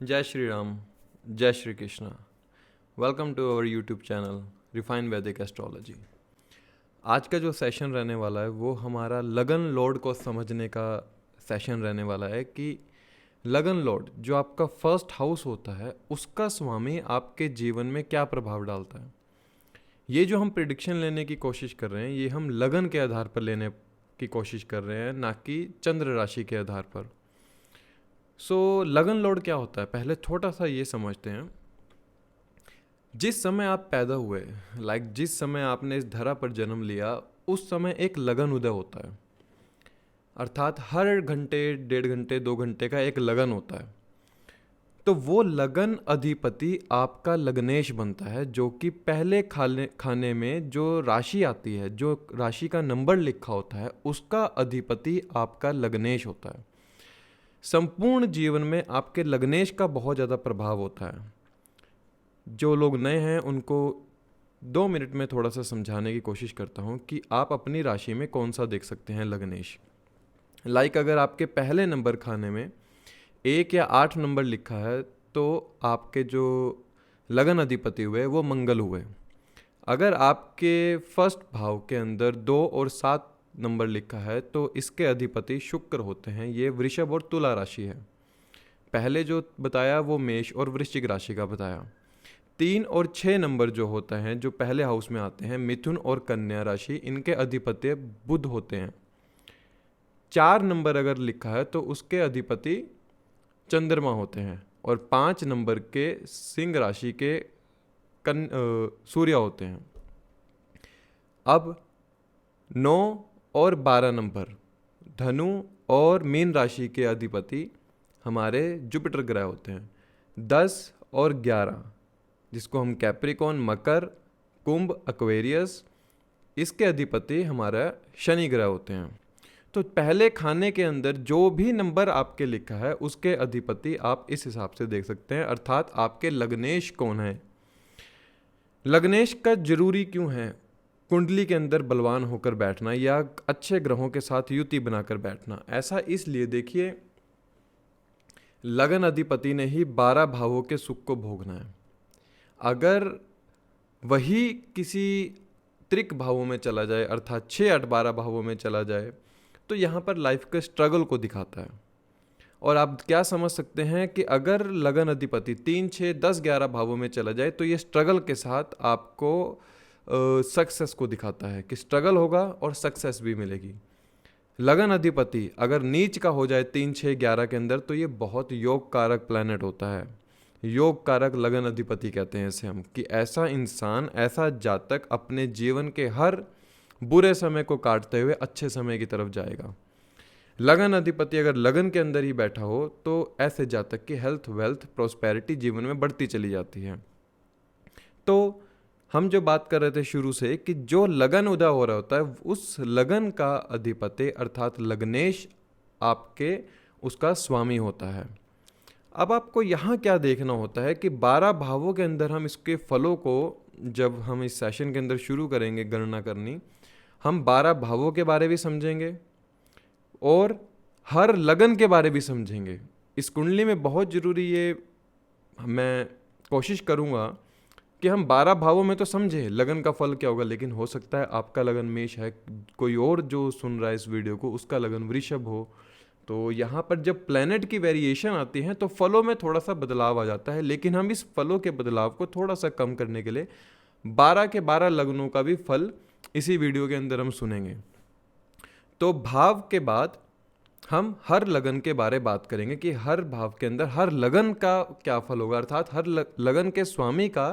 जय श्री राम, जय Shri Krishna. Welcome to our YouTube channel refine Vedic astrology. आज का जो सेशन रहने वाला है वो हमारा लगन लॉर्ड को समझने का सेशन रहने वाला है कि लगन लॉर्ड जो आपका फर्स्ट हाउस होता है उसका स्वामी आपके जीवन में क्या प्रभाव डालता है। ये जो हम प्रिडिक्शन लेने की कोशिश कर रहे हैं ये हम लगन के आधार पर लेने की कोशिश कर रहे हैं, ना कि चंद्र राशि के आधार पर। लगन लॉर्ड क्या होता है, पहले छोटा सा ये समझते हैं। जिस समय आप पैदा हुए, जिस समय आपने इस धरा पर जन्म लिया, उस समय एक लगन उदय होता है। अर्थात हर घंटे, 1.5 घंटे, 2 घंटे का एक लगन होता है। तो वो लगन अधिपति आपका लग्नेश बनता है, जो कि पहले खाने में जो राशि आती है, जो राशि का नंबर लिखा होता है, उसका अधिपति आपका लग्नेश होता है। संपूर्ण जीवन में आपके लग्नेश का बहुत ज़्यादा प्रभाव होता है। जो लोग नए हैं उनको 2 मिनट में थोड़ा सा समझाने की कोशिश करता हूँ कि आप अपनी राशि में कौन सा देख सकते हैं लग्नेश। अगर आपके पहले नंबर खाने में 1 या 8 नंबर लिखा है तो आपके जो लगन अधिपति हुए वो मंगल हुए। अगर आपके फर्स्ट भाव के अंदर 2 और 7 नंबर लिखा है तो इसके अधिपति शुक्र होते हैं। ये वृषभ और तुला राशि है। पहले जो बताया वो मेष और वृश्चिक राशि का बताया। 3 और 6 नंबर जो होता है, जो पहले हाउस में आते हैं, मिथुन और कन्या राशि, इनके अधिपति बुध होते हैं। 4 नंबर अगर लिखा है तो उसके अधिपति चंद्रमा होते हैं। और 5 नंबर के सिंह राशि के सूर्य होते हैं। अब 9 और 12 नंबर धनु और मीन राशि के अधिपति हमारे जुपिटर ग्रह होते हैं। 10 और 11 जिसको हम कैप्रिकॉन, मकर, कुंभ, एक्वेरियस, इसके अधिपति हमारा शनि ग्रह होते हैं। तो पहले खाने के अंदर जो भी नंबर आपके लिखा है उसके अधिपति आप इस हिसाब से देख सकते हैं। अर्थात आपके लग्नेश कौन है। लग्नेश का जरूरी क्यों है? कुंडली के अंदर बलवान होकर बैठना या अच्छे ग्रहों के साथ युति बनाकर बैठना। ऐसा इसलिए, देखिए, लगन अधिपति ने ही 12 भावों के सुख को भोगना है। अगर वही किसी त्रिक भावों में चला जाए, अर्थात 6, 8, 12 भावों में चला जाए, तो यहाँ पर लाइफ के स्ट्रगल को दिखाता है। और आप क्या समझ सकते हैं कि अगर लगन अधिपति 3, 6, 10, 11 भावों में चला जाए तो ये स्ट्रगल के साथ आपको सक्सेस को दिखाता है कि स्ट्रगल होगा और सक्सेस भी मिलेगी। लगन अधिपति अगर नीच का हो जाए 3, 6, 11 के अंदर तो ये बहुत योग कारक प्लैनेट होता है। योग कारक लगन अधिपति कहते हैं इसे हम, कि ऐसा इंसान, ऐसा जातक अपने जीवन के हर बुरे समय को काटते हुए अच्छे समय की तरफ जाएगा। लगन अधिपति अगर लगन के अंदर ही बैठा हो तो ऐसे जातक की हेल्थ, वेल्थ, प्रोस्पेरिटी जीवन में बढ़ती चली जाती है। तो हम जो बात कर रहे थे शुरू से कि जो लगन उदय हो रहा होता है उस लगन का अधिपति अर्थात लग्नेश आपके उसका स्वामी होता है। अब आपको यहाँ क्या देखना होता है कि 12 भावों के अंदर हम इसके फलों को, जब हम इस सेशन के अंदर शुरू करेंगे गणना करनी, हम 12 भावों के बारे भी समझेंगे और हर लगन के बारे भी समझेंगे। इस कुंडली में बहुत ज़रूरी ये मैं कोशिश करूँगा कि हम 12 भावों में तो समझें लगन का फल क्या होगा, लेकिन हो सकता है आपका लगन मेष है, कोई और जो सुन रहा है इस वीडियो को उसका लगन वृषभ हो। तो यहाँ पर जब प्लैनेट की वेरिएशन आती है तो फलों में थोड़ा सा बदलाव आ जाता है, लेकिन हम इस फलों के बदलाव को थोड़ा सा कम करने के लिए 12 के 12 लगनों का भी फल इसी वीडियो के अंदर हम सुनेंगे। तो भाव के बाद हम हर लगन के बारे बात करेंगे कि हर भाव के अंदर हर लगन का क्या फल होगा, अर्थात हर लगन के स्वामी का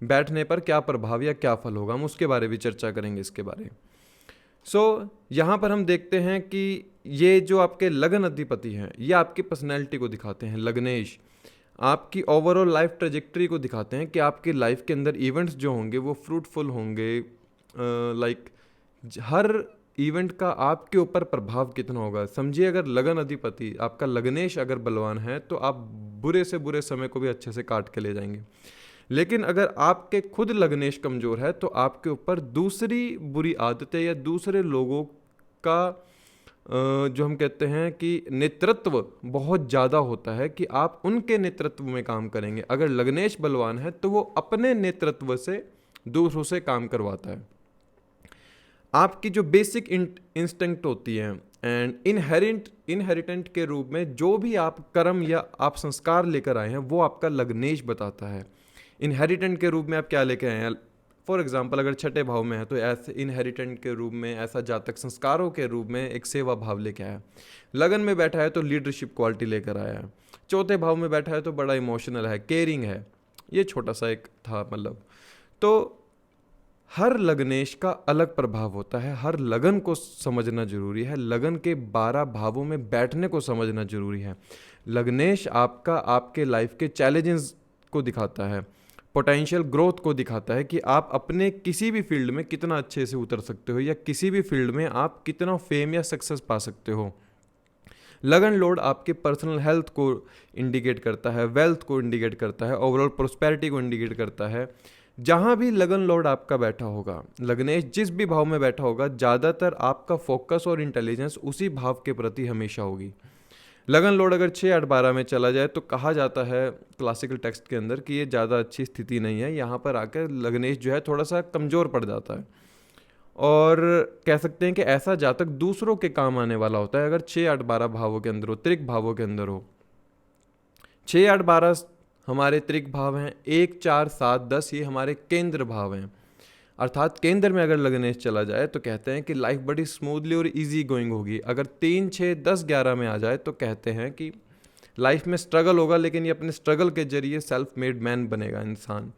बैठने पर क्या प्रभाव या क्या फल होगा, हम उसके बारे भी चर्चा करेंगे इसके बारे। यहाँ पर हम देखते हैं कि ये जो आपके लगन अधिपति हैं ये आपकी पर्सनैलिटी को दिखाते हैं। लग्नेश आपकी ओवरऑल लाइफ ट्रेजेक्टरी को दिखाते हैं कि आपकी लाइफ के अंदर इवेंट्स जो होंगे वो फ्रूटफुल होंगे। हर इवेंट का आपके ऊपर प्रभाव कितना होगा। समझिए, अगर लगन अधिपति आपका लग्नेश अगर बलवान है तो आप बुरे से बुरे समय को भी अच्छे से काट के ले जाएंगे। लेकिन अगर आपके खुद लग्नेश कमज़ोर है तो आपके ऊपर दूसरी बुरी आदतें या दूसरे लोगों का जो हम कहते हैं कि नेतृत्व बहुत ज़्यादा होता है कि आप उनके नेतृत्व में काम करेंगे। अगर लग्नेश बलवान है तो वो अपने नेतृत्व से दूसरों से काम करवाता है। आपकी जो बेसिक इंस्टिंक्ट होती है एंड इनहेरिटेंट के रूप में जो भी आप कर्म या आप संस्कार लेकर आए हैं वो आपका लग्नेश बताता है। इनहेरिटेंट के रूप में आप क्या लेकर आए हैं? फॉर एग्जाम्पल अगर छठे भाव में है तो ऐसे इनहेरिटेंट के रूप में ऐसा जातक संस्कारों के रूप में एक सेवा भाव लेके आया। लगन में बैठा है तो लीडरशिप क्वालिटी लेकर आया है। चौथे भाव में बैठा है तो बड़ा इमोशनल है, केयरिंग है। ये छोटा सा एक था मतलब। तो हर लग्नेश का अलग प्रभाव होता है। हर लगन को समझना जरूरी है। लगन के 12 भावों में बैठने को समझना जरूरी है। लग्नेश आपका आपके लाइफ के चैलेंजेस को दिखाता है, पोटेंशियल ग्रोथ को दिखाता है कि आप अपने किसी भी फील्ड में कितना अच्छे से उतर सकते हो या किसी भी फील्ड में आप कितना फेम या सक्सेस पा सकते हो। लगन लॉर्ड आपके पर्सनल हेल्थ को इंडिकेट करता है, वेल्थ को इंडिकेट करता है, ओवरऑल प्रोस्पेरिटी को इंडिकेट करता है। जहाँ भी लगन लॉर्ड आपका बैठा होगा, लग्नेश जिस भी भाव में बैठा होगा, ज़्यादातर आपका फोकस और इंटेलिजेंस उसी भाव के प्रति हमेशा होगी। लगन लॉर्ड अगर 6, 8, 12 में चला जाए तो कहा जाता है क्लासिकल टेक्स्ट के अंदर कि ये ज़्यादा अच्छी स्थिति नहीं है। यहाँ पर आकर लग्नेश जो है थोड़ा सा कमज़ोर पड़ जाता है और कह सकते हैं कि ऐसा जातक दूसरों के काम आने वाला होता है अगर 6, 8, 12 भावों के अंदर हो, त्रिक भावों के अंदर हो। 6, 8, 12 हमारे त्रिक भाव हैं। 1, 4, 7, 10 ये हमारे केंद्र भाव हैं। अर्थात केंद्र में अगर लग्नेश चला जाए तो कहते हैं कि लाइफ बड़ी स्मूथली और इजी गोइंग होगी। अगर 3, 6, 10, 11 में आ जाए तो कहते हैं कि लाइफ में स्ट्रगल होगा, लेकिन ये अपने स्ट्रगल के जरिए सेल्फ मेड मैन बनेगा इंसान।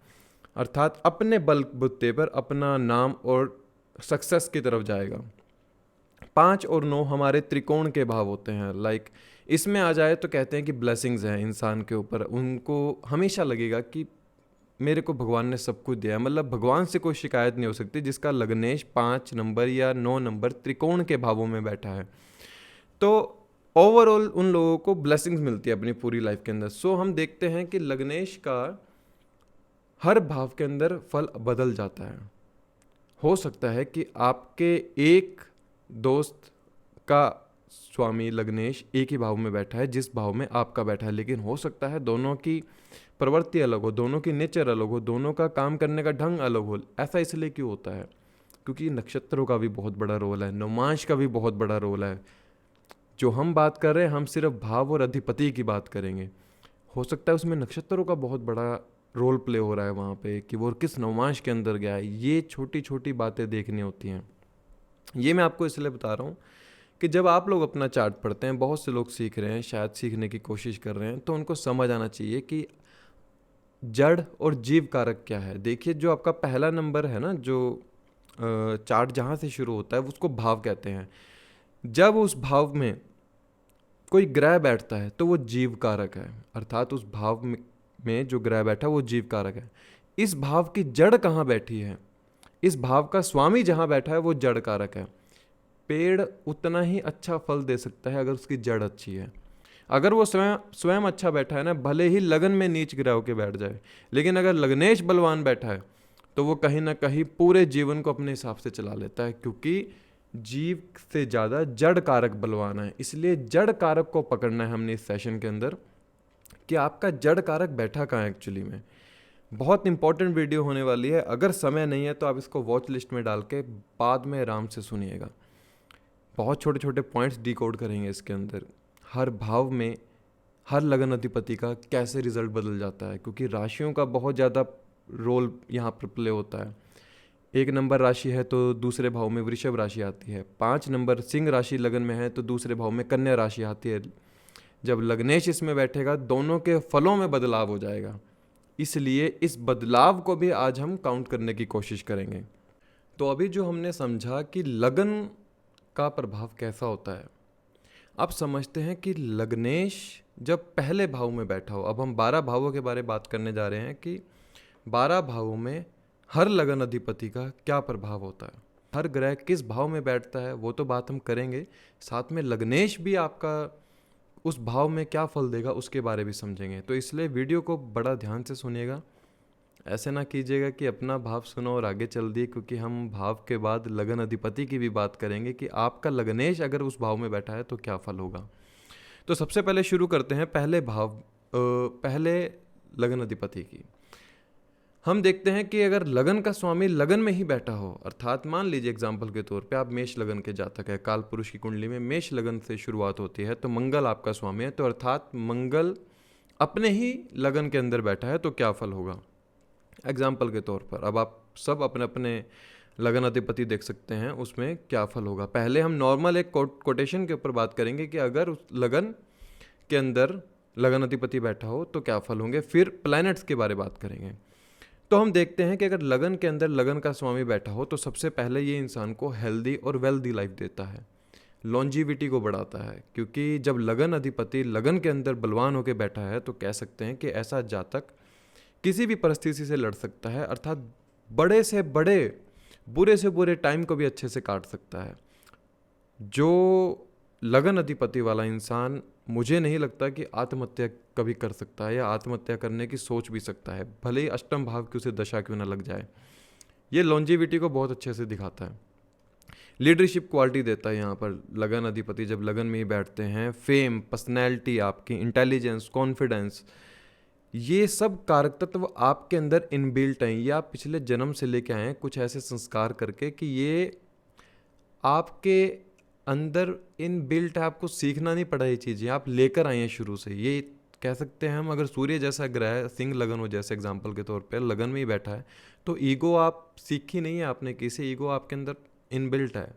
अर्थात अपने बलबूते पर अपना नाम और सक्सेस की तरफ जाएगा। 5 और 9 हमारे त्रिकोण के भाव होते हैं। लाइक इसमें आ जाए तो कहते हैं कि ब्लेसिंग्स हैं इंसान के ऊपर। उनको हमेशा लगेगा कि मेरे को भगवान ने सब कुछ दिया है, मतलब भगवान से कोई शिकायत नहीं हो सकती जिसका लग्नेश 5 नंबर या 9 नंबर त्रिकोण के भावों में बैठा है। तो ओवरऑल उन लोगों को ब्लेसिंग्स मिलती है अपनी पूरी लाइफ के अंदर। सो हम देखते हैं कि लग्नेश का हर भाव के अंदर फल बदल जाता है। हो सकता है कि आपके एक दोस्त का स्वामी लग्नेश एक ही भाव में बैठा है जिस भाव में आपका बैठा है, लेकिन हो सकता है दोनों की प्रवृत्ति अलग हो, दोनों की नेचर अलग हो, दोनों का काम करने का ढंग अलग हो। ऐसा इसलिए क्यों होता है? क्योंकि नक्षत्रों का भी बहुत बड़ा रोल है, नवमांश का भी बहुत बड़ा रोल है। जो हम बात कर रहे हैं हम सिर्फ भाव और अधिपति की बात करेंगे। हो सकता है उसमें नक्षत्रों का बहुत बड़ा रोल प्ले हो रहा है वहाँ पे कि वो किस नवमांश के अंदर गया है। ये छोटी छोटी बातें देखनी होती हैं। ये मैं आपको इसलिए बता रहा हूँ कि जब आप लोग अपना चार्ट पढ़ते हैं, बहुत से लोग सीख रहे हैं, शायद सीखने की कोशिश कर रहे हैं, तो उनको समझ आना चाहिए कि जड़ और जीव कारक क्या है। देखिए जो आपका पहला नंबर है ना, जो चार्ट जहाँ से शुरू होता है उसको भाव कहते हैं। जब उस भाव में कोई ग्रह बैठता है तो वो जीव कारक है। अर्थात उस भाव में जो ग्रह बैठा है वो जीव कारक है। इस भाव की जड़ कहाँ बैठी है, इस भाव का स्वामी जहाँ बैठा है वो जड़ कारक है। पेड़ उतना ही अच्छा फल दे सकता है अगर उसकी जड़ अच्छी है। अगर वो स्वयं अच्छा बैठा है ना, भले ही लगन में नीच गिरा होकर बैठ जाए, लेकिन अगर लग्नेश बलवान बैठा है तो वो कहीं ना कहीं पूरे जीवन को अपने हिसाब से चला लेता है, क्योंकि जीव से ज़्यादा जड़ कारक बलवान है। इसलिए जड़ कारक को पकड़ना है हमने इस सेशन के अंदर कि आपका जड़ कारक बैठा कहाँ है एक्चुअली में। बहुत इंपॉर्टेंट वीडियो होने वाली है। अगर समय नहीं है तो आप इसको वॉच लिस्ट में डाल के बाद में आराम से सुनिएगा। बहुत छोटे छोटे पॉइंट्स डिकोड करेंगे इसके अंदर। हर भाव में हर लगन अधिपति का कैसे रिजल्ट बदल जाता है, क्योंकि राशियों का बहुत ज़्यादा रोल यहाँ पर प्ले होता है। 1 नंबर राशि है तो दूसरे भाव में वृषभ राशि आती है। 5 नंबर सिंह राशि लगन में है तो दूसरे भाव में कन्या राशि आती है। जब लग्नेश इसमें बैठेगा दोनों के फलों में बदलाव हो जाएगा। इसलिए इस बदलाव को भी आज हम काउंट करने की कोशिश करेंगे। तो अभी जो हमने समझा कि लगन का प्रभाव कैसा होता है, अब समझते हैं कि लग्नेश जब पहले भाव में बैठा हो। अब हम 12 भावों के बारे में बात करने जा रहे हैं कि 12 भावों में हर लगन अधिपति का क्या प्रभाव होता है, हर ग्रह किस भाव में बैठता है, वो तो बात हम करेंगे। साथ में लग्नेश भी आपका उस भाव में क्या फल देगा उसके बारे भी समझेंगे। तो इसलिए वीडियो को बड़ा ध्यान से सुनिएगा। ऐसे ना कीजिएगा कि अपना भाव सुनो और आगे चल दिए, क्योंकि हम भाव के बाद लगन अधिपति की भी बात करेंगे कि आपका लगनेश अगर उस भाव में बैठा है तो क्या फल होगा। तो सबसे पहले शुरू करते हैं पहले भाव, पहले लगन अधिपति की। हम देखते हैं कि अगर लगन का स्वामी लगन में ही बैठा हो, अर्थात मान लीजिए एग्जाम्पल के तौर पे आप मेष लगन के जातक है, काल पुरुष की कुंडली में मेष लगन से शुरुआत होती है, तो मंगल आपका स्वामी है, तो अर्थात मंगल अपने ही लगन के अंदर बैठा है तो क्या फल होगा। एग्जाम्पल के तौर पर अब आप सब अपने अपने लगन अधिपति देख सकते हैं उसमें क्या फल होगा। पहले हम नॉर्मल एक कोटेशन के ऊपर बात करेंगे कि अगर उस लगन के अंदर लगन अधिपति बैठा हो तो क्या फल होंगे, फिर प्लैनेट्स के बारे में बात करेंगे। तो हम देखते हैं कि अगर लगन के अंदर लगन का स्वामी बैठा हो तो सबसे पहले ये इंसान को हेल्दी और वेल्दी लाइफ देता है, लॉन्जिविटी को बढ़ाता है, क्योंकि जब लगन अधिपति लगन के अंदर बलवान होकर बैठा है तो कह सकते हैं कि ऐसा जातक किसी भी परिस्थिति से लड़ सकता है, अर्थात बड़े से बड़े बुरे से बुरे टाइम को भी अच्छे से काट सकता है। जो लगन अधिपति वाला इंसान मुझे नहीं लगता कि आत्महत्या कभी कर सकता है या आत्महत्या करने की सोच भी सकता है, भले ही अष्टम भाव की उसे दशा क्यों ना लग जाए। ये लॉन्जिविटी को बहुत अच्छे से दिखाता है, लीडरशिप क्वालिटी देता है यहाँ पर लगन अधिपति जब लगन में ही बैठते हैं। फेम, पर्सनैलिटी, आपकी इंटेलिजेंस, कॉन्फिडेंस, ये सब कारक तत्व आपके अंदर इनबिल्ट हैं, ये आप पिछले जन्म से लेके आए हैं कुछ ऐसे संस्कार करके कि ये आपके अंदर इनबिल्ट है, आपको सीखना नहीं पड़ा, ये चीज़ें आप लेकर आए हैं शुरू से। ये कह सकते हैं हम, अगर सूर्य जैसा ग्रह सिंह लगन हो जैसे एग्जाम्पल के तौर पर लगन में ही बैठा है तो ईगो आप सीखी नहीं है आपने किसी, ईगो आपके अंदर इनबिल्ट है।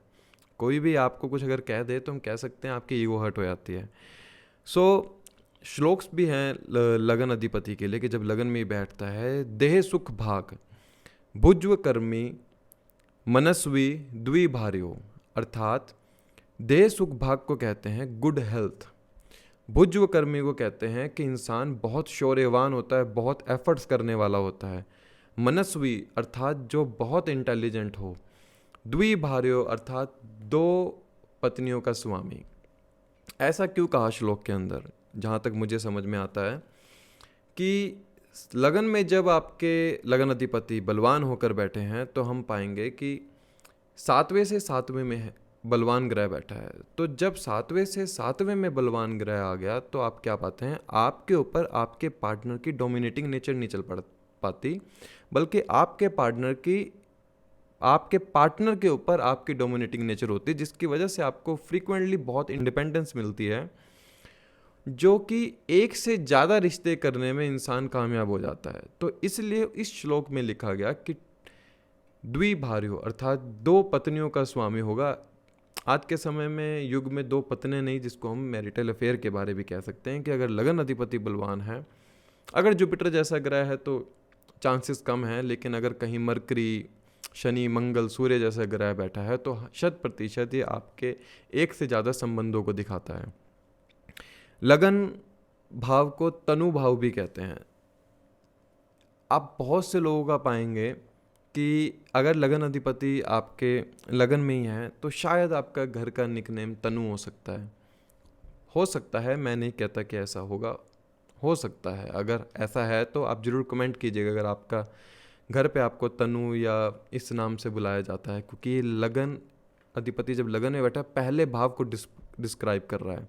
कोई भी आपको कुछ अगर कह दे तो हम कह सकते हैं आपकी ईगो हर्ट हो जाती है। सो श्लोक्स भी हैं लगन अधिपति के लिए कि जब लगन में ही बैठता है, देह सुख भाग भुज्व कर्मी मनस्वी द्विभार्यो, अर्थात देह सुख भाग को कहते हैं गुड हेल्थ, भुज्व कर्मी को कहते हैं कि इंसान बहुत शौर्यवान होता है, बहुत एफर्ट्स करने वाला होता है, मनस्वी अर्थात जो बहुत इंटेलिजेंट हो, द्विभार्यो अर्थात दो पत्नियों का स्वामी। ऐसा क्यों कहा श्लोक के अंदर, जहाँ तक मुझे समझ में आता है कि लगन में जब आपके लगन अधिपति बलवान होकर बैठे हैं तो हम पाएंगे कि 7वें से 7वें में है बलवान ग्रह बैठा है। तो जब 7वें से 7वें में बलवान ग्रह आ गया तो आप क्या पाते हैं, आपके ऊपर आपके पार्टनर की डोमिनेटिंग नेचर नहीं चल पाती, बल्कि आपके पार्टनर के ऊपर आपकी डोमिनेटिंग नेचर होती है, जिसकी वजह से आपको फ्रीक्वेंटली बहुत इंडिपेंडेंस मिलती है, जो कि एक से ज़्यादा रिश्ते करने में इंसान कामयाब हो जाता है। तो इसलिए इस श्लोक में लिखा गया कि द्विभार्यो अर्थात दो पत्नियों का स्वामी होगा। आज के समय में युग में दो पत्नी नहीं, जिसको हम मैरिटल अफेयर के बारे भी कह सकते हैं, कि अगर लगन अधिपति बलवान है, अगर जुपिटर जैसा ग्रह है तो चांसेस कम है, लेकिन अगर कहीं मरकरी, शनि, मंगल, सूर्य जैसा ग्रह बैठा है तो 100% ये आपके एक से ज़्यादा संबंधों को दिखाता है। लगन भाव को तनु भाव भी कहते हैं। आप बहुत से लोगों का पाएंगे कि अगर लगन अधिपति आपके लगन में ही है तो शायद आपका घर का निकनेम तनु हो सकता है, मैं नहीं कहता कि ऐसा होगा, हो सकता है। अगर ऐसा है तो आप ज़रूर कमेंट कीजिएगा अगर आपका घर पे आपको तनु या इस नाम से बुलाया जाता है, क्योंकि लगन अधिपति जब लगन में बैठा पहले भाव को डिस्क्राइब कर रहा है।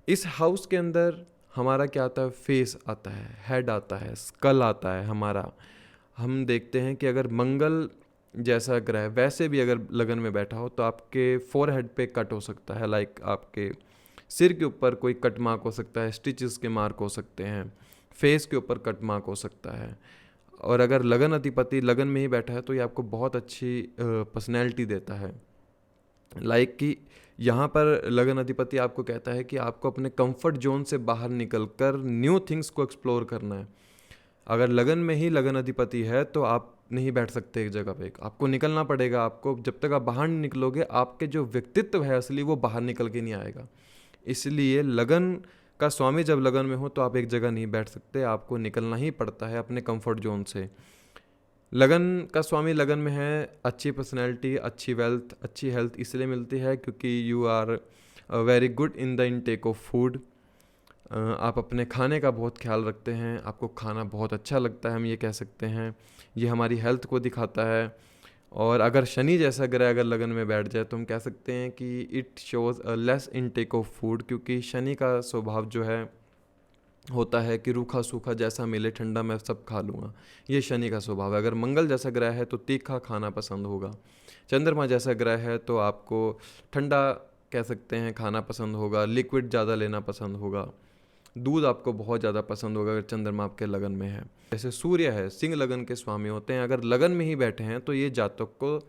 इस हाउस के अंदर हमारा क्या आता है, फेस आता है, हेड आता है, स्कल आता है हमारा। हम देखते हैं कि अगर मंगल जैसा ग्रह वैसे भी अगर लगन में बैठा हो तो आपके फोरहेड पे कट हो सकता है, लाइक आपके सिर के ऊपर कोई कट मार्क हो सकता है, स्टिचेस के मार्क हो सकते हैं, फेस के ऊपर कट मार्क हो सकता है। और अगर लगन अधिपति लगन में ही बैठा है तो ये आपको बहुत अच्छी पर्सनैलिटी देता है, लाइक कि यहाँ पर लगन अधिपति आपको कहता है कि आपको अपने कंफर्ट जोन से बाहर निकलकर न्यू थिंग्स को एक्सप्लोर करना है। अगर लगन में ही लगन अधिपति है तो आप नहीं बैठ सकते एक जगह पे, आपको निकलना पड़ेगा। आपको जब तक आप बाहर नहीं निकलोगे आपके जो व्यक्तित्व है असली वो बाहर निकल के नहीं आएगा। इसलिए लगन का स्वामी जब लगन में हो तो आप एक जगह नहीं बैठ सकते, आपको निकलना ही पड़ता है अपने कंफर्ट जोन से। लगन का स्वामी लगन में है, अच्छी पर्सनैलिटी, अच्छी वेल्थ, अच्छी हेल्थ इसलिए मिलती है क्योंकि you are very good in the intake of food, आप अपने खाने का बहुत ख्याल रखते हैं, आपको खाना बहुत अच्छा लगता है, हम ये कह सकते हैं। ये हमारी हेल्थ को दिखाता है। और अगर शनि जैसा ग्रह अगर लगन में बैठ जाए तो हम कह सकते हैं कि it shows a less intake of food, क्योंकि शनि का स्वभाव जो है होता है कि रूखा सूखा जैसा मिले ठंडा मैं सब खा लूँगा, ये शनि का स्वभाव है। अगर मंगल जैसा ग्रह है तो तीखा खाना पसंद होगा। चंद्रमा जैसा ग्रह है तो आपको ठंडा कह सकते हैं खाना पसंद होगा, लिक्विड ज़्यादा लेना पसंद होगा, दूध आपको बहुत ज़्यादा पसंद होगा अगर चंद्रमा आपके लगन में है। जैसे सूर्य है, सिंह लगन के स्वामी होते हैं, अगर लगन में ही बैठे हैं तो ये जातक को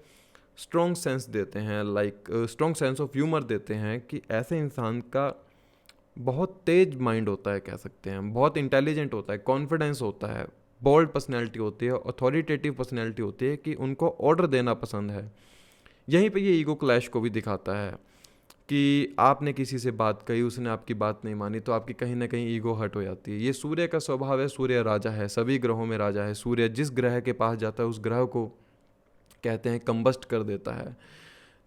स्ट्रॉन्ग सेंस देते हैं, like strong sense of humour देते हैं कि ऐसे इंसान का बहुत तेज माइंड होता है, कह सकते हैं बहुत इंटेलिजेंट होता है, कॉन्फिडेंस होता है, बोल्ड पर्सनैलिटी होती है, अथॉरिटेटिव पर्सनैलिटी होती है कि उनको ऑर्डर देना पसंद है। यहीं पे ये ईगो क्लैश को भी दिखाता है कि आपने किसी से बात कही, उसने आपकी बात नहीं मानी, तो आपकी कहीं ना कहीं ईगो हर्ट हो जाती है। ये सूर्य का स्वभाव है, सूर्य राजा है, सभी ग्रहों में राजा है। सूर्य जिस ग्रह के पास जाता है उस ग्रह को कहते हैं कंबस्ट कर देता है।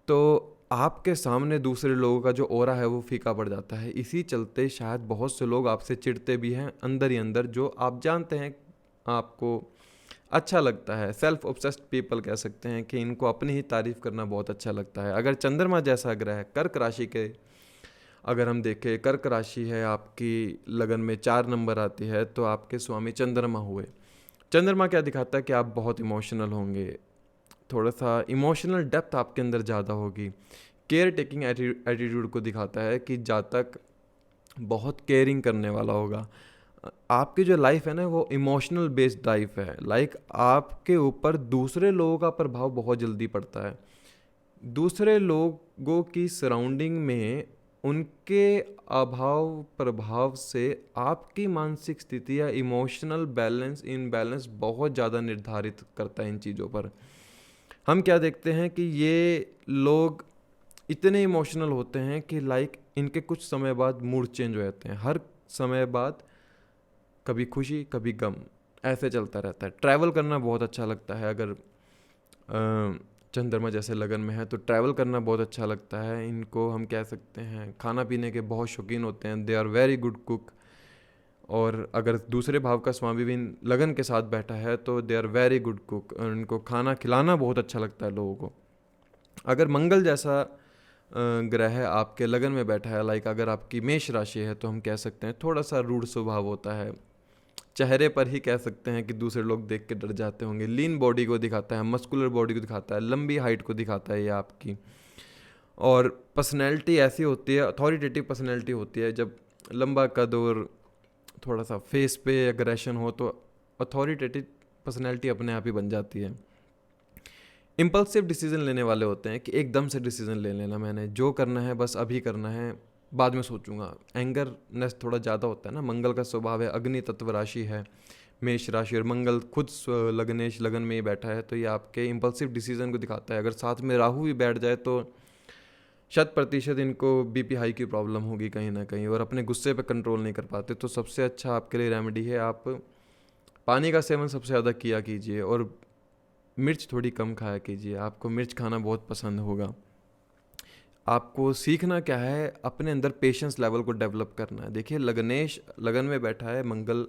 तो आपके सामने दूसरे लोगों का जो ऑरा है वो फीका पड़ जाता है। इसी चलते शायद बहुत से लोग आपसे चिढ़ते भी हैं अंदर ही अंदर, जो आप जानते हैं आपको अच्छा लगता है। सेल्फ ऑब्सेस्ड पीपल कह सकते हैं कि इनको अपनी ही तारीफ करना बहुत अच्छा लगता है। अगर चंद्रमा जैसा ग्रह कर्क राशि के अगर हम देखें, कर्क राशि है आपकी लगन में 4 नंबर आती है तो आपके स्वामी चंद्रमा हुए। चंद्रमा क्या दिखाता है कि आप बहुत इमोशनल होंगे, थोड़ा सा इमोशनल डेप्थ आपके अंदर ज़्यादा होगी। केयर टेकिंग एटीट्यूड को दिखाता है कि जातक बहुत केयरिंग करने वाला होगा। आपकी जो लाइफ है ना वो इमोशनल बेस्ड लाइफ है, लाइक आपके ऊपर दूसरे लोगों का प्रभाव बहुत जल्दी पड़ता है। दूसरे लोगों की सराउंडिंग में उनके अभाव प्रभाव से आपकी मानसिक स्थिति या इमोशनल बैलेंस इनबैलेंस बहुत ज़्यादा निर्धारित करता है इन चीज़ों पर। हम क्या देखते हैं कि ये लोग इतने इमोशनल होते हैं कि लाइक इनके कुछ समय बाद मूड चेंज हो जाते हैं, हर समय बाद कभी खुशी कभी गम, ऐसे चलता रहता है। ट्रैवल करना बहुत अच्छा लगता है, अगर चंद्रमा जैसे लगन में है तो ट्रैवल करना बहुत अच्छा लगता है इनको। हम कह सकते हैं खाना पीने के बहुत शौकीन होते हैं, they are very good cook. और अगर दूसरे भाव का स्वामी भी लगन के साथ बैठा है तो they are very good cook, इनको खाना खिलाना बहुत अच्छा लगता है लोगों को। अगर मंगल जैसा ग्रह आपके लगन में बैठा है, लाइक अगर आपकी मेष राशि है तो हम कह सकते हैं थोड़ा सा रूढ़ स्वभाव होता है, चेहरे पर ही कह सकते हैं कि दूसरे लोग देख के डर जाते होंगे। लीन बॉडी को दिखाता है, मस्कुलर बॉडी को दिखाता है, लंबी हाइट को दिखाता है ये आपकी। और पर्सनैलिटी ऐसी होती है, अथॉरिटेटिव पर्सनैलिटी होती है। जब लंबा कद और थोड़ा सा फेस पे एग्रेशन हो तो अथॉरिटेटिव पर्सनैलिटी अपने आप ही बन जाती है। इम्पल्सिव डिसीजन लेने वाले होते हैं कि एकदम से डिसीजन ले लेना, मैंने जो करना है बस अभी करना है, बाद में सोचूंगा। एंगरनेस थोड़ा ज़्यादा होता है ना, मंगल का स्वभाव है, अग्नि तत्व राशि है मेष राशि, और मंगल खुद लगनेश लगन में ही बैठा है तो ये आपके इम्पल्सिव डिसीजन को दिखाता है। अगर साथ में राहु भी बैठ जाए तो 100% इनको बीपी हाई की प्रॉब्लम होगी कहीं ना कहीं, और अपने गुस्से पे कंट्रोल नहीं कर पाते। तो सबसे अच्छा आपके लिए रेमेडी है, आप पानी का सेवन सबसे ज़्यादा किया कीजिए और मिर्च थोड़ी कम खाया कीजिए। आपको मिर्च खाना बहुत पसंद होगा। आपको सीखना क्या है, अपने अंदर पेशेंस लेवल को डेवलप करना है। देखिए लगनेश लगन में बैठा है मंगल,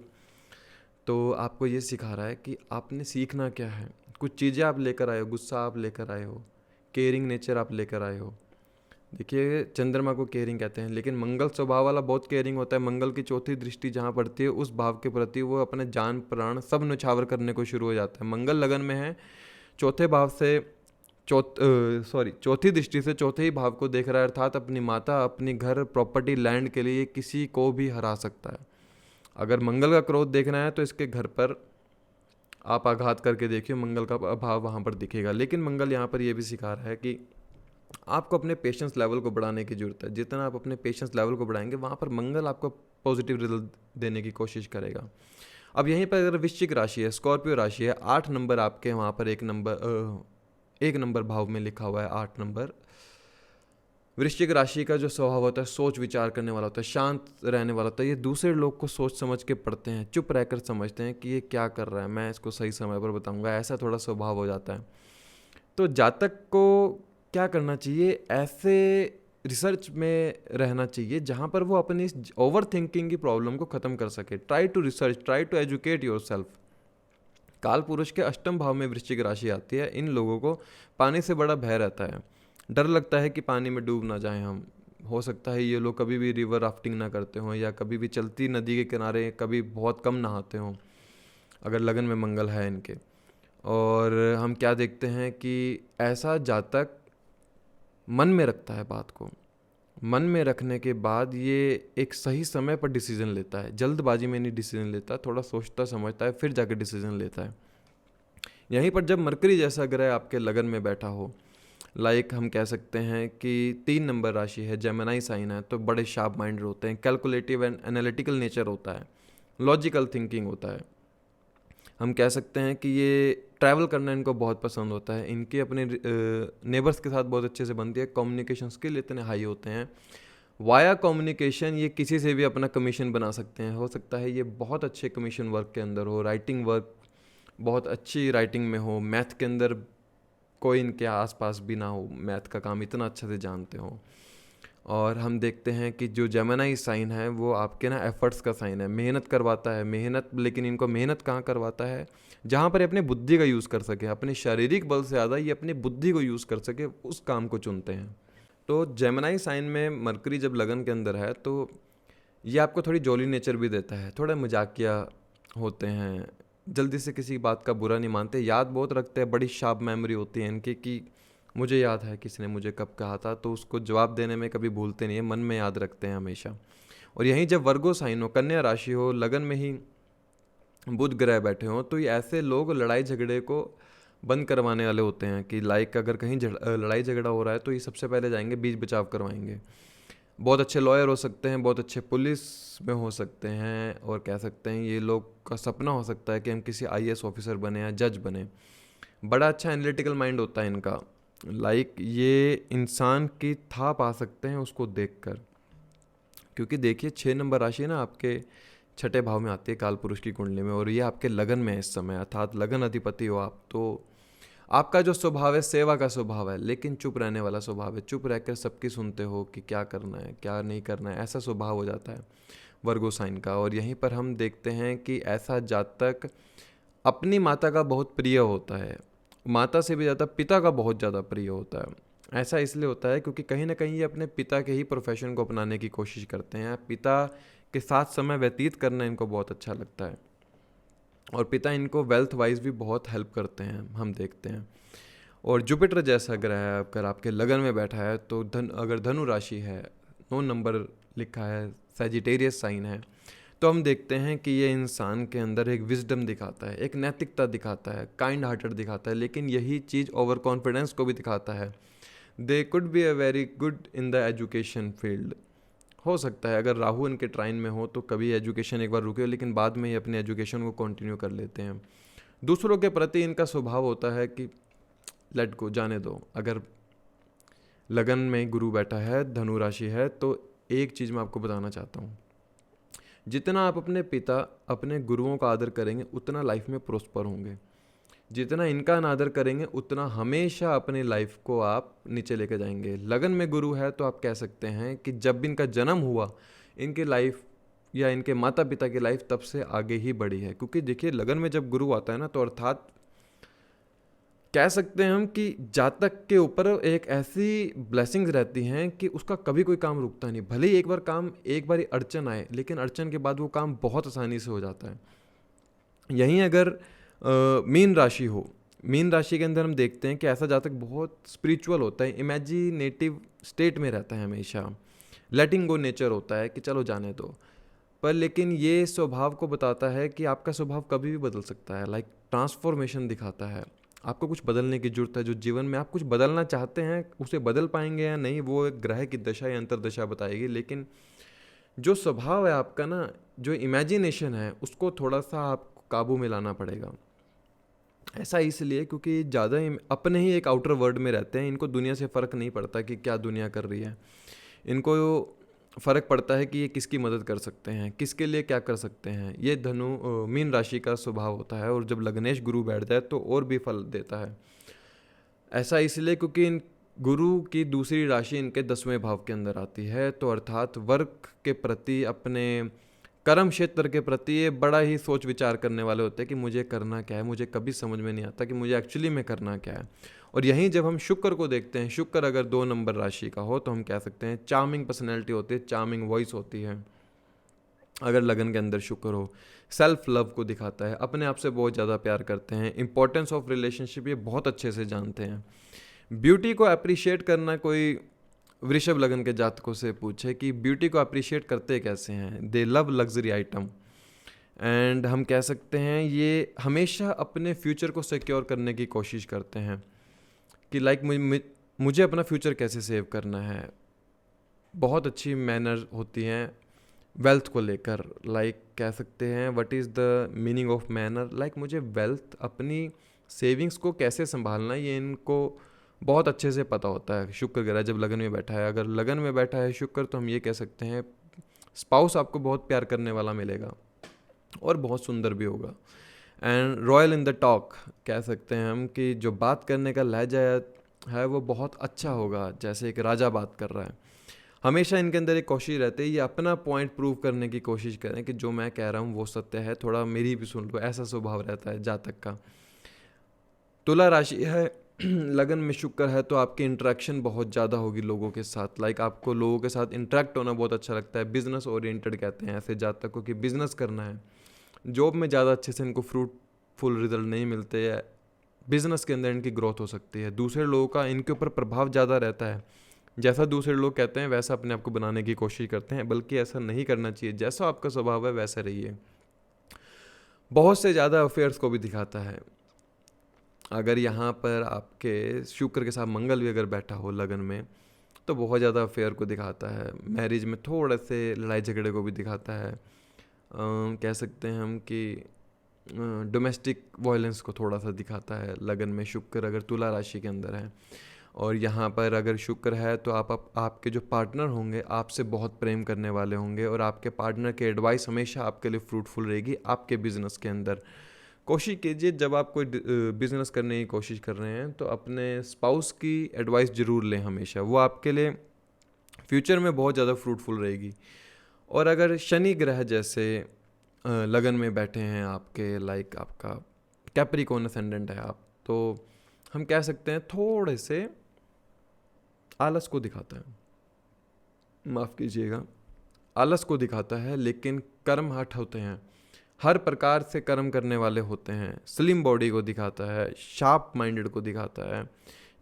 तो आपको ये सिखा रहा है कि आपने सीखना क्या है। कुछ चीज़ें आप लेकर आए हो, गुस्सा आप लेकर आए हो, केयरिंग नेचर आप लेकर आए हो। देखिए चंद्रमा को केयरिंग कहते हैं, लेकिन मंगल स्वभाव वाला बहुत केयरिंग होता है। मंगल की चौथी दृष्टि जहाँ पड़ती है उस भाव के प्रति वो अपने जान प्राण सब न्यौछावर करने को शुरू हो जाता है। मंगल लगन में है, चौथे भाव से चौथी दृष्टि से चौथे ही भाव को देख रहा है, अर्थात अपनी माता, अपनी घर, प्रॉपर्टी, लैंड के लिए किसी को भी हरा सकता है। अगर मंगल का क्रोध देखना है तो इसके घर पर आप आघात करके देखिए, मंगल का भाव वहाँ पर दिखेगा। लेकिन मंगल यहाँ पर यह भी सिखा रहा है कि आपको अपने पेशेंस लेवल को बढ़ाने की ज़रूरत है। जितना आप अपने पेशेंस लेवल को बढ़ाएंगे वहाँ पर मंगल आपको पॉजिटिव रिजल्ट देने की कोशिश करेगा। अब यहीं पर अगर वृश्चिक राशि है, स्कॉर्पियो राशि है, 8 नंबर आपके वहाँ पर एक नंबर भाव में लिखा हुआ है 8 नंबर। वृश्चिक राशि का जो स्वभाव होता है सोच विचार करने वाला होता है, शांत रहने वाला होता है। ये दूसरे लोग को सोच समझ के पढ़ते हैं, चुप रहकर समझते हैं कि ये क्या कर रहा है, मैं इसको सही समय पर बताऊंगा, ऐसा थोड़ा स्वभाव हो जाता है। तो जातक को क्या करना चाहिए, ऐसे रिसर्च में रहना चाहिए जहाँ पर वो अपनी इस ओवर थिंकिंग की प्रॉब्लम को ख़त्म कर सके। Try to research, try to educate yourself. काल पुरुष के अष्टम भाव में वृश्चिक राशि आती है। इन लोगों को पानी से बड़ा भय रहता है, डर लगता है कि पानी में डूब ना जाएं हम। हो सकता है ये लोग कभी भी रिवर राफ्टिंग ना करते हों, या कभी भी चलती नदी के किनारे कभी बहुत कम नहाते हों, अगर लगन में मंगल है इनके। और हम क्या देखते हैं कि ऐसा जातक मन में रखता है बात को, मन में रखने के बाद ये एक सही समय पर डिसीजन लेता है, जल्दबाजी में नहीं डिसीजन लेता, थोड़ा सोचता समझता है फिर जाकर डिसीजन लेता है। यहीं पर जब मरकरी जैसा ग्रह आपके लगन में बैठा हो, लाइक हम कह सकते हैं कि 3 नंबर राशि है, जेमिनी साइन है, तो बड़े शार्प माइंड होते हैं, कैलकुलेटिव एंड एनालिटिकल नेचर होता है, लॉजिकल थिंकिंग होता है। हम कह सकते हैं कि ये ट्रैवल करना इनको बहुत पसंद होता है, इनके अपने नेबर्स के साथ बहुत अच्छे से बनती है, कम्युनिकेशन स्किल इतने हाई होते हैं। वाया कम्युनिकेशन ये किसी से भी अपना कमीशन बना सकते हैं। हो सकता है ये बहुत अच्छे कमीशन वर्क के अंदर हो, राइटिंग वर्क बहुत अच्छी राइटिंग में हो, मैथ के अंदर कोई इनके आसपास भी ना हो, मैथ का काम इतना अच्छे से जानते हो। और हम देखते हैं कि जो जेमिनी साइन है वो आपके ना एफर्ट्स का साइन है, मेहनत करवाता है, मेहनत, लेकिन इनको मेहनत कहाँ करवाता है, जहाँ पर ये अपनी बुद्धि का यूज़ कर सके, अपने शारीरिक बल से ज़्यादा ये अपनी बुद्धि को यूज़ कर सके, उस काम को चुनते हैं। तो जेमिनी साइन में मरकरी जब लगन के अंदर है तो ये आपको थोड़ी जॉली नेचर भी देता है, थोड़ा मजाकिया होते हैं, जल्दी से किसी बात का बुरा नहीं मानते, याद बहुत रखते हैं, बड़ी शार्प मेमोरी होती है इनकी कि मुझे याद है किसी ने मुझे कब कहा था, तो उसको जवाब देने में कभी भूलते नहीं है, मन में याद रखते हैं हमेशा। और यहीं जब वर्गो साइन हो, कन्या राशि हो, लगन में ही बुध ग्रह बैठे हों, तो ये ऐसे लोग लड़ाई झगड़े को बंद करवाने वाले होते हैं कि लाइक अगर कहीं लड़ाई झगड़ा हो रहा है तो ये सबसे पहले जाएंगे, बीच बचाव करवाएंगे। बहुत अच्छे लॉयर हो सकते हैं, बहुत अच्छे पुलिस में हो सकते हैं, और कह सकते हैं ये लोग का सपना हो सकता है कि हम किसी आईएएस ऑफिसर बने या जज बने। बड़ा अच्छा एनालिटिकल माइंड होता है इनका, लाइक ये इंसान की था पा सकते हैं उसको देखकर। क्योंकि देखिए 6 नंबर राशि ना आपके छठे भाव में आती है काल पुरुष की कुंडली में, और ये आपके लगन में है इस समय, अर्थात लगन अधिपति हो आप, तो आपका जो स्वभाव है सेवा का स्वभाव है, लेकिन चुप रहने वाला स्वभाव है, चुप रहकर सबकी सुनते हो कि क्या करना है क्या नहीं करना है, ऐसा स्वभाव हो जाता है वर्गो साइन का। और यहीं पर हम देखते हैं कि ऐसा जातक अपनी माता का बहुत प्रिय होता है, माता से भी ज़्यादा पिता का बहुत ज़्यादा प्रिय होता है। ऐसा इसलिए होता है क्योंकि कहीं ना कहीं ये अपने पिता के ही प्रोफेशन को अपनाने की कोशिश करते हैं, पिता के साथ समय व्यतीत करना इनको बहुत अच्छा लगता है, और पिता इनको वेल्थ वाइज भी बहुत हेल्प करते हैं हम देखते हैं। और जुपिटर जैसा ग्रह है अगर आपके लगन में बैठा है तो अगर धनु राशि है, 9 नंबर लिखा है, सैजिटेरियस साइन है, तो हम देखते हैं कि ये इंसान के अंदर एक विजडम दिखाता है, एक नैतिकता दिखाता है, काइंड हार्टेड दिखाता है, लेकिन यही चीज़ ओवर कॉन्फिडेंस को भी दिखाता है। They could be a very good in the education field. हो सकता है अगर राहु इनके ट्राइन में हो तो कभी एजुकेशन एक बार रुके, लेकिन बाद में ही अपनी एजुकेशन को कंटिन्यू कर लेते हैं। दूसरों के प्रति इनका स्वभाव होता है कि लेट गो, जाने दो। अगर लगन में गुरु बैठा है, धनु राशि है, तो एक चीज़ मैं आपको बताना चाहता हूँ, जितना आप अपने पिता अपने गुरुओं का आदर करेंगे उतना लाइफ में प्रोस्पर होंगे, जितना इनका अनादर करेंगे उतना हमेशा अपनी लाइफ को आप नीचे लेके जाएंगे। लगन में गुरु है तो आप कह सकते हैं कि जब इनका जन्म हुआ इनकी लाइफ या इनके माता पिता की लाइफ तब से आगे ही बढ़ी है। क्योंकि देखिए लगन में जब गुरु आता है ना, तो अर्थात कह सकते हैं हम कि जातक के ऊपर एक ऐसी ब्लेसिंग्स रहती हैं कि उसका कभी कोई काम रुकता नहीं। भले ही एक बार अड़चन आए, लेकिन अड़चन के बाद वो काम बहुत आसानी से हो जाता है। यहीं अगर मीन राशि हो, मीन राशि के अंदर हम देखते हैं कि ऐसा जातक बहुत स्पिरिचुअल होता है, इमेजिनेटिव स्टेट में रहता है हमेशा, लेटिंग गो नेचर होता है कि चलो जाने दो। पर लेकिन ये स्वभाव को बताता है कि आपका स्वभाव कभी भी बदल सकता है, लाइक ट्रांसफॉर्मेशन दिखाता है। आपको कुछ बदलने की जरूरत है, जो जीवन में आप कुछ बदलना चाहते हैं उसे बदल पाएंगे या नहीं वो एक ग्रह की दशा या अंतरदशा बताएगी, लेकिन जो स्वभाव है आपका ना, जो इमेजिनेशन है, उसको थोड़ा सा आपको काबू में लाना पड़ेगा। ऐसा इसलिए क्योंकि ज़्यादा अपने ही एक आउटर वर्ल्ड में रहते हैं, इनको दुनिया से फ़र्क नहीं पड़ता कि क्या दुनिया कर रही है। इनको फ़र्क पड़ता है कि ये किसकी मदद कर सकते हैं, किसके लिए क्या कर सकते हैं। ये मीन राशि का स्वभाव होता है, और जब लग्नेश गुरु बैठ जाए तो और भी फल देता है। ऐसा इसलिए क्योंकि गुरु की दूसरी राशि इनके 10वें भाव के अंदर आती है, तो अर्थात वर्क के प्रति, अपने कर्म क्षेत्र के प्रति ये बड़ा ही सोच विचार करने वाले होते हैं कि मुझे करना क्या है। मुझे कभी समझ में नहीं आता कि मुझे एक्चुअली में करना क्या है। और यहीं जब हम शुक्र को देखते हैं, शुक्र अगर 2 नंबर राशि का हो तो हम कह सकते हैं चार्मिंग पर्सनैलिटी होती है, चार्मिंग वॉइस होती है। अगर लगन के अंदर शुक्र हो, सेल्फ लव को दिखाता है, अपने आप से बहुत ज़्यादा प्यार करते हैं, इंपॉर्टेंस ऑफ रिलेशनशिप ये बहुत अच्छे से जानते हैं। ब्यूटी को अप्रिशिएट करना, कोई वृषभ लगन के जातकों से पूछे कि ब्यूटी को अप्रिशिएट करते कैसे हैं, they love luxury item. And हम कह सकते हैं ये हमेशा अपने फ्यूचर को सिक्योर करने की कोशिश करते हैं कि लाइक मुझे अपना फ्यूचर कैसे सेव करना है। बहुत अच्छी मैनर होती हैं वेल्थ को लेकर, लाइक कह सकते हैं what is the meaning of manner, like मुझे वेल्थ, अपनी सेविंग्स को कैसे संभालना है, ये इनको बहुत अच्छे से पता होता है। शुक्र ग्रह जब लगन में बैठा है, अगर लगन में बैठा है शुक्र, तो हम ये कह सकते हैं स्पाउस आपको बहुत प्यार करने वाला मिलेगा और बहुत सुंदर भी होगा। And royal in the talk कह सकते हैं हम कि जो बात करने का लहजा है वो बहुत अच्छा होगा, जैसे एक राजा बात कर रहा है। हमेशा इनके अंदर एक कोशिश रहती है ये अपना पॉइंट प्रूव करने की कोशिश करें कि जो मैं कह रहा हूँ वो सत्य है, थोड़ा मेरी भी सुन लो, ऐसा स्वभाव रहता है जातक का। तुला राशि है, लगन में शुक्र है, तो आपकी इंटरेक्शन बहुत ज़्यादा होगी लोगों के साथ, लाइक आपको लोगों के साथ इंटरेक्ट होना बहुत अच्छा लगता है। बिजनेस ओरिएंटेड कहते हैं ऐसे जातक को कि बिजनेस करना है। जॉब में ज़्यादा अच्छे से इनको फ्रूटफुल रिजल्ट नहीं मिलते हैं, बिजनेस के अंदर इनकी ग्रोथ हो सकती है। दूसरे लोगों का इनके ऊपर प्रभाव ज़्यादा रहता है, जैसा दूसरे लोग कहते हैं वैसा अपने आप को बनाने की कोशिश करते हैं, बल्कि ऐसा नहीं करना चाहिए। जैसा आपका स्वभाव है वैसा रहिए। बहुत से ज़्यादा अफेयर्स को भी दिखाता है। अगर यहाँ पर आपके शुक्र के साथ मंगल भी अगर बैठा हो लगन में, तो बहुत ज़्यादा अफेयर को दिखाता है। मैरिज में थोड़े से लड़ाई झगड़े को भी दिखाता है। कह सकते हैं हम कि डोमेस्टिक वायलेंस को थोड़ा सा दिखाता है लगन में शुक्र अगर तुला राशि के अंदर है। और यहाँ पर अगर शुक्र है तो आपके जो पार्टनर होंगे आपसे बहुत प्रेम करने वाले होंगे, और आपके पार्टनर की एडवाइस हमेशा आपके लिए फ्रूटफुल रहेगी आपके बिजनेस के अंदर। कोशिश कीजिए जब आप कोई बिजनेस करने की कोशिश कर रहे हैं तो अपने स्पाउस की एडवाइस ज़रूर लें हमेशा, वो आपके लिए फ्यूचर में बहुत ज़्यादा फ्रूटफुल रहेगी। और अगर शनि ग्रह जैसे लगन में बैठे हैं आपके, लाइक आपका कैप्रिकॉर्न असेंडेंट है आप, तो हम कह सकते हैं थोड़े से आलस को दिखाता है, माफ़ कीजिएगा, आलस को दिखाता है, लेकिन कर्म हठ होते हैं, हर प्रकार से कर्म करने वाले होते हैं। स्लिम बॉडी को दिखाता है, शार्प माइंडेड को दिखाता है,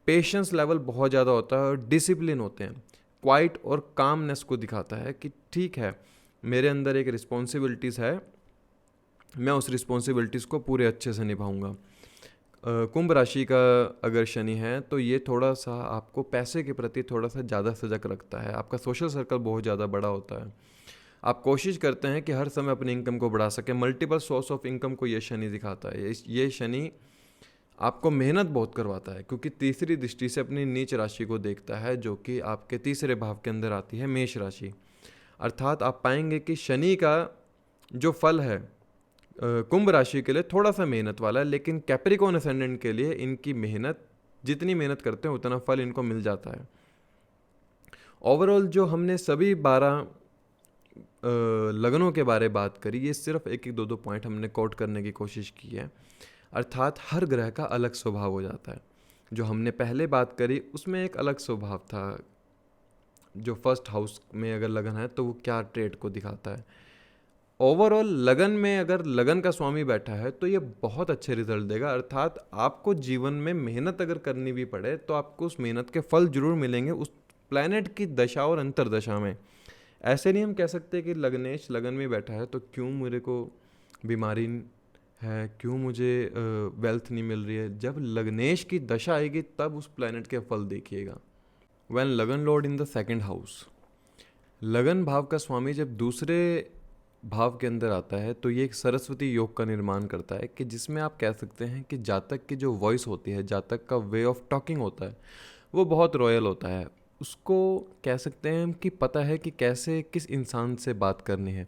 पेशेंस लेवल बहुत ज़्यादा होता है और डिसिप्लिन होते हैं। क्वाइट और कामनेस को दिखाता है कि ठीक है मेरे अंदर एक रिस्पॉन्सिबिलिटीज़ है, मैं उस रिस्पॉन्सिबिलिटीज़ को पूरे अच्छे से निभाऊंगा। कुंभ राशि का अगर शनि है तो ये थोड़ा सा आपको पैसे के प्रति थोड़ा सा ज़्यादा सजग रखता है। आपका सोशल सर्कल बहुत ज़्यादा बड़ा होता है, आप कोशिश करते हैं कि हर समय अपनी इनकम को बढ़ा सकें, मल्टीपल सोर्स ऑफ इनकम को ये शनि दिखाता है। ये शनि आपको मेहनत बहुत करवाता है, क्योंकि तीसरी दृष्टि से अपनी नीच राशि को देखता है जो कि आपके तीसरे भाव के अंदर आती है, मेष राशि। अर्थात आप पाएंगे कि शनि का जो फल है कुंभ राशि के लिए थोड़ा सा मेहनत वाला है, लेकिन कैप्रिकॉर्न असेंडेंट के लिए इनकी मेहनत, जितनी मेहनत करते हैं उतना फल इनको मिल जाता है। ओवरऑल जो हमने सभी 12 लगनों के बारे बात करी, ये सिर्फ एक एक दो पॉइंट हमने कोट करने की कोशिश की है। अर्थात हर ग्रह का अलग स्वभाव हो जाता है। जो हमने पहले बात करी उसमें एक अलग स्वभाव था, जो फर्स्ट हाउस में अगर लगन है तो वो क्या ट्रेड को दिखाता है। ओवरऑल लगन में अगर लगन का स्वामी बैठा है तो ये बहुत अच्छे रिजल्ट देगा। अर्थात आपको जीवन में मेहनत अगर करनी भी पड़े तो आपको उस मेहनत के फल जरूर मिलेंगे उस प्लैनेट की दशा और अंतरदशा में। ऐसे नहीं हम कह सकते कि लग्नेश लगन में बैठा है तो क्यों मेरे को बीमारी है, क्यों मुझे वेल्थ नहीं मिल रही है। जब लग्नेश की दशा आएगी तब उस प्लैनेट के फल देखिएगा। When lagna lord in the second house, लगन भाव का स्वामी जब दूसरे भाव के अंदर आता है तो ये एक सरस्वती योग का निर्माण करता है, कि जिसमें आप कह सकते हैं कि जातक की जो वॉइस होती है, जातक का वे ऑफ टॉकिंग होता है, वो बहुत रॉयल होता है। उसको कह सकते हैं कि पता है कि कैसे किस इंसान से बात करनी है।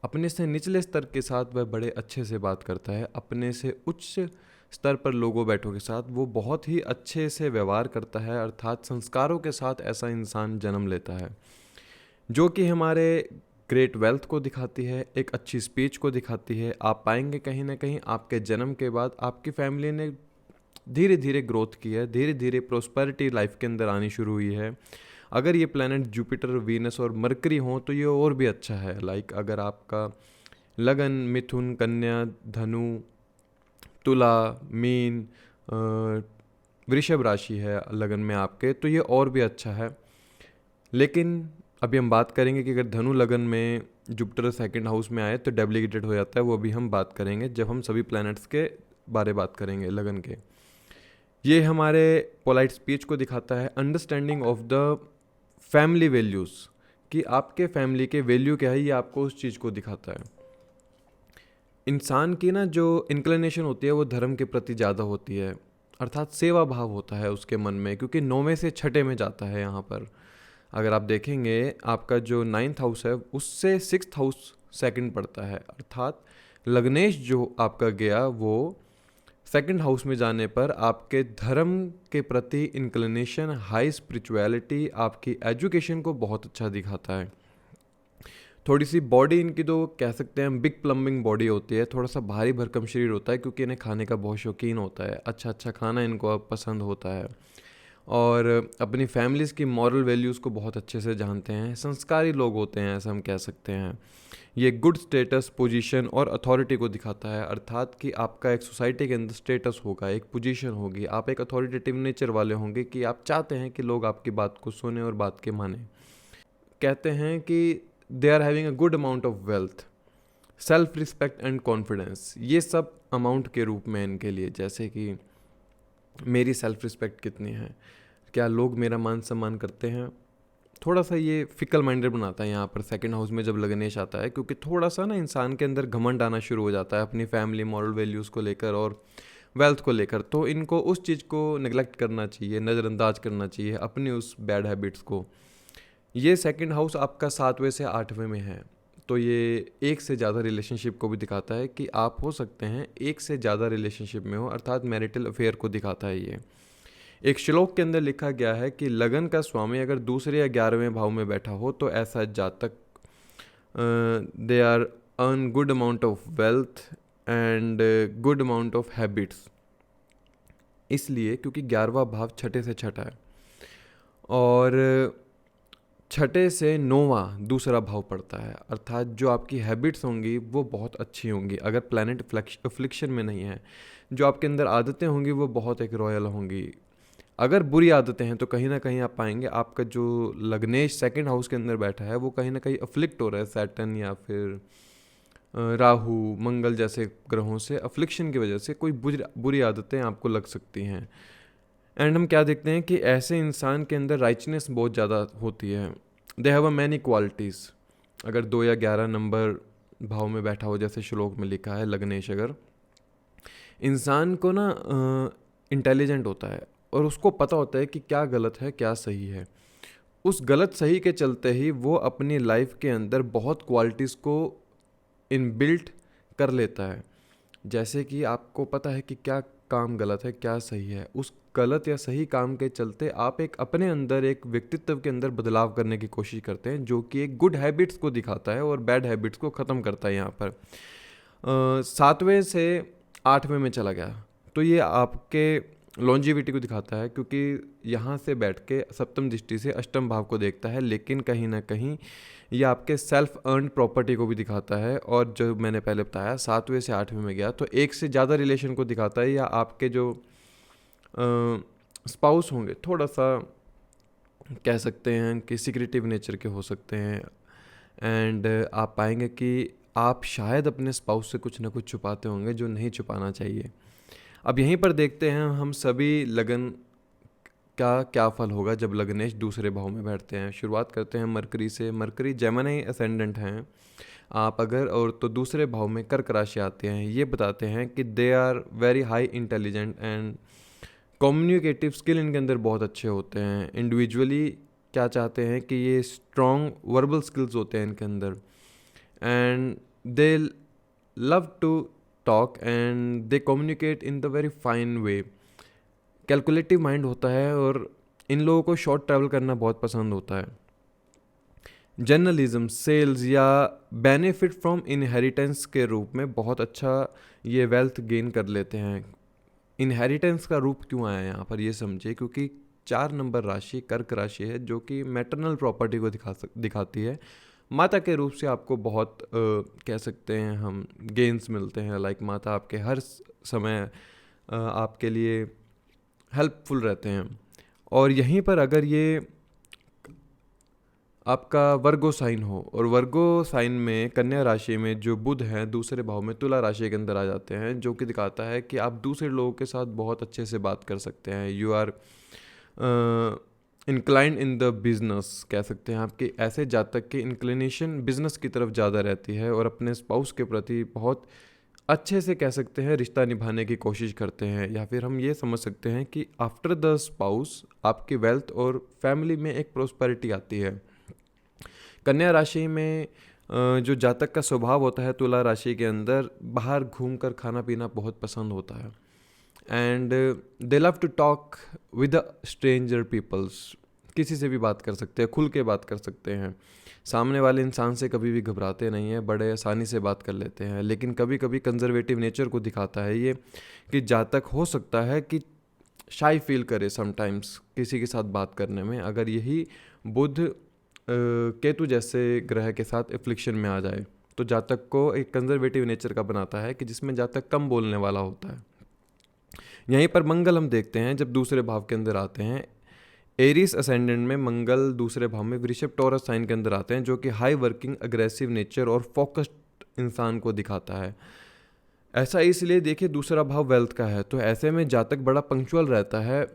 अपने से निचले स्तर के साथ वह बड़े अच्छे से बात करता है, अपने से उच्च स्तर पर लोगों बैठों के साथ वो बहुत ही अच्छे से व्यवहार करता है, अर्थात संस्कारों के साथ ऐसा इंसान जन्म लेता है, जो कि हमारे ग्रेट वेल्थ को दिखाती है, एक अच्छी स्पीच को दिखाती है। आप पाएंगे कहीं ना कहीं आपके जन्म के बाद आपकी फैमिली ने धीरे धीरे ग्रोथ की है, धीरे धीरे प्रोस्पेरिटी लाइफ के अंदर आनी शुरू हुई है। अगर ये प्लैनेट जुपिटर, वीनस और मरकरी हों तो ये और भी अच्छा है। लाइक अगर आपका लगन मिथुन, कन्या, धनु, तुला, मीन, वृषभ राशि है लगन में आपके, तो ये और भी अच्छा है। लेकिन अभी हम बात करेंगे कि अगर धनु लगन में जुपिटर सेकंड हाउस में आए तो डेप्लीकेटेड हो जाता है, वो अभी हम बात करेंगे जब हम सभी प्लैनेट्स के बारे बात करेंगे लगन के। ये हमारे पोलाइट स्पीच को दिखाता है, understanding of the family values, कि आपके फैमिली के वैल्यू क्या है, ये आपको उस चीज़ को दिखाता है। इंसान की ना जो इंक्लिनेशन होती है वो धर्म के प्रति ज़्यादा होती है, अर्थात सेवा भाव होता है उसके मन में, क्योंकि 9वें से 6ठे में जाता है यहाँ पर। अगर आप देखेंगे आपका जो 9th हाउस है उससे 6th हाउस सेकंड पड़ता है, अर्थात लग्नेश जो आपका गया वो सेकंड हाउस में जाने पर आपके धर्म के प्रति इंक्लिनेशन, हाई स्पिरिचुअलिटी, आपकी एजुकेशन को बहुत अच्छा दिखाता है। थोड़ी सी बॉडी इनकी तो कह सकते हैं बिग प्लम्बिंग बॉडी होती है, थोड़ा सा भारी भरकम शरीर होता है, क्योंकि इन्हें खाने का बहुत शौकीन होता है, अच्छा अच्छा खाना इनको पसंद होता है, और अपनी फैमिलीज़ की मॉरल वैल्यूज़ को बहुत अच्छे से जानते हैं, संस्कारी लोग होते हैं ऐसा हम कह सकते हैं। ये गुड स्टेटस, पोजीशन और अथॉरिटी को दिखाता है, अर्थात कि आपका एक सोसाइटी के अंदर स्टेटस होगा, एक पोजीशन होगी, आप एक अथॉरिटेटिव नेचर वाले होंगे कि आप चाहते हैं कि लोग आपकी बात को सुने और बात के माने। कहते हैं कि they are having a good amount of wealth, self respect and confidence, ये सब अमाउंट के रूप में इनके लिए, जैसे कि मेरी सेल्फ रिस्पेक्ट कितनी है, क्या लोग मेरा मान सम्मान करते हैं। थोड़ा सा ये फिकल माइंडेड बनाता है यहाँ पर सेकंड हाउस में जब लग्नेश आता है, क्योंकि थोड़ा सा ना इंसान के अंदर घमंड आना शुरू हो जाता है अपनी फैमिली, मॉरल वैल्यूज़ को लेकर और वेल्थ को लेकर, तो इनको उस चीज़ को नेग्लेक्ट करना चाहिए, नज़रअंदाज करना चाहिए अपनी उस बैड हैबिट्स को। ये सेकंड हाउस आपका 7वें से 8वें में है, तो ये एक से ज़्यादा रिलेशनशिप को भी दिखाता है कि आप हो सकते हैं एक से ज़्यादा रिलेशनशिप में हो, अर्थात मैरिटल अफेयर को दिखाता है ये। एक श्लोक के अंदर लिखा गया है कि लगन का स्वामी अगर दूसरे या 11वें भाव में बैठा हो तो ऐसा जातक they are earn good amount of wealth and good amount of habits, इसलिए क्योंकि 11वां भाव छठे से छठा है और छठे से 9वां दूसरा भाव पड़ता है, अर्थात जो आपकी हैबिट्स होंगी वो बहुत अच्छी होंगी अगर प्लैनेट अफ्लिक्शन में नहीं है। जो आपके अंदर आदतें होंगी वो बहुत एक रॉयल होंगी। अगर बुरी आदतें हैं तो कहीं ना कहीं आप पाएंगे आपका जो लग्नेश सेकंड हाउस के अंदर बैठा है वो कहीं ना कहीं अफ्लिक्ट हो रहा है सैटर्न या फिर राहु, मंगल जैसे ग्रहों से अफ्लिक्शन की वजह से कोई बुरी आदतें आपको लग सकती हैं। एंड हम क्या देखते हैं कि ऐसे इंसान के अंदर राइचनेस बहुत ज़्यादा होती है, दे हैव अ मैनी क्वालिटीज़। अगर 2 या 11 नंबर भाव में बैठा हो जैसे श्लोक में लिखा है लग्नेश, अगर इंसान को ना इंटेलिजेंट होता है और उसको पता होता है कि क्या गलत है क्या सही है, उस गलत सही के चलते ही वो अपनी लाइफ के अंदर बहुत क्वालिटीज़ को इनबिल्ट कर लेता है। जैसे कि आपको पता है कि क्या काम गलत है क्या सही है, उस गलत या सही काम के चलते आप एक अपने अंदर एक व्यक्तित्व के अंदर बदलाव करने की कोशिश करते हैं, जो कि एक गुड हैबिट्स को दिखाता है और बैड हैबिट्स को ख़त्म करता है। यहाँ पर 7वें से 8वें में चला गया तो ये आपके लॉन्जिविटी को दिखाता है, क्योंकि यहाँ से बैठ के सप्तम दृष्टि से अष्टम भाव को देखता है, लेकिन कहीं ना कहीं ये आपके सेल्फ अर्न प्रॉपर्टी को भी दिखाता है। और जो मैंने पहले बताया 7वें से 8वें में गया तो एक से ज़्यादा रिलेशन को दिखाता है, या आपके जो स्पाउस होंगे थोड़ा सा कह सकते हैं कि सिक्रेटिव नेचर के हो सकते हैं। एंड आप पाएंगे कि आप शायद अपने स्पाउस से कुछ ना कुछ छुपाते होंगे जो नहीं छुपाना चाहिए। अब यहीं पर देखते हैं हम सभी लगन का क्या फल होगा जब लग्नेश दूसरे भाव में बैठते हैं। शुरुआत करते हैं मरकरी से। मरकरी जेमिनी असेंडेंट हैं आप अगर, और तो दूसरे भाव में कर्क राशि आते हैं। ये बताते हैं कि they are very high intelligent and communicative skill इनके अंदर बहुत अच्छे होते हैं। इंडिविजुअली क्या चाहते हैं कि ये स्ट्रॉन्ग वर्बल स्किल्स होते हैं इनके अंदर, and they love to talk and they communicate in the very fine way. Calculative mind होता है और इन लोगों को शॉर्ट ट्रैवल करना बहुत पसंद होता है। जर्नलिज्म, सेल्स या बेनिफिट फ्रॉम इनहेरिटेंस के रूप में बहुत अच्छा ये वेल्थ गेन कर लेते हैं। इनहेरिटेंस का रूप क्यों आया यहाँ पर ये समझिए, क्योंकि 4 नंबर राशि कर्क राशि है जो कि मैटरनल प्रॉपर्टी को दिखाती है। माता के रूप से आपको बहुत कह सकते हैं हम गेन्स मिलते हैं। लाइक माता आपके हर समय आपके लिए हेल्पफुल रहते हैं। और यहीं पर अगर ये आपका वर्गो साइन हो और वर्गो साइन में कन्या राशि में जो बुध हैं दूसरे भाव में तुला राशि के अंदर आ जाते हैं, जो कि दिखाता है कि आप दूसरे लोगों के साथ बहुत अच्छे से बात कर सकते हैं। You are inclined in the business, कह सकते हैं आपके ऐसे जातक की इंक्लिनेशन बिजनेस की तरफ ज़्यादा रहती है और अपने स्पाउस के प्रति बहुत अच्छे से कह सकते हैं रिश्ता निभाने की कोशिश करते हैं। या फिर हम ये समझ सकते हैं कि आफ्टर द स्पाउस आपकी वेल्थ और फैमिली में एक प्रोस्पेरिटी आती है। कन्या राशि में जो जातक का स्वभाव होता है तुला राशि के अंदर बाहर घूमकर खाना पीना बहुत पसंद होता है। And they love to talk with stranger peoples, किसी से भी बात कर सकते हैं, खुल के बात कर सकते हैं। सामने वाले इंसान से कभी भी घबराते नहीं हैं, बड़े आसानी से बात कर लेते हैं। लेकिन कभी कभी कंजर्वेटिव नेचर को दिखाता है ये कि जातक हो सकता है कि शाई फील करे समटाइम्स किसी के साथ बात करने में, अगर यही बुध केतु जैसे ग्रह के साथ एफ्लिक्शन में आ जाए तो जातक को एक कंजर्वेटिव नेचर का बनाता है कि जिसमें जातक कम बोलने वाला होता है। यहीं पर मंगल हम देखते हैं जब दूसरे भाव के अंदर आते हैं। एरीज असेंडेंट में मंगल दूसरे भाव में वृषभ टॉरस साइन के अंदर आते हैं, जो कि हाई वर्किंग, अग्रेसिव नेचर और फोकस्ड इंसान को दिखाता है। ऐसा इसलिए देखिए दूसरा भाव वेल्थ का है, तो ऐसे में जातक बड़ा पंक्चुअल रहता है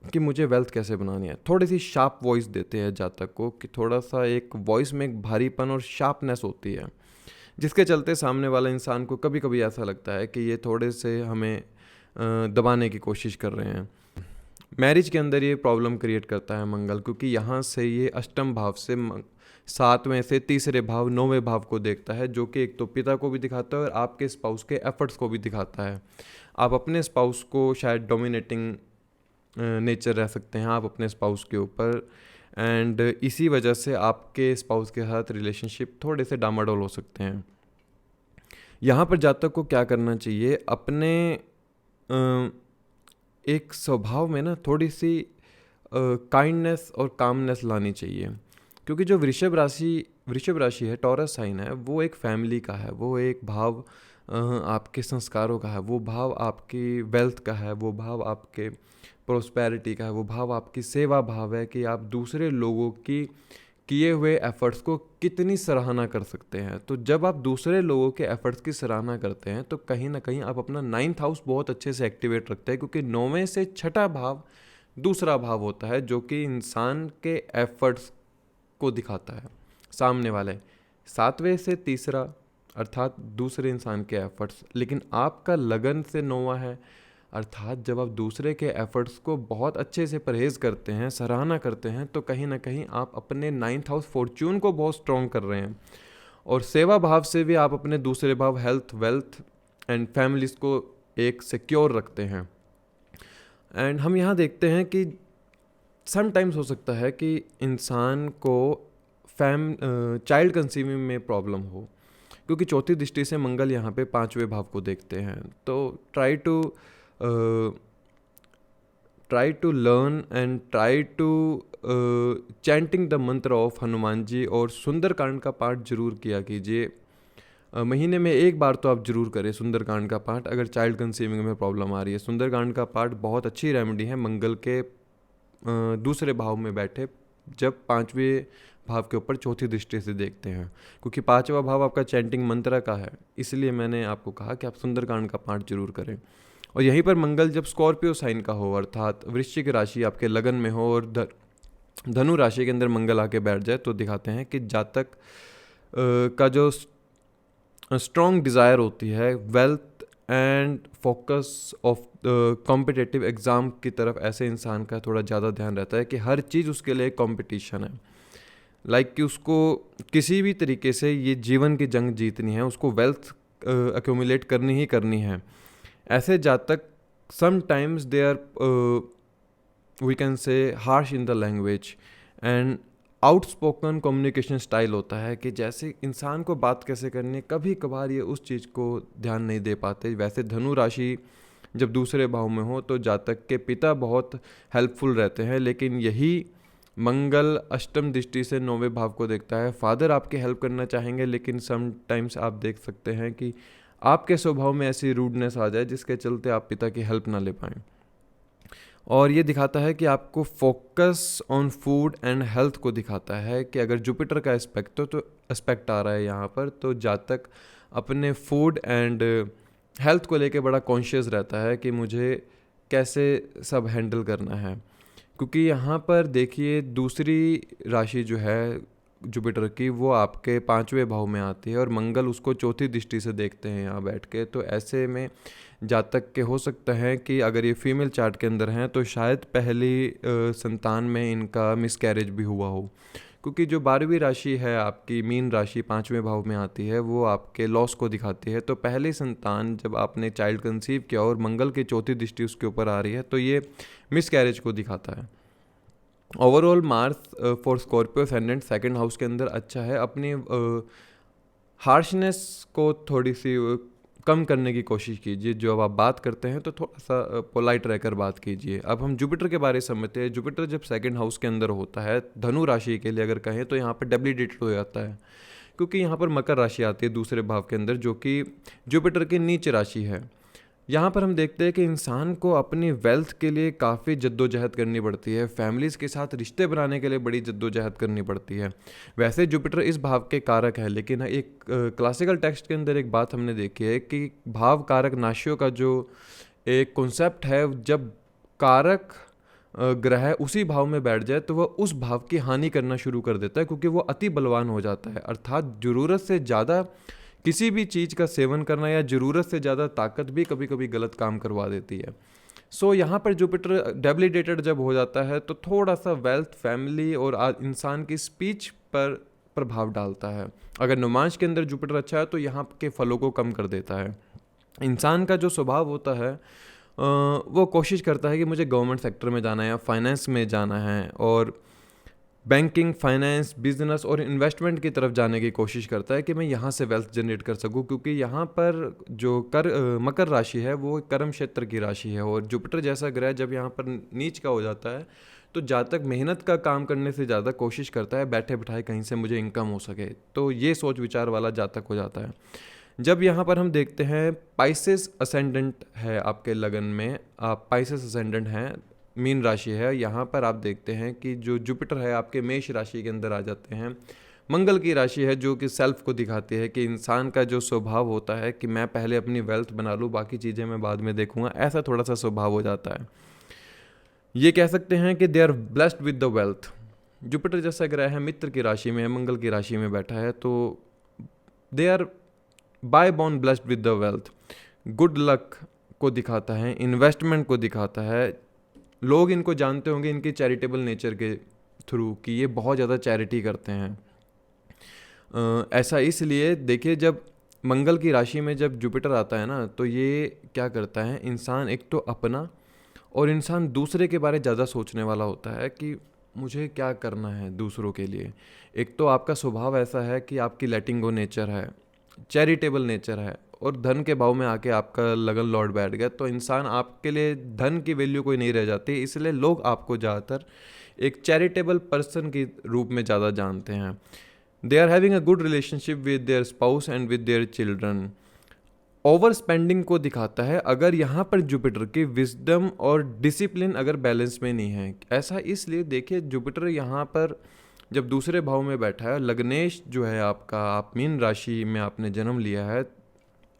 कि मुझे वेल्थ कैसे बनानी है। थोड़ी सी शार्प वॉइस देते हैं जातक को कि थोड़ा सा एक वॉइस में एक भारीपन और शार्पनेस होती है, जिसके चलते सामने वाला इंसान को कभी कभी ऐसा लगता है कि ये थोड़े से हमें दबाने की कोशिश कर रहे हैं। मैरिज के अंदर ये प्रॉब्लम क्रिएट करता है मंगल, क्योंकि यहाँ से ये अष्टम भाव से 7वें से तीसरे भाव 9वें भाव को देखता है, जो कि एक तो पिता को भी दिखाता है और आपके स्पाउस के एफर्ट्स को भी दिखाता है। आप अपने स्पाउस को शायद डोमिनेटिंग नेचर रह सकते हैं आप अपने स्पाउस के ऊपर, एंड इसी वजह से आपके स्पाउस के साथ रिलेशनशिप थोड़े से डामाडोल हो सकते हैं। यहाँ पर जातक को क्या करना चाहिए, अपने एक स्वभाव में ना थोड़ी सी काइंडनेस और कामनेस लानी चाहिए, क्योंकि जो वृषभ राशि है, टॉरस साइन है, वो एक फैमिली का है, वो एक भाव आपके संस्कारों का है, वो भाव आपकी वेल्थ का है, वो भाव आपके प्रोस्पेरिटी का है, वो भाव आपकी सेवा भाव है कि आप दूसरे लोगों की किए हुए एफर्ट्स को कितनी सराहना कर सकते हैं। तो जब आप दूसरे लोगों के एफर्ट्स की सराहना करते हैं तो कहीं ना कहीं आप अपना 9th हाउस बहुत अच्छे से एक्टिवेट रखते हैं, क्योंकि 9वें से 6ठा भाव दूसरा भाव होता है जो कि इंसान के एफर्ट्स को दिखाता है सामने वाले। 7वें से तीसरा अर्थात दूसरे इंसान के एफर्ट्स, लेकिन आपका लगन से 9वां है, अर्थात जब आप दूसरे के एफर्ट्स को बहुत अच्छे से परहेज़ करते हैं, सराहना करते हैं, तो कहीं ना कहीं आप अपने 9th हाउस फॉर्च्यून को बहुत स्ट्रॉन्ग कर रहे हैं। और सेवा भाव से भी आप अपने दूसरे भाव हेल्थ, वेल्थ एंड फैमिलीज को एक सिक्योर रखते हैं। एंड हम यहाँ देखते हैं कि समटाइम्स हो सकता है कि इंसान को चाइल्ड कंसीविंग में प्रॉब्लम हो, क्योंकि चौथी दृष्टि से मंगल यहाँ पे 5वें भाव को देखते हैं। तो try to learn and try to chanting the mantra of Hanuman ji, और सुंदरकांड का पाठ जरूर किया कीजिए। महीने में एक बार तो आप जरूर करें सुंदरकांड का पाठ, अगर चाइल्ड कंसीविंग में प्रॉब्लम आ रही है। सुंदरकांड का पाठ बहुत अच्छी रेमेडी है मंगल के दूसरे भाव में बैठे, जब 5वें भाव के ऊपर चौथी दृष्टि से देखते हैं, क्योंकि 5वां भाव आपका चैंटिंग मंत्र का है, इसलिए मैंने आपको कहा कि आप सुंदरकांड का पाठ जरूर करें। और यहीं पर मंगल जब स्कॉर्पियो साइन का हो, अर्थात वृश्चिक राशि आपके लगन में हो और धनु राशि के अंदर मंगल आके बैठ जाए, तो दिखाते हैं कि जातक का जो स्ट्रॉन्ग डिज़ायर होती है wealth and focus of competitive exam की तरफ, ऐसे इंसान का थोड़ा ज़्यादा ध्यान रहता है कि हर चीज़ उसके लिए कंपटीशन है। लाइक कि उसको किसी भी तरीके से ये जीवन की जंग जीतनी है, उसको वेल्थ एक्यूमुलेट करनी ही करनी है। ऐसे जातक sometimes they are we can say harsh in the language and outspoken communication style होता है कि जैसे इंसान को बात कैसे करनी है, कभी कभार ये उस चीज़ को ध्यान नहीं दे पाते। वैसे धनु राशि जब दूसरे भाव में हो तो जातक के पिता बहुत हेल्पफुल रहते हैं, लेकिन यही मंगल अष्टम दृष्टि से 9वें भाव को देखता है। फादर आपकी हेल्प करना चाहेंगे, लेकिन समटाइम्स आप देख सकते हैं कि आपके स्वभाव में ऐसी रूडनेस आ जाए जिसके चलते आप पिता की हेल्प ना ले पाएँ। और ये दिखाता है कि आपको focus on food and health को दिखाता है कि अगर जुपिटर का एस्पेक्ट तो एस्पेक्ट आ रहा है यहाँ पर, तो जातक अपने फूड एंड हेल्थ को लेके बड़ा कॉन्शियस रहता है कि मुझे कैसे सब हैंडल करना है। क्योंकि यहाँ पर देखिए दूसरी राशि जो है जुपिटर की, वो आपके 5वें भाव में आती है और मंगल उसको चौथी दृष्टि से देखते हैं यहाँ बैठ के। तो ऐसे में जातक के हो सकता है कि अगर ये फीमेल चार्ट के अंदर हैं तो शायद पहली संतान में इनका मिसकैरेज भी हुआ हो, क्योंकि जो 12वीं राशि है आपकी मीन राशि 5वें भाव में आती है, वो आपके लॉस को दिखाती है। तो पहली संतान जब आपने चाइल्ड कंसीव किया और मंगल की चौथी दृष्टि उसके ऊपर आ रही है, तो ये मिसकैरेज को दिखाता है। Overall Mars for Scorpio ascendant second house के अंदर अच्छा है। अपनी हार्शनेस को थोड़ी सी कम करने की कोशिश कीजिए। जो आप बात करते हैं तो थोड़ा सा पोलाइट रहकर बात कीजिए। अब हम जुपिटर के बारे में समझते हैं। जुपिटर जब सेकंड हाउस के अंदर होता है धनु राशि के लिए अगर कहें तो यहाँ पर डब्लीडेटेड हो जाता है, क्योंकि यहाँ पर मकर राशि आती है दूसरे भाव के अंदर, जो कि जुपिटर की नीच राशि है। यहाँ पर हम देखते हैं कि इंसान को अपनी वेल्थ के लिए काफ़ी जद्दोजहद करनी पड़ती है, फैमिलीज़ के साथ रिश्ते बनाने के लिए बड़ी जद्दोजहद करनी पड़ती है। वैसे जुपिटर इस भाव के कारक है, लेकिन एक क्लासिकल टेक्स्ट के अंदर एक बात हमने देखी है कि भाव कारक नाशियों का जो एक कॉन्सेप्ट है, जब कारक ग्रह उसी भाव में बैठ जाए तो वह उस भाव की हानि करना शुरू कर देता है, क्योंकि वो अति बलवान हो जाता है। अर्थात ज़रूरत से ज़्यादा किसी भी चीज़ का सेवन करना या ज़रूरत से ज़्यादा ताकत भी कभी कभी गलत काम करवा देती है। सो यहाँ पर जुपिटर डेबिलिटेटेड जब हो जाता है तो थोड़ा सा वेल्थ, फैमिली और इंसान की स्पीच पर प्रभाव डालता है। अगर नुमांश के अंदर जुपिटर अच्छा है तो यहाँ के फलों को कम कर देता है। इंसान का जो स्वभाव होता है वो कोशिश करता है कि मुझे गवर्नमेंट सेक्टर में जाना है या फाइनेंस में जाना है, और बैंकिंग, फाइनेंस, बिजनेस और इन्वेस्टमेंट की तरफ जाने की कोशिश करता है कि मैं यहाँ से वेल्थ जनरेट कर सकूँ, क्योंकि यहाँ पर जो मकर राशि है वो कर्म क्षेत्र की राशि है। और जुपिटर जैसा ग्रह जब यहाँ पर नीच का हो जाता है तो जातक मेहनत का काम करने से ज़्यादा कोशिश करता है बैठे बिठाए कहीं से मुझे इनकम हो सके। तो ये सोच विचार वाला जातक हो जाता है। जब यहाँ पर हम देखते हैं पाइसेस असेंडेंट है आपके लगन में, आप पाइसेस असेंडेंट हैं, मीन राशि है, यहाँ पर आप देखते हैं कि जो जुपिटर है आपके मेष राशि के अंदर आ जाते हैं। मंगल की राशि है जो कि सेल्फ को दिखाती है कि इंसान का जो स्वभाव होता है कि मैं पहले अपनी वेल्थ बना लूँ, बाकी चीज़ें मैं बाद में देखूंगा, ऐसा थोड़ा सा स्वभाव हो जाता है। ये कह सकते हैं कि they are blessed with the wealth. Jupiter जैसा ग्रह है मित्र की राशि में है, मंगल की राशि में बैठा है, तो they are by born blessed with the wealth. Good luck को दिखाता है, इन्वेस्टमेंट को दिखाता है। लोग इनको जानते होंगे इनकी चैरिटेबल नेचर के थ्रू कि ये बहुत ज़्यादा चैरिटी करते हैं। ऐसा इसलिए देखिए जब मंगल की राशि में जब जुपिटर आता है ना, तो ये क्या करता है, इंसान एक तो अपना और इंसान दूसरे के बारे ज़्यादा सोचने वाला होता है कि मुझे क्या करना है दूसरों के लिए। एक तो आपका स्वभाव ऐसा है कि आपकी लेटिंग गो नेचर है, चैरिटेबल नेचर है, और धन के भाव में आके आपका लगन लॉर्ड बैठ गया, तो इंसान आपके लिए धन की वैल्यू कोई नहीं रह जाती। इसलिए लोग आपको ज़्यादातर एक चैरिटेबल पर्सन के रूप में ज़्यादा जानते हैं। They are having a good relationship with their spouse and with their children. Over spending को दिखाता है अगर यहाँ पर जुपिटर की विजडम और डिसिप्लिन अगर बैलेंस में नहीं है। ऐसा इसलिए देखिए जुपिटर यहाँ पर जब दूसरे भाव में बैठा है, लग्नेश जो है आपका, आप मीन राशि में आपने जन्म लिया है,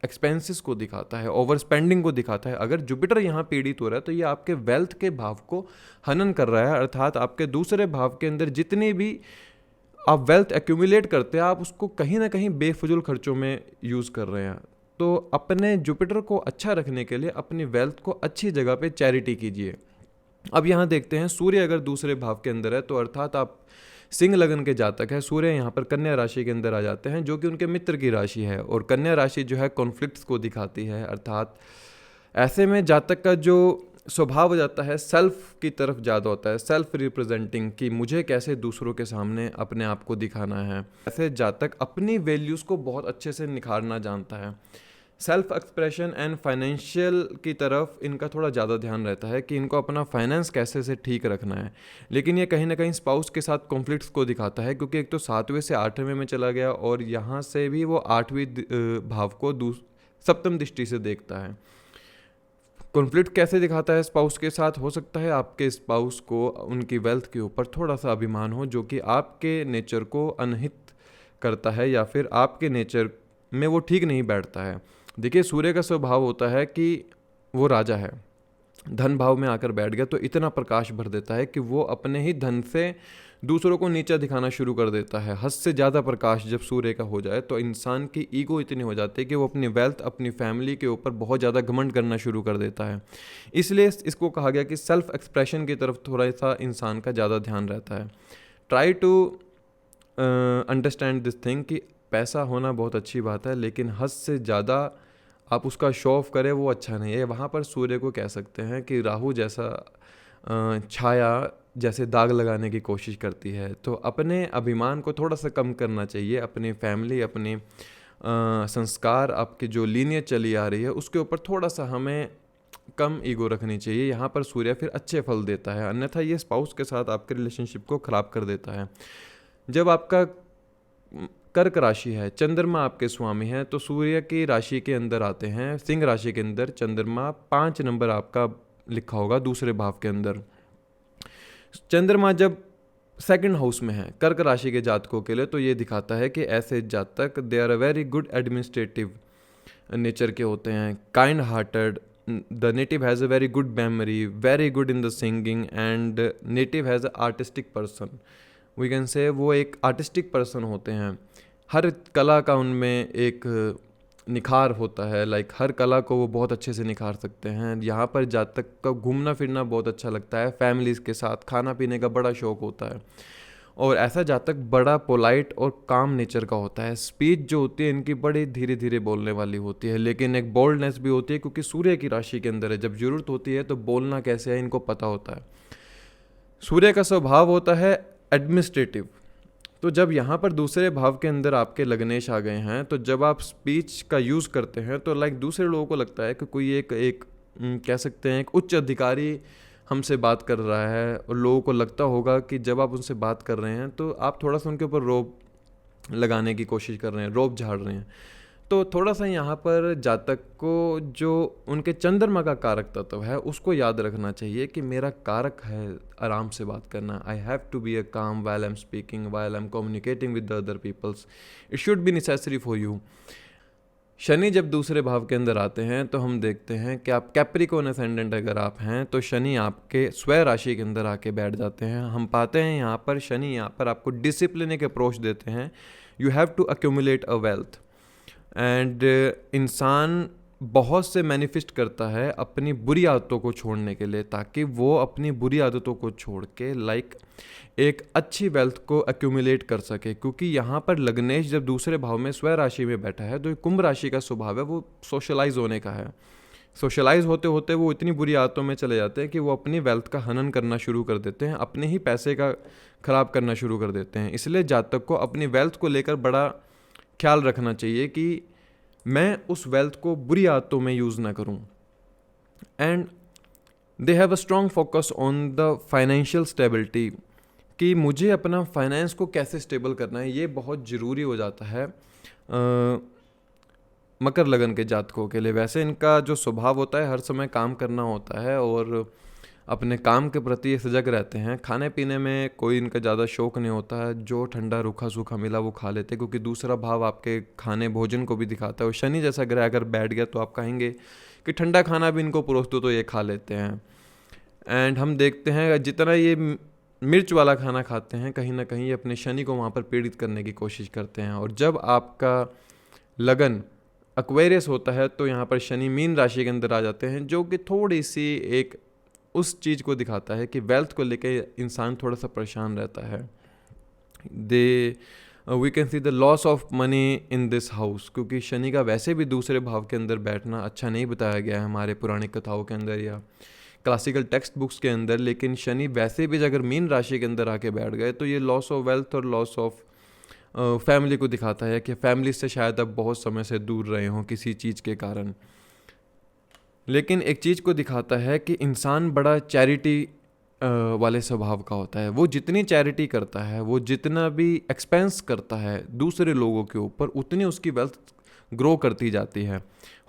एक्सपेंसेस को दिखाता है, ओवर स्पेंडिंग को दिखाता है। अगर जुपिटर यहाँ पीड़ित हो रहा है तो ये आपके वेल्थ के भाव को हनन कर रहा है, अर्थात आपके दूसरे भाव के अंदर जितनी भी आप वेल्थ एक्यूमुलेट करते हैं आप उसको कहीं ना कहीं बेफजूल खर्चों में यूज़ कर रहे हैं। तो अपने जुपिटर को अच्छा रखने के लिए अपनी वेल्थ को अच्छी जगह पे चैरिटी कीजिए। अब यहाँ देखते हैं सूर्य अगर दूसरे भाव के अंदर है तो अर्थात आप सिंह लगन के जातक है, सूर्य यहाँ पर कन्या राशि के अंदर आ जाते हैं, जो कि उनके मित्र की राशि है, और कन्या राशि जो है कॉन्फ्लिक्ट्स को दिखाती है। अर्थात ऐसे में जातक का जो स्वभाव हो जाता है सेल्फ की तरफ ज़्यादा होता है, सेल्फ रिप्रेजेंटिंग, कि मुझे कैसे दूसरों के सामने अपने आप को दिखाना है। ऐसे जातक अपनी वैल्यूज़ को बहुत अच्छे से निखारना जानता है। सेल्फ एक्सप्रेशन एंड फाइनेंशियल की तरफ इनका थोड़ा ज़्यादा ध्यान रहता है कि इनको अपना फाइनेंस कैसे से ठीक रखना है। लेकिन ये कहीं ना कहीं स्पाउस के साथ कॉन्फ्लिक्ट्स को दिखाता है, क्योंकि एक तो 7वें से 8वें में चला गया, और यहाँ से भी वो 8वीं भाव को सप्तम दृष्टि से देखता है। कॉन्फ्लिक्ट कैसे दिखाता है स्पाउस के साथ? हो सकता है आपके स्पाउस को उनकी वेल्थ के ऊपर थोड़ा सा अभिमान हो, जो कि आपके नेचर को अनहित करता है, या फिर आपके नेचर में वो ठीक नहीं बैठता है। देखिए, सूर्य का स्वभाव होता है कि वो राजा है, धन भाव में आकर बैठ गया तो इतना प्रकाश भर देता है कि वो अपने ही धन से दूसरों को नीचा दिखाना शुरू कर देता है। हद से ज़्यादा प्रकाश जब सूर्य का हो जाए तो इंसान की ईगो इतनी हो जाती है कि वो अपनी वेल्थ, अपनी फैमिली के ऊपर बहुत ज़्यादा घमंड करना शुरू कर देता है। इसलिए इसको कहा गया कि सेल्फ एक्सप्रेशन की तरफ थोड़ा सा इंसान का ज़्यादा ध्यान रहता है। Try to understand this thing कि पैसा होना बहुत अच्छी बात है, लेकिन हद से ज़्यादा आप उसका शो ऑफ करें वो अच्छा नहीं है। वहाँ पर सूर्य को कह सकते हैं कि राहु जैसा छाया जैसे दाग लगाने की कोशिश करती है। तो अपने अभिमान को थोड़ा सा कम करना चाहिए। अपनी फैमिली, अपने संस्कार, आपकी जो लीनियज चली आ रही है उसके ऊपर थोड़ा सा हमें कम ईगो रखनी चाहिए। यहाँ पर सूर्य फिर अच्छे फल देता है, अन्यथा ये स्पाउस के साथ आपके रिलेशनशिप को ख़राब कर देता है। जब आपका कर्क राशि है, चंद्रमा आपके स्वामी हैं, तो सूर्य की राशि के अंदर आते हैं, सिंह राशि के अंदर चंद्रमा 5 नंबर आपका लिखा होगा दूसरे भाव के अंदर। चंद्रमा जब सेकंड हाउस में है कर्क राशि के जातकों के लिए, तो ये दिखाता है कि ऐसे जातक they are a very good administrative nature के होते हैं, kind hearted, the native has a very good memory, very good in the singing, and native has a artistic person, we can say वो एक आर्टिस्टिक पर्सन होते हैं। हर कला का उनमें एक निखार होता है, लाइक हर कला को वो बहुत अच्छे से निखार सकते हैं। यहाँ पर जातक का घूमना फिरना बहुत अच्छा लगता है, फैमिलीज़ के साथ खाना पीने का बड़ा शौक होता है, और ऐसा जातक बड़ा पोलाइट और काम नेचर का होता है। स्पीच जो होती है इनकी बड़ी धीरे धीरे बोलने वाली होती है, लेकिन एक बोल्डनेस भी होती है, क्योंकि सूर्य की राशि के अंदर है। जब ज़रूरत होती है तो बोलना कैसे है इनको पता होता है। सूर्य का स्वभाव होता है एडमिनिस्ट्रेटिव। तो जब यहाँ पर दूसरे भाव के अंदर आपके लग्नेश आ गए हैं, तो जब आप स्पीच का यूज़ करते हैं तो लाइक दूसरे लोगों को लगता है कि कोई एक कह सकते हैं एक उच्च अधिकारी हमसे बात कर रहा है, और लोगों को लगता होगा कि जब आप उनसे बात कर रहे हैं तो आप थोड़ा सा उनके ऊपर रोब लगाने की कोशिश कर रहे हैं, रोब झाड़ रहे हैं। तो थोड़ा सा यहाँ पर जातक को जो उनके चंद्रमा का कारक तत्व है उसको याद रखना चाहिए कि मेरा कारक है आराम से बात करना। I have to be a calm while I am speaking, while I am communicating with the other peoples, it should be necessary for you. Shani जब दूसरे भाव के अंदर आते हैं तो हम देखते हैं कि आप कैप्रिकॉर्न असेंडेंट अगर आप हैं तो शनि आपके स्वयं राशि के अंदर आके बैठ जाते हैं। हम पाते हैं यहाँ पर शनि यहाँ पर आपको डिसिप्लिनिक अप्रोच देते हैं, you have to accumulate a wealth, and इंसान बहुत से मैनिफेस्ट करता है अपनी बुरी आदतों को छोड़ने के लिए, ताकि वो अपनी बुरी आदतों को छोड़ के लाइक एक अच्छी वेल्थ को एक्यूमुलेट कर सके। क्योंकि यहाँ पर लग्नेश जब दूसरे भाव में स्वयं राशि में बैठा है, तो कुंभ राशि का स्वभाव है वो सोशलाइज होने का है। सोशलाइज होते होते वो इतनी बुरी आदतों में चले जाते हैं कि वो अपनी वेल्थ का हनन करना शुरू कर देते हैं, अपने ही पैसे का खराब करना शुरू कर देते हैं। इसलिए जातक को अपनी वेल्थ को लेकर बड़ा ख्याल रखना चाहिए कि मैं उस वेल्थ को बुरी आदतों में यूज़ ना करूं। And they have a strong focus on the financial stability, कि मुझे अपना फाइनेंस को कैसे स्टेबल करना है, ये बहुत ज़रूरी हो जाता है मकर लगन के जातकों के लिए। वैसे इनका जो स्वभाव होता है हर समय काम करना होता है, और अपने काम के प्रति ये सजग रहते हैं। खाने पीने में कोई इनका ज़्यादा शौक नहीं होता है, जो ठंडा रूखा सूखा मिला वो खा लेते हैं, क्योंकि दूसरा भाव आपके खाने भोजन को भी दिखाता है। और शनि जैसा ग्रह अगर बैठ गया तो आप कहेंगे कि ठंडा खाना भी इनको परोस दो तो ये खा लेते हैं। एंड हम देखते हैं जितना ये मिर्च वाला खाना खाते हैं, कहीं ना कहीं ये अपने शनि को वहाँ पर पीड़ित करने की कोशिश करते हैं। और जब आपका लगन एक्वेरियस होता है तो यहाँ पर शनि मीन राशि के अंदर आ जाते हैं, जो कि थोड़ी सी एक उस चीज़ को दिखाता है कि वेल्थ को लेके इंसान थोड़ा सा परेशान रहता है। They we can see the loss of money in this house, क्योंकि शनि का वैसे भी दूसरे भाव के अंदर बैठना अच्छा नहीं बताया गया है हमारे पुरानी कथाओं के अंदर या क्लासिकल टेक्स्ट बुक्स के अंदर। लेकिन शनि वैसे भी अगर मीन राशि के अंदर आके बैठ गए तो ये लॉस ऑफ वेल्थ और लॉस ऑफ फैमिली को दिखाता है कि फैमिली से शायद अब बहुत समय से दूर रहे हों किसी चीज़ के कारण। लेकिन एक चीज़ को दिखाता है कि इंसान बड़ा चैरिटी वाले स्वभाव का होता है। वो जितनी चैरिटी करता है, वो जितना भी एक्सपेंस करता है दूसरे लोगों के ऊपर, उतनी उसकी वेल्थ ग्रो करती जाती है।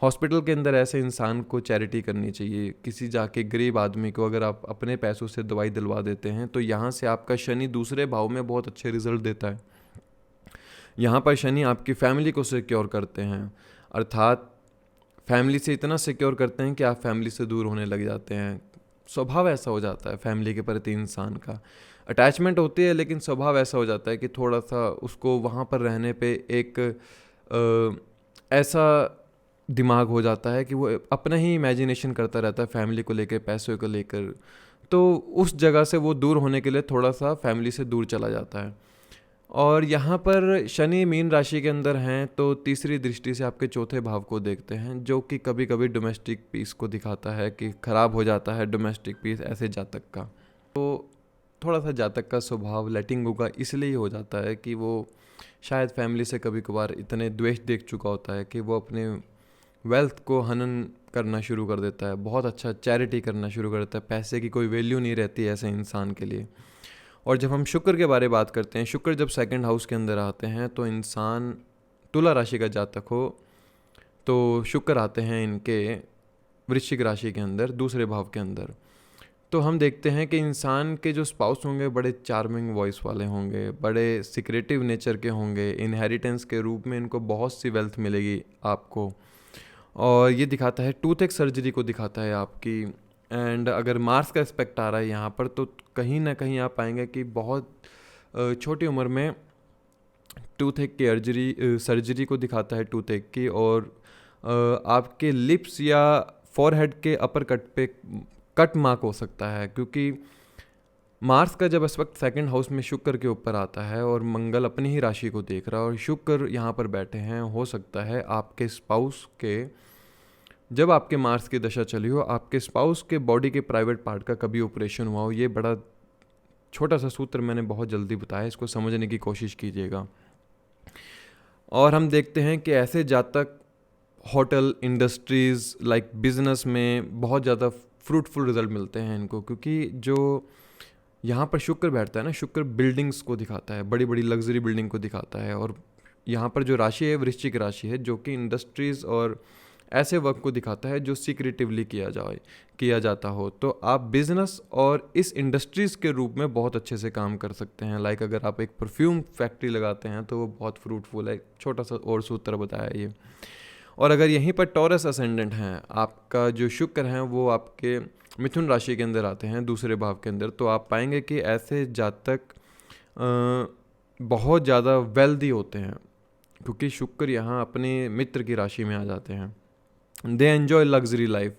हॉस्पिटल के अंदर ऐसे इंसान को चैरिटी करनी चाहिए। किसी जाके गरीब आदमी को अगर आप अपने पैसों से दवाई दिलवा देते हैं तो यहाँ से आपका शनि दूसरे भाव में बहुत अच्छे रिजल्ट देता है। यहाँ पर शनि आपकी फैमिली को सिक्योर करते हैं, अर्थात फैमिली से इतना सिक्योर करते हैं कि आप फैमिली से दूर होने लग जाते हैं। स्वभाव ऐसा हो जाता है फैमिली के प्रति इंसान का, अटैचमेंट होती है लेकिन स्वभाव ऐसा हो जाता है कि थोड़ा सा उसको वहाँ पर रहने पे एक ऐसा दिमाग हो जाता है कि वो अपना ही इमेजिनेशन करता रहता है फैमिली को लेकर, पैसों को लेकर। तो उस जगह से वो दूर होने के लिए थोड़ा सा फैमिली से दूर चला जाता है। और यहाँ पर शनि मीन राशि के अंदर हैं तो तीसरी दृष्टि से आपके चौथे भाव को देखते हैं, जो कि कभी कभी डोमेस्टिक पीस को दिखाता है कि ख़राब हो जाता है डोमेस्टिक पीस ऐसे जातक का। तो थोड़ा सा जातक का स्वभाव लेटिंग गो का इसलिए हो जाता है कि वो शायद फैमिली से कभी कभार इतने द्वेष देख चुका होता है कि वो अपने वेल्थ को हनन करना शुरू कर देता है, बहुत अच्छा चैरिटी करना शुरू कर देता है। पैसे की कोई वैल्यू नहीं रहती ऐसे इंसान के लिए। और जब हम शुक्र के बारे में बात करते हैं, शुक्र जब सेकंड हाउस के अंदर आते हैं तो इंसान तुला राशि का जातक हो तो शुक्र आते हैं इनके वृश्चिक राशि के अंदर दूसरे भाव के अंदर, तो हम देखते हैं कि इंसान के जो स्पाउस होंगे बड़े चार्मिंग वॉइस वाले होंगे, बड़े सिक्रेटिव नेचर के होंगे। इनहेरिटेंस के रूप में इनको बहुत सी वेल्थ मिलेगी आपको। और ये दिखाता है टूथ एक सर्जरी को दिखाता है आपकी। एंड अगर मार्स का एस्पेक्ट आ रहा है यहाँ पर तो कहीं ना कहीं आप पाएंगे कि बहुत छोटी उम्र में टूथ एक की सर्जरी को दिखाता है टूथ एक की। और आपके लिप्स या फॉरहेड के अपर कट पे कट मार्क हो सकता है, क्योंकि मार्स का जब इस वक्त सेकंड हाउस में शुक्र के ऊपर आता है और मंगल अपनी ही राशि को देख रहा है और शुक्र यहाँ पर बैठे हैं, हो सकता है आपके स्पाउस के जब आपके मार्स की दशा चली हो आपके स्पाउस के बॉडी के प्राइवेट पार्ट का कभी ऑपरेशन हुआ हो। ये बड़ा छोटा सा सूत्र मैंने बहुत जल्दी बताया, इसको समझने की कोशिश कीजिएगा। और हम देखते हैं कि ऐसे जातक होटल इंडस्ट्रीज़ लाइक बिजनेस में बहुत ज़्यादा फ्रूटफुल रिजल्ट मिलते हैं इनको, क्योंकि जो यहाँ पर शुक्र बैठता है ना, शुक्र बिल्डिंग्स को दिखाता है, बड़ी बड़ी लग्जरी बिल्डिंग को दिखाता है। और यहाँ पर जो राशि है वृश्चिक राशि है, जो कि इंडस्ट्रीज़ और ऐसे वर्क को दिखाता है जो सीक्रेटिवली किया जाता हो। तो आप बिजनेस और इस इंडस्ट्रीज़ के रूप में बहुत अच्छे से काम कर सकते हैं। लाइक अगर आप एक परफ्यूम फैक्ट्री लगाते हैं तो वो बहुत फ्रूटफुल है। छोटा सा और सूत्र बताया ये। और अगर यहीं पर टॉरस असेंडेंट हैं, आपका जो शुक्र हैं वो आपके मिथुन राशि के अंदर आते हैं दूसरे भाव के अंदर, तो आप पाएंगे कि ऐसे जातक बहुत ज़्यादा वेल्दी होते हैं, क्योंकि शुक्र यहाँ अपने मित्र की राशि में आ जाते हैं। They enjoy luxury life,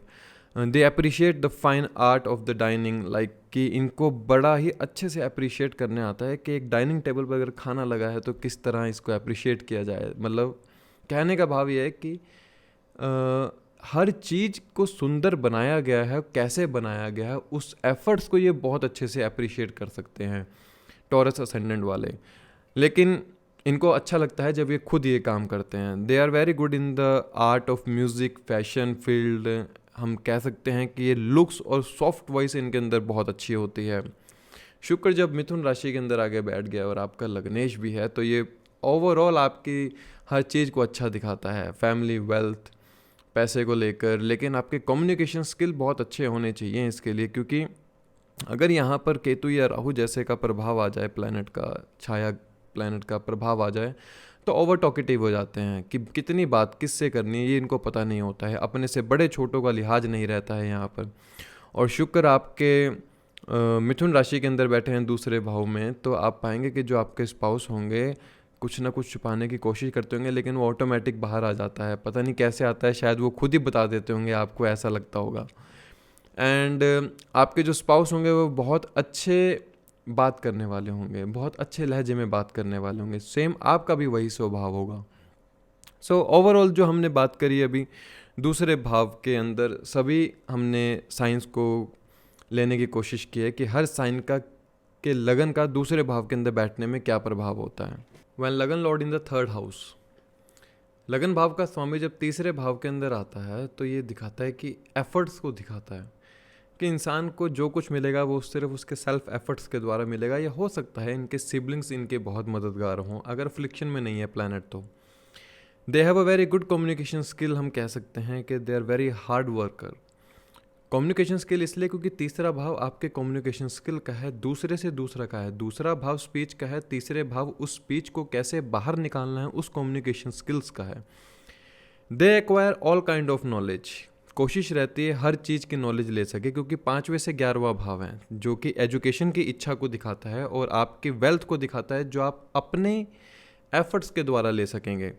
they appreciate the fine art of the dining, like कि इनको बड़ा ही अच्छे से अप्रिशिएट करने आता है कि एक डाइनिंग टेबल पर अगर खाना लगा है तो किस तरह इसको अप्रिशिएट किया जाए। मतलब कहने का भाव ये है कि हर चीज़ को सुंदर बनाया गया है, कैसे बनाया गया है, उस एफर्ट्स को ये बहुत अच्छे से अप्रिशिएट कर सकते हैं टॉरस असेंडेंट वाले। लेकिन इनको अच्छा लगता है जब ये खुद ये काम करते हैं। They are very good in the art of music, fashion field. हम कह सकते हैं कि ये लुक्स और सॉफ्ट वॉइस इनके अंदर बहुत अच्छी होती है। शुक्र जब मिथुन राशि के अंदर आगे बैठ गया और आपका लग्नेश भी है तो ये ओवरऑल आपकी हर चीज़ को अच्छा दिखाता है, फैमिली, वेल्थ, पैसे को लेकर। लेकिन आपके कम्युनिकेशन स्किल बहुत अच्छे होने चाहिए इसके लिए, क्योंकि अगर यहाँ पर केतु या राहु जैसे का प्रभाव आ जाए, प्लैनेट का छाया प्लैनेट का प्रभाव आ जाए, तो ओवर टॉकेटिव हो जाते हैं कि कितनी बात किससे करनी है ये इनको पता नहीं होता है। अपने से बड़े छोटों का लिहाज नहीं रहता है यहाँ पर। और शुक्र आपके मिथुन राशि के अंदर बैठे हैं दूसरे भाव में, तो आप पाएंगे कि जो आपके स्पाउस होंगे कुछ ना कुछ छुपाने की कोशिश करते होंगे, लेकिन वो ऑटोमेटिक बाहर आ जाता है। पता नहीं कैसे आता है, शायद वो खुद ही बता देते होंगे, आपको ऐसा लगता होगा। एंड आपके जो स्पाउस होंगे वो बहुत अच्छे बात करने वाले होंगे, बहुत अच्छे लहजे में बात करने वाले होंगे, सेम आपका भी वही स्वभाव होगा। सो ओवरऑल जो हमने बात करी अभी दूसरे भाव के अंदर, सभी हमने साइंस को लेने की कोशिश की है कि हर साइन का के लगन का दूसरे भाव के अंदर बैठने में क्या प्रभाव होता है। When lagna lord in the third house, लगन भाव का स्वामी जब तीसरे भाव के अंदर आता है तो ये दिखाता है कि एफर्ट्स को दिखाता है कि इंसान को जो कुछ मिलेगा वो सिर्फ उसके सेल्फ एफर्ट्स के द्वारा मिलेगा। या हो सकता है इनके सिबलिंग्स इनके बहुत मददगार हों, अगर फ्लिक्शन में नहीं है प्लैनेट तो they have a very good communication skill. हम कह सकते हैं कि they are very hard worker. Communication skill इसलिए क्योंकि तीसरा भाव आपके कम्युनिकेशन स्किल का है, दूसरे से दूसरा का है, दूसरा भाव स्पीच का है, तीसरे भाव उस स्पीच को कैसे बाहर निकालना है उस कम्युनिकेशन स्किल्स का है। They acquire all kind of knowledge, कोशिश रहती है हर चीज़ की नॉलेज ले सके, क्योंकि 5वें से 11वां भाव है जो कि एजुकेशन की इच्छा को दिखाता है और आपकी वेल्थ को दिखाता है जो आप अपने एफर्ट्स के द्वारा ले सकेंगे।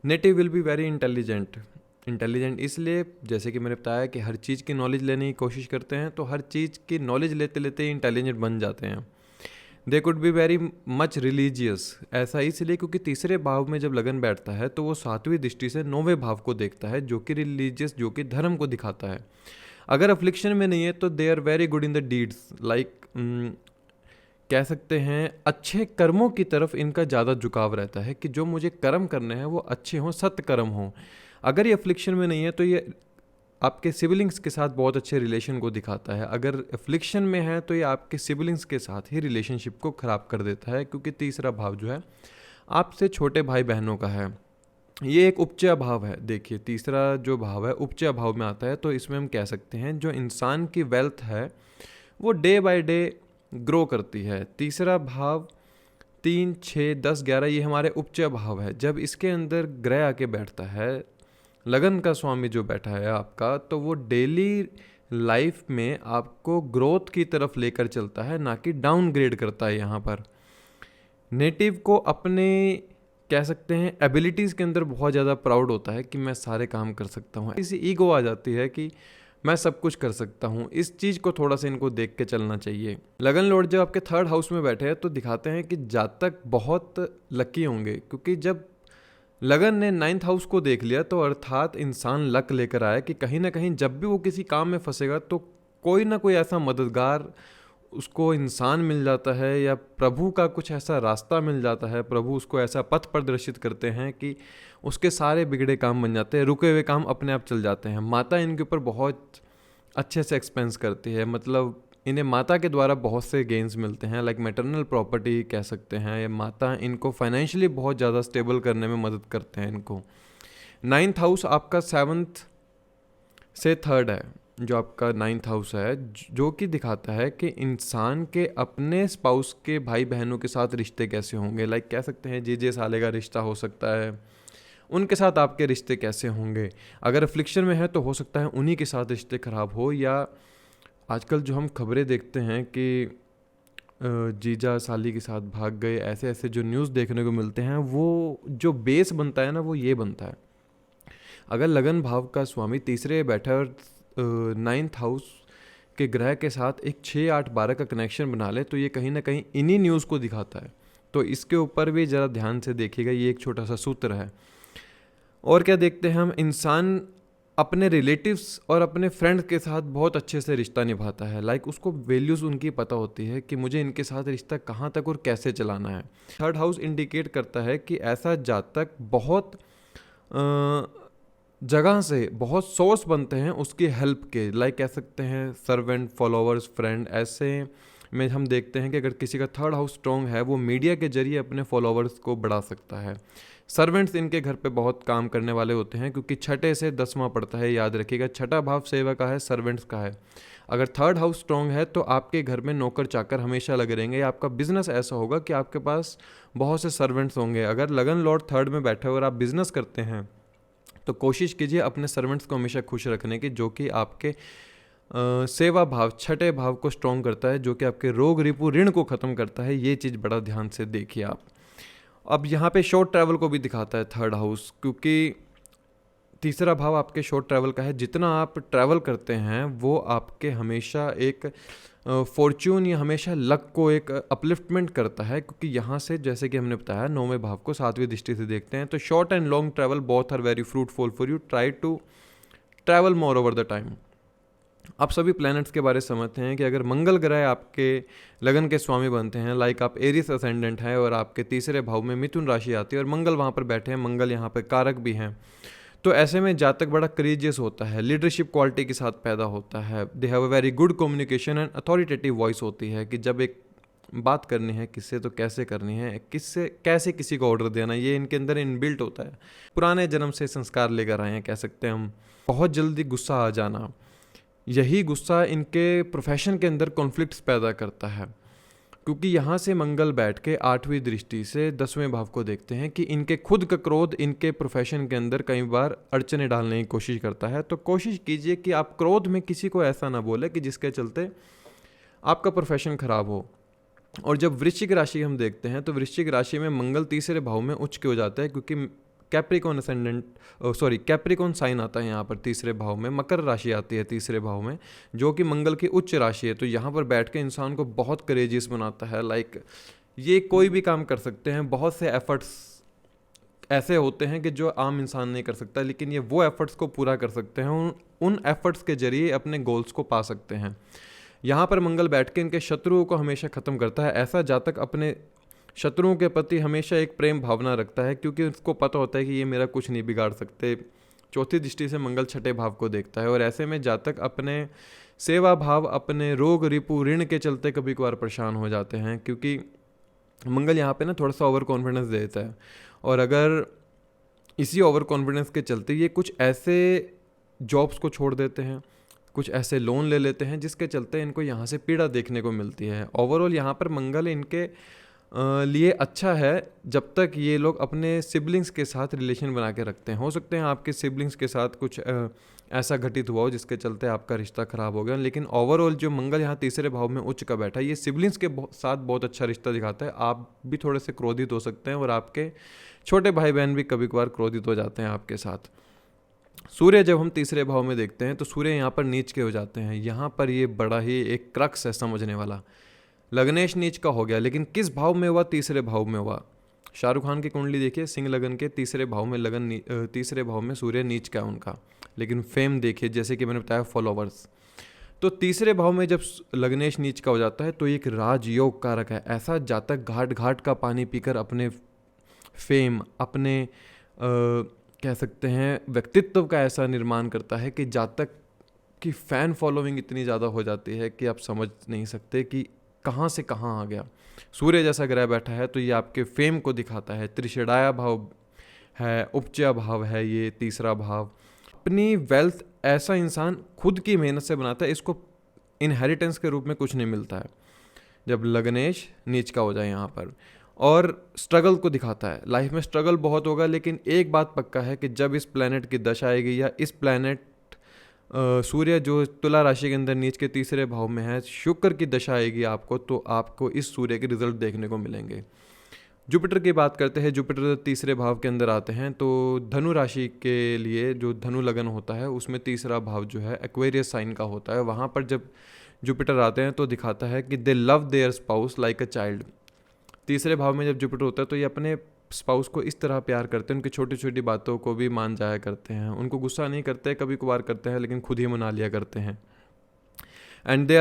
Native will be very intelligent. Intelligent इसलिए जैसे कि मैंने बताया कि हर चीज़ की नॉलेज लेने की कोशिश करते हैं, तो हर चीज़ की नॉलेज लेते लेते ही इंटेलिजेंट बन जाते हैं। They could be very much religious, ऐसा इसलिए क्योंकि तीसरे भाव में जब लगन बैठता है तो वो 7वीं दृष्टि से 9वें भाव को देखता है जो कि रिलीजियस, जो कि धर्म को दिखाता है। अगर अफ्लिक्शन में नहीं है तो they are very good in the deeds, like कह सकते हैं अच्छे कर्मों की तरफ इनका ज़्यादा झुकाव रहता है कि जो मुझे कर्म करने हैं वो अच्छे हों, सत्य कर्म हों। अगर ये अफ्लिक्शन में नहीं है तो ये आपके सिबलिंग्स के साथ बहुत अच्छे रिलेशन को दिखाता है। अगर अफ्लिक्शन में है तो ये आपके सिबलिंग्स के साथ ही रिलेशनशिप को ख़राब कर देता है, क्योंकि तीसरा भाव जो है आपसे छोटे भाई बहनों का है। ये एक उपचय भाव है। देखिए तीसरा जो भाव है उपचय भाव में आता है, तो इसमें हम कह सकते हैं जो इंसान की वेल्थ है वो डे बाय डे ग्रो करती है। तीसरा भाव 3, 6, 10, 11 ये हमारे उपचय भाव है। जब इसके अंदर ग्रह आके बैठता है, लगन का स्वामी जो बैठा है आपका, तो वो डेली लाइफ में आपको ग्रोथ की तरफ लेकर चलता है, ना कि डाउनग्रेड करता है। यहाँ पर नेटिव को अपने कह सकते हैं एबिलिटीज़ के अंदर बहुत ज़्यादा प्राउड होता है कि मैं सारे काम कर सकता हूँ। इसी ईगो आ जाती है कि मैं सब कुछ कर सकता हूँ। इस चीज़ को थोड़ा सा इनको देख के चलना चाहिए। लगन लॉर्ड जब आपके थर्ड हाउस में बैठे हैं तो दिखाते हैं कि जातक बहुत लकी होंगे, क्योंकि जब लगन ने 9th हाउस को देख लिया तो अर्थात इंसान लक लेकर आया कि कहीं ना कहीं जब भी वो किसी काम में फंसेगा तो कोई ना कोई ऐसा मददगार उसको इंसान मिल जाता है, या प्रभु का कुछ ऐसा रास्ता मिल जाता है, प्रभु उसको ऐसा पथ प्रदर्शित करते हैं कि उसके सारे बिगड़े काम बन जाते हैं, रुके हुए काम अपने आप चल जाते हैं। माता इनके ऊपर बहुत अच्छे से एक्सपेंस करती है, मतलब इन्हें माता के द्वारा बहुत से गेंस मिलते हैं, लाइक मैटरनल प्रॉपर्टी कह सकते हैं। या माता इनको फाइनेंशियली बहुत ज़्यादा स्टेबल करने में मदद करते हैं इनको। 9th हाउस आपका 7th से 3rd है, जो आपका 9th हाउस है, जो कि दिखाता है कि इंसान के अपने स्पाउस के भाई बहनों के साथ रिश्ते कैसे होंगे। लाइक कह सकते हैं जीजे साले का रिश्ता हो सकता है, उनके साथ आपके रिश्ते कैसे होंगे। अगर अफ्लिक्शन में है तो हो सकता है उन्हीं के साथ रिश्ते ख़राब हो, या आजकल जो हम खबरें देखते हैं कि जीजा साली के साथ भाग गए, ऐसे ऐसे जो न्यूज़ देखने को मिलते हैं, वो जो बेस बनता है ना वो ये बनता है। अगर लगन भाव का स्वामी तीसरे बैठा और 9th हाउस के ग्रह के साथ एक 6, 8, 12 का कनेक्शन बना ले तो ये कहीं ना कहीं इन्हीं न्यूज़ को दिखाता है। तो इसके ऊपर भी ज़रा ध्यान से देखिएगा, ये एक छोटा सा सूत्र है। और क्या देखते हैं हम, इंसान अपने रिलेटिव्स और अपने फ्रेंड्स के साथ बहुत अच्छे से रिश्ता निभाता है। लाइक उसको वैल्यूज़ उनकी पता होती है कि मुझे इनके साथ रिश्ता कहाँ तक और कैसे चलाना है। थर्ड हाउस इंडिकेट करता है कि ऐसा जातक बहुत जगह से बहुत सोर्स बनते हैं उसकी हेल्प के। लाइक कह सकते हैं सर्वेंट, फॉलोअर्स, फ्रेंड। ऐसे में हम देखते हैं कि अगर किसी का थर्ड हाउस स्ट्रॉन्ग है वो मीडिया के जरिए अपने फॉलोअर्स को बढ़ा सकता है। सर्वेंट्स इनके घर पे बहुत काम करने वाले होते हैं, क्योंकि 6 से 10वां पड़ता है, याद रखिएगा। 6ठा भाव सेवा का है, सर्वेंट्स का है। अगर थर्ड हाउस स्ट्रॉन्ग है तो आपके घर में नौकर चाकर हमेशा लगे रहेंगे। आपका बिजनेस ऐसा होगा कि आपके पास बहुत से सर्वेंट्स होंगे। अगर लगन लॉर्ड थर्ड में बैठे और आप बिजनेस करते हैं तो कोशिश कीजिए अपने सर्वेंट्स को हमेशा खुश रखने की, जो कि आपके सेवा भाव 6ठे भाव को स्ट्रॉन्ग करता है, जो कि आपके रोग रिपु ऋण को ख़त्म करता है। ये चीज़ बड़ा ध्यान से देखिए आप। अब यहाँ पे शॉर्ट ट्रैवल को भी दिखाता है थर्ड हाउस, क्योंकि तीसरा भाव आपके शॉर्ट ट्रैवल का है। जितना आप ट्रैवल करते हैं वो आपके हमेशा एक फॉर्च्यून या हमेशा लक को एक अपलिफ्टमेंट करता है, क्योंकि यहाँ से जैसे कि हमने बताया 9वें भाव को 7वीं दृष्टि से देखते हैं। तो short and long travel both are very fruitful for you, try to travel more over the time. आप सभी प्लैनेट्स के बारे में समझते हैं कि अगर मंगल ग्रह आपके लगन के स्वामी बनते हैं, लाइक आप एरिस असेंडेंट हैं और आपके तीसरे भाव में मिथुन राशि आती है और मंगल वहाँ पर बैठे हैं, मंगल यहाँ पर कारक भी हैं, तो ऐसे में जातक बड़ा करेजियस होता है, लीडरशिप क्वालिटी के साथ पैदा होता है, दे have a very good communication and authoritative voice होती है कि जब एक बात करनी है किससे तो कैसे करनी है, किससे कैसे किसी को ऑर्डर देना, ये इनके अंदर इनबिल्ट होता है। पुराने जन्म से संस्कार लेकर आए हैं कह सकते हैं हम। बहुत जल्दी गुस्सा आ जाना, यही गुस्सा इनके प्रोफेशन के अंदर कॉन्फ्लिक्ट्स पैदा करता है, क्योंकि यहाँ से मंगल बैठ के 8वीं दृष्टि से 10वें भाव को देखते हैं कि इनके खुद का क्रोध इनके प्रोफेशन के अंदर कई बार अड़चने डालने की कोशिश करता है। तो कोशिश कीजिए कि आप क्रोध में किसी को ऐसा ना बोले कि जिसके चलते आपका प्रोफेशन खराब हो। और जब वृश्चिक राशि हम देखते हैं तो वृश्चिक राशि में मंगल तीसरे भाव में उच्च हो जाता है, क्योंकि कैप्रिकॉन कैप्रिकॉन साइन आता है यहाँ पर तीसरे भाव में, मकर राशि आती है तीसरे भाव में जो कि मंगल की उच्च राशि है। तो यहाँ पर बैठ के इंसान को बहुत करेजियस बनाता है, लाइक ये कोई भी काम कर सकते हैं। बहुत से एफर्ट्स ऐसे होते हैं कि जो आम इंसान नहीं कर सकता, लेकिन ये वो एफर्ट्स को पूरा कर सकते हैं, उन एफर्ट्स के जरिए अपने गोल्स को पा सकते हैं। यहाँ पर मंगल बैठ के इनके शत्रुओं को हमेशा ख़त्म करता है। ऐसा जातक अपने शत्रुओं के प्रति हमेशा एक प्रेम भावना रखता है, क्योंकि उसको पता होता है कि ये मेरा कुछ नहीं बिगाड़ सकते। चौथी दृष्टि से मंगल छठे भाव को देखता है और ऐसे में जातक अपने सेवा भाव, अपने रोग रिपु ऋण के चलते कभी कभार परेशान हो जाते हैं, क्योंकि मंगल यहाँ पे ना थोड़ा सा ओवर कॉन्फिडेंस देता है। और अगर इसी ओवर कॉन्फिडेंस के चलते ये कुछ ऐसे जॉब्स को छोड़ देते हैं, कुछ ऐसे लोन ले लेते हैं जिसके चलते इनको यहाँ से पीड़ा देखने को मिलती है। ओवरऑल यहाँ पर मंगल इनके लिए अच्छा है जब तक ये लोग अपने सिबलिंग्स के साथ रिलेशन बना के रखते हैं। हो सकते हैं आपके सिबलिंग्स के साथ कुछ ऐसा घटित हुआ हो जिसके चलते आपका रिश्ता ख़राब हो गया, लेकिन ओवरऑल जो मंगल यहाँ तीसरे भाव में उच्च का बैठा है ये सिबलिंग्स के साथ बहुत अच्छा रिश्ता दिखाता है। आप भी थोड़े से क्रोधित हो सकते हैं और आपके छोटे भाई बहन भी कभी कभार क्रोधित हो जाते हैं आपके साथ। सूर्य जब हम तीसरे भाव में देखते हैं तो सूर्य यहाँ पर नीच के हो जाते हैं। यहाँ पर ये बड़ा ही एक क्रक्स है समझने वाला। लग्नेश नीच का हो गया, लेकिन किस भाव में हुआ? तीसरे भाव में हुआ। शाहरुख खान की कुंडली देखिए, सिंह लगन के तीसरे भाव में तीसरे भाव में सूर्य नीच का उनका, लेकिन फेम देखिए जैसे कि मैंने बताया फॉलोवर्स। तो तीसरे भाव में जब लग्नेश नीच का हो जाता है तो एक राजयोग कारक है। ऐसा जातक घाट घाट का पानी पीकर अपने फेम, अपने कह सकते हैं व्यक्तित्व का ऐसा निर्माण करता है कि जातक की फ़ैन फॉलोइंग इतनी ज़्यादा हो जाती है कि आप समझ नहीं सकते कि कहाँ से कहाँ आ गया। सूर्य जैसा ग्रह बैठा है तो ये आपके फेम को दिखाता है। त्रिषडाया भाव है, उपचय भाव है ये तीसरा भाव। अपनी वेल्थ ऐसा इंसान खुद की मेहनत से बनाता है, इसको इनहेरिटेंस के रूप में कुछ नहीं मिलता है जब लग्नेश नीच का हो जाए यहाँ पर। और स्ट्रगल को दिखाता है, लाइफ में स्ट्रगल बहुत होगा, लेकिन एक बात पक्का है कि जब इस प्लैनेट की दशा आएगी या इस प्लैनेट सूर्य जो तुला राशि के अंदर नीच के तीसरे भाव में है, शुक्र की दशा आएगी आपको, तो आपको इस सूर्य के रिजल्ट देखने को मिलेंगे। जुपिटर की बात करते हैं, जुपिटर तीसरे भाव के अंदर आते हैं तो धनु राशि के लिए जो धनु लगन होता है उसमें तीसरा भाव जो है एक्वेरियस साइन का होता है। वहाँ पर जब जुपिटर आते हैं तो दिखाता है कि they love their spouse like a child. तीसरे भाव में जब जुपिटर होता है तो ये अपने स्पाउस को इस तरह प्यार करते हैं, उनकी छोटी छोटी बातों को भी मान जाया करते हैं, उनको गुस्सा नहीं करते, कभी कभार करते हैं लेकिन खुद ही मना लिया करते हैं। And they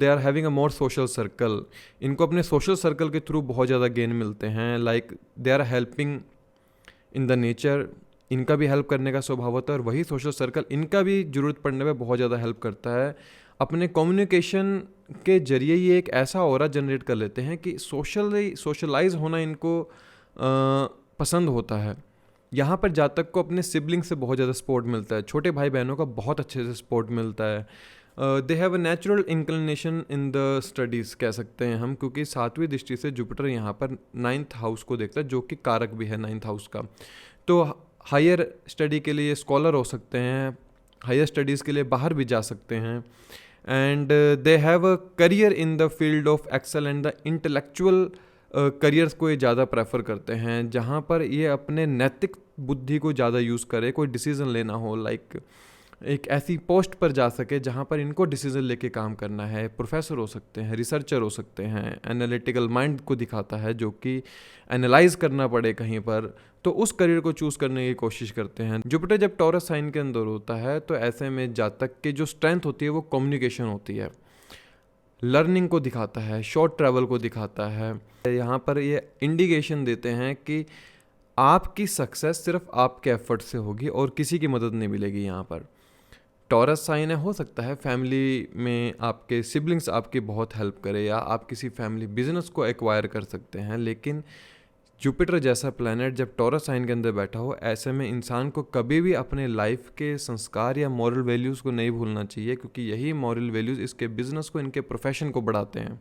are having a more social circle. इनको अपने सोशल सर्कल के थ्रू बहुत ज़्यादा गेन मिलते हैं, like they are helping in the nature. इनका भी हेल्प करने का स्वभाव होता है और वही सोशल सर्कल इनका भी ज़रूरत पड़ने में बहुत ज़्यादा हेल्प करता है। अपने कम्युनिकेशन के जरिए ये एक ऐसा ऑरा जनरेट कर लेते हैं कि सोशलाइज होना इनको पसंद होता है। यहाँ पर जातक को अपने सिबलिंग से बहुत ज़्यादा सपोर्ट मिलता है, छोटे भाई बहनों का बहुत अच्छे से सपोर्ट मिलता है। दे have a natural inclination in the studies कह सकते हैं हम, क्योंकि 7वीं दृष्टि से जुपिटर यहाँ पर 9th हाउस को देखता है जो कि कारक भी है 9th हाउस का। तो हायर स्टडी के लिए स्कॉलर हो सकते हैं, हायर स्टडीज़ के लिए बाहर भी जा सकते हैं। And they have a career in the field of excel and the intellectual careers को ये ज़्यादा प्रेफर करते हैं, जहाँ पर ये अपने नैतिक बुद्धि को ज़्यादा यूज़ करे, कोई डिसीज़न लेना हो, लाइक एक ऐसी पोस्ट पर जा सके जहाँ पर इनको डिसीज़न लेके काम करना है। प्रोफेसर हो सकते हैं, रिसर्चर हो सकते हैं, एनालिटिकल माइंड को दिखाता है जो कि एनालाइज करना पड़े कहीं पर, तो उस करियर को चूज़ करने की कोशिश करते हैं। जुपिटर जब टॉरस साइन के अंदर होता है तो ऐसे में जातक की जो स्ट्रेंथ होती है वो कम्युनिकेशन होती है, लर्निंग को दिखाता है, शॉर्ट ट्रैवल को दिखाता है। यहाँ पर ये इंडिकेशन देते हैं कि आपकी सक्सेस सिर्फ आपके एफर्ट से होगी और किसी की मदद नहीं मिलेगी। यहाँ पर टॉरस साइन है, हो सकता है फैमिली में आपके सिबलिंग्स आपकी बहुत हेल्प करे या आप किसी फैमिली बिजनेस को एक्वायर कर सकते हैं, लेकिन जुपिटर जैसा प्लैनेट जब टॉरस साइन के अंदर बैठा हो, ऐसे में इंसान को कभी भी अपने लाइफ के संस्कार या मॉरल वैल्यूज़ को नहीं भूलना चाहिए, क्योंकि यही मॉरल वैल्यूज़ इसके बिजनेस को, इनके प्रोफेशन को बढ़ाते हैं।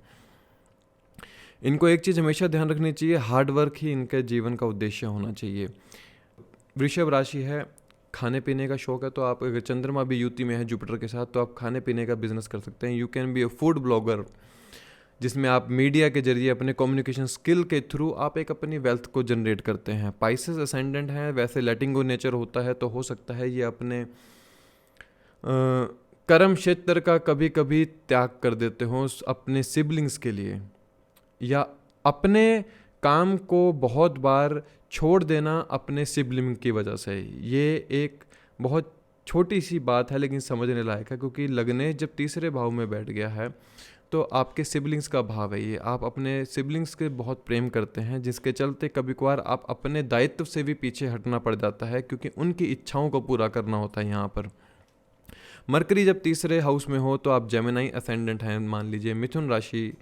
इनको एक चीज़ हमेशा ध्यान रखनी चाहिए, हार्ड वर्क ही इनके जीवन का उद्देश्य होना चाहिए। वृषभ राशि है, खाने पीने का शौक है, तो आप अगर चंद्रमा भी युति में है जुपिटर के साथ तो आप खाने पीने का बिजनेस कर सकते हैं। You can be a food blogger, जिसमें आप मीडिया के जरिए अपने कम्युनिकेशन स्किल के थ्रू आप एक अपनी वेल्थ को जनरेट करते हैं। पाइसेस असेंडेंट हैं, वैसे लेटिंग गो नेचर होता है, तो हो सकता है ये अपने कर्म क्षेत्र का कभी कभी त्याग कर देते हो अपने सिबलिंग्स के लिए, या अपने काम को बहुत बार छोड़ देना अपने सिबलिंग की वजह से। ये एक बहुत छोटी सी बात है लेकिन समझने लायक है, क्योंकि लग्नेश जब तीसरे भाव में बैठ गया है तो आपके सिबलिंग्स का भाव है ये, आप अपने सिबलिंग्स के बहुत प्रेम करते हैं, जिसके चलते कभी कभार आप अपने दायित्व से भी पीछे हटना पड़ जाता है, क्योंकि उनकी इच्छाओं को पूरा करना होता है। यहाँ पर मरकरी जब तीसरे हाउस में हो तो आप जेमिनी असेंडेंट हैं, मान लीजिए मिथुन राशि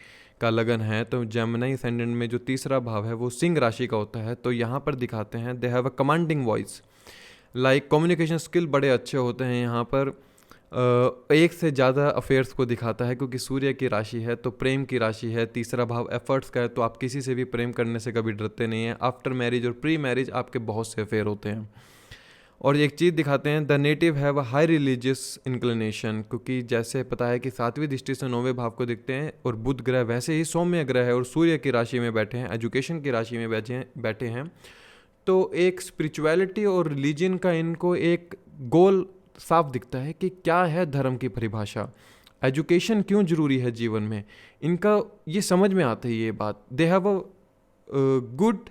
का लगन है, तो जेमिनी असेंडेंट में जो तीसरा भाव है वो सिंह राशि का होता है। तो यहाँ पर दिखाते हैं they have a commanding voice, like communication skill बड़े अच्छे होते हैं। यहाँ पर एक से ज़्यादा अफेयर्स को दिखाता है, क्योंकि सूर्य की राशि है तो प्रेम की राशि है, तीसरा भाव एफर्ट्स का है, तो आप किसी से भी प्रेम करने से कभी डरते नहीं हैं। आफ्टर मैरिज और प्री मैरिज आपके बहुत से अफेयर होते हैं। और एक चीज़ दिखाते हैं the native have a high religious inclination, क्योंकि जैसे पता है कि 7वीं दृष्टि से 9वें भाव को देखते हैं, और बुध ग्रह वैसे ही सौम्य ग्रह है और सूर्य की राशि में बैठे हैं, एजुकेशन की राशि में बैठे हैं, तो एक स्पिरिचुअलिटी और रिलीजन का इनको एक गोल साफ दिखता है कि क्या है धर्म की परिभाषा, एजुकेशन क्यों जरूरी है जीवन में, इनका ये समझ में आता है ये बात। दे have a good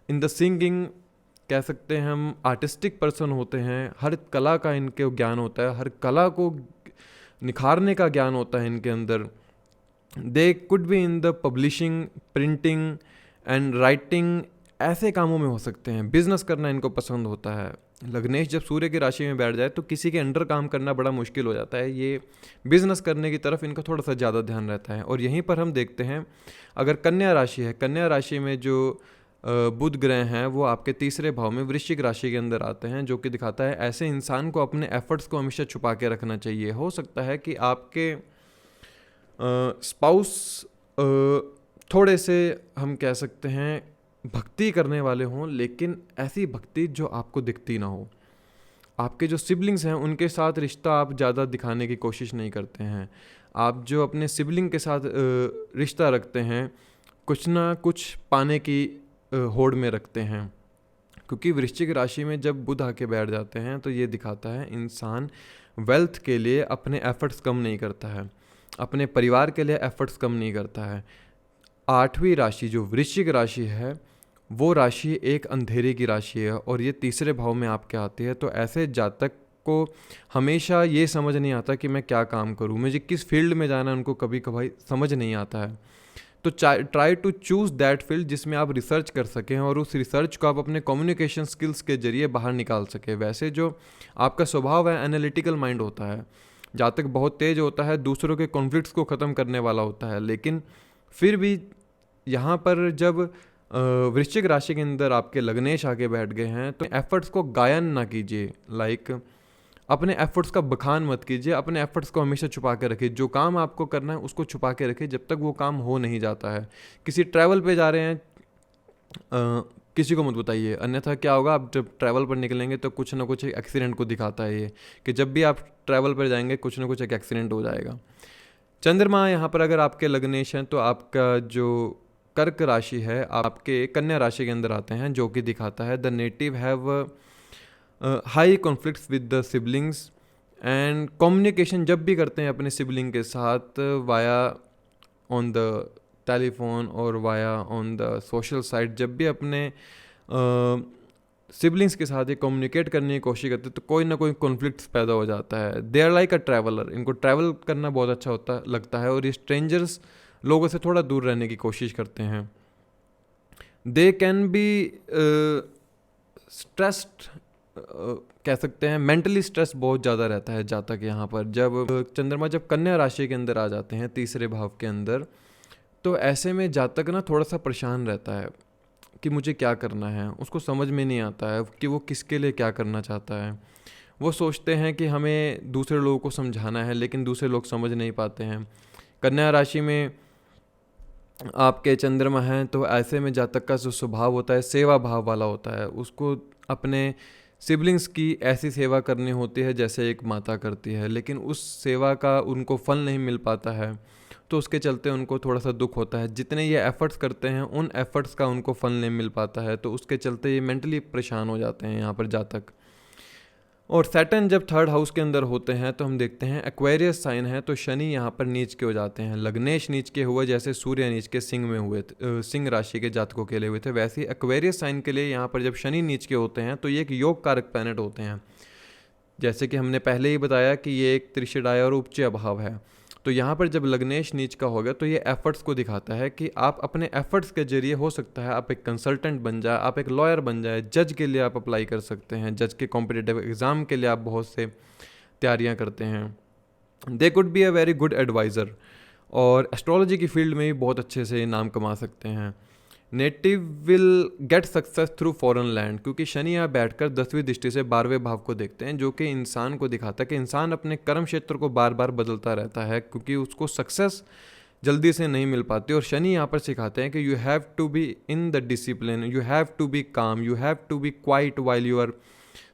in the singing, कह सकते हैं हम आर्टिस्टिक पर्सन होते हैं, हर कला का इनके ज्ञान होता है, हर कला को निखारने का ज्ञान होता है इनके अंदर। दे could be in the publishing, printing and writing, ऐसे कामों में हो सकते हैं। बिजनेस करना इनको पसंद होता है। लग्नेश जब सूर्य की राशि में बैठ जाए तो किसी के अंडर काम करना बड़ा मुश्किल हो जाता है, ये बिजनेस करने की तरफ इनका थोड़ा सा ज़्यादा ध्यान रहता है। और यहीं पर हम देखते हैं अगर कन्या राशि है, कन्या राशि में जो बुध ग्रह हैं वो आपके तीसरे भाव में वृश्चिक राशि के अंदर आते हैं, जो कि दिखाता है ऐसे इंसान को अपने एफर्ट्स को हमेशा छुपा के रखना चाहिए। हो सकता है कि आपके स्पाउस थोड़े से हम कह सकते हैं भक्ति करने वाले हों, लेकिन ऐसी भक्ति जो आपको दिखती ना हो। आपके जो सिबलिंग्स हैं उनके साथ रिश्ता आप ज़्यादा दिखाने की कोशिश नहीं करते हैं। आप जो अपने सिबलिंग के साथ रिश्ता रखते हैं कुछ ना कुछ पाने की होड़ में रखते हैं, क्योंकि वृश्चिक राशि में जब बुध आके बैठ जाते हैं तो ये दिखाता है इंसान वेल्थ के लिए अपने एफर्ट्स कम नहीं करता है, अपने परिवार के लिए एफर्ट्स कम नहीं करता है। 8वीं राशि जो वृश्चिक राशि है वो राशि एक अंधेरे की राशि है और ये तीसरे भाव में आपके आती है। तो ऐसे जातक को हमेशा ये समझ नहीं आता कि मैं क्या काम करूं, मुझे किस फील्ड में जाना है, उनको कभी कभार समझ नहीं आता है। तो try to choose that field जिसमें आप रिसर्च कर सकें और उस रिसर्च को आप अपने कम्युनिकेशन स्किल्स के जरिए बाहर निकाल सकें। वैसे जो आपका स्वभाव है एनालिटिकल माइंड होता है, जातक बहुत तेज होता है, दूसरों के कॉन्फ्लिक्ट्स को ख़त्म करने वाला होता है, लेकिन फिर भी यहाँ पर जब वृश्चिक राशि के अंदर आपके लग्नेश आके बैठ गए हैं तो एफर्ट्स को गायन ना कीजिए, लाइक अपने एफर्ट्स का बखान मत कीजिए, अपने एफर्ट्स को हमेशा छुपा के रखिए। जो काम आपको करना है उसको छुपा के रखिए जब तक वो काम हो नहीं जाता है। किसी ट्रैवल पे जा रहे हैं किसी को मत बताइए, अन्यथा क्या होगा, आप जब ट्रैवल पर निकलेंगे तो कुछ ना कुछ एक एक्सीडेंट को दिखाता है ये कि जब भी आप ट्रैवल पर जाएंगे कुछ ना कुछ एक एक्सीडेंट हो जाएगा। चंद्रमा यहाँ पर अगर आपके लग्नेश हैं तो आपका जो कर्क राशि है आपके कन्या राशि के अंदर आते हैं, जो कि दिखाता है the native have high conflicts with the siblings and communication जब भी करते हैं अपने सिबलिंग के साथ वाया ऑन द टेलीफोन और via on the social site, जब भी अपने सिबलिंग्स के साथ ये कम्युनिकेट करने की कोशिश करते हैं तो कोई ना कोई कॉन्फ्लिक्ट्स पैदा हो जाता है। They are like a traveller, इनको ट्रैवल करना बहुत अच्छा लगता है और ये स्ट्रेंजर्स लोगों से थोड़ा दूर रहने की कोशिश करते हैं। दे कैन बी स्ट्रेस्ड, कह सकते हैं मेंटली स्ट्रेस बहुत ज़्यादा रहता है जातक यहाँ पर। जब चंद्रमा जब कन्या राशि के अंदर आ जाते हैं तीसरे भाव के अंदर, तो ऐसे में जातक ना थोड़ा सा परेशान रहता है कि मुझे क्या करना है। उसको समझ में नहीं आता है कि वो किसके लिए क्या करना चाहता है। वो सोचते हैं कि हमें दूसरे लोगों को समझाना है, लेकिन दूसरे लोग समझ नहीं पाते हैं। कन्या राशि में आपके चंद्रमा हैं, तो ऐसे में जातक का जो स्वभाव होता है सेवा भाव वाला होता है। उसको अपने सिबलिंग्स की ऐसी सेवा करनी होती है जैसे एक माता करती है, लेकिन उस सेवा का उनको फल नहीं मिल पाता है, तो उसके चलते उनको थोड़ा सा दुख होता है। जितने ये एफ़र्ट्स करते हैं उन एफ़र्ट्स का उनको फल नहीं मिल पाता है, तो उसके चलते ये मेंटली परेशान हो जाते हैं यहाँ पर जातक। और सैटर्न जब थर्ड हाउस के अंदर होते हैं तो हम देखते हैं एक्वेरियस साइन है, तो शनि यहाँ पर नीच के हो जाते हैं। लग्नेश नीच के हुए जैसे सूर्य नीच के सिंह में हुए थे, सिंह राशि के जातकों के लिए हुए थे, वैसे ही एक्वेरियस साइन के लिए यहाँ पर जब शनि नीच के होते हैं तो ये एक योग कारक प्लैनेट होते हैं। जैसे कि हमने पहले ही बताया कि ये एक त्रिशिडाय और उपचय भाव है। तो यहाँ पर जब लग्नेश नीच का होगा तो ये एफर्ट्स को दिखाता है कि आप अपने एफर्ट्स के जरिए, हो सकता है आप एक कंसल्टेंट बन जाए, आप एक लॉयर बन जाए, जज के लिए आप अप्लाई कर सकते हैं, जज के कॉम्पिटिटिव एग्ज़ाम के लिए आप बहुत से तैयारियाँ करते हैं। They could be a very good adviser, और एस्ट्रोलॉजी की फील्ड में भी बहुत अच्छे से नाम कमा सकते हैं। Native will get success through foreign land, क्योंकि शनि यहाँ बैठकर 10वीं दृष्टि से 12वें भाव को देखते हैं, जो कि इंसान को दिखाता है कि इंसान अपने कर्म क्षेत्र को बार बार बदलता रहता है, क्योंकि उसको सक्सेस जल्दी से नहीं मिल पाती। और शनि यहाँ पर सिखाते हैं कि you have to be in the discipline, you have to be calm, you have to be quite while you are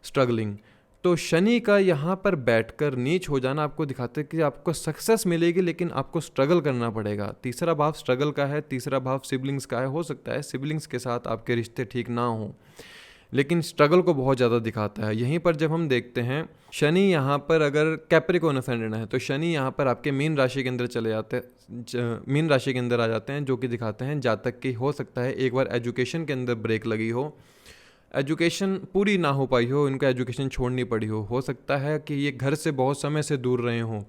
struggling. तो शनि का यहाँ पर बैठकर नीच हो जाना आपको दिखाते हैं कि आपको सक्सेस मिलेगी, लेकिन आपको स्ट्रगल करना पड़ेगा। तीसरा भाव स्ट्रगल का है, तीसरा भाव सिबलिंग्स का है। हो सकता है सिबलिंग्स के साथ आपके रिश्ते ठीक ना हो, लेकिन स्ट्रगल को बहुत ज़्यादा दिखाता है। यहीं पर जब हम देखते हैं शनि यहाँ पर अगर कैप्रिकॉर्न असेंडेंट है, तो शनि यहाँ पर आपके मीन राशि के अंदर चले जाते हैं, मीन राशि के अंदर आ जाते हैं, जो कि दिखाते हैं जातक की हो सकता है एक बार एजुकेशन के अंदर ब्रेक लगी हो, एजुकेशन पूरी ना हो पाई हो, इनको एजुकेशन छोड़नी पड़ी हो सकता है कि ये घर से बहुत समय से दूर रहे हों,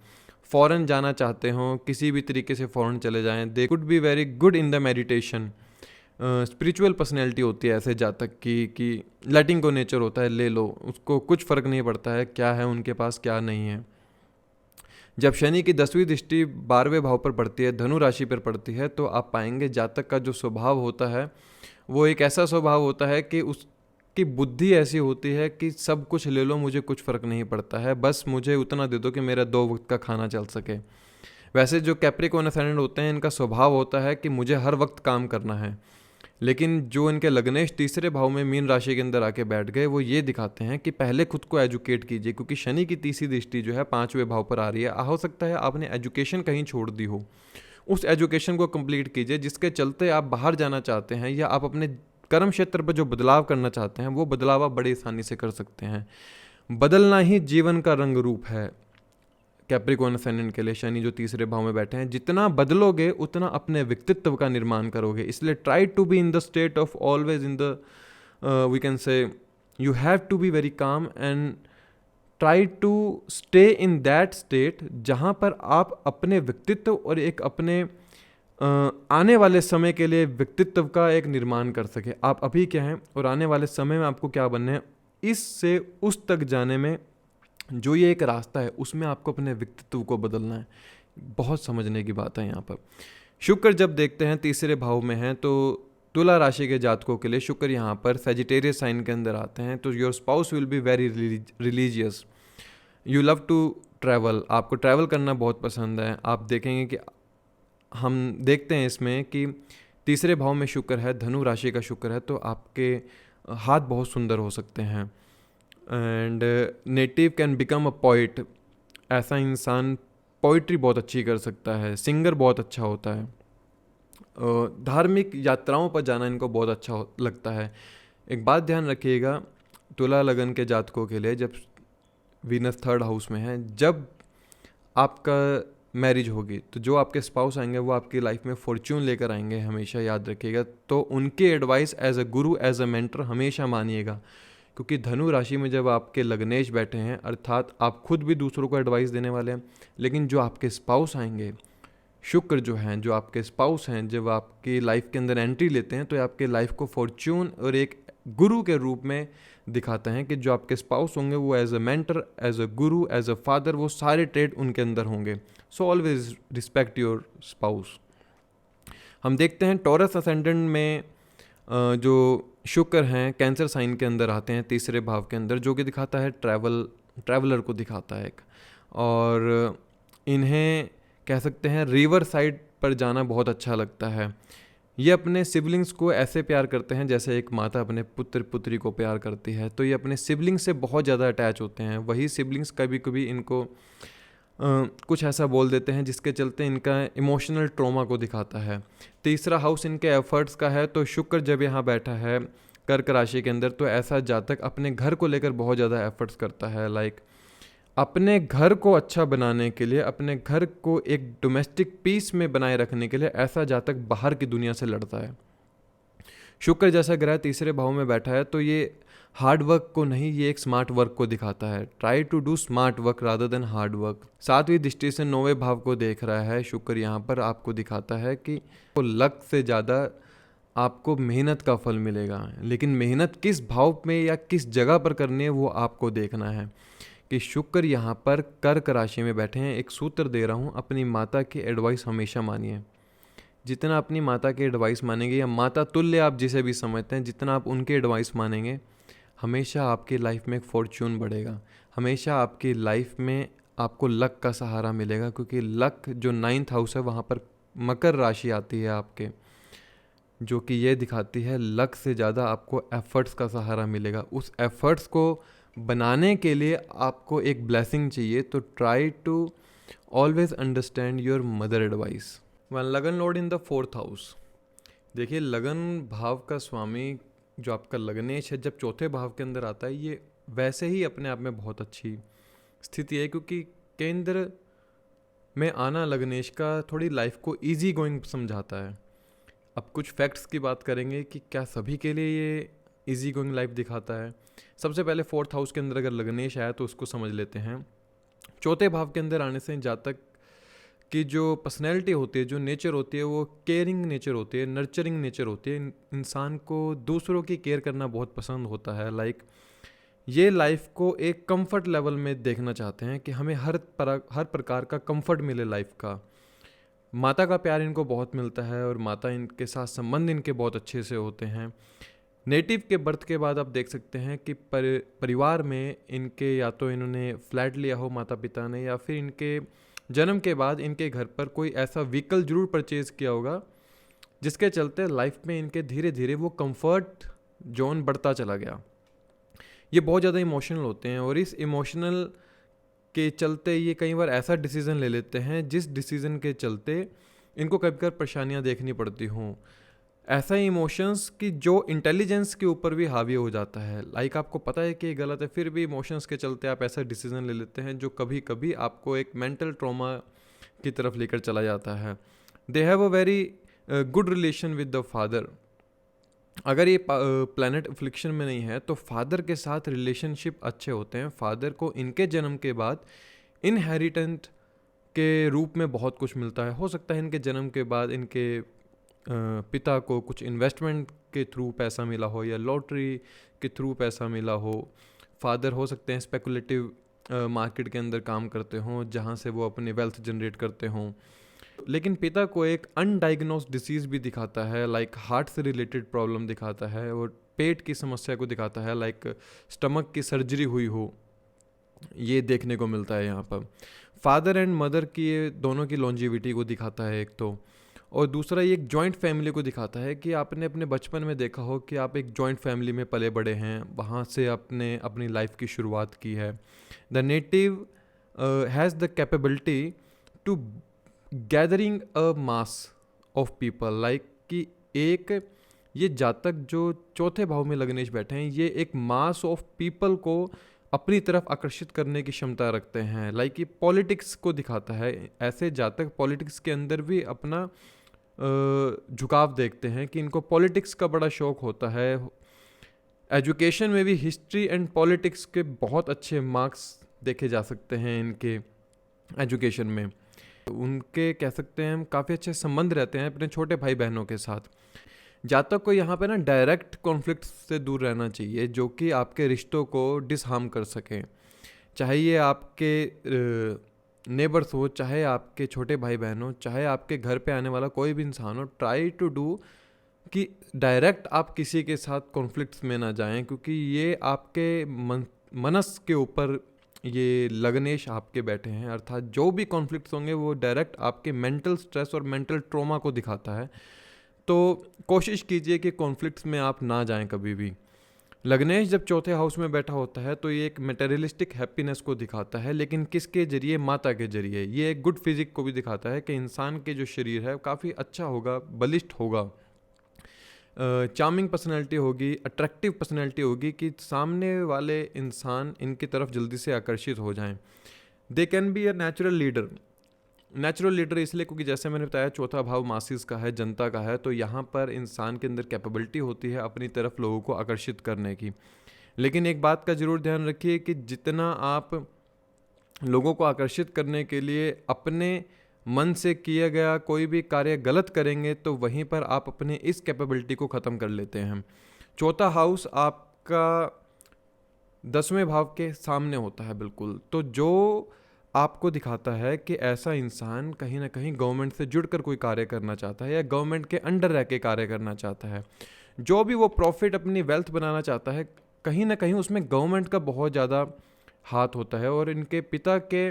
फ़ॉरेन जाना चाहते हों, किसी भी तरीके से फ़ॉरेन चले जाएं। दे could be very good in the meditation. Spiritual personality होती है ऐसे जातक की कि लेटिंग को नेचर होता है, ले लो, उसको कुछ फ़र्क नहीं पड़ता है क्या है उनके पास क्या नहीं है। जब शनि की 10वीं दृष्टि 12वें भाव पर पड़ती है, धनु राशि पर पड़ती है, तो आप पाएंगे जातक का जो स्वभाव होता है वो एक ऐसा स्वभाव होता है कि उसकी बुद्धि ऐसी होती है कि सब कुछ ले लो, मुझे कुछ फ़र्क नहीं पड़ता है, बस मुझे उतना दे दो कि मेरा 2 वक्त का खाना चल सके। वैसे जो कैप्रिकॉर्न असेंडेंट होते हैं इनका स्वभाव होता है कि मुझे हर वक्त काम करना है, लेकिन जो इनके लग्नेश तीसरे भाव में मीन राशि के अंदर आके बैठ गए वो ये दिखाते हैं कि पहले खुद को एजुकेट कीजिए, क्योंकि शनि की तीसरी दृष्टि जो है 5वें भाव पर आ रही है। हो सकता है आपने एजुकेशन कहीं छोड़ दी हो, उस एजुकेशन को कंप्लीट कीजिए, जिसके चलते आप बाहर जाना चाहते हैं या आप अपने कर्म क्षेत्र पर जो बदलाव करना चाहते हैं वो बदलाव आप बड़ी आसानी से कर सकते हैं। बदलना ही जीवन का रंग रूप है कैप्रिकॉर्न असेंडेंट के लिए। शनि जो तीसरे भाव में बैठे हैं, जितना बदलोगे उतना अपने व्यक्तित्व का निर्माण करोगे। इसलिए try to be in the state of always in the we can say you have to be very calm and try to stay in that state जहाँ पर आप अपने व्यक्तित्व और एक अपने आने वाले समय के लिए व्यक्तित्व का एक निर्माण कर सके। आप अभी क्या हैं और आने वाले समय में आपको क्या बनना है, इससे उस तक जाने में जो ये एक रास्ता है उसमें आपको अपने व्यक्तित्व को बदलना है। बहुत समझने की बात है यहाँ पर। शुक्र जब देखते हैं तीसरे भाव में है, तो तुला राशि के जातकों के लिए शुक्र यहाँ पर सजिटेरियस साइन के अंदर आते हैं, तो your spouse will be very religious, you love to travel, आपको ट्रैवल करना बहुत पसंद है। आप देखेंगे कि हम देखते हैं इसमें कि तीसरे भाव में शुक्र है, धनु राशि का शुक्र है, तो आपके हाथ बहुत सुंदर हो सकते हैं। And native can become a poet, ऐसा इंसान पोइट्री बहुत अच्छी कर सकता है, सिंगर बहुत अच्छा होता है। धार्मिक यात्राओं पर जाना इनको बहुत अच्छा लगता है। एक बात ध्यान रखिएगा तुला लगन के जातकों के लिए, जब वीनस 3rd हाउस में है, जब आपका मैरिज होगी तो जो आपके स्पाउस आएंगे वो आपकी लाइफ में फॉर्च्यून लेकर आएंगे, हमेशा याद रखिएगा। तो उनके advice as a guru, as a mentor हमेशा मानिएगा, क्योंकि धनु राशि में जब आपके लग्नेश बैठे हैं, अर्थात आप खुद भी दूसरों को एडवाइस देने वाले हैं, लेकिन जो आपके स्पाउस आएंगे, शुक्र जो हैं, जो आपके स्पाउस हैं, जब आपकी लाइफ के अंदर एंट्री लेते हैं तो ये आपके लाइफ को फॉर्च्यून और एक गुरु के रूप में दिखाते हैं कि जो आपके स्पाउस होंगे वो as a mentor, as a guru, as a father, वो सारे ट्रेड उनके अंदर होंगे। So always respect your spouse. हम देखते हैं टॉरस असेंडेंट में जो शुक्र हैं कैंसर साइन के अंदर आते हैं 3रे भाव के अंदर, जो कि दिखाता है ट्रैवलर को दिखाता है एक, और इन्हें कह सकते हैं रिवर साइड पर जाना बहुत अच्छा लगता है। ये अपने सिबलिंग्स को ऐसे प्यार करते हैं जैसे एक माता अपने पुत्र पुत्री को प्यार करती है। तो ये अपने सिबलिंग्स से बहुत ज़्यादा अटैच होते हैं। वही सिबलिंग्स कभी कभी इनको कुछ ऐसा बोल देते हैं जिसके चलते इनका इमोशनल ट्रॉमा को दिखाता है। 3रा हाउस इनके एफर्ट्स का है, तो शुक्र जब यहाँ बैठा है कर्क राशि के अंदर, तो ऐसा जातक अपने घर को लेकर बहुत ज़्यादा एफर्ट्स करता है। लाइक अपने घर को अच्छा बनाने के लिए, अपने घर को एक डोमेस्टिक पीस में बनाए रखने के लिए ऐसा जातक बाहर की दुनिया से लड़ता है। शुक्र जैसा ग्रह 3रे भाव में बैठा है तो ये हार्ड वर्क को नहीं, ये एक स्मार्ट वर्क को दिखाता है। Try to do smart work rather than hard work. 7वीं दृष्टि से 9वें भाव को देख रहा है शुक्र, यहाँ पर आपको दिखाता है कि तो लक से ज़्यादा आपको मेहनत का फल मिलेगा, लेकिन मेहनत किस भाव में या किस जगह पर करनी है वो आपको देखना है। कि शुक्र यहाँ पर कर्क राशि में बैठे हैं। एक सूत्र दे रहा हूँ, अपनी माता की एडवाइस हमेशा मानिए। जितना अपनी माता की एडवाइस मानेंगे, या माता तुल्य आप जिसे भी समझते हैं, जितना आप उनके एडवाइस मानेंगे, हमेशा आपकी लाइफ में एक फॉर्च्यून बढ़ेगा। हमेशा आपकी लाइफ में आपको लक का सहारा मिलेगा, क्योंकि लक जो 9th हाउस है वहाँ पर मकर राशि आती है आपके, जो कि ये दिखाती है लक से ज़्यादा आपको एफर्ट्स का सहारा मिलेगा। उस एफर्ट्स को बनाने के लिए आपको एक ब्लेसिंग चाहिए। तो try to always understand your mother advice. When lagna lord in the 4th house. देखिए लगन भाव का स्वामी जो आपका लग्नेश है, जब 4थे भाव के अंदर आता है, ये वैसे ही अपने आप में बहुत अच्छी स्थिति है, क्योंकि केंद्र में आना लग्नेश का थोड़ी लाइफ को इजी गोइंग समझाता है। अब कुछ फैक्ट्स की बात करेंगे कि क्या सभी के लिए ये इजी गोइंग लाइफ दिखाता है। सबसे पहले 4th हाउस के अंदर अगर लग्नेश आया तो उसको समझ लेते हैं। 4थे भाव के अंदर आने से जातक की जो पर्सनैलिटी होती है, जो नेचर होती है, वो केयरिंग नेचर होती है, नर्चरिंग नेचर होती है। इंसान को दूसरों की केयर करना बहुत पसंद होता है। लाइक ये लाइफ को एक कंफर्ट लेवल में देखना चाहते हैं कि हमें हर प्रकार का कंफर्ट मिले लाइफ का। माता का प्यार इनको बहुत मिलता है और माता इनके साथ संबंध इनके बहुत अच्छे से होते हैं। नेटिव के बर्थ के बाद आप देख सकते हैं कि परिवार में इनके या तो इन्होंने फ्लैट लिया हो माता पिता ने, या फिर इनके जन्म के बाद इनके घर पर कोई ऐसा व्हीकल जरूर परचेज़ किया होगा जिसके चलते लाइफ में इनके धीरे धीरे वो कंफर्ट जोन बढ़ता चला गया। ये बहुत ज़्यादा इमोशनल होते हैं और इस इमोशनल के चलते ये कई बार ऐसा डिसीज़न ले लेते हैं जिस डिसीज़न के चलते इनको कभी कभी परेशानियाँ देखनी पड़ती हों। ऐसा इमोशंस कि जो इंटेलिजेंस के ऊपर भी हावी हो जाता है। लाइक आपको पता है कि ये गलत है, फिर भी इमोशंस के चलते आप ऐसा डिसीजन ले लेते हैं जो कभी कभी आपको एक मेंटल ट्रॉमा की तरफ लेकर चला जाता है। दे have a very good relation with the father. अगर ये प्लैनेट अफ्लिक्शन में नहीं है तो फादर के साथ रिलेशनशिप अच्छे होते हैं। फादर को इनके जन्म के बाद इनहेरिटेंट के रूप में बहुत कुछ मिलता है। हो सकता है इनके जन्म के बाद इनके पिता को कुछ इन्वेस्टमेंट के थ्रू पैसा मिला हो या लॉटरी के थ्रू पैसा मिला हो। फादर हो सकते हैं स्पेकुलेटिव मार्केट के अंदर काम करते हों जहाँ से वो अपनी वेल्थ जनरेट करते हों। लेकिन पिता को एक अनडायग्नोस्ड डिसीज़ भी दिखाता है, लाइक हार्ट से रिलेटेड प्रॉब्लम दिखाता है और पेट की समस्या को दिखाता है, लाइक स्टमक की सर्जरी हुई हो, ये देखने को मिलता है यहाँ पर। फादर एंड मदर की दोनों की लॉन्जिविटी को दिखाता है एक तो, और दूसरा ये एक जॉइंट फैमिली को दिखाता है कि आपने अपने बचपन में देखा हो कि आप एक जॉइंट फैमिली में पले बड़े हैं, वहाँ से आपने अपनी लाइफ की शुरुआत की है। The native has the capability to gathering a mass of people, like कि एक ये जातक जो चौथे भाव में लग्नेश बैठे हैं, ये एक मास ऑफ पीपल को अपनी तरफ आकर्षित करने की क्षमता रखते हैं। लाइक ये पॉलिटिक्स को दिखाता है। ऐसे जातक पॉलिटिक्स के अंदर भी अपना झुकाव देखते हैं कि इनको पॉलिटिक्स का बड़ा शौक होता है। एजुकेशन में भी हिस्ट्री एंड पॉलिटिक्स के बहुत अच्छे मार्क्स देखे जा सकते हैं इनके एजुकेशन में। उनके कह सकते हैं हम काफ़ी अच्छे संबंध रहते हैं अपने छोटे भाई बहनों के साथ। जातक को यहाँ पे ना डायरेक्ट कॉन्फ्लिक्ट से दूर रहना चाहिए जो कि आपके रिश्तों को डिसहार्म कर सकें, चाहे ये आपके नेबर्स हो, चाहे आपके छोटे भाई बहन हो, चाहे आपके घर पे आने वाला कोई भी इंसान हो। ट्राई टू डू कि डायरेक्ट आप किसी के साथ कॉन्फ्लिक्ट्स में ना जाएं, क्योंकि ये आपके मनस के ऊपर ये लग्नेश आपके बैठे हैं। अर्थात जो भी कॉन्फ्लिक्ट्स होंगे वो डायरेक्ट आपके मेंटल स्ट्रेस और मेंटल ट्रॉमा को दिखाता है। तो कोशिश कीजिए कि कॉन्फ्लिक्ट्स में आप ना जाएं कभी भी। लग्नेश जब चौथे हाउस में बैठा होता है तो ये एक मटेरियलिस्टिक हैप्पीनेस को दिखाता है, लेकिन किसके जरिए? माता के जरिए। ये एक गुड फिजिक को भी दिखाता है कि इंसान के जो शरीर है काफ़ी अच्छा होगा, बलिष्ठ होगा, चार्मिंग पर्सनैलिटी होगी, अट्रैक्टिव पर्सनैलिटी होगी कि सामने वाले इंसान इनकी तरफ जल्दी से आकर्षित हो जाएं। दे can be a natural leader. Natural leader इसलिए क्योंकि जैसे मैंने बताया चौथा भाव मासिस का है, जनता का है, तो यहाँ पर इंसान के अंदर कैपेबिलिटी होती है अपनी तरफ लोगों को आकर्षित करने की। लेकिन एक बात का ज़रूर ध्यान रखिए कि जितना आप लोगों को आकर्षित करने के लिए अपने मन से किया गया कोई भी कार्य गलत करेंगे तो वहीं पर आप अपने इस कैपेबिलिटी को ख़त्म कर लेते हैं। चौथा हाउस आपका 10वें भाव के सामने होता है बिल्कुल, तो जो आपको दिखाता है कि ऐसा इंसान कहीं ना कहीं गवर्नमेंट से जुड़कर कोई कार्य करना चाहता है या गवर्नमेंट के अंडर रह के कार्य करना चाहता है। जो भी वो प्रॉफिट अपनी वेल्थ बनाना चाहता है कहीं ना कहीं उसमें गवर्नमेंट का बहुत ज़्यादा हाथ होता है, और इनके पिता के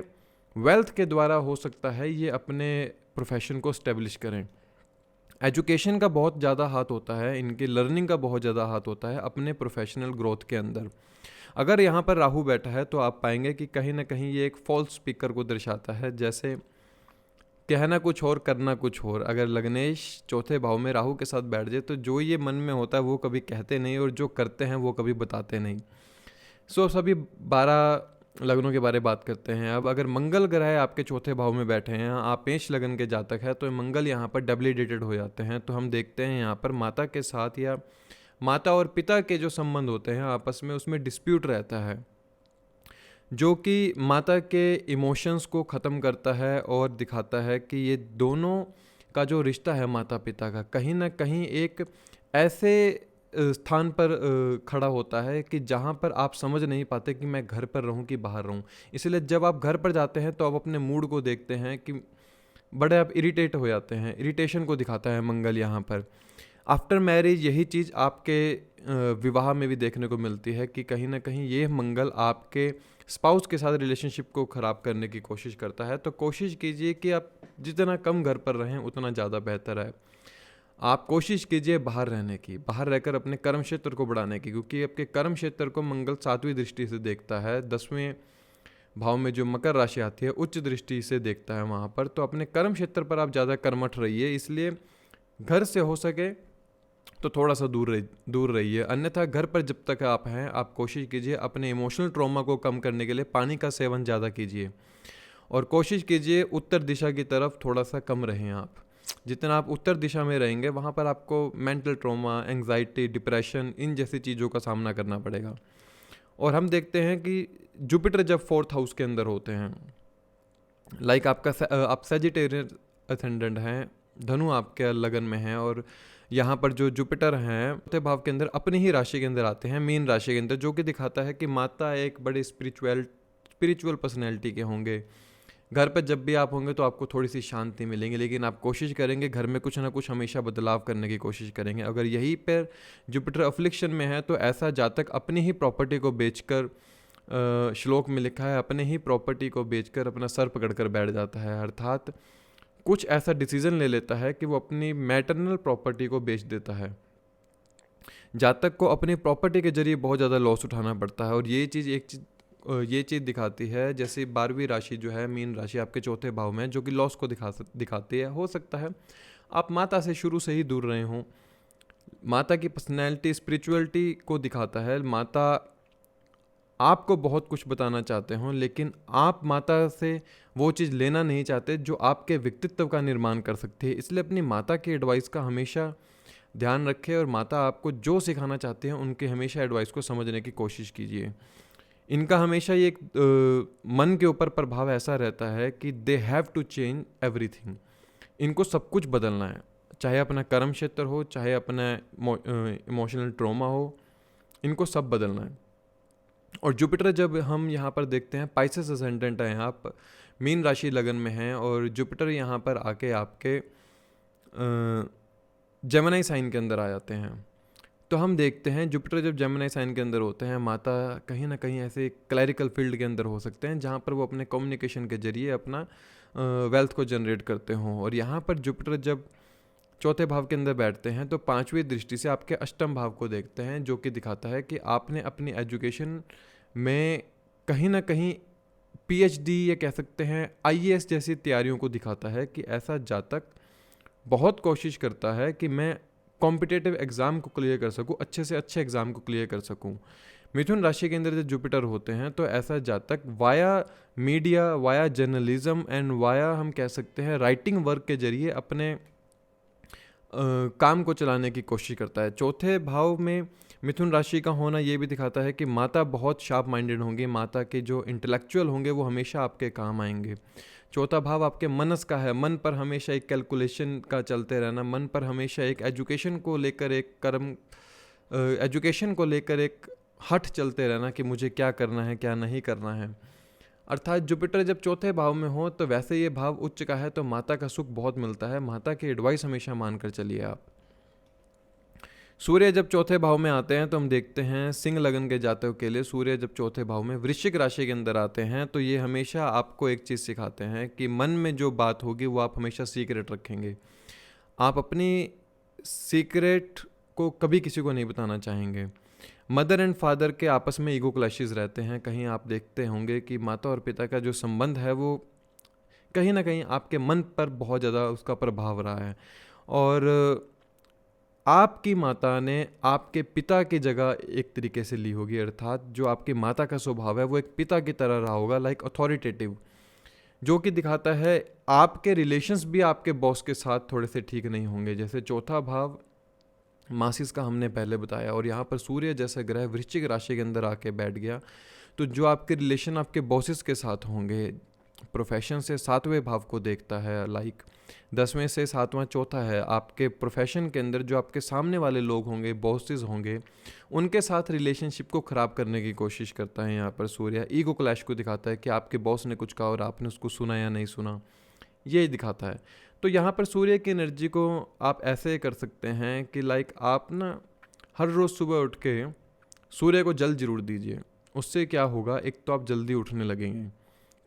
वेल्थ के द्वारा हो सकता है ये अपने प्रोफेशन को स्टेब्लिश करें। एजुकेशन का बहुत ज़्यादा हाथ होता है, इनके लर्निंग का बहुत ज़्यादा हाथ होता है अपने प्रोफेशनल ग्रोथ के अंदर। अगर यहाँ पर राहु बैठा है तो आप पाएंगे कि कहीं ना कहीं ये एक फॉल्स स्पीकर को दर्शाता है, जैसे कहना कुछ और करना कुछ और। अगर लग्नेश चौथे भाव में राहु के साथ बैठ जाए तो जो ये मन में होता है वो कभी कहते नहीं, और जो करते हैं वो कभी बताते नहीं। सभी 12 लग्नों के बारे में बात करते हैं। अब अगर मंगल ग्रह आपके चौथे भाव में बैठे हैं, आप मेष लगन के जातक है, तो मंगल यहाँ पर डब्लीडेटेड हो जाते हैं। तो हम देखते हैं यहाँ पर माता के साथ या माता और पिता के जो संबंध होते हैं आपस में, उसमें डिस्प्यूट रहता है जो कि माता के इमोशंस को ख़त्म करता है और दिखाता है कि ये दोनों का जो रिश्ता है माता पिता का कहीं ना कहीं एक ऐसे स्थान पर खड़ा होता है कि जहाँ पर आप समझ नहीं पाते कि मैं घर पर रहूँ कि बाहर रहूँ। इसलिए जब आप घर पर जाते हैं तो आप अपने मूड को देखते हैं कि बड़े आप इरिटेट हो जाते हैं। इरिटेशन को दिखाता है मंगल यहाँ पर। आफ्टर मैरिज यही चीज़ आपके विवाह में भी देखने को मिलती है कि कहीं ना कहीं ये मंगल आपके स्पाउस के साथ रिलेशनशिप को ख़राब करने की कोशिश करता है। तो कोशिश कीजिए कि आप जितना कम घर पर रहें उतना ज़्यादा बेहतर है। आप कोशिश कीजिए बाहर रहने की, बाहर रहकर अपने कर्म क्षेत्र को बढ़ाने की, क्योंकि आपके कर्म क्षेत्र को मंगल 7वीं दृष्टि से देखता है। 10वें भाव में जो मकर राशि आती है उच्च दृष्टि से देखता है वहाँ पर। तो अपने कर्म क्षेत्र पर आप ज़्यादा कर्मठ रहिए, इसलिए घर से हो सके तो थोड़ा सा दूर रहिए। अन्यथा घर पर जब तक आप हैं आप कोशिश कीजिए अपने इमोशनल ट्रॉमा को कम करने के लिए पानी का सेवन ज़्यादा कीजिए, और कोशिश कीजिए उत्तर दिशा की तरफ थोड़ा सा कम रहें आप। जितना आप उत्तर दिशा में रहेंगे वहाँ पर आपको मेंटल ट्रॉमा, एंग्जाइटी, डिप्रेशन, इन जैसी चीज़ों का सामना करना पड़ेगा। और हम देखते हैं कि जुपिटर जब 4th हाउस के अंदर होते हैं, लाइक आप सेजिटेरियन असेंडेंट हैं, धनु आपके लगन में है, और यहाँ पर जो जुपिटर हैं चौथे भाव के अंदर अपनी ही राशि के अंदर आते हैं, मीन राशि के अंदर, जो कि दिखाता है कि माता एक बड़े स्पिरिचुअल पर्सनैलिटी के होंगे। घर पर जब भी आप होंगे तो आपको थोड़ी सी शांति मिलेंगी, लेकिन आप कोशिश करेंगे घर में कुछ ना कुछ हमेशा बदलाव करने की कोशिश करेंगे। अगर यहीं पर जुपिटर अफ्लिक्शन में है तो ऐसा जातक अपनी ही प्रॉपर्टी को बेचकर, श्लोक में लिखा है, अपने ही प्रॉपर्टी को बेचकर अपना सर पकड़कर बैठ जाता है। अर्थात कुछ ऐसा डिसीजन ले लेता है कि वो अपनी मैटरनल प्रॉपर्टी को बेच देता है। जातक को अपनी प्रॉपर्टी के जरिए बहुत ज़्यादा लॉस उठाना पड़ता है, और ये चीज़ दिखाती है। जैसे 12वीं राशि जो है मीन राशि आपके चौथे भाव में, जो कि लॉस को दिखाती है। हो सकता है आप माता से शुरू से ही दूर रहे हों। माता की पर्सनैलिटी स्पिरिचुअलिटी को दिखाता है। माता आपको बहुत कुछ बताना चाहते हों, लेकिन आप माता से वो चीज़ लेना नहीं चाहते जो आपके व्यक्तित्व का निर्माण कर सकती है। इसलिए अपनी माता की एडवाइस का हमेशा ध्यान रखें और माता आपको जो सिखाना चाहते हैं उनके हमेशा एडवाइस को समझने की कोशिश कीजिए। इनका हमेशा ये एक मन के ऊपर प्रभाव ऐसा रहता है कि they have to change everything. इनको सब कुछ बदलना है, चाहे अपना कर्म क्षेत्र हो, चाहे अपना इमोशनल ट्रॉमा हो, इनको सब बदलना है। और जुपिटर जब हम यहाँ पर देखते हैं, पाइसेस असेंडेंट है, आप मीन राशि लगन में हैं और जुपिटर यहाँ पर आके आपके जेमिनी साइन के अंदर आ जाते हैं। तो हम देखते हैं जुपिटर जब जेमिनी साइन के अंदर होते हैं, माता कहीं ना कहीं ऐसे क्लैरिकल फील्ड के अंदर हो सकते हैं जहाँ पर वो अपने कम्युनिकेशन के जरिए अपना वेल्थ को जनरेट करते हों। और यहाँ पर जुपिटर जब चौथे भाव के अंदर बैठते हैं तो पांचवी दृष्टि से आपके अष्टम भाव को देखते हैं, जो कि दिखाता है कि आपने अपनी एजुकेशन में कहीं ना कहीं पीएचडी या कह सकते हैं आईएएस जैसी तैयारियों को दिखाता है कि ऐसा जातक बहुत कोशिश करता है कि मैं कॉम्पिटिटिव एग्ज़ाम को क्लियर कर सकूं, अच्छे से अच्छे एग्ज़ाम को क्लियर कर सकूं। मिथुन राशि के अंदर जब जुपिटर होते हैं तो ऐसा जातक via media, via journalism and via हम कह सकते हैं राइटिंग वर्क के जरिए अपने काम को चलाने की कोशिश करता है। चौथे भाव में मिथुन राशि का होना ये भी दिखाता है कि माता बहुत शार्प माइंडेड होंगी, माता के जो इंटेलेक्चुअल होंगे वो हमेशा आपके काम आएंगे। चौथा भाव आपके मनस का है, मन पर हमेशा एक कैलकुलेशन का चलते रहना, मन पर हमेशा एक एजुकेशन को लेकर एक एजुकेशन को लेकर एक हट चलते रहना कि मुझे क्या करना है क्या नहीं करना है। अर्थात जुपिटर जब चौथे भाव में हो तो वैसे ये भाव उच्च का है तो माता का सुख बहुत मिलता है, माता की एडवाइस हमेशा मानकर चलिए आप। सूर्य जब चौथे भाव में आते हैं तो हम देखते हैं सिंह लगन के जातकों के लिए सूर्य जब चौथे भाव में वृश्चिक राशि के अंदर आते हैं तो ये हमेशा आपको एक चीज़ सिखाते हैं कि मन में जो बात होगी वो आप हमेशा सीक्रेट रखेंगे। आप अपनी सीक्रेट को कभी किसी को नहीं बताना चाहेंगे। मदर एंड फादर के आपस में ईगो क्लैशेस रहते हैं। कहीं आप देखते होंगे कि माता और पिता का जो संबंध है वो कहीं ना कहीं आपके मन पर बहुत ज़्यादा उसका प्रभाव रहा है और आपकी माता ने आपके पिता की जगह एक तरीके से ली होगी। अर्थात जो आपकी माता का स्वभाव है वो एक पिता की तरह रहा होगा, लाइक अथॉरिटेटिव, जो कि दिखाता है आपके रिलेशंस भी आपके बॉस के साथ थोड़े से ठीक नहीं होंगे। जैसे चौथा भाव मासिस का हमने पहले बताया और यहाँ पर सूर्य जैसा ग्रह वृश्चिक राशि के अंदर आके बैठ गया तो जो आपके रिलेशन आपके बॉसेस के साथ होंगे, प्रोफेशन से सातवें भाव को देखता है, लाइक 10वें से 7वां चौथा है, आपके प्रोफेशन के अंदर जो आपके सामने वाले लोग होंगे, बॉसेस होंगे, उनके साथ रिलेशनशिप को ख़राब करने की कोशिश करता है। यहाँ पर सूर्य ईगो क्लैश को दिखाता है कि आपके बॉस ने कुछ कहा और आपने उसको सुना या नहीं सुना, ये दिखाता है। तो यहाँ पर सूर्य की एनर्जी को आप ऐसे कर सकते हैं कि लाइक आप ना हर रोज़ सुबह उठ के सूर्य को जल जरूर दीजिए। उससे क्या होगा, एक तो आप जल्दी उठने लगेंगे,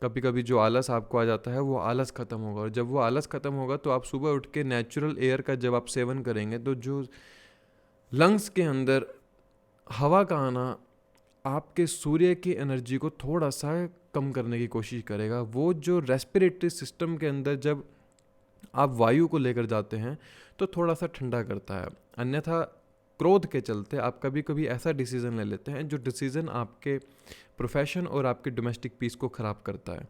कभी कभी जो आलस आपको आ जाता है वो आलस ख़त्म होगा और जब वो आलस ख़त्म होगा तो आप सुबह उठ के नेचुरल एयर का जब आप सेवन करेंगे तो जो लंग्स के अंदर हवा का आना आपके सूर्य की एनर्जी को थोड़ा सा कम करने की कोशिश करेगा। वो जो रेस्पिरेटरी सिस्टम के अंदर जब आप वायु को लेकर जाते हैं तो थोड़ा सा ठंडा करता है। अन्यथा क्रोध के चलते आप कभी कभी ऐसा डिसीज़न ले लेते हैं जो डिसीज़न आपके प्रोफेशन और आपके डोमेस्टिक पीस को ख़राब करता है।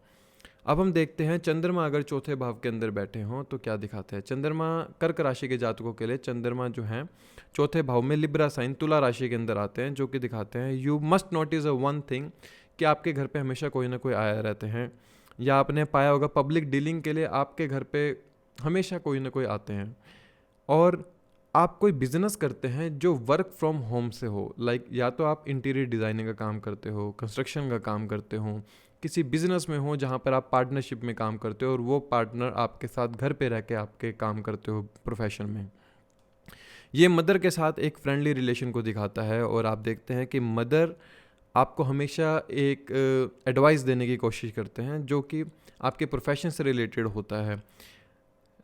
अब हम देखते हैं चंद्रमा अगर चौथे भाव के अंदर बैठे हों तो क्या दिखाते हैं। चंद्रमा कर्क राशि के जातकों के लिए चंद्रमा जो हैं चौथे भाव में लिब्रा साइन तुला राशि के अंदर आते हैं, जो कि दिखाते हैं you must notice a one thing कि आपके घर पे हमेशा कोई ना कोई आया रहते हैं, या आपने पाया होगा पब्लिक डीलिंग के लिए आपके घर पे हमेशा कोई ना कोई आते हैं। और आप कोई बिजनेस करते हैं जो वर्क फ्रॉम होम से हो, लाइक या तो आप इंटीरियर डिज़ाइनिंग का काम करते हो, कंस्ट्रक्शन का काम करते हो, किसी बिजनेस में हो जहाँ पर आप पार्टनरशिप में काम करते हो और वो पार्टनर आपके साथ घर पे रह के आपके काम करते हो प्रोफेशन में, ये मदर के साथ एक फ्रेंडली रिलेशन को दिखाता है। और आप देखते हैं कि मदर आपको हमेशा एक एडवाइस देने की कोशिश करते हैं जो कि आपके प्रोफेशन से रिलेटेड होता है।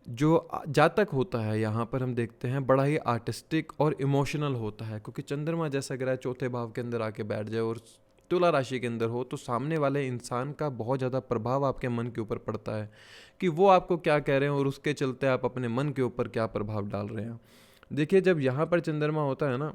जो जातक होता है यहाँ पर हम देखते हैं बड़ा ही आर्टिस्टिक और इमोशनल होता है, क्योंकि चंद्रमा जैसा ग्रह चौथे भाव के अंदर आके बैठ जाए और तुला राशि के अंदर हो तो सामने वाले इंसान का बहुत ज़्यादा प्रभाव आपके मन के ऊपर पड़ता है कि वो आपको क्या कह रहे हैं और उसके चलते आप अपने मन के ऊपर क्या प्रभाव डाल रहे हैं। देखिए, जब यहाँ पर चंद्रमा होता है ना,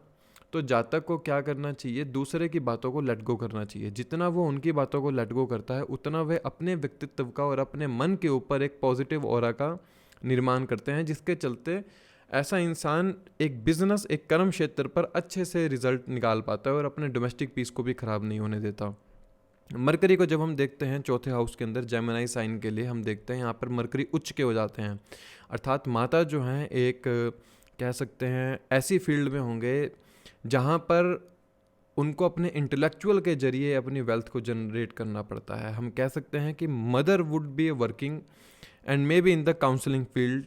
तो जातक को क्या करना चाहिए, दूसरे की बातों को लेट गो करना चाहिए। जितना वो उनकी बातों को लेट गो करता है उतना वह अपने व्यक्तित्व का और अपने मन के ऊपर एक पॉजिटिव ऑरा का निर्माण करते हैं, जिसके चलते ऐसा इंसान एक बिजनेस, एक कर्म क्षेत्र पर अच्छे से रिजल्ट निकाल पाता है और अपने डोमेस्टिक पीस को भी ख़राब नहीं होने देता। मरकरी को जब हम देखते हैं चौथे हाउस के अंदर जेमिनी साइन के लिए, हम देखते हैं यहाँ पर मरकरी उच्च के हो जाते हैं, अर्थात माता जो हैं एक कह सकते हैं ऐसी फील्ड में होंगे जहाँ पर उनको अपने इंटेलेक्चुअल के जरिए अपनी वेल्थ को जनरेट करना पड़ता है। हम कह सकते हैं कि mother would be working and may be in the counselling field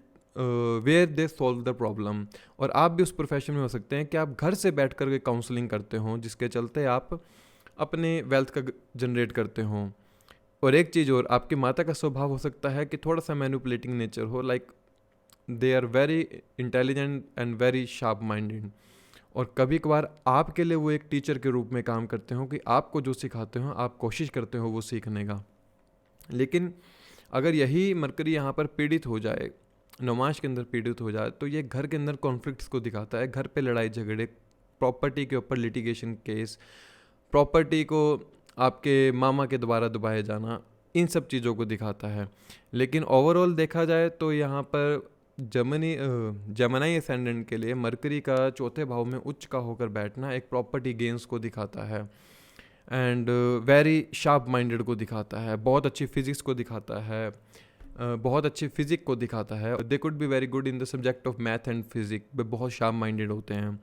where they solve the problem, और आप भी उस प्रोफेशन में हो सकते हैं कि आप घर से बैठ कर के काउंसलिंग करते हो, जिसके चलते आप अपने वेल्थ का जनरेट करते हो। और एक चीज़ और, आपकी माता का स्वभाव हो सकता है कि थोड़ा सा मैनिपुलेटिंग नेचर हो, like they are very intelligent and very sharp minded, और कभी कभार आपके लिए वो एक टीचर के रूप में काम करते हो कि आपको जो सिखाते हो आप कोशिश करते हो वो सीखने का। लेकिन अगर यही मरकरी यहाँ पर पीड़ित हो जाए, नौमाश के अंदर पीड़ित हो जाए, तो ये घर के अंदर कॉन्फ्लिक्ट्स को दिखाता है, घर पे लड़ाई झगड़े, प्रॉपर्टी के ऊपर लिटिगेशन केस, प्रॉपर्टी को आपके मामा के द्वारा दबाया जाना, इन सब चीज़ों को दिखाता है। लेकिन ओवरऑल देखा जाए तो यहाँ पर जेमिनी असेंडेंट के लिए मरकरी का चौथे भाव में उच्च का होकर बैठना एक प्रॉपर्टी गेन्स को दिखाता है एंड वेरी शार्प माइंडेड को दिखाता है, बहुत अच्छी फिजिक्स को दिखाता है, बहुत अच्छी फिजिक को दिखाता है। They could be very good in the subject of math and physic, way बहुत शार्प माइंडेड होते हैं।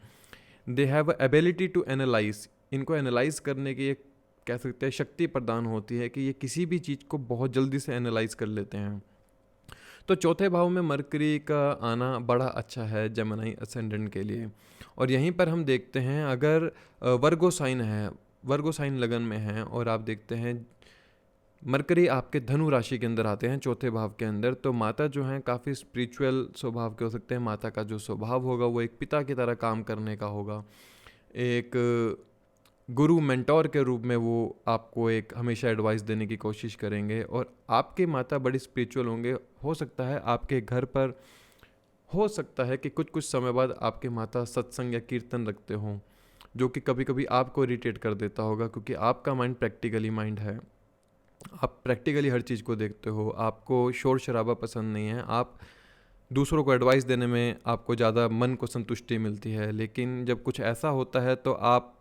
They have ability to analyse, इनको एनालाइज करने की एक कह सकते हैं शक्ति प्रदान होती है कि ये किसी भी चीज़ को बहुत जल्दी से एनालाइज कर लेते हैं। तो चौथे भाव में मरकरी का आना बड़ा अच्छा है जेमिनी असेंडेंट के लिए। और यहीं पर हम देखते हैं अगर वर्गो साइन है, वर्गो साइन लगन में है, और आप देखते हैं मरकरी आपके धनु राशि के अंदर आते हैं चौथे भाव के अंदर, तो माता जो हैं काफ़ी स्पिरिचुअल स्वभाव के हो सकते हैं। माता का जो स्वभाव होगा वो एक पिता की तरह काम करने का होगा, एक गुरु मेंटोर के रूप में वो आपको एक हमेशा एडवाइस देने की कोशिश करेंगे। और आपके माता बड़ी स्पिरिचुअल होंगे, हो सकता है आपके घर पर हो सकता है कि कुछ कुछ समय बाद आपके माता सत्संग या कीर्तन रखते हों, जो कि कभी कभी आपको इरिटेट कर देता होगा, क्योंकि आपका माइंड प्रैक्टिकली माइंड है, आप प्रैक्टिकली हर चीज़ को देखते हो, आपको शोर शराबा पसंद नहीं है, आप दूसरों को एडवाइस देने में आपको ज़्यादा मन को संतुष्टि मिलती है। लेकिन जब कुछ ऐसा होता है तो आप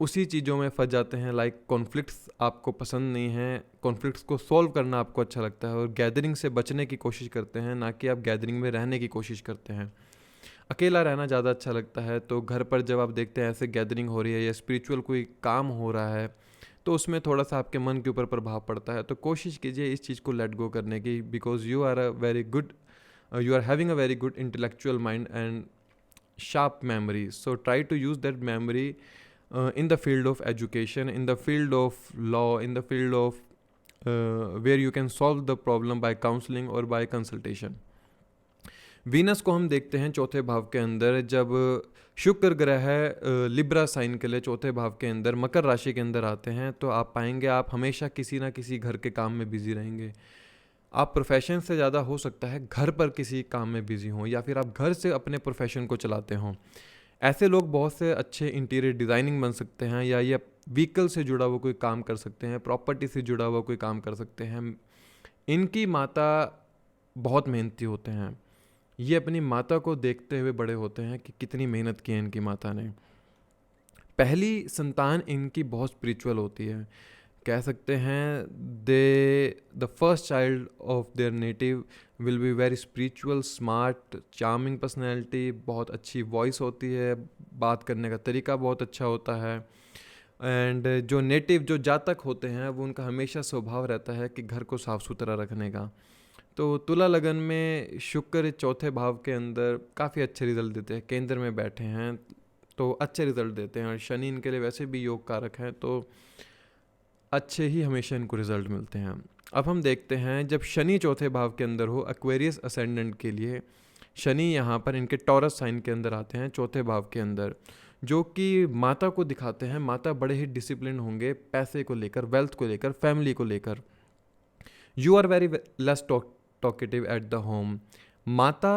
उसी चीज़ों में फंस जाते हैं, लाइक कॉन्फ्लिक्ट्स आपको पसंद नहीं है, कॉन्फ्लिक्ट्स को सॉल्व करना आपको अच्छा लगता है और गैदरिंग से बचने की कोशिश करते हैं, ना कि आप गैदरिंग में रहने की कोशिश करते हैं। अकेला रहना ज़्यादा अच्छा लगता है। तो घर पर जब आप देखते हैं ऐसे गैदरिंग हो रही है या स्पिरिचुअल कोई काम हो रहा है, तो उसमें थोड़ा सा आपके मन के ऊपर प्रभाव पड़ता है। तो कोशिश कीजिए इस चीज़ को लेट गो करने की, because you are having a very good intellectual mind and sharp memory. So try to use that memory in the field of education, in the field of law, in the field of where you can solve the problem by counseling or by consultation. Venus को हम देखते हैं चौथे भाव के अंदर, जब शुक्र ग्रह लिब्रा साइन के लिए चौथे भाव के अंदर मकर राशि के अंदर आते हैं, तो आप पाएंगे आप हमेशा किसी ना किसी घर के काम में बिजी रहेंगे। आप प्रोफेशन से ज़्यादा हो सकता है घर पर किसी काम में बिजी हों, या फिर आप घर से अपने प्रोफेशन को चलाते हों। ऐसे लोग बहुत से अच्छे इंटीरियर डिज़ाइनिंग बन सकते हैं, या ये व्हीकल से जुड़ा हुआ कोई काम कर सकते हैं, प्रॉपर्टी से जुड़ा हुआ कोई काम कर सकते हैं। इनकी माता बहुत मेहनती होते हैं, ये अपनी माता को देखते हुए बड़े होते हैं कि कितनी मेहनत की है इनकी माता ने। पहली संतान इनकी बहुत स्पिरिचुअल होती है, कह सकते हैं the first child of their native will be very spiritual, smart, charming personality, बहुत अच्छी वॉइस होती है, बात करने का तरीका बहुत अच्छा होता है। एंड जो नेटिव जो जातक होते हैं वो उनका हमेशा स्वभाव रहता है कि घर को साफ़ सुथरा रखने का। तो तुला लगन में शुक्र चौथे भाव के अंदर काफ़ी अच्छे रिजल्ट देते हैं, केंद्र में बैठे हैं तो अच्छे रिजल्ट देते हैं, और शनि इनके लिए वैसे भी योग कारक हैं, तो अच्छे ही हमेशा इनको रिजल्ट मिलते हैं। अब हम देखते हैं जब शनि चौथे भाव के अंदर हो एक्वेरियस असेंडेंट के लिए, शनि यहाँ पर इनके टॉरस साइन के अंदर आते हैं चौथे भाव के अंदर। जो कि माता को दिखाते हैं। माता बड़े ही डिसिप्लिन होंगे पैसे को लेकर, वेल्थ को लेकर, फैमिली को लेकर। You are very less talkative at the home. माता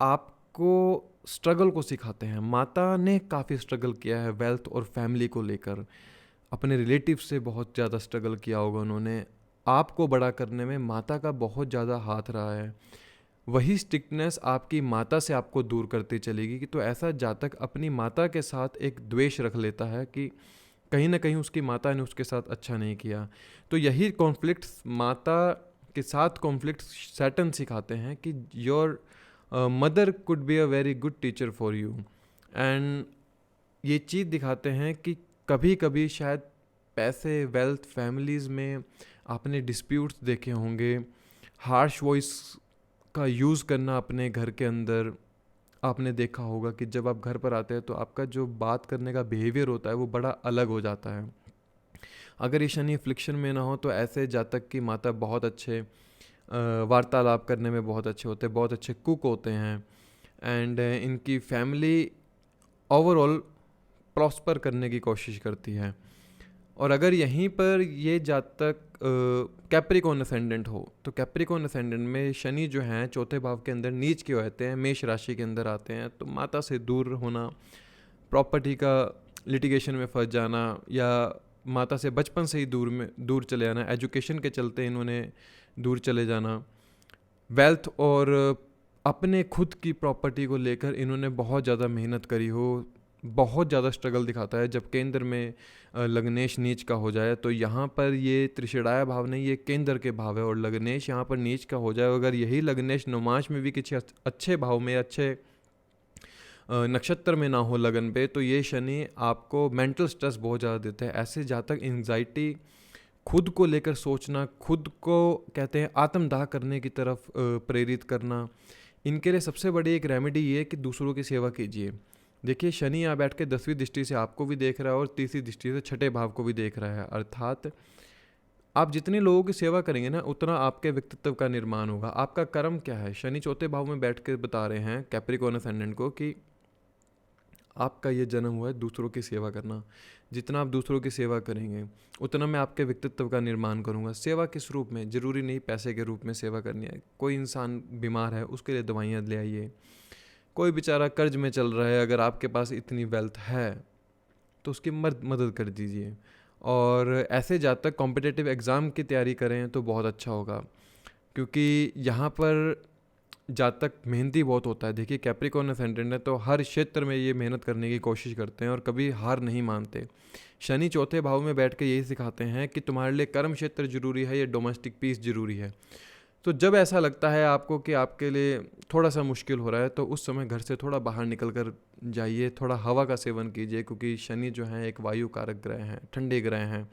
आपको स्ट्रगल को सिखाते हैं। माता ने काफ़ी स्ट्रगल किया है वेल्थ और फैमिली को लेकर, अपने रिलेटिव से बहुत ज़्यादा स्ट्रगल किया होगा उन्होंने। आपको बड़ा करने में माता का बहुत ज़्यादा हाथ रहा है। वही स्ट्रिक्टनेस आपकी माता से आपको दूर करती चलेगी कि तो ऐसा जातक अपनी माता के साथ एक द्वेष रख लेता है कि कहीं ना कहीं उसकी माता ने उसके साथ अच्छा नहीं किया। तो यही कॉन्फ्लिक्ट्स माता के साथ कॉन्फ्लिक्ट सैटर्न सिखाते हैं कि your mother could be a very good teacher for you. And ये चीज़ दिखाते हैं कि कभी कभी शायद पैसे, वेल्थ, फैमिलीज़ में आपने डिस्प्यूट्स देखे होंगे, हार्श वॉइस का यूज़ करना अपने घर के अंदर। आपने देखा होगा कि जब आप घर पर आते हैं तो आपका जो बात करने का बिहेवियर होता है वो बड़ा अलग हो जाता है। अगर ये शनि फ्लिक्शन में ना हो तो ऐसे जातक की माता बहुत अच्छे वार्तालाप करने में बहुत अच्छे होते हैं, बहुत अच्छे कुक होते हैं। एंड इनकी फैमिली ओवरऑल प्रॉस्पर करने की कोशिश करती है। और अगर यहीं पर ये जातक कैप्रिकॉर्न असेंडेंट हो तो कैप्रिकॉर्न असेंडेंट में शनि जो हैं चौथे भाव के अंदर नीच के होते हैं, मेष राशि के अंदर आते हैं, तो माता से दूर होना, प्रॉपर्टी का लिटिगेशन में फंस जाना, या माता से बचपन से ही दूर चले जाना, एजुकेशन के चलते इन्होंने दूर चले जाना, वेल्थ और अपने खुद की प्रॉपर्टी को लेकर इन्होंने बहुत ज़्यादा मेहनत करी हो, बहुत ज़्यादा स्ट्रगल दिखाता है। जब केंद्र में लग्नेश नीच का हो जाए तो यहाँ पर ये त्रिषेणाय भाव नहीं, ये केंद्र के भाव है, और लग्नेश यहाँ पर नीच का हो जाए, अगर यही लग्नेश नौमाश में भी किसी अच्छे भाव में, अच्छे नक्षत्र में ना हो लगन पे, तो ये शनि आपको मेंटल स्ट्रेस बहुत ज़्यादा देता है। ऐसे जातक एंग्जाइटी, खुद को लेकर सोचना, खुद को कहते हैं आत्मदाह करने की तरफ प्रेरित करना, इनके लिए सबसे बड़ी एक रेमेडी ये है कि दूसरों की सेवा कीजिए। देखिए शनि यहाँ बैठ के 10वीं दृष्टि से आपको भी देख रहा है और तीसरी दृष्टि से छठे भाव को भी देख रहा है, अर्थात आप जितने लोगों की सेवा करेंगे ना उतना आपके व्यक्तित्व का निर्माण होगा। आपका कर्म क्या है, शनि चौथे भाव में बैठ के बता रहे हैं कैप्रिकॉर्न असेंडेंट को कि आपका ये जन्म हुआ है दूसरों की सेवा करना। जितना आप दूसरों की सेवा करेंगे उतना मैं आपके व्यक्तित्व का निर्माण करूँगा। सेवा किस रूप में, ज़रूरी नहीं पैसे के रूप में सेवा करनी है। कोई इंसान बीमार है उसके लिए दवाइयाँ ले आइए, कोई बेचारा कर्ज में चल रहा है, अगर आपके पास इतनी वेल्थ है तो उसकी मदद कर दीजिए। और ऐसे जातक कॉम्पिटिटिव एग्ज़ाम की तैयारी करें तो बहुत अच्छा होगा, क्योंकि यहाँ पर जातक मेहनती बहुत होता है। देखिए कैप्रिकॉर्न असेंडेंट है तो हर क्षेत्र में ये मेहनत करने की कोशिश करते हैं और कभी हार नहीं मानते। शनि चौथे भाव में बैठ के यही सिखाते हैं कि तुम्हारे लिए कर्म क्षेत्र जरूरी है, ये डोमेस्टिक पीस जरूरी है। तो जब ऐसा लगता है आपको कि आपके लिए थोड़ा सा मुश्किल हो रहा है तो उस समय घर से थोड़ा बाहर निकल कर जाइए, थोड़ा हवा का सेवन कीजिए, क्योंकि शनि जो है एक वायु कारक ग्रह हैं, ठंडे ग्रह हैं।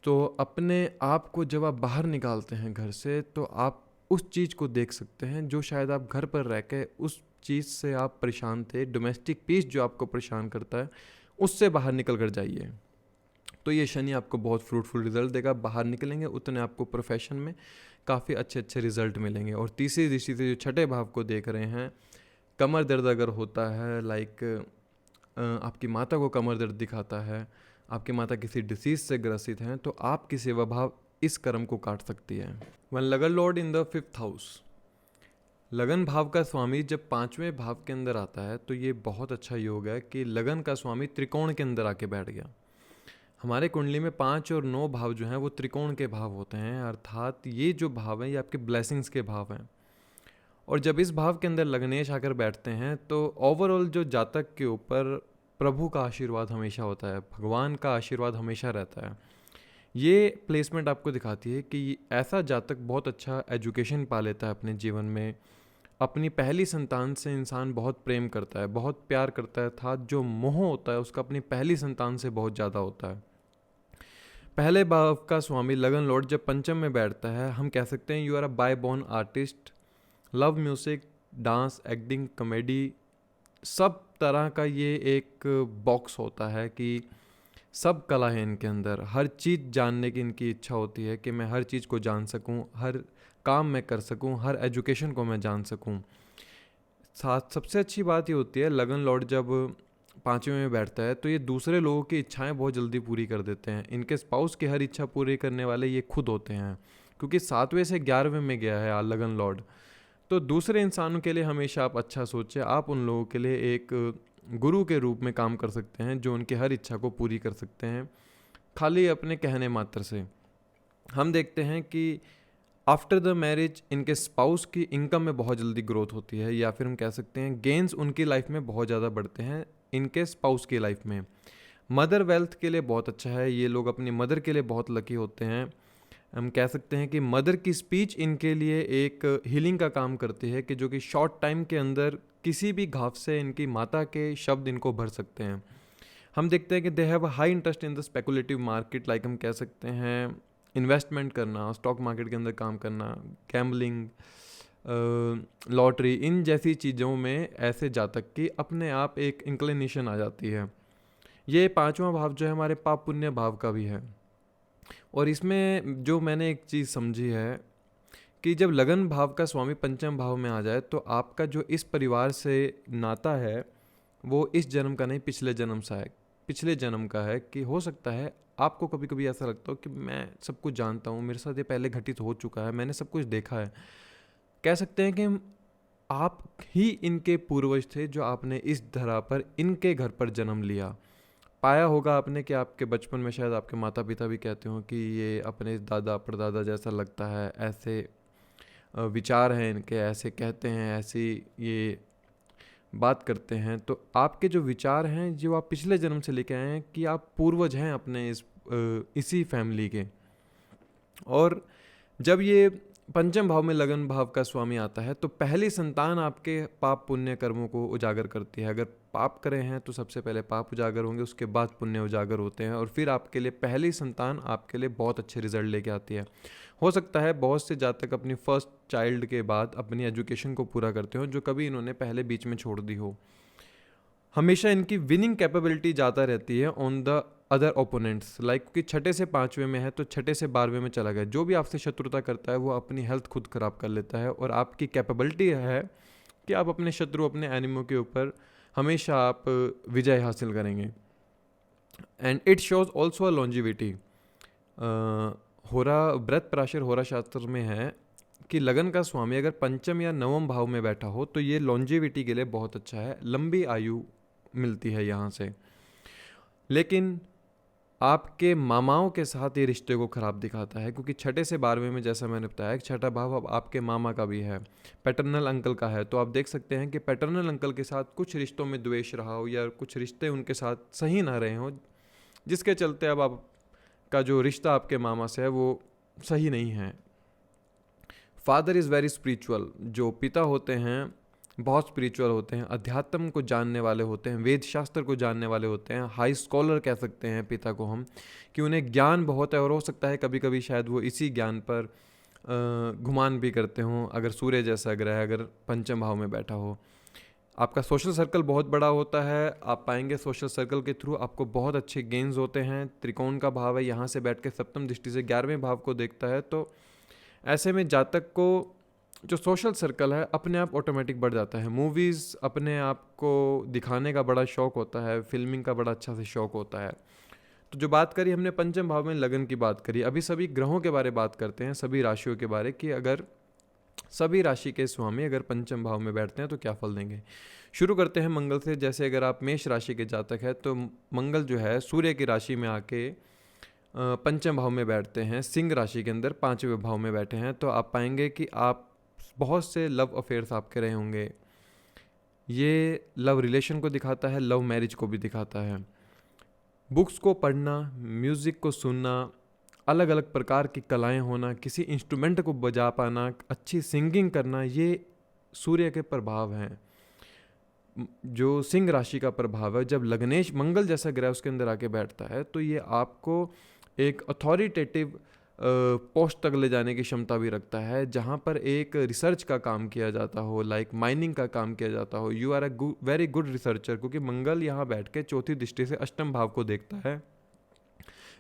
तो अपने आप को जब आप बाहर निकालते हैं घर से तो आप उस चीज़ को देख सकते हैं जो शायद आप घर पर रह के उस चीज़ से आप परेशान थे। डोमेस्टिक पीस जो आपको परेशान करता है उससे बाहर निकल कर जाइए, तो ये शनि आपको बहुत फ्रूटफुल रिजल्ट देगा। बाहर निकलेंगे उतने आपको प्रोफेशन में काफ़ी अच्छे अच्छे रिजल्ट मिलेंगे। और तीसरी दृष्टि से जो छठे भाव को देख रहे हैं, कमर दर्द अगर होता है, लाइक आपकी माता को कमर दर्द दिखाता है, आपकी माता किसी डिसीज़ से ग्रसित हैं, तो आपकी सेवा भाव इस कर्म को काट सकती है। One lagna lord in the 5th house, लगन भाव का स्वामी जब 5वें भाव के अंदर आता है तो ये बहुत अच्छा योग है कि लगन का स्वामी त्रिकोण के अंदर आके बैठ गया। हमारे कुंडली में 5 और 9 भाव जो हैं वो त्रिकोण के भाव होते हैं, अर्थात ये जो भाव हैं ये आपके ब्लेसिंग्स के भाव हैं। और जब इस भाव के अंदर लग्नेश आकर बैठते हैं तो ओवरऑल जो जातक के ऊपर प्रभु का आशीर्वाद हमेशा होता है, भगवान का आशीर्वाद हमेशा रहता है। ये प्लेसमेंट आपको दिखाती है कि ऐसा जातक बहुत अच्छा एजुकेशन पा लेता है अपने जीवन में। अपनी पहली संतान से इंसान बहुत प्रेम करता है, बहुत प्यार करता है, था जो मोह होता है उसका अपनी पहली संतान से बहुत ज़्यादा होता है। पहले भाव का स्वामी लगन लॉर्ड जब पंचम में बैठता है, हम कह सकते हैं you are a by born artist, love music, dance, acting, comedy, सब तरह का ये एक बॉक्स होता है कि सब कला है इनके अंदर। हर चीज़ जानने की इनकी इच्छा होती है कि मैं हर चीज़ को जान सकूं, हर काम मैं कर सकूं, हर एजुकेशन को मैं जान सकूं। साथ सबसे अच्छी बात ये होती है लगन लॉर्ड जब पाँचवें में बैठता है तो ये दूसरे लोगों की इच्छाएं बहुत जल्दी पूरी कर देते हैं। इनके स्पाउस की हर इच्छा पूरी करने वाले ये खुद होते हैं, क्योंकि 7वें से 11वें में गया है लगन लॉर्ड। तो दूसरे इंसानों के लिए हमेशा आप अच्छा सोचें। आप उन लोगों के लिए एक गुरु के रूप में काम कर सकते हैं जो उनकी हर इच्छा को पूरी कर सकते हैं खाली अपने कहने मात्र से। हम देखते हैं कि आफ्टर द मैरिज इनके स्पाउस की इनकम में बहुत जल्दी ग्रोथ होती है, या फिर हम कह सकते हैं गेन्स उनकी लाइफ में बहुत ज़्यादा बढ़ते हैं इनके स्पाउस की लाइफ में। मदर वेल्थ के लिए बहुत अच्छा है, ये लोग अपनी मदर के लिए बहुत लकी होते हैं। हम कह सकते हैं कि मदर की स्पीच इनके लिए एक हीलिंग का काम करती है, कि जो कि शॉर्ट टाइम के अंदर किसी भी घाव से इनकी माता के शब्द इनको भर सकते हैं। हम देखते हैं कि they have high interest in the speculative market, like हम कह सकते हैं इन्वेस्टमेंट करना, स्टॉक मार्केट के अंदर काम करना, गैम्बलिंग, लॉटरी, इन जैसी चीज़ों में ऐसे जातक की अपने आप एक इंक्लिनेशन आ जाती है। ये 5वां भाव जो है हमारे पाप पुण्य भाव का भी है। और इसमें जो मैंने एक चीज़ समझी है कि जब लगन भाव का स्वामी पंचम भाव में आ जाए तो आपका जो इस परिवार से नाता है वो इस जन्म का नहीं पिछले जन्म सा है, पिछले जन्म का है। कि हो सकता है आपको कभी कभी ऐसा लगता हो कि मैं सब कुछ जानता हूँ, मेरे साथ ये पहले घटित हो चुका है, मैंने सब कुछ देखा है। कह सकते हैं कि आप ही इनके पूर्वज थे जो आपने इस धरा पर इनके घर पर जन्म लिया। पाया होगा आपने कि आपके बचपन में शायद आपके माता पिता भी कहते हो कि ये अपने दादा परदादा जैसा लगता है, ऐसे विचार हैं इनके, ऐसे कहते हैं, ऐसी ये बात करते हैं। तो आपके जो विचार हैं जो आप पिछले जन्म से लेके आए हैं, कि आप पूर्वज हैं अपने इसी फैमिली के। और जब ये पंचम भाव में लगन भाव का स्वामी आता है तो पहली संतान आपके पाप पुण्य कर्मों को उजागर करती है। अगर पाप करे हैं तो सबसे पहले पाप उजागर होंगे, उसके बाद पुण्य उजागर होते हैं, और फिर आपके लिए पहली संतान आपके लिए बहुत अच्छे रिजल्ट लेके आती है। हो सकता है बहुत से जातक अपनी फर्स्ट चाइल्ड के बाद अपनी एजुकेशन को पूरा करते हो जो कभी इन्होंने पहले बीच में छोड़ दी हो। हमेशा इनकी विनिंग कैपेबिलिटी ज़्यादा रहती है on the other opponents, like कि 6 से 5वें में है तो 6 से 12वें में चला गया, जो भी आपसे शत्रुता करता है वो अपनी हेल्थ खुद खराब कर लेता है। और आपकी कैपेबिलिटी है कि आप अपने शत्रु, अपने एनिमो के ऊपर हमेशा आप विजय हासिल करेंगे। And it shows also a longevity. होरा व्रत प्राशर होरा शास्त्र में है कि लगन का स्वामी अगर पंचम या नवम भाव में बैठा हो तो ये लॉन्जिविटी के लिए बहुत अच्छा है, लंबी आयु मिलती है यहाँ से। लेकिन आपके मामाओं के साथ ये रिश्ते को ख़राब दिखाता है, क्योंकि 6 से 12वें में जैसा मैंने बताया 6ठा भाव अब आपके मामा का भी है, पैटर्नल अंकल का है। तो आप देख सकते हैं कि पैटर्नल अंकल के साथ कुछ रिश्तों में द्वेष रहा हो या कुछ रिश्ते उनके साथ सही ना रहे हों, जिसके चलते अब आपका जो रिश्ता आपके मामा से है वो सही नहीं है। फादर इज़ वेरी स्पिरिचुअल, जो पिता होते हैं बहुत स्पिरिचुअल होते हैं, अध्यात्म को जानने वाले होते हैं, वेद शास्त्र को जानने वाले होते हैं, हाई स्कॉलर कह सकते हैं पिता को हम, कि उन्हें ज्ञान बहुत है। और हो सकता है कभी कभी शायद वो इसी ज्ञान पर गुमान भी करते हों, अगर सूर्य जैसा ग्रह अगर पंचम भाव में बैठा हो। आपका सोशल सर्कल बहुत बड़ा होता है, आप पाएंगे सोशल सर्कल के थ्रू आपको बहुत अच्छे गेन्स होते हैं। त्रिकोण का भाव है, यहाँ से बैठ के सप्तम दृष्टि से 11वें भाव को देखता है, तो ऐसे में जातक को जो सोशल सर्कल है अपने आप ऑटोमेटिक बढ़ जाता है। मूवीज़ अपने आप को दिखाने का बड़ा शौक़ होता है, फिल्मिंग का बड़ा अच्छा से शौक़ होता है। तो जो बात करी हमने पंचम भाव में लगन की बात करी, अभी सभी ग्रहों के बारे बात करते हैं, सभी राशियों के बारे, कि अगर सभी राशि के स्वामी अगर पंचम भाव में बैठते हैं तो क्या फल देंगे। शुरू करते हैं मंगल से। जैसे अगर आप मेष राशि के जातक हैं तो मंगल जो है सूर्य की राशि में आके पंचम भाव में बैठते हैं, सिंह राशि के अंदर 5वें भाव में बैठे हैं। तो आप पाएंगे कि आप बहुत से लव अफेयर्स आपके रहे होंगे। ये लव रिलेशन को दिखाता है, लव मैरिज को भी दिखाता है। बुक्स को पढ़ना, म्यूज़िक को सुनना, अलग अलग प्रकार की कलाएं होना, किसी इंस्ट्रूमेंट को बजा पाना, अच्छी सिंगिंग करना, ये सूर्य के प्रभाव हैं। जो सिंह राशि का प्रभाव है, जब लग्नेश मंगल जैसा ग्रह उसके अंदर आके बैठता है तो ये आपको एक अथॉरिटेटिव पोस्ट तक ले जाने की क्षमता भी रखता है, जहाँ पर एक रिसर्च का काम किया जाता हो, लाइक माइनिंग का काम किया जाता हो। You are a very good researcher, क्योंकि मंगल यहाँ बैठ के चौथी दृष्टि से अष्टम भाव को देखता है।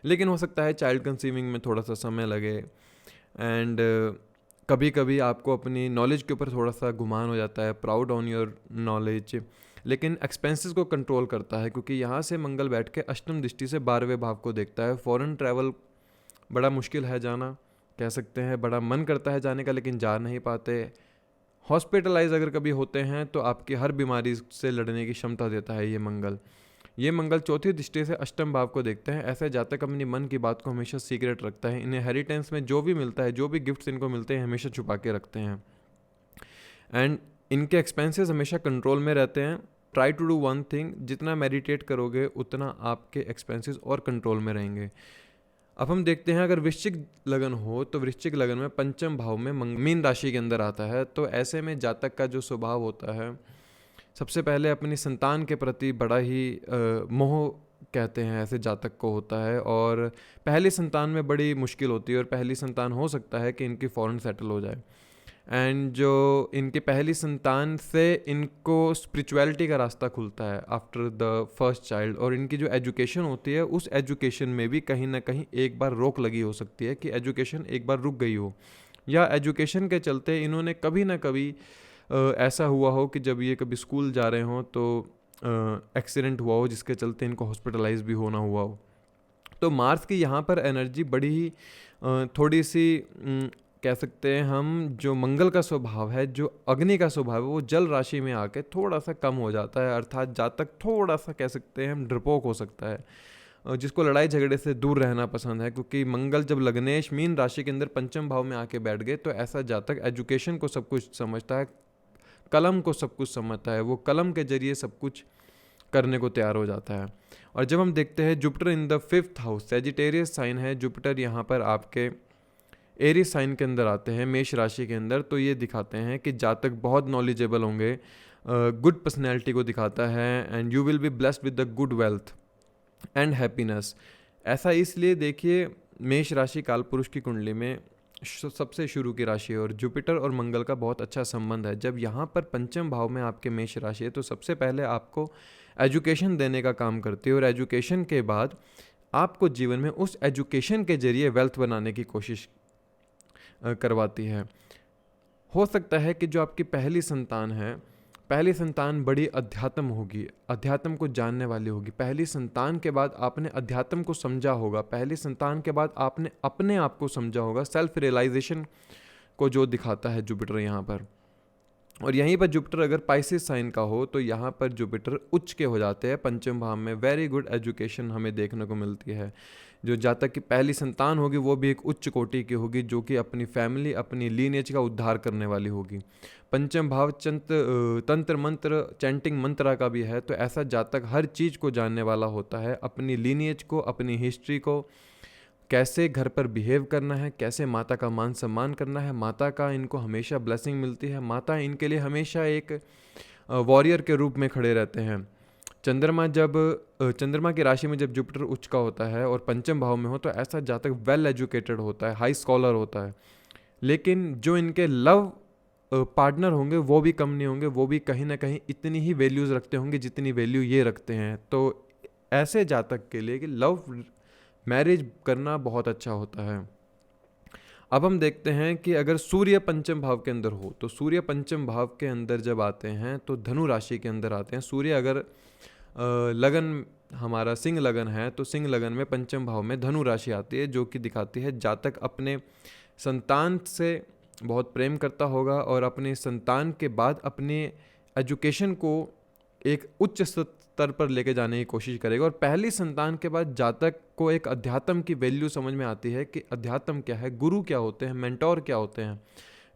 लेकिन हो सकता है चाइल्ड कंसीविंग में थोड़ा सा समय लगे, एंड कभी कभी आपको अपनी नॉलेज के ऊपर थोड़ा सा गुमान हो जाता है, प्राउड ऑन योर नॉलेज। लेकिन एक्सपेंसेस को कंट्रोल करता है, क्योंकि यहाँ से मंगल बैठ के अष्टम दृष्टि से 12वें भाव को देखता है। फॉरेन ट्रैवल बड़ा मुश्किल है जाना, कह सकते हैं बड़ा मन करता है जाने का लेकिन जा नहीं पाते। हॉस्पिटलाइज अगर कभी होते हैं तो आपकी हर बीमारी से लड़ने की क्षमता देता है ये मंगल चौथी दृष्टि से अष्टम भाव को देखते हैं। ऐसे जातक अपनी मन की बात को हमेशा सीक्रेट रखता है। इन्हें हेरिटेंस में जो भी मिलता है, जो भी गिफ्ट्स इनको मिलते हैं, हमेशा छुपा के रखते हैं। एंड इनके एक्सपेंसेस हमेशा कंट्रोल में रहते हैं। Try to do one thing, जितना मेडिटेट करोगे उतना आपके एक्सपेंसेस और कंट्रोल में रहेंगे। अब हम देखते हैं, अगर वृश्चिक लगन हो तो वृश्चिक लगन में पंचम भाव में मीन राशि के अंदर आता है। तो ऐसे में जातक का जो स्वभाव होता है, सबसे पहले अपनी संतान के प्रति बड़ा ही मोह कहते हैं ऐसे जातक को होता है, और पहली संतान में बड़ी मुश्किल होती है, और पहली संतान हो सकता है कि इनकी फॉरेन सेटल हो जाए। एंड जो इनकी पहली संतान से इनको स्पिरिचुअलिटी का रास्ता खुलता है आफ्टर द फर्स्ट चाइल्ड, और इनकी जो एजुकेशन होती है उस एजुकेशन में भी कहीं ना कहीं एक बार रोक लगी हो सकती है, कि एजुकेशन एक बार रुक गई हो, या एजुकेशन के चलते इन्होंने कभी ना कभी ऐसा हुआ हो कि जब ये कभी स्कूल जा रहे हों तो एक्सीडेंट हुआ हो जिसके चलते इनको हॉस्पिटलाइज भी होना हुआ हो। तो मार्स की यहाँ पर एनर्जी बड़ी ही थोड़ी सी कह सकते हैं हम, जो मंगल का स्वभाव है, जो अग्नि का स्वभाव है, वो जल राशि में आके थोड़ा सा कम हो जाता है। अर्थात जातक थोड़ा सा कह सकते हैं हम डरपोक हो सकता है, जिसको लड़ाई झगड़े से दूर रहना पसंद है। क्योंकि मंगल जब लग्नेश मीन राशि के अंदर पंचम भाव में आके बैठ गए तो ऐसा जातक एजुकेशन को सब कुछ समझता है, कलम को सब कुछ समझता है, वो कलम के जरिए सब कुछ करने को तैयार हो जाता है। और जब हम देखते हैं Jupiter in the 5th house, Sagittarius sign है जुपिटर, यहाँ पर आपके एरीज साइन के अंदर आते हैं, मेष राशि के अंदर, तो ये दिखाते हैं कि जातक बहुत नॉलेजेबल होंगे, गुड पर्सनैलिटी को दिखाता है। And you will be blessed with the good wealth and happiness. ऐसा इसलिए देखिए, मेष राशि कालपुरुष की कुंडली में सबसे शुरू की राशि है, और जुपिटर और मंगल का बहुत अच्छा संबंध है। जब यहाँ पर पंचम भाव में आपके मेष राशि है तो सबसे पहले आपको एजुकेशन देने का काम करती है, और एजुकेशन के बाद आपको जीवन में उस एजुकेशन के जरिए वेल्थ बनाने की कोशिश करवाती है। हो सकता है कि जो आपकी पहली संतान है, पहली संतान बड़ी अध्यात्म होगी, अध्यात्म को जानने वाली होगी। पहली संतान के बाद आपने अध्यात्म को समझा होगा, पहली संतान के बाद आपने अपने आप को समझा होगा, सेल्फ रियलाइजेशन को जो दिखाता है जुपिटर यहाँ पर। और यहीं पर जुपिटर अगर पाइसिस साइन का हो तो यहाँ पर जुपिटर उच्च के हो जाते हैं पंचम भाव में। वेरी गुड एजुकेशन हमें देखने को मिलती है। जो जातक की पहली संतान होगी वो भी एक उच्च कोटि की होगी, जो कि अपनी फैमिली, अपनी लीनेज का उद्धार करने वाली होगी। पंचम भाव तंत्र मंत्र चैंटिंग मंत्रा का भी है, तो ऐसा जातक हर चीज़ को जानने वाला होता है, अपनी लीनेज को, अपनी हिस्ट्री को, कैसे घर पर बिहेव करना है, कैसे माता का मान सम्मान करना है। माता का इनको हमेशा ब्लेसिंग मिलती है, माता इनके लिए हमेशा एक वॉरियर के रूप में खड़े रहते हैं। चंद्रमा की राशि में जब जुपिटर उच्च का होता है और पंचम भाव में हो तो ऐसा जातक वेल एजुकेटेड होता है, हाई स्कॉलर होता है। लेकिन जो इनके लव पार्टनर होंगे वो भी कम नहीं होंगे, वो भी कहीं ना कहीं इतनी ही वैल्यूज़ रखते होंगे जितनी वैल्यू ये रखते हैं। तो ऐसे जातक के लिए कि लव मैरिज करना बहुत अच्छा होता है। अब हम देखते हैं कि अगर सूर्य पंचम भाव के अंदर हो, तो सूर्य पंचम भाव के अंदर जब आते हैं तो धनु राशि के अंदर आते हैं। सूर्य अगर लगन हमारा सिंह लगन है तो सिंह लगन में पंचम भाव में धनु राशि आती है, जो कि दिखाती है जातक अपने संतान से बहुत प्रेम करता होगा और अपने संतान के बाद अपने एजुकेशन को एक उच्च स्तर पर लेके जाने की कोशिश करेगा। और पहली संतान के बाद जातक को एक अध्यात्म की वैल्यू समझ में आती है कि अध्यात्म क्या है, गुरु क्या होते हैं, मेंटोर क्या होते हैं।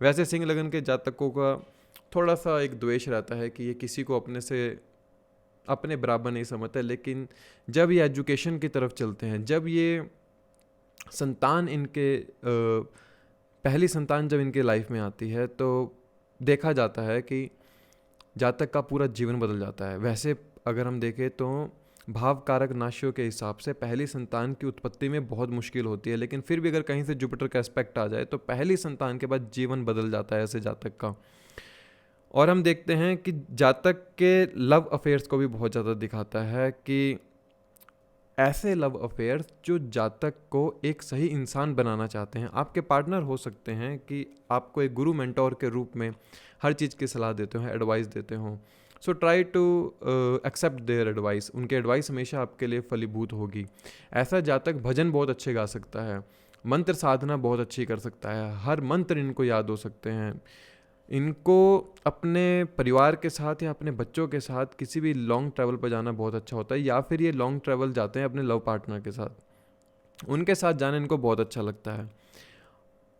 वैसे सिंह लगन के जातकों का थोड़ा सा एक द्वेष रहता है कि ये किसी को अपने बराबर नहीं समझते, लेकिन जब ये एजुकेशन की तरफ चलते हैं, जब ये संतान इनके पहली संतान जब इनके लाइफ में आती है तो देखा जाता है कि जातक का पूरा जीवन बदल जाता है। वैसे अगर हम देखें तो भाव कारक नाशियों के हिसाब से पहली संतान की उत्पत्ति में बहुत मुश्किल होती है, लेकिन फिर भी अगर कहीं से जुपिटर का एस्पेक्ट आ जाए तो पहली संतान के बाद जीवन बदल जाता है ऐसे जातक का। और हम देखते हैं कि जातक के लव अफेयर्स को भी बहुत ज़्यादा दिखाता है कि ऐसे लव अफेयर्स जो जातक को एक सही इंसान बनाना चाहते हैं। आपके पार्टनर हो सकते हैं कि आपको एक गुरु मेंटोर के रूप में हर चीज़ की सलाह देते हो, एडवाइस देते हो, so try to accept their advice, उनके एडवाइस हमेशा आपके लिए फलीभूत होगी। ऐसा जातक भजन बहुत अच्छे गा सकता है, मंत्र साधना बहुत अच्छी कर सकता है, हर मंत्र इनको याद हो सकते हैं। इनको अपने परिवार के साथ या अपने बच्चों के साथ किसी भी लॉन्ग ट्रैवल पर जाना बहुत अच्छा होता है, या फिर ये लॉन्ग ट्रैवल जाते हैं अपने लव पार्टनर के साथ, उनके साथ जाना इनको बहुत अच्छा लगता है।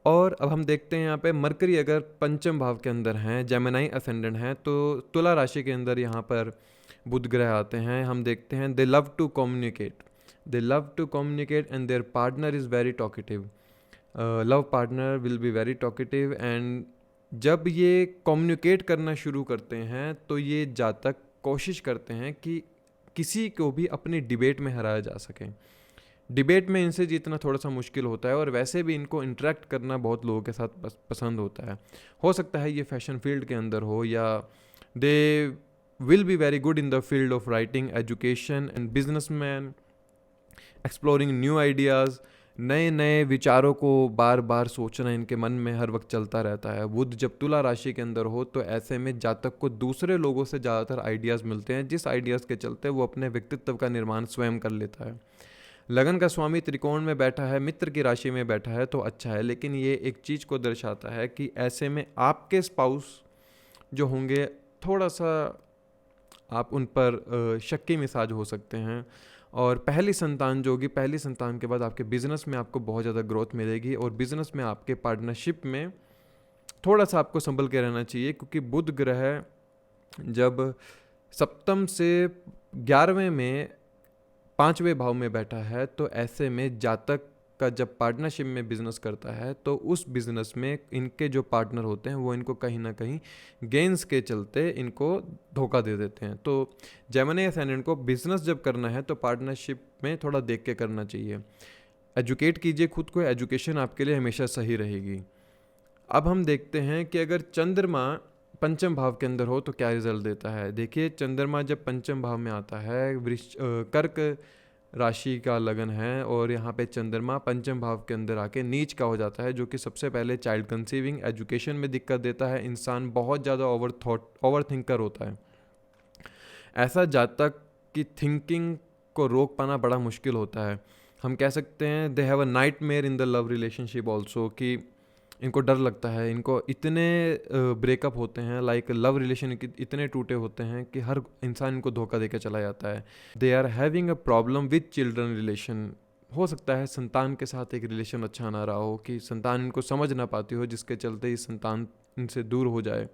और अब हम देखते हैं यहाँ पे मरकरी अगर पंचम भाव के अंदर हैं, जेमिनाई असेंडेंट हैं, तो तुला राशि के अंदर यहाँ पर बुध ग्रह आते हैं। हम देखते हैं they love to communicate, they love to communicate and their partner is very talkative, love partner will be very talkative. And जब ये कम्युनिकेट करना शुरू करते हैं तो ये जातक कोशिश करते हैं कि किसी को भी अपनी डिबेट में हराया जा सके। डिबेट में इनसे जीतना थोड़ा सा मुश्किल होता है, और वैसे भी इनको इंटरेक्ट करना बहुत लोगों के साथ पसंद होता है। हो सकता है ये फैशन फील्ड के अंदर हो, या they will be very good in the field of writing, education and businessman, exploring new ideas. नए नए विचारों को बार बार सोचना इनके मन में हर वक्त चलता रहता है। बुध जब तुला राशि के अंदर हो तो ऐसे में जातक को दूसरे लोगों से ज़्यादातर आइडियाज़ मिलते हैं, जिस आइडियाज़ के चलते वो अपने व्यक्तित्व का निर्माण स्वयं कर लेता है। लगन का स्वामी त्रिकोण में बैठा है, मित्र की राशि में बैठा है तो अच्छा है, लेकिन ये एक चीज़ को दर्शाता है कि ऐसे में आपके स्पाउस जो होंगे थोड़ा सा आप उन पर शक्की मिजाज हो सकते हैं। और पहली संतान जो होगी, पहली संतान के बाद आपके बिजनेस में आपको बहुत ज़्यादा ग्रोथ मिलेगी, और बिजनेस में आपके पार्टनरशिप में थोड़ा सा आपको संभल के रहना चाहिए, क्योंकि बुध ग्रह जब सप्तम से 11वें में 5वें भाव में बैठा है तो ऐसे में जातक का जब पार्टनरशिप में बिजनेस करता है तो उस बिजनेस में इनके जो पार्टनर होते हैं वो इनको कहीं ना कहीं गेंस के चलते इनको धोखा दे देते हैं। तो जेमिनी असेंडेंट को बिजनेस जब करना है तो पार्टनरशिप में थोड़ा देख के करना चाहिए। एजुकेट कीजिए खुद को, एजुकेशन आपके लिए हमेशा सही रहेगी। अब हम देखते हैं कि अगर चंद्रमा पंचम भाव के अंदर हो तो क्या रिजल्ट देता है। देखिए, चंद्रमा जब पंचम भाव में आता है, कर्क राशि का लगन है, और यहाँ पे चंद्रमा पंचम भाव के अंदर आके नीच का हो जाता है, जो कि सबसे पहले चाइल्ड कंसीविंग, एजुकेशन में दिक्कत देता है। इंसान बहुत ज़्यादा ओवर थिंकर होता है। ऐसा जातक की थिंकिंग को रोक पाना बड़ा मुश्किल होता है। हम कह सकते हैं they have a nightmare in the love relationship also, कि इनको डर लगता है, इनको इतने ब्रेकअप होते हैं, लाइक लव रिलेशन इतने टूटे होते हैं कि हर इंसान इनको धोखा देकर चला जाता है। They are having a problem with children relation, हो सकता है संतान के साथ एक रिलेशन अच्छा ना रहा हो, कि संतान इनको समझ ना पाती हो, जिसके चलते ये संतान इनसे दूर हो जाए।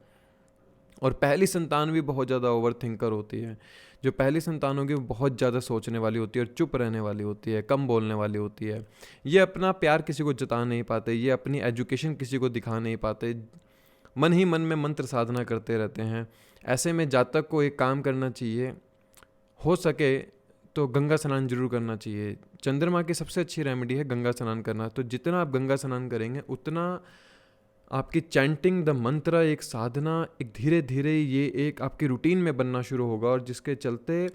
और पहली संतान भी बहुत ज़्यादा ओवर थिंकर होती है। जो पहली संतान होगी वो बहुत ज़्यादा सोचने वाली होती है और चुप रहने वाली होती है, कम बोलने वाली होती है। ये अपना प्यार किसी को जता नहीं पाते, ये अपनी एजुकेशन किसी को दिखा नहीं पाते, मन ही मन में मंत्र साधना करते रहते हैं। ऐसे में जातक को एक काम करना चाहिए, हो सके तो गंगा स्नान जरूर करना चाहिए। चंद्रमा की सबसे अच्छी रेमेडी है गंगा स्नान करना। तो जितना आप गंगा स्नान करेंगे उतना आपकी चैंटिंग द मंत्र, एक साधना, एक धीरे धीरे ये एक आपकी रूटीन में बनना शुरू होगा, और जिसके चलते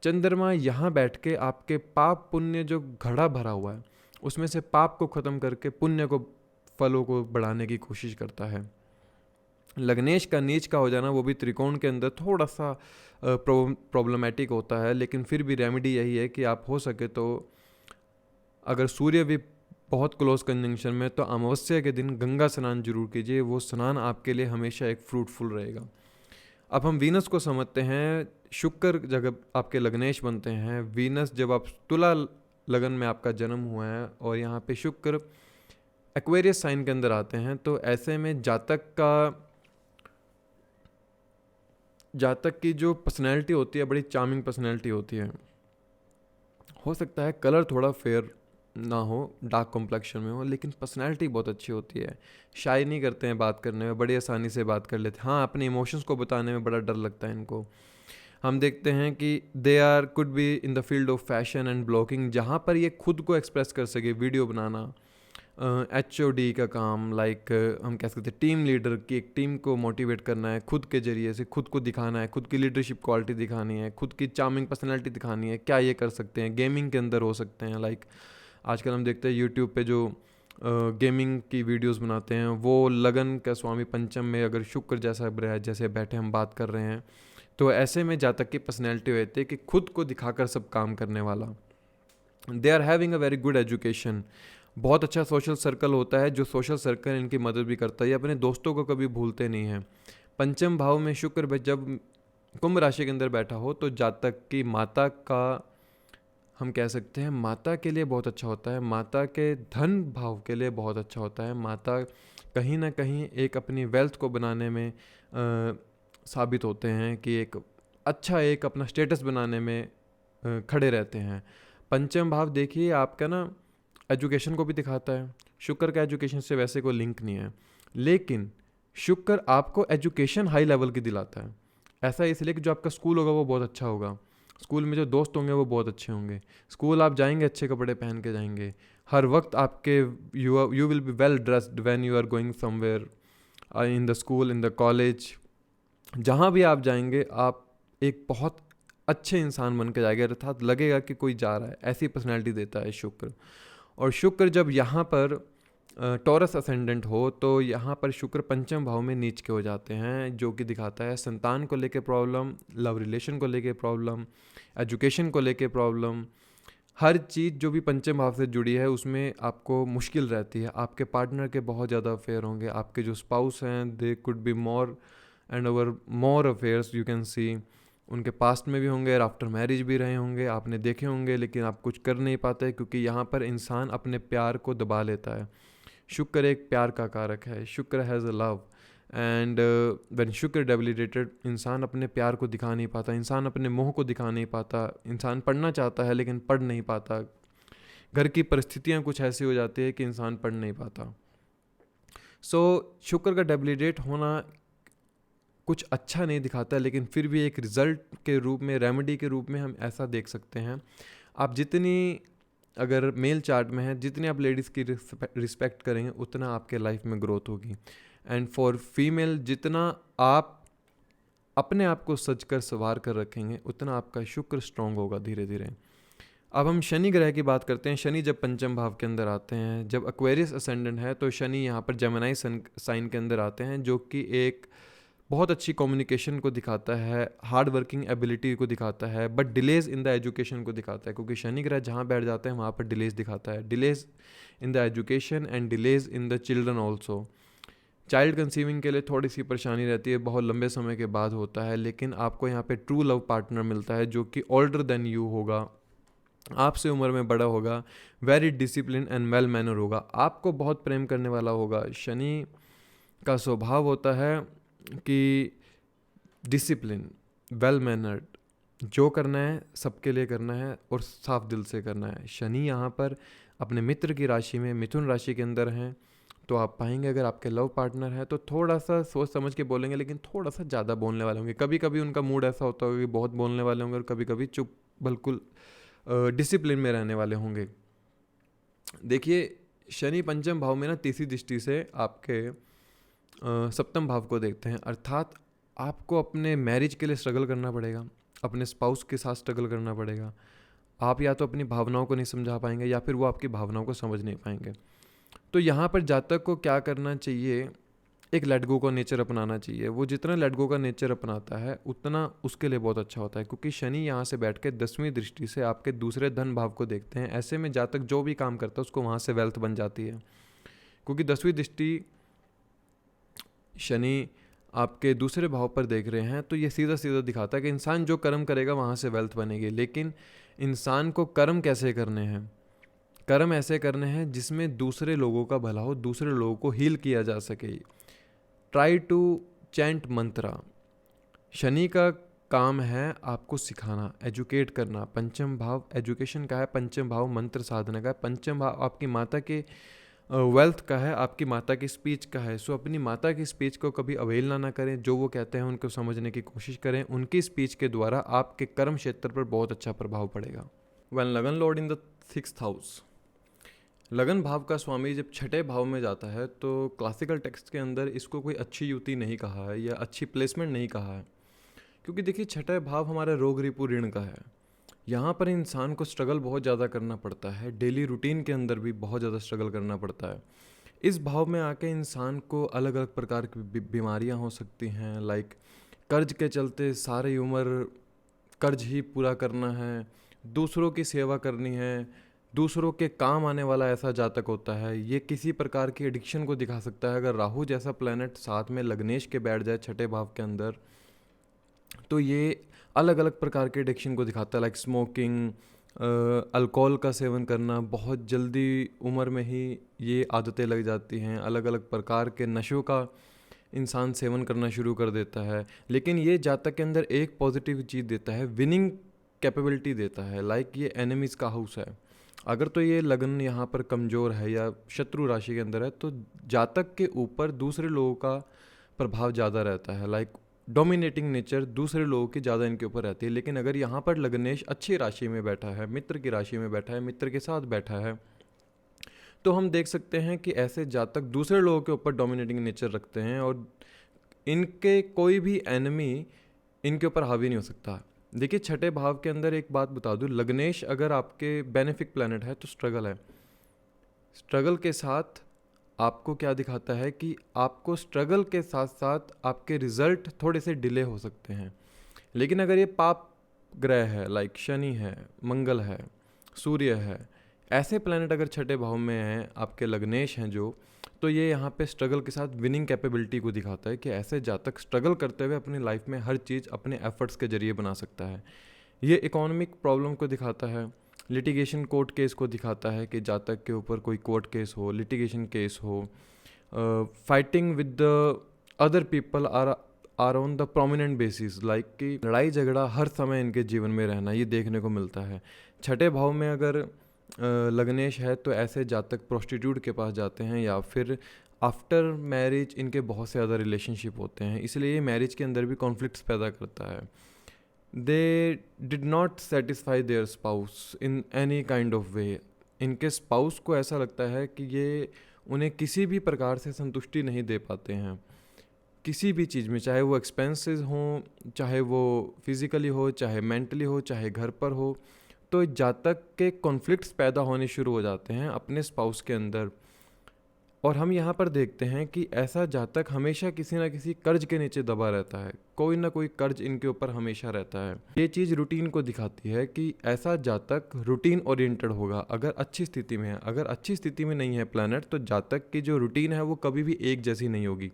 चंद्रमा यहाँ बैठ के आपके पाप पुण्य जो घड़ा भरा हुआ है उसमें से पाप को ख़त्म करके पुण्य को, फलों को बढ़ाने की कोशिश करता है। लग्नेश का नीच का हो जाना वो भी त्रिकोण के अंदर थोड़ा सा प्रॉब्लमेटिक होता है, लेकिन फिर भी रेमेडी यही है कि आप हो सके तो अगर सूर्य भी बहुत क्लोज कंजंक्शन में तो अमावस्या के दिन गंगा स्नान जरूर कीजिए, वो स्नान आपके लिए हमेशा एक फ्रूटफुल रहेगा। अब हम वीनस को समझते हैं। शुक्र जब आपके लग्नेश बनते हैं, वीनस जब आप तुला लगन में आपका जन्म हुआ है और यहाँ पे शुक्र एक्वेरियस साइन के अंदर आते हैं, तो ऐसे में जातक की जो पर्सनैलिटी होती है बड़ी चार्मिंग पर्सनैलिटी होती है। हो सकता है कलर थोड़ा फेयर ना हो, डार्क कॉम्प्लेक्शन में हो, लेकिन पर्सनैलिटी बहुत अच्छी होती है। शाई नहीं करते हैं बात करने में, बड़ी आसानी से बात कर लेते हैं। हाँ, अपने इमोशंस को बताने में बड़ा डर लगता है इनको। हम देखते हैं कि they are could be in the field of fashion and blogging, जहाँ पर ये खुद को एक्सप्रेस कर सके, वीडियो बनाना, HOD का काम, लाइक हम कह सकते हैं टीम लीडर की, एक टीम को मोटिवेट करना है, खुद के जरिए से खुद को दिखाना है, खुद की लीडरशिप क्वालिटी दिखानी है, खुद की चार्मिंग पर्सनैलिटी दिखानी है। क्या ये कर सकते हैं? गेमिंग के अंदर हो सकते हैं, लाइक आजकल हम देखते हैं यूट्यूब पे जो गेमिंग की वीडियोस बनाते हैं, वो लगन का स्वामी पंचम में अगर शुक्र जैसा ग्रह जैसे बैठे हम बात कर रहे हैं तो ऐसे में जातक की पर्सनैलिटी होती है कि खुद को दिखाकर सब काम करने वाला। They are having a very good education, बहुत अच्छा सोशल सर्कल होता है, जो सोशल सर्कल इनकी मदद भी करता है, ये अपने दोस्तों को कभी भूलते नहीं हैं। पंचम भाव में शुक्र जब कुंभ राशि के अंदर बैठा हो तो जातक की माता का, हम कह सकते हैं माता के लिए बहुत अच्छा होता है, माता के धन भाव के लिए बहुत अच्छा होता है। माता कहीं ना कहीं एक अपनी वेल्थ को बनाने में साबित होते हैं कि एक अच्छा एक अपना स्टेटस बनाने में खड़े रहते हैं। पंचम भाव देखिए आपका ना एजुकेशन को भी दिखाता है, शुक्र का एजुकेशन से वैसे कोई लिंक नहीं है, लेकिन शुक्र आपको एजुकेशन हाई लेवल की दिलाता है। ऐसा इसलिए कि जो आपका स्कूल होगा वो बहुत अच्छा होगा, स्कूल में जो दोस्त होंगे वो बहुत अच्छे होंगे, स्कूल आप जाएंगे अच्छे कपड़े पहन के जाएंगे, हर वक्त आपके you will be well dressed when you are going somewhere in the school, in the college, जहाँ भी आप जाएंगे आप एक बहुत अच्छे इंसान बन के जाएंगे, अर्थात लगेगा कि कोई जा रहा है, ऐसी पर्सनैलिटी देता है शुक्र। और शुक्र जब यहाँ पर टॉरस असेंडेंट हो तो यहाँ पर शुक्र पंचम भाव में नीच के हो जाते हैं, जो कि दिखाता है संतान को लेके प्रॉब्लम, लव रिलेशन को लेके प्रॉब्लम, एजुकेशन को लेके प्रॉब्लम, हर चीज़ जो भी पंचम भाव से जुड़ी है उसमें आपको मुश्किल रहती है। आपके पार्टनर के बहुत ज़्यादा अफेयर होंगे, आपके जो स्पाउस हैं they could be more and over more affairs you can see, उनके पास्ट में भी होंगे और आफ्टर मैरिज भी रहे होंगे, आपने देखे होंगे, लेकिन आप कुछ कर नहीं पाते क्योंकि यहाँ पर इंसान अपने प्यार को दबा लेता है। शुक्र एक प्यार का कारक है, शुक्र has a love, and when शुक्र डेबिलिटेटेड इंसान अपने प्यार को दिखा नहीं पाता, इंसान अपने मोह को दिखा नहीं पाता, इंसान पढ़ना चाहता है लेकिन पढ़ नहीं पाता, घर की परिस्थितियाँ कुछ ऐसी हो जाती है कि इंसान पढ़ नहीं पाता। शुक्र का डेबिलिटेट होना कुछ अच्छा नहीं दिखाता है, लेकिन फिर भी एक रिज़ल्ट के रूप में, रेमेडी के रूप में हम ऐसा देख सकते हैं। आप जितनी अगर मेल चार्ट में है, जितनी आप लेडीज़ की रिस्पेक्ट करेंगे उतना आपके लाइफ में ग्रोथ होगी। एंड फॉर फीमेल जितना आप अपने आप को सज कर संवार कर रखेंगे उतना आपका शुक्र स्ट्रांग होगा धीरे धीरे। अब हम शनि ग्रह की बात करते हैं। शनि जब पंचम भाव के अंदर आते हैं, जब एक्वेरियस असेंडेंट है तो शनि यहाँ पर जेमिनी साइन के अंदर आते हैं, जो कि एक बहुत अच्छी कम्युनिकेशन को दिखाता है, हार्ड वर्किंग एबिलिटी को दिखाता है, but delays in the education को दिखाता है, क्योंकि शनि ग्रह जहाँ बैठ जाते हैं वहाँ पर डिलेज दिखाता है, delays in the education and delays in the children also. Child conceiving के लिए थोड़ी सी परेशानी रहती है, बहुत लंबे समय के बाद होता है, लेकिन आपको यहाँ पे ट्रू लव पार्टनर मिलता है जो कि ओल्डर देन यू होगा, आपसे उम्र में बड़ा होगा, very discipline and well manner होगा, आपको बहुत प्रेम करने वाला होगा। शनि का स्वभाव होता है कि डिसिप्लिन, वेल मैनर्ड, जो करना है सबके लिए करना है और साफ दिल से करना है। शनि यहाँ पर अपने मित्र की राशि में मिथुन राशि के अंदर हैं, तो आप पाएंगे अगर आपके लव पार्टनर है तो थोड़ा सा सोच समझ के बोलेंगे, लेकिन थोड़ा सा ज़्यादा बोलने वाले होंगे। कभी कभी उनका मूड ऐसा होता होगा कि बहुत बोलने वाले होंगे और कभी कभी चुप बिल्कुल डिसिप्लिन में रहने वाले होंगे। देखिए शनि पंचम भाव में ना तीसरी दृष्टि से आपके सप्तम भाव को देखते हैं, अर्थात आपको अपने मैरिज के लिए स्ट्रगल करना पड़ेगा, अपने स्पाउस के साथ स्ट्रगल करना पड़ेगा। आप या तो अपनी भावनाओं को नहीं समझा पाएंगे या फिर वो आपकी भावनाओं को समझ नहीं पाएंगे। तो यहाँ पर जातक को क्या करना चाहिए, एक लेट गो का नेचर अपनाना चाहिए। वो जितना लेट गो का नेचर अपनाता है उतना उसके लिए बहुत अच्छा होता है, क्योंकि शनि यहाँ से बैठ के 10वीं दृष्टि से आपके दूसरे धन भाव को देखते हैं। ऐसे में जातक जो भी काम करता है उसको वहाँ से वेल्थ बन जाती है, क्योंकि 10वीं दृष्टि शनि आपके दूसरे भाव पर देख रहे हैं, तो ये सीधा सीधा दिखाता है कि इंसान जो कर्म करेगा वहाँ से वेल्थ बनेगी। लेकिन इंसान को कर्म कैसे करने हैं, कर्म ऐसे करने हैं जिसमें दूसरे लोगों का भला हो, दूसरे लोगों को हील किया जा सके। ट्राई टू चैंट मंत्रा। शनि का काम है आपको सिखाना, एजुकेट करना। पंचम भाव एजुकेशन का है, पंचम भाव मंत्र साधना का है, पंचम भाव आपकी माता के वेल्थ का है, आपकी माता की स्पीच का है। सो अपनी माता की स्पीच को कभी अवहेलना ना करें, जो वो कहते हैं उनको समझने की कोशिश करें। उनकी स्पीच के द्वारा आपके कर्म क्षेत्र पर बहुत अच्छा प्रभाव पड़ेगा। When lagna lord in the 6th house, लगन भाव का स्वामी जब छठे भाव में जाता है तो क्लासिकल टेक्स्ट के अंदर इसको कोई अच्छी युति नहीं कहा है या अच्छी प्लेसमेंट नहीं कहा है, क्योंकि देखिए छठे भाव हमारे रोग रिपु ऋण का है। यहाँ पर इंसान को स्ट्रगल बहुत ज़्यादा करना पड़ता है, डेली रूटीन के अंदर भी बहुत ज़्यादा स्ट्रगल करना पड़ता है। इस भाव में आके इंसान को अलग अलग प्रकार की बीमारियाँ हो सकती हैं, लाइक कर्ज के चलते सारी उम्र कर्ज ही पूरा करना है, दूसरों की सेवा करनी है, दूसरों के काम आने वाला ऐसा जातक होता है। ये किसी प्रकार की एडिक्शन को दिखा सकता है। अगर राहु जैसा प्लैनेट साथ में लग्नेश के बैठ जाए छठे भाव के अंदर, तो ये अलग अलग प्रकार के एडिक्शन को दिखाता है, लाइक स्मोकिंग, अल्कोहल का सेवन करना। बहुत जल्दी उम्र में ही ये आदतें लग जाती हैं। अलग अलग प्रकार के नशों का इंसान सेवन करना शुरू कर देता है। लेकिन ये जातक के अंदर एक पॉजिटिव चीज़ देता है, विनिंग कैपेबिलिटी देता है। लाइक ये एनिमीज़ का हाउस है। अगर तो ये लग्न यहाँ पर कमज़ोर है या शत्रु राशि के अंदर है, तो जातक के ऊपर दूसरे लोगों का प्रभाव ज़्यादा रहता है। लाइक डोमिनेटिंग नेचर दूसरे लोगों की ज़्यादा इनके ऊपर रहती है। लेकिन अगर यहाँ पर लग्नेश अच्छी राशि में बैठा है, मित्र की राशि में बैठा है, मित्र के साथ बैठा है, तो हम देख सकते हैं कि ऐसे जातक दूसरे लोगों के ऊपर डोमिनेटिंग नेचर रखते हैं और इनके कोई भी एनिमी इनके ऊपर हावी नहीं हो सकता। देखिए, छठे भाव के अंदर एक बात बता दूं, लग्नेश अगर आपके बेनिफिक प्लैनेट है तो स्ट्रगल है। स्ट्रगल के साथ आपको क्या दिखाता है कि आपको स्ट्रगल के साथ साथ आपके रिजल्ट थोड़े से डिले हो सकते हैं। लेकिन अगर ये पाप ग्रह है, लाइक शनि है, मंगल है, सूर्य है, ऐसे प्लैनेट अगर छठे भाव में हैं, आपके लग्नेश हैं जो, तो ये यहाँ पे स्ट्रगल के साथ विनिंग कैपेबिलिटी को दिखाता है कि ऐसे जातक स्ट्रगल करते हुए अपनी लाइफ में हर चीज़ अपने एफर्ट्स के जरिए बना सकता है। ये इकोनॉमिक प्रॉब्लम को दिखाता है, लिटिगेशन कोर्ट केस को दिखाता है कि जातक के ऊपर कोई कोर्ट केस हो, लिटिगेशन केस हो, fighting with the other people are on the prominent basis, like कि लड़ाई झगड़ा हर समय इनके जीवन में रहना, ये देखने को मिलता है। छठे भाव में अगर लग्नेश है तो ऐसे जातक प्रोस्टिट्यूट के पास जाते हैं या फिर आफ्टर मैरिज इनके बहुत से ज़्यादा रिलेशनशिप होते हैं, इसलिए ये मैरिज के अंदर भी कॉन्फ्लिक्ट्स पैदा करता है। They did not satisfy their spouse in any kind of वे। इनके स्पाउस को ऐसा लगता है कि ये उन्हें किसी भी प्रकार से संतुष्टि नहीं दे पाते हैं, किसी भी चीज़ में, चाहे वो एक्सपेंसेस हों, चाहे वो फिज़िकली हो, चाहे मेंटली हो, चाहे घर पर हो। तो जातक के कॉन्फ्लिक्ट्स पैदा होने शुरू हो जाते हैं अपने स्पाउस के अंदर। और हम यहाँ पर देखते हैं कि ऐसा जातक हमेशा किसी ना किसी कर्ज के नीचे दबा रहता है, कोई ना कोई कर्ज इनके ऊपर हमेशा रहता है। ये चीज़ रूटीन को दिखाती है कि ऐसा जातक रूटीन ओरिएंटेड होगा अगर अच्छी स्थिति में है। अगर अच्छी स्थिति में नहीं है प्लैनेट, तो जातक की जो रूटीन है वो कभी भी एक जैसी नहीं होगी।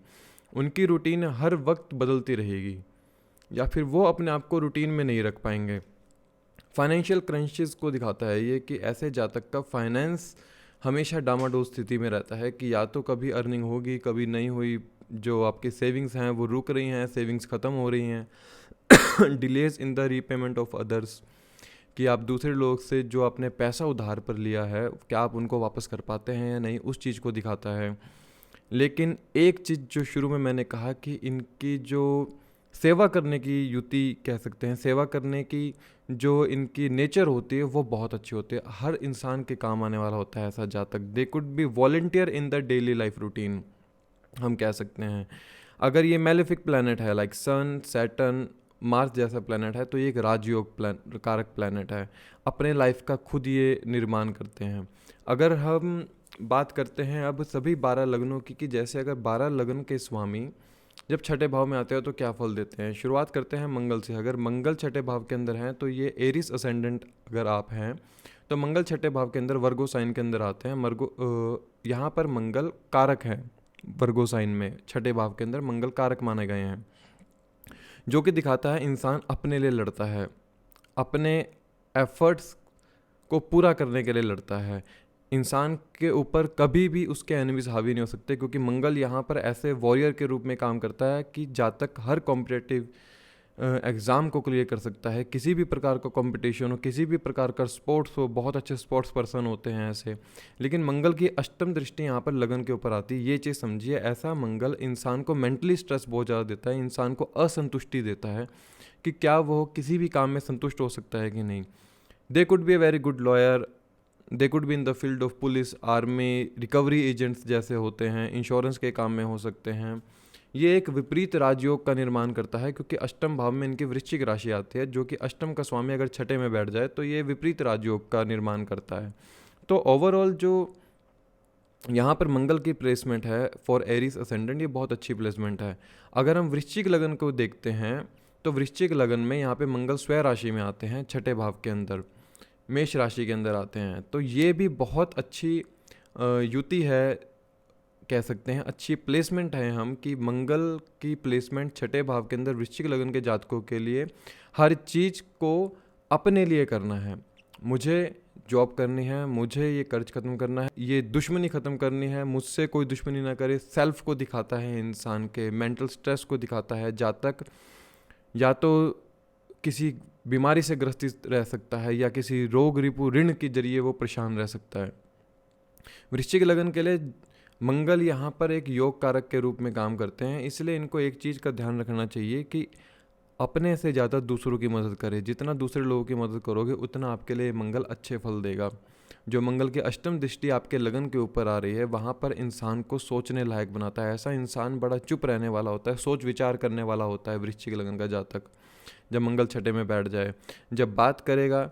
उनकी रूटीन हर वक्त बदलती रहेगी या फिर वो अपने आप को रूटीन में नहीं रख पाएंगे। फाइनेंशियल क्रंचेस को दिखाता है ये कि ऐसे जातक का फाइनेंस हमेशा डामाडोल स्थिति में रहता है कि या तो कभी अर्निंग होगी, कभी नहीं हुई। जो आपकी सेविंग्स हैं वो रुक रही हैं, सेविंग्स ख़त्म हो रही हैं। Delays in the repayment of others, कि आप दूसरे लोग से जो आपने पैसा उधार पर लिया है क्या आप उनको वापस कर पाते हैं या नहीं, उस चीज़ को दिखाता है। लेकिन एक चीज़ जो शुरू में मैंने कहा कि इनकी जो सेवा करने की युति कह सकते हैं, सेवा करने की जो इनकी नेचर होती है वो बहुत अच्छी होती है। हर इंसान के काम आने वाला होता है ऐसा जातक। दे could B volunteer in the daily life routine, हम कह सकते हैं। अगर ये मेलेफिक प्लैनेट है, लाइक सन, सैटर्न, मार्स जैसा प्लैनेट है, तो ये एक राजयोग कारक प्लैनेट है। अपने लाइफ का खुद ये निर्माण करते हैं। अगर हम बात करते हैं अब सभी 12 लग्नों की, कि जैसे अगर 12 लग्न के स्वामी जब छठे भाव में आते हैं तो क्या फल देते हैं। शुरुआत करते हैं मंगल से। अगर मंगल छठे भाव के अंदर हैं तो ये एरिस असेंडेंट अगर आप हैं तो मंगल छठे भाव के अंदर वर्गो साइन के अंदर आते हैं। यहाँ पर मंगल कारक है, वर्गो साइन में छठे भाव के अंदर मंगल कारक माने गए हैं, जो कि दिखाता है इंसान अपने लिए लड़ता है, अपने एफर्ट्स को पूरा करने के लिए लड़ता है। इंसान के ऊपर कभी भी उसके एनिमीज हावी नहीं हो सकते, क्योंकि मंगल यहाँ पर ऐसे वॉरियर के रूप में काम करता है कि जातक हर कॉम्पिटिटिव एग्ज़ाम को क्लियर कर सकता है। किसी भी प्रकार का कंपटीशन हो, किसी भी प्रकार का स्पोर्ट्स हो, बहुत अच्छे स्पोर्ट्स पर्सन होते हैं ऐसे। लेकिन मंगल की अष्टम दृष्टि यहाँ पर लगन के ऊपर आती है। ये चीज़ समझिए, ऐसा मंगल इंसान को मेंटली स्ट्रेस बहुत ज़्यादा देता है, इंसान को असंतुष्टि देता है कि क्या वो किसी भी काम में संतुष्ट हो सकता है कि नहीं। दे could be a very good lawyer, they could be in the field of police, army, recovery agents जैसे होते हैं, इंश्योरेंस के काम में हो सकते हैं। ये एक विपरीत राजयोग का निर्माण करता है, क्योंकि अष्टम भाव में इनकी वृश्चिक राशि आती है, जो कि अष्टम का स्वामी अगर छठे में बैठ जाए तो ये विपरीत राजयोग का निर्माण करता है। तो ओवरऑल जो यहाँ पर मंगल की प्लेसमेंट है फॉर एरीज असेंडेंट, ये बहुत अच्छी प्लेसमेंट है। अगर हम वृश्चिक लगन को देखते हैं तो वृश्चिक लगन में यहाँ पे मंगल स्वयं राशि में आते हैं, छठे भाव के अंदर, मेष राशि के अंदर आते हैं। तो ये भी बहुत अच्छी युति है, कह सकते हैं अच्छी प्लेसमेंट है हम, कि मंगल की प्लेसमेंट छठे भाव के अंदर वृश्चिक लगन के जातकों के लिए हर चीज़ को अपने लिए करना है। मुझे जॉब करनी है, मुझे ये कर्ज खत्म करना है, ये दुश्मनी खत्म करनी है, मुझसे कोई दुश्मनी ना करे, सेल्फ को दिखाता है, इंसान के मेंटल स्ट्रेस को दिखाता है। जातक या तो किसी बीमारी से ग्रसित रह सकता है या किसी रोग रिपु ऋण के जरिए वो परेशान रह सकता है। वृश्चिक लगन के लिए मंगल यहाँ पर एक योग कारक के रूप में काम करते हैं, इसलिए इनको एक चीज़ का ध्यान रखना चाहिए कि अपने से ज़्यादा दूसरों की मदद करें। जितना दूसरे लोगों की मदद करोगे उतना आपके लिए मंगल अच्छे फल देगा। जो मंगल की अष्टम दृष्टि आपके लगन के ऊपर आ रही है, वहाँ पर इंसान को सोचने लायक बनाता है। ऐसा इंसान बड़ा चुप रहने वाला होता है, सोच विचार करने वाला होता है वृश्चिक लगन का जातक। जब मंगल छठे में बैठ जाए, जब बात करेगा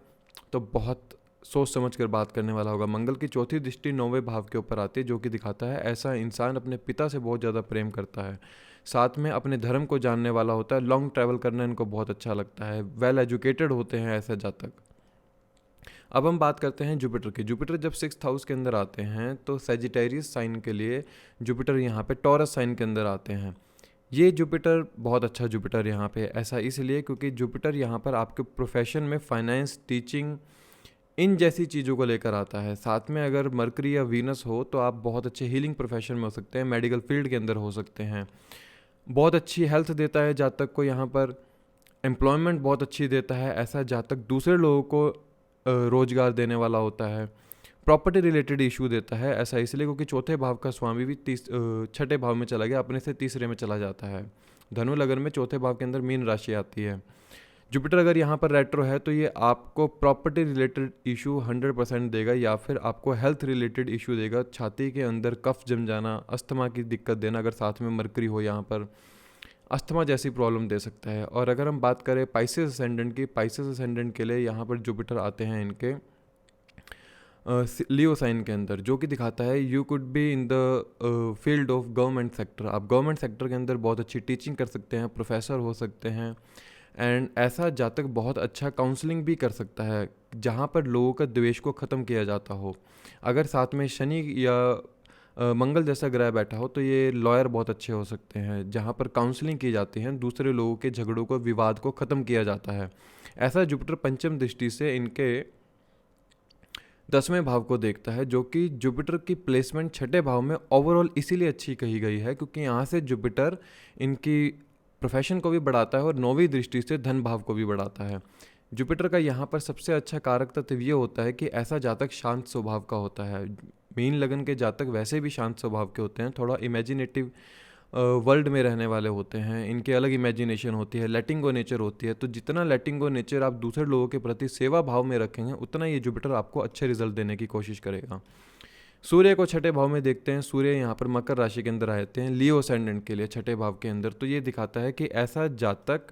तो बहुत सोच समझ कर बात करने वाला होगा। मंगल की चौथी दृष्टि 9वें भाव के ऊपर आती है, जो कि दिखाता है ऐसा इंसान अपने पिता से बहुत ज़्यादा प्रेम करता है, साथ में अपने धर्म को जानने वाला होता है, लॉन्ग ट्रैवल करना इनको बहुत अच्छा लगता है, वेल एजुकेटेड होते हैं ऐसे जातक। अब हम बात करते हैं जुपिटर की। जुपिटर जब 6th हाउस के अंदर आते हैं तो सेजिटेरियस साइन के लिए जुपिटर यहाँ पे टॉरस साइन के अंदर आते हैं। ये जुपिटर बहुत अच्छा जुपिटर यहाँ पे, ऐसा इसलिए क्योंकि जुपिटर यहाँ पर आपके प्रोफेशन में फाइनेंस, टीचिंग, इन जैसी चीज़ों को लेकर आता है। साथ में अगर मरकरी या वीनस हो तो आप बहुत अच्छे हीलिंग प्रोफेशन में हो सकते हैं, मेडिकल फील्ड के अंदर हो सकते हैं। बहुत अच्छी हेल्थ देता है जातक को, यहाँ पर एम्प्लॉयमेंट बहुत अच्छी देता है। ऐसा जातक दूसरे लोगों को रोजगार देने वाला होता है। प्रॉपर्टी रिलेटेड इशू देता है, ऐसा इसलिए क्योंकि चौथे भाव का स्वामी भी छठे भाव में चला गया, अपने से तीसरे में चला जाता है। धनु लगन में चौथे भाव के अंदर मीन राशि आती है। जुपिटर अगर यहाँ पर रेट्रो है तो ये आपको प्रॉपर्टी रिलेटेड इशू 100% देगा, या फिर आपको हेल्थ रिलेटेड इशू देगा। छाती के अंदर कफ जम जाना, अस्थमा की दिक्कत देना, अगर साथ में मरकरी हो यहाँ पर अस्थमा जैसी प्रॉब्लम दे सकता है। और अगर हम बात करें पाइसेस असेंडेंट की, पाइसेस असेंडेंट के लिए यहाँ पर जुपिटर आते हैं इनके लियो साइन के अंदर, जो कि दिखाता है you could be in the field of government sector. आप गवर्नमेंट सेक्टर के अंदर बहुत अच्छी टीचिंग कर सकते हैं, प्रोफेसर हो सकते हैं। एंड ऐसा जातक बहुत अच्छा काउंसलिंग भी कर सकता है, जहाँ पर लोगों का द्वेष को ख़त्म किया जाता हो। अगर साथ में शनि या मंगल जैसा ग्रह बैठा हो तो ये लॉयर बहुत अच्छे हो सकते हैं, जहाँ पर काउंसलिंग की जाती है, दूसरे लोगों के झगड़ों को, विवाद को ख़त्म किया जाता है। ऐसा जुपिटर पंचम दृष्टि से इनके 10वें भाव को देखता है, जो कि जुपिटर की प्लेसमेंट छठे भाव में ओवरऑल इसीलिए अच्छी कही गई है क्योंकि यहाँ से जुपिटर इनकी प्रोफेशन को भी बढ़ाता है और 9वीं दृष्टि से धन भाव को भी बढ़ाता है। जुपिटर का यहाँ पर सबसे अच्छा कारक तत्व ये होता है कि ऐसा जातक शांत स्वभाव का होता है। मीन लगन के जातक वैसे भी शांत स्वभाव के होते हैं, थोड़ा इमेजिनेटिव वर्ल्ड में रहने वाले होते हैं, इनके अलग इमेजिनेशन होती है, लेटिंग गो नेचर होती है। तो जितना लेटिंग गो नेचर आप दूसरे लोगों के प्रति सेवा भाव में रखेंगे, उतना ये जुपिटर आपको अच्छे रिजल्ट देने की कोशिश करेगा। सूर्य को छठे भाव में देखते हैं। सूर्य यहाँ पर मकर राशि के अंदर आते हैं लियो असेंडेंट के लिए छठे भाव के अंदर। तो ये दिखाता है कि ऐसा जातक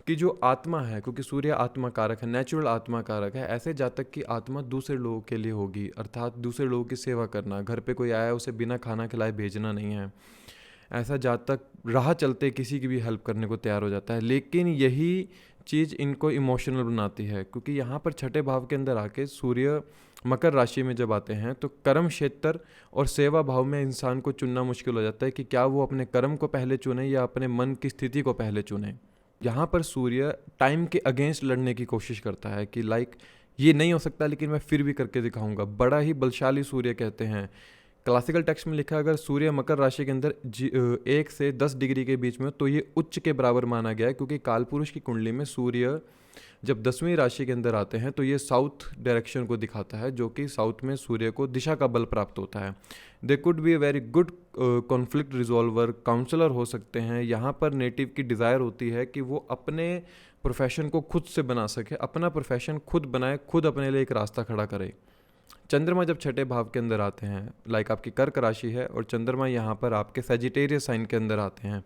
की जो आत्मा है, क्योंकि सूर्य आत्मा कारक है, नेचुरल आत्मा कारक है, ऐसे जातक की आत्मा दूसरे लोगों के लिए होगी, अर्थात दूसरे लोगों की सेवा करना। घर पे कोई आया है उसे बिना खाना खिलाए भेजना नहीं है। ऐसा जातक राह चलते किसी की भी हेल्प करने को तैयार हो जाता है। लेकिन यही चीज़ इनको इमोशनल बनाती है, क्योंकि यहाँ पर छठे भाव के अंदर आके सूर्य मकर राशि में जब आते हैं तो कर्म क्षेत्र और सेवा भाव में इंसान को चुनना मुश्किल हो जाता है कि क्या वो अपने कर्म को पहले चुने या अपने मन की स्थिति को पहले चुने। यहाँ पर सूर्य टाइम के अगेंस्ट लड़ने की कोशिश करता है कि ये नहीं हो सकता लेकिन मैं फिर भी करके दिखाऊंगा। बड़ा ही बलशाली सूर्य कहते हैं। क्लासिकल टेक्स्ट में लिखा अगर सूर्य मकर राशि के अंदर 1 से 10 डिग्री के बीच में तो ये उच्च के बराबर माना गया है, क्योंकि कालपुरुष की कुंडली में सूर्य जब 10वीं राशि के अंदर आते हैं तो ये साउथ डायरेक्शन को दिखाता है, जो कि साउथ में सूर्य को दिशा का बल प्राप्त होता है। They could be a very good conflict resolver, counsellor हो सकते हैं। यहाँ पर नेटिव की डिज़ायर होती है कि वो अपने प्रोफेशन को खुद से बना सके, अपना प्रोफेशन खुद बनाए, खुद अपने लिए एक रास्ता खड़ा करे। चंद्रमा जब छठे भाव के अंदर आते हैं, लाइक आपकी कर्क राशि है और चंद्रमा यहाँ पर आपके सेजिटेरियस साइन के अंदर आते हैं,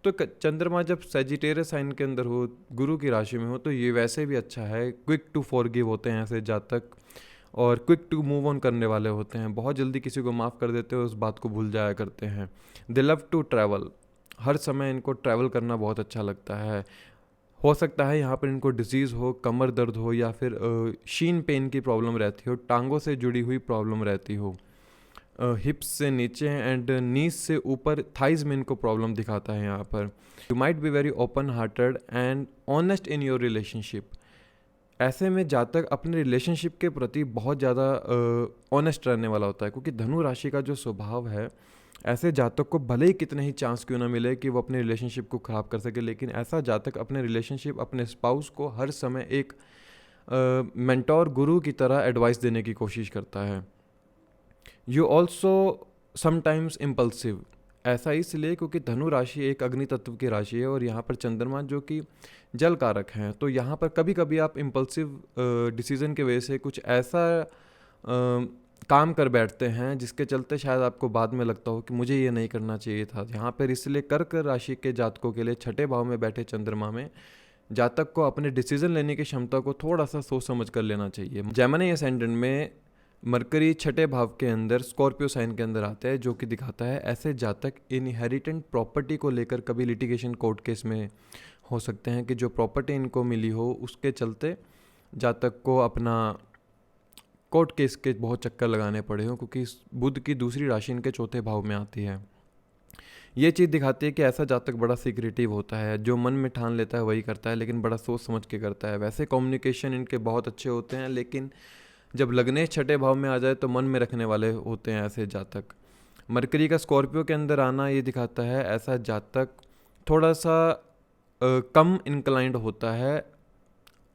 तो चंद्रमा जब सेजिटेरियस साइन के अंदर हो, गुरु की राशि में हो, तो ये वैसे भी अच्छा है। क्विक टू फॉरगिव होते हैं ऐसे जातक, और क्विक टू मूव ऑन करने वाले होते हैं, बहुत जल्दी किसी को माफ़ कर देते हो, उस बात को भूल जाया करते हैं। दे लव टू ट्रैवल, हर समय इनको ट्रैवल करना बहुत अच्छा लगता है। हो सकता है यहाँ पर इनको डिजीज़ हो, कमर दर्द हो, या फिर शीन पेन की प्रॉब्लम रहती हो, टांगों से जुड़ी हुई प्रॉब्लम रहती हो, हिप्स से नीचे एंड नीज से ऊपर थाइज में इनको प्रॉब्लम दिखाता है यहाँ पर। You might be very open hearted and honest in your relationship. ऐसे में जातक अपने रिलेशनशिप के प्रति बहुत ज़्यादा ऑनेस्ट रहने वाला होता है, क्योंकि धनु राशि का जो स्वभाव है, ऐसे जातक को भले ही कितने ही चांस क्यों ना मिले कि वो अपने रिलेशनशिप को ख़राब कर सके, लेकिन ऐसा जातक अपने रिलेशनशिप, अपने स्पाउस को हर समय एक मेंटोर गुरु की तरह एडवाइस देने की कोशिश करता है। यू ऑल्सो समटाइम्स इम्पल्सिव, ऐसा इसलिए क्योंकि धनु राशि एक अग्नि तत्व की राशि है और यहाँ पर चंद्रमा जो कि जल कारक हैं, तो यहाँ पर कभी कभी आप इम्पल्सिव डिसीज़न की वजह से कुछ ऐसा काम कर बैठते हैं जिसके चलते शायद आपको बाद में लगता हो कि मुझे ये नहीं करना चाहिए था। यहाँ पर इसलिए कर्क राशि के जातकों के लिए छठे भाव में बैठे चंद्रमा में जातक को अपने डिसीजन लेने की क्षमता को थोड़ा सा सोच समझ कर लेना चाहिए। जेमिनी असेंडेंट में मरकरी छठे भाव के अंदर स्कॉर्पियो साइन के अंदर आता है, जो कि दिखाता है ऐसे जातक इनहेरिटेंट प्रॉपर्टी को लेकर कभी लिटिगेशन कोर्ट केस में हो सकते हैं कि जो प्रॉपर्टी इनको मिली हो उसके चलते जातक को अपना कोर्ट केस के बहुत चक्कर लगाने पड़े हो, क्योंकि बुध की दूसरी राशि इनके चौथे भाव में आती है। ये चीज़ दिखाती है कि ऐसा जातक बड़ा सीक्रेटिव होता है, जो मन में ठान लेता है वही करता है, लेकिन बड़ा सोच समझ के करता है। वैसे कम्युनिकेशन इनके बहुत अच्छे होते हैं, लेकिन जब लग्नेश छठे भाव में आ जाए तो मन में रखने वाले होते हैं ऐसे जातक। मरकरी का स्कॉर्पियो के अंदर आना ये दिखाता है ऐसा जातक थोड़ा सा कम इंक्लाइंड होता है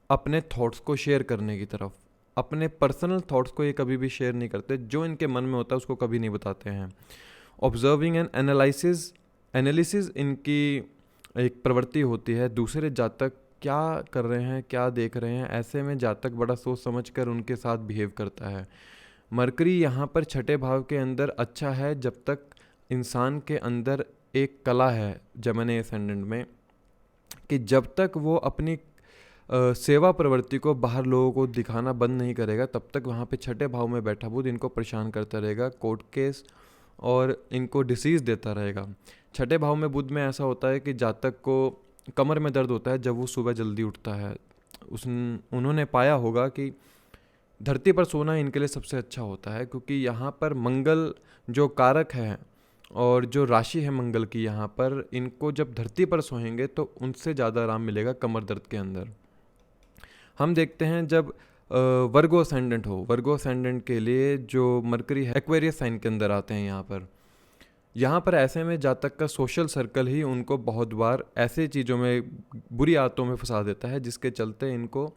अपने थॉट्स को शेयर करने की तरफ। अपने पर्सनल थॉट्स को ये कभी भी शेयर नहीं करते, जो इनके मन में होता है उसको कभी नहीं बताते हैं। ऑब्जर्विंग एंड एनालिसिस इनकी एक प्रवृत्ति होती है, दूसरे जातक क्या कर रहे हैं, क्या देख रहे हैं, ऐसे में जातक बड़ा सोच समझ कर उनके साथ बिहेव करता है। मरकरी यहाँ पर छठे भाव के अंदर अच्छा है जब तक इंसान के अंदर एक कला है जेमिनी असेंडेंट में, कि जब तक वो अपनी सेवा प्रवृत्ति को बाहर लोगों को दिखाना बंद नहीं करेगा, तब तक वहाँ पे छठे भाव में बैठा बुध इनको परेशान करता रहेगा, कोर्ट केस और इनको डिसीज़ देता रहेगा। छठे भाव में बुध में ऐसा होता है कि जातक को कमर में दर्द होता है जब वो सुबह जल्दी उठता है। उन्होंने पाया होगा कि धरती पर सोना इनके लिए सबसे अच्छा होता है, क्योंकि यहाँ पर मंगल जो कारक है और जो राशि है मंगल की, यहाँ पर इनको जब धरती पर सोएंगे तो उनसे ज़्यादा आराम मिलेगा कमर दर्द के अंदर। हम देखते हैं जब वर्गो असेंडेंट हो, वर्गो असेंडेंट के लिए जो मरकरी है एक्वेरियस साइन के अंदर आते हैं यहाँ पर ऐसे में जातक का सोशल सर्कल ही उनको बहुत बार ऐसे चीज़ों में, बुरी आदतों में फंसा देता है, जिसके चलते इनको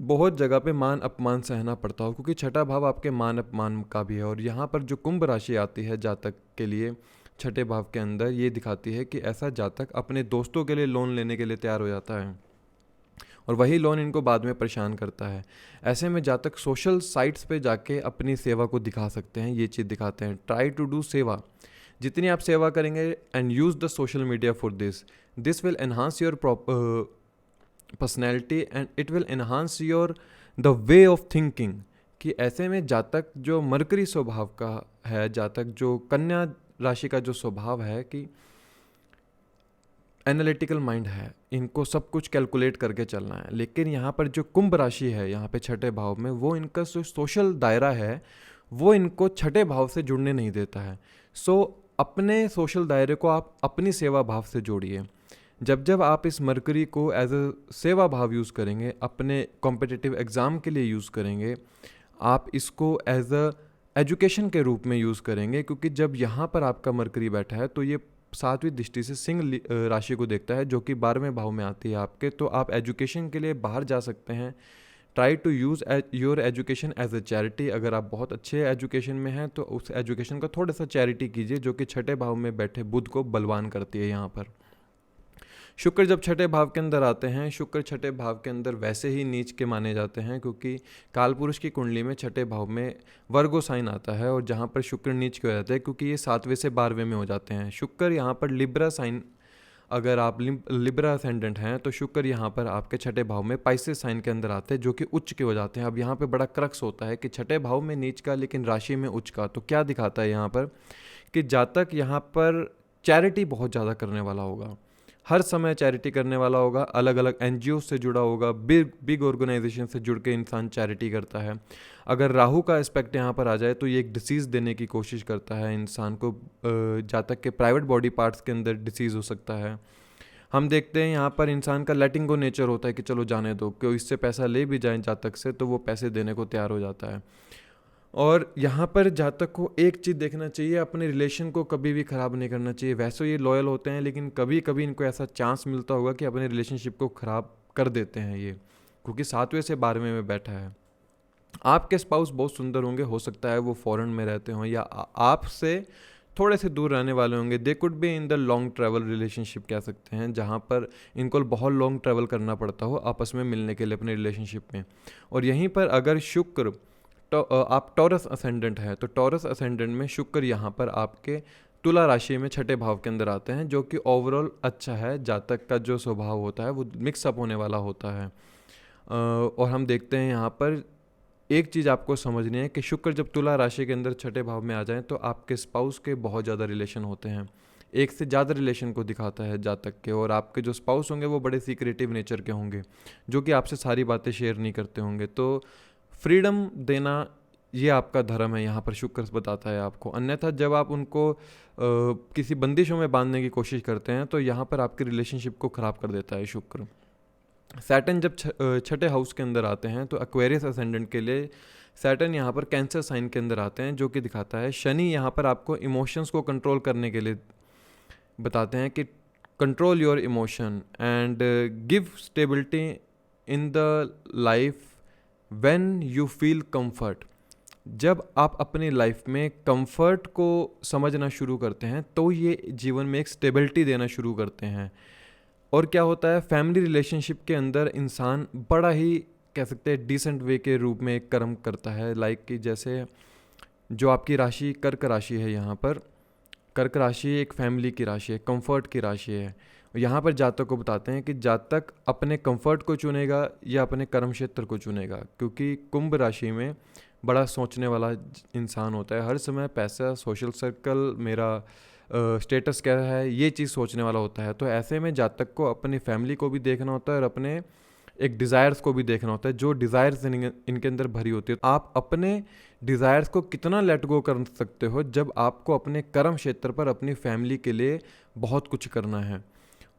बहुत जगह पे मान अपमान सहना पड़ता हो, क्योंकि छठा भाव आपके मान अपमान का भी है। और यहाँ पर जो कुंभ राशि आती है जातक के लिए छठे भाव के अंदर, ये दिखाती है कि ऐसा जातक अपने दोस्तों के लिए लोन लेने के लिए तैयार हो जाता है और वही लोन इनको बाद में परेशान करता है। ऐसे में जातक सोशल साइट्स पे जाके अपनी सेवा को दिखा सकते हैं, ये चीज़ दिखाते हैं। ट्राई टू डू सेवा, जितनी आप सेवा करेंगे and use the social media for this will enhance your personality and it will enhance your the way of thinking. कि ऐसे में जातक जो मरकरी स्वभाव का है, जातक जो कन्या राशि का जो स्वभाव है कि एनालिटिकल माइंड है, इनको सब कुछ कैलकुलेट करके चलना है। लेकिन यहाँ पर जो कुंभ राशि है यहाँ पे छठे भाव में, वो इनका जो सोशल दायरा है वो इनको छठे भाव से जुड़ने नहीं देता है। अपने सोशल दायरे को आप अपनी सेवा भाव से जोड़िए। जब आप इस मरकरी को एज अ सेवा भाव यूज़ करेंगे, अपने कॉम्पिटिटिव एग्ज़ाम के लिए यूज़ करेंगे, आप इसको एज अ एजुकेशन के रूप में यूज़ करेंगे, क्योंकि जब यहाँ पर आपका मरकरी बैठा है तो ये सातवीं दृष्टि से सिंह राशि को देखता है, जो कि 12वें भाव में आती है आपके। तो आप एजुकेशन के लिए बाहर जा सकते हैं। Try to use your education as a charity. अगर आप बहुत अच्छे एजुकेशन में हैं तो उस एजुकेशन का थोड़ा सा चैरिटी कीजिए, जो कि छठे भाव में बैठे बुध को बलवान करती है। यहाँ पर शुक्र जब छठे भाव के अंदर आते हैं, शुक्र छठे भाव के अंदर वैसे ही नीच के माने जाते हैं, क्योंकि कालपुरुष की कुंडली में छठे भाव में वर्गो साइन आता है और जहाँ पर शुक्र नीच के हो जाते हैं, क्योंकि ये 7वें से 12वें में हो जाते हैं। शुक्र यहाँ पर लिब्रा साइन अगर आप लिब्रा असेंडेंट हैं तो शुक्र यहाँ पर आपके छठे भाव में पाइसेस साइन के अंदर आते हैं, जो कि उच्च के हो जाते हैं। अब यहाँ पे बड़ा क्रक्स होता है कि छठे भाव में नीच का लेकिन राशि में उच्च का, तो क्या दिखाता है यहाँ पर कि जातक यहाँ पर चैरिटी बहुत ज़्यादा करने वाला होगा, हर समय चैरिटी करने वाला होगा, अलग अलग एनजीओ से जुड़ा होगा, बिग बिग ऑर्गेनाइजेशन से जुड़ के इंसान चैरिटी करता है। अगर राहु का एस्पेक्ट यहाँ पर आ जाए तो ये एक डिसीज़ देने की कोशिश करता है इंसान को, जातक के प्राइवेट बॉडी पार्ट्स के अंदर डिसीज़ हो सकता है। हम देखते हैं यहाँ पर इंसान का लेटिंग गो नेचर होता है कि चलो जाने दो, क्यों इससे पैसा ले भी जाए जातक से तो वो पैसे देने को तैयार हो जाता है। और यहाँ पर जातक को एक चीज़ देखना चाहिए, अपने रिलेशन को कभी भी ख़राब नहीं करना चाहिए। वैसे ये लॉयल होते हैं लेकिन कभी कभी इनको ऐसा चांस मिलता होगा कि अपने रिलेशनशिप को ख़राब कर देते हैं ये, क्योंकि 7वें से 12वें में बैठा है। आपके स्पाउस बहुत सुंदर होंगे, हो सकता है वो फॉरेन में रहते हों या आपसे थोड़े से दूर रहने वाले होंगे। दे could be in the long travel relationship कह सकते हैं, जहाँ पर इनको बहुत लॉन्ग ट्रैवल करना पड़ता हो आपस में मिलने के लिए अपने रिलेशनशिप में। और यहीं पर अगर शुक्र तो आप टॉरस असेंडेंट है तो टॉरस असेंडेंट में शुक्र यहाँ पर आपके तुला राशि में छठे भाव के अंदर आते हैं, जो कि ओवरऑल अच्छा है। जातक का जो स्वभाव होता है वो मिक्सअप होने वाला होता है। और हम देखते हैं यहाँ पर एक चीज़ आपको समझनी है कि शुक्र जब तुला राशि के अंदर छठे भाव में आ जाए तो आपके स्पाउस के बहुत ज़्यादा रिलेशन होते हैं, एक से ज़्यादा रिलेशन को दिखाता है जातक के। और आपके जो स्पाउस होंगे वो बड़े सीक्रेटिव नेचर के होंगे, जो कि आपसे सारी बातें शेयर नहीं करते होंगे। तो फ्रीडम देना ये आपका धर्म है, यहाँ पर शुक्र बताता है आपको। अन्यथा जब आप उनको किसी बंदिशों में बांधने की कोशिश करते हैं तो यहाँ पर आपकी रिलेशनशिप को ख़राब कर देता है शुक्र। सैटर्न जब छठे हाउस के अंदर आते हैं तो एक्वेरियस असेंडेंट के लिए सैटर्न यहाँ पर कैंसर साइन के अंदर आते हैं, जो कि दिखाता है शनि यहाँ पर आपको इमोशंस को कंट्रोल करने के लिए बताते हैं कि control your emotion and give stability in the life when you feel comfort. जब आप अपनी लाइफ में कंफर्ट को समझना शुरू करते हैं तो ये जीवन में एक स्टेबिलिटी देना शुरू करते हैं। और क्या होता है, फैमिली रिलेशनशिप के अंदर इंसान बड़ा ही कह सकते हैं डिसेंट वे के रूप में एक कर्म करता है। लाइक कि जैसे जो आपकी राशि कर्क राशि है, यहाँ पर कर्क राशि एक फैमिली की राशि है, कंफर्ट की राशि है। यहाँ पर जातक को बताते हैं कि जातक अपने कंफर्ट को चुनेगा या अपने कर्म क्षेत्र को चुनेगा, क्योंकि कुंभ राशि में बड़ा सोचने वाला इंसान होता है, हर समय पैसा, सोशल सर्कल, मेरा स्टेटस क्या है, ये चीज़ सोचने वाला होता है। तो ऐसे में जातक को अपनी फैमिली को भी देखना होता है और अपने एक डिज़ायर्स को भी देखना होता है, जो डिज़ायर्स इनके अंदर भरी होती है। आप अपने डिज़ायर्स को कितना लेट गो कर सकते हो जब आपको अपने कर्म क्षेत्र पर अपनी फैमिली के लिए बहुत कुछ करना है।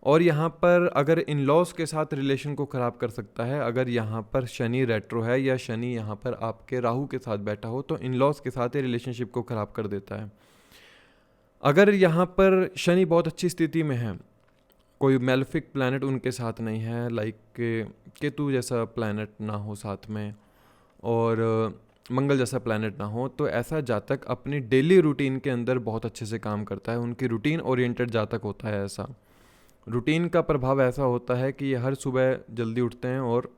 और यहाँ पर अगर इन लॉज के साथ रिलेशन को ख़राब कर सकता है, अगर यहाँ पर शनि रेट्रो है या शनि यहाँ पर आपके राहु के साथ बैठा हो तो इन लॉज के साथ ये रिलेशनशिप को ख़राब कर देता है। अगर यहाँ पर शनि बहुत अच्छी स्थिति में है, कोई मेलेफिक प्लैनेट उनके साथ नहीं है, लाइक केतु जैसा प्लैनेट ना हो साथ में और मंगल जैसा प्लैनेट ना हो, तो ऐसा जातक अपनी डेली रूटीन के अंदर बहुत अच्छे से काम करता है। उनकी रूटीन ओरिएंटेड जातक होता है। ऐसा रूटीन का प्रभाव ऐसा होता है कि ये हर सुबह जल्दी उठते हैं और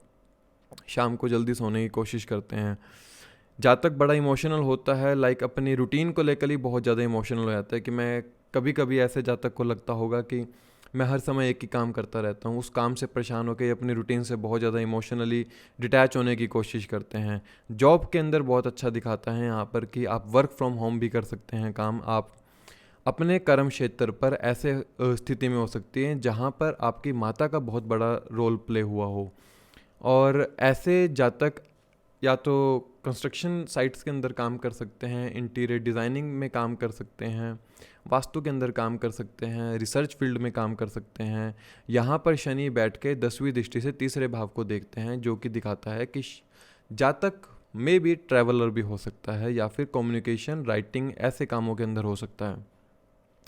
शाम को जल्दी सोने की कोशिश करते हैं। जातक बड़ा इमोशनल होता है, लाइक अपनी रूटीन को लेकर ही बहुत ज़्यादा इमोशनल हो जाता है कि मैं कभी कभी ऐसे जातक को लगता होगा कि मैं हर समय एक ही काम करता रहता हूँ, उस काम से परेशान होकर अपनी रूटीन से बहुत ज़्यादा इमोशनली डिटैच होने की कोशिश करते हैं। जॉब के अंदर बहुत अच्छा दिखाता है यहाँ पर कि आप वर्क फ्रॉम होम भी कर सकते हैं काम, आप अपने कर्म क्षेत्र पर ऐसे स्थिति में हो सकती हैं जहाँ पर आपकी माता का बहुत बड़ा रोल प्ले हुआ हो। और ऐसे जातक या तो कंस्ट्रक्शन साइट्स के अंदर काम कर सकते हैं, इंटीरियर डिज़ाइनिंग में काम कर सकते हैं, वास्तु के अंदर काम कर सकते हैं, रिसर्च फील्ड में काम कर सकते हैं। यहाँ पर शनि बैठ के 10वीं दृष्टि से तीसरे भाव को देखते हैं, जो कि दिखाता है कि जातक में भी ट्रैवलर भी हो सकता है या फिर कम्युनिकेशन, राइटिंग ऐसे कामों के अंदर हो सकता है,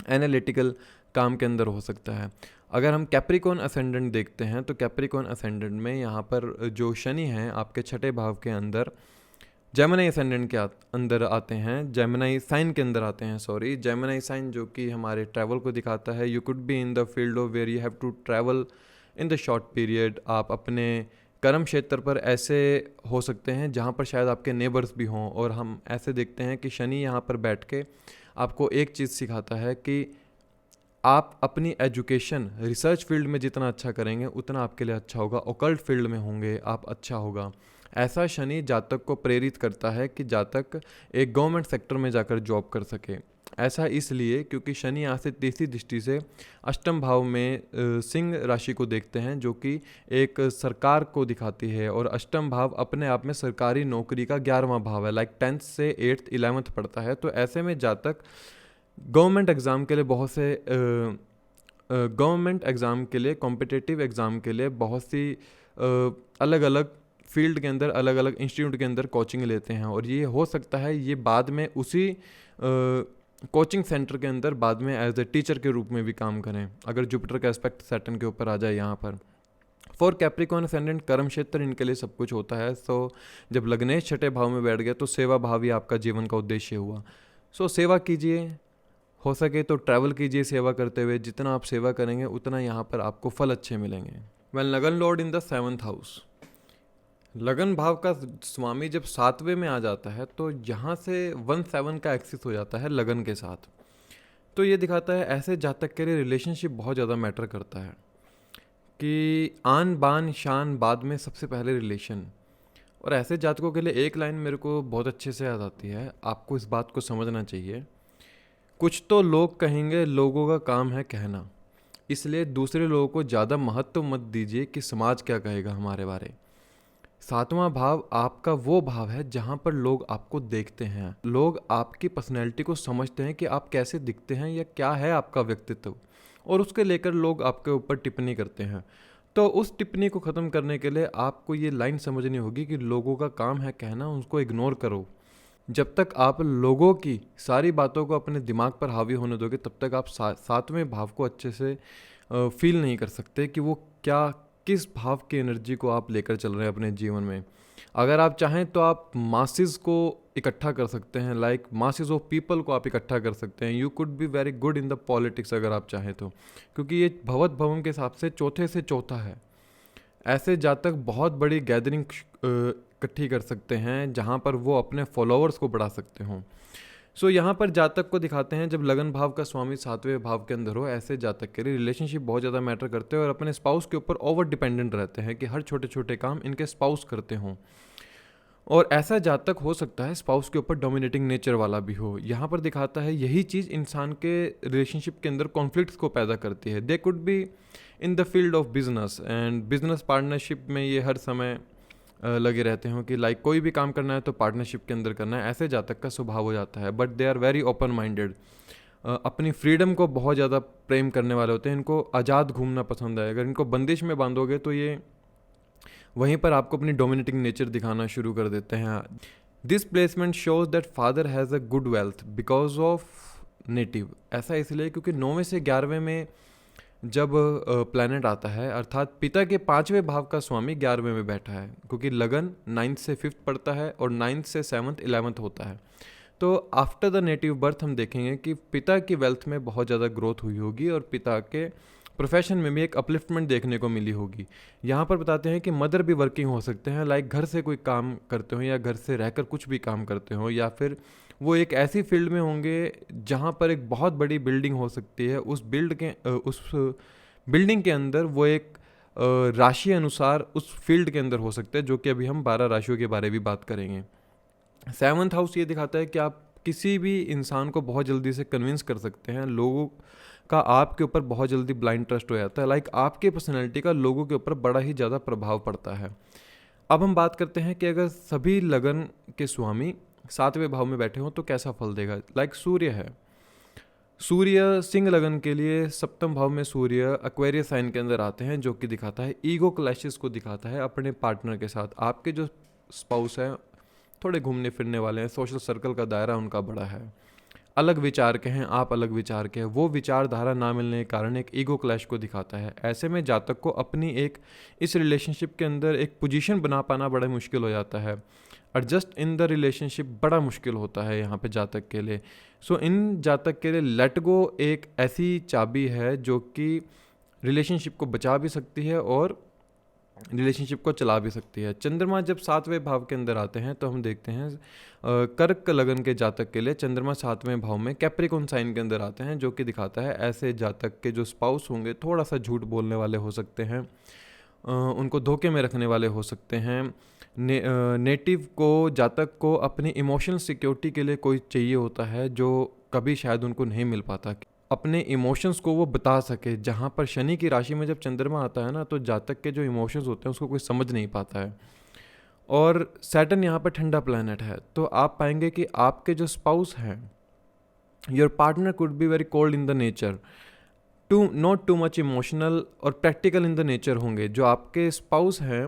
एनालिटिकल काम के अंदर हो सकता है। अगर हम कैप्रिकॉन असेंडेंट देखते हैं तो कैप्रिकॉन असेंडेंट में यहाँ पर जो शनि हैं आपके छठे भाव के अंदर जेमिनी असेंडेंट के अंदर आते हैं, जेमिनी साइन के अंदर आते हैं, सॉरी जेमिनी साइन, जो कि हमारे ट्रैवल को दिखाता है। You could be in the field of where you have to travel in the short period. आप अपने कर्म क्षेत्र पर ऐसे हो सकते हैं जहाँ पर शायद आपके नेबर्स भी हों। और हम ऐसे देखते हैं कि शनि यहाँ पर बैठ के आपको एक चीज़ सिखाता है कि आप अपनी एजुकेशन रिसर्च फील्ड में जितना अच्छा करेंगे उतना आपके लिए अच्छा होगा। ओकल्ट फील्ड में होंगे आप, अच्छा होगा। ऐसा शनि जातक को प्रेरित करता है कि जातक एक गवर्नमेंट सेक्टर में जाकर जॉब कर सके। ऐसा इसलिए क्योंकि शनि यहाँ से तीसरी दृष्टि से अष्टम भाव में सिंह राशि को देखते हैं, जो कि एक सरकार को दिखाती है। और अष्टम भाव अपने आप में सरकारी नौकरी का 11वां भाव है, लाइक 10th से 8th 11th पड़ता है। तो ऐसे में जातक गवर्नमेंट एग्ज़ाम के लिए बहुत से गवर्नमेंट एग्ज़ाम के लिए, कॉम्पिटिटिव एग्ज़ाम के लिए बहुत सी अलग अलग फील्ड के अंदर, अलग अलग इंस्टीट्यूट के अंदर कोचिंग लेते हैं। और ये हो सकता है ये बाद में उसी कोचिंग सेंटर के अंदर बाद में एज ए टीचर के रूप में भी काम करें, अगर जुपिटर का एस्पेक्ट सैटर्न के ऊपर आ जाए यहाँ पर। फॉर कैप्रिकॉर्न असेंडेंट कर्म क्षेत्र इनके लिए सब कुछ होता है। सो जब लग्नेश छठे भाव में बैठ गया तो सेवा भाव ही आपका जीवन का उद्देश्य हुआ। सो सेवा कीजिए, हो सके तो ट्रैवल कीजिए सेवा करते हुए। जितना आप सेवा करेंगे उतना यहाँ पर आपको फल अच्छे मिलेंगे। वेल लगन lord in the 7th house, लगन भाव का स्वामी जब 7वें में आ जाता है तो यहाँ से 1/7 का एक्सिस हो जाता है लगन के साथ। तो ये दिखाता है ऐसे जातक के लिए रिलेशनशिप बहुत ज़्यादा मैटर करता है कि आन बान शान बाद में, सबसे पहले रिलेशन। और ऐसे जातकों के लिए एक लाइन मेरे को बहुत अच्छे से याद आती है, आपको इस बात को समझना चाहिए। कुछ तो लोग कहेंगे, लोगों का काम है कहना, इसलिए दूसरे लोगों को ज़्यादा महत्व मत दीजिए कि समाज क्या कहेगा हमारे बारे। 7वां भाव आपका वो भाव है जहाँ पर लोग आपको देखते हैं, लोग आपकी पर्सनैलिटी को समझते हैं कि आप कैसे दिखते हैं या क्या है आपका व्यक्तित्व, और उसके लेकर लोग आपके ऊपर टिप्पणी करते हैं। तो उस टिप्पणी को ख़त्म करने के लिए आपको ये लाइन समझनी होगी कि लोगों का काम है कहना, उसको इग्नोर करो। जब तक आप लोगों की सारी बातों को अपने दिमाग पर हावी होने दोगे तब तक आप 7वें भाव को अच्छे से फील नहीं कर सकते कि वो क्या, किस भाव की एनर्जी को आप लेकर चल रहे हैं अपने जीवन में। अगर आप चाहें तो आप मासेस को इकट्ठा कर सकते हैं, लाइक मासेस ऑफ पीपल को आप इकट्ठा कर सकते हैं। You could be very good in the politics अगर आप चाहें तो, क्योंकि ये भवत भवन के हिसाब से चौथे से चौथा है। ऐसे जातक बहुत बड़ी गैदरिंग इकट्ठी कर सकते हैं जहाँ पर वो अपने फॉलोअर्स को बढ़ा सकते हों। सो यहाँ पर जातक को दिखाते हैं जब लगन भाव का स्वामी 7वें भाव के अंदर हो, ऐसे जातक के लिए रिलेशनशिप बहुत ज़्यादा मैटर करते हैं और अपने स्पाउस के ऊपर ओवर डिपेंडेंट रहते हैं कि हर छोटे छोटे काम इनके स्पाउस करते हों। और ऐसा जातक हो सकता है स्पाउस के ऊपर डोमिनेटिंग नेचर वाला भी हो। यहाँ पर दिखाता है यही चीज़ इंसान के रिलेशनशिप के अंदर कॉन्फ्लिक्ट्स को पैदा करती है। They could be in the field of business and business partnership में ये हर समय लगे रहते हो कि लाइक कोई भी काम करना है तो पार्टनरशिप के अंदर करना है। ऐसे जातक का स्वभाव हो जाता है, but they are very open minded, अपनी फ्रीडम को बहुत ज़्यादा प्रेम करने वाले होते हैं। इनको आज़ाद घूमना पसंद है। अगर इनको बंदिश में बांधोगे तो ये वहीं पर आपको अपनी डोमिनेटिंग नेचर दिखाना शुरू कर देते हैं। This placement shows that father has a good wealth because of native. ऐसा इसलिए क्योंकि 9वें से 11वें में जब प्लैनेट आता है, अर्थात पिता के 5वें भाव का स्वामी 11वें में बैठा है, क्योंकि लगन 9th से 5th पड़ता है और 9th से 7th 11th होता है। तो आफ्टर द नेटिव बर्थ हम देखेंगे कि पिता की वेल्थ में बहुत ज़्यादा ग्रोथ हुई होगी और पिता के प्रोफेशन में भी एक अपलिफ्टमेंट देखने को मिली होगी। यहाँ पर बताते हैं कि मदर भी वर्किंग हो सकते हैं, लाइक घर से कोई काम करते हो या घर से रहकर कुछ भी काम करते हो, या फिर वो एक ऐसी फील्ड में होंगे जहाँ पर एक बहुत बड़ी बिल्डिंग हो सकती है। उस बिल्डिंग के अंदर वो एक राशि अनुसार उस फील्ड के अंदर हो सकते हैं, जो कि अभी हम 12 राशियों के बारे में भी बात करेंगे। 7th हाउस ये दिखाता है कि आप किसी भी इंसान को बहुत जल्दी से कन्विंस कर सकते हैं। लोगों का आपके ऊपर बहुत जल्दी ब्लाइंड ट्रस्ट हो जाता है, लाइक आपके पर्सनैलिटी का लोगों के ऊपर बड़ा ही ज़्यादा प्रभाव पड़ता है। अब हम बात करते हैं कि अगर सभी लगन के स्वामी 7वें भाव में बैठे हों तो कैसा फल देगा। लाइक सूर्य है, सूर्य सिंह लगन के लिए 7th भाव में सूर्य एक्वेरियस साइन के अंदर आते हैं, जो कि दिखाता है ईगो क्लैशेस को दिखाता है अपने पार्टनर के साथ। आपके जो स्पाउस हैं थोड़े घूमने फिरने वाले हैं, सोशल सर्कल का दायरा उनका बड़ा है, अलग विचार के हैं, आप अलग विचार के हैं। वो विचारधारा ना मिलने के कारण एक ईगो क्लैश को दिखाता है। ऐसे में जातक को अपनी इस रिलेशनशिप के अंदर एक पोजीशन बना पाना बड़ा मुश्किल हो जाता है। एडजस्ट इन द रिलेशनशिप बड़ा मुश्किल होता है यहाँ पे जातक के लिए। सो इन जातक के लिए लेट गो एक ऐसी चाबी है जो कि रिलेशनशिप को बचा भी सकती है और रिलेशनशिप को चला भी सकती है। चंद्रमा जब 7वें भाव के अंदर आते हैं तो हम देखते हैं कर्क लगन के जातक के लिए चंद्रमा 7वें भाव में कैप्रिकॉर्न साइन के अंदर आते हैं, जो कि दिखाता है ऐसे जातक के जो स्पाउस होंगे थोड़ा सा झूठ बोलने वाले हो सकते हैं, उनको धोखे में रखने वाले हो सकते हैं। नेटिव को, जातक को अपनी इमोशनल सिक्योरिटी के लिए कोई चाहिए होता है जो कभी शायद उनको नहीं मिल पाता, अपने इमोशंस को वो बता सके। जहाँ पर शनि की राशि में जब चंद्रमा आता है ना, तो जातक के जो इमोशंस होते हैं उसको कोई समझ नहीं पाता है। और सैटर्न यहाँ पर ठंडा प्लैनेट है, तो आप पाएंगे कि आपके जो स्पाउस हैं, your partner could be very cold in the nature, not too much emotional और प्रैक्टिकल इन द नेचर होंगे। जो आपके स्पाउस हैं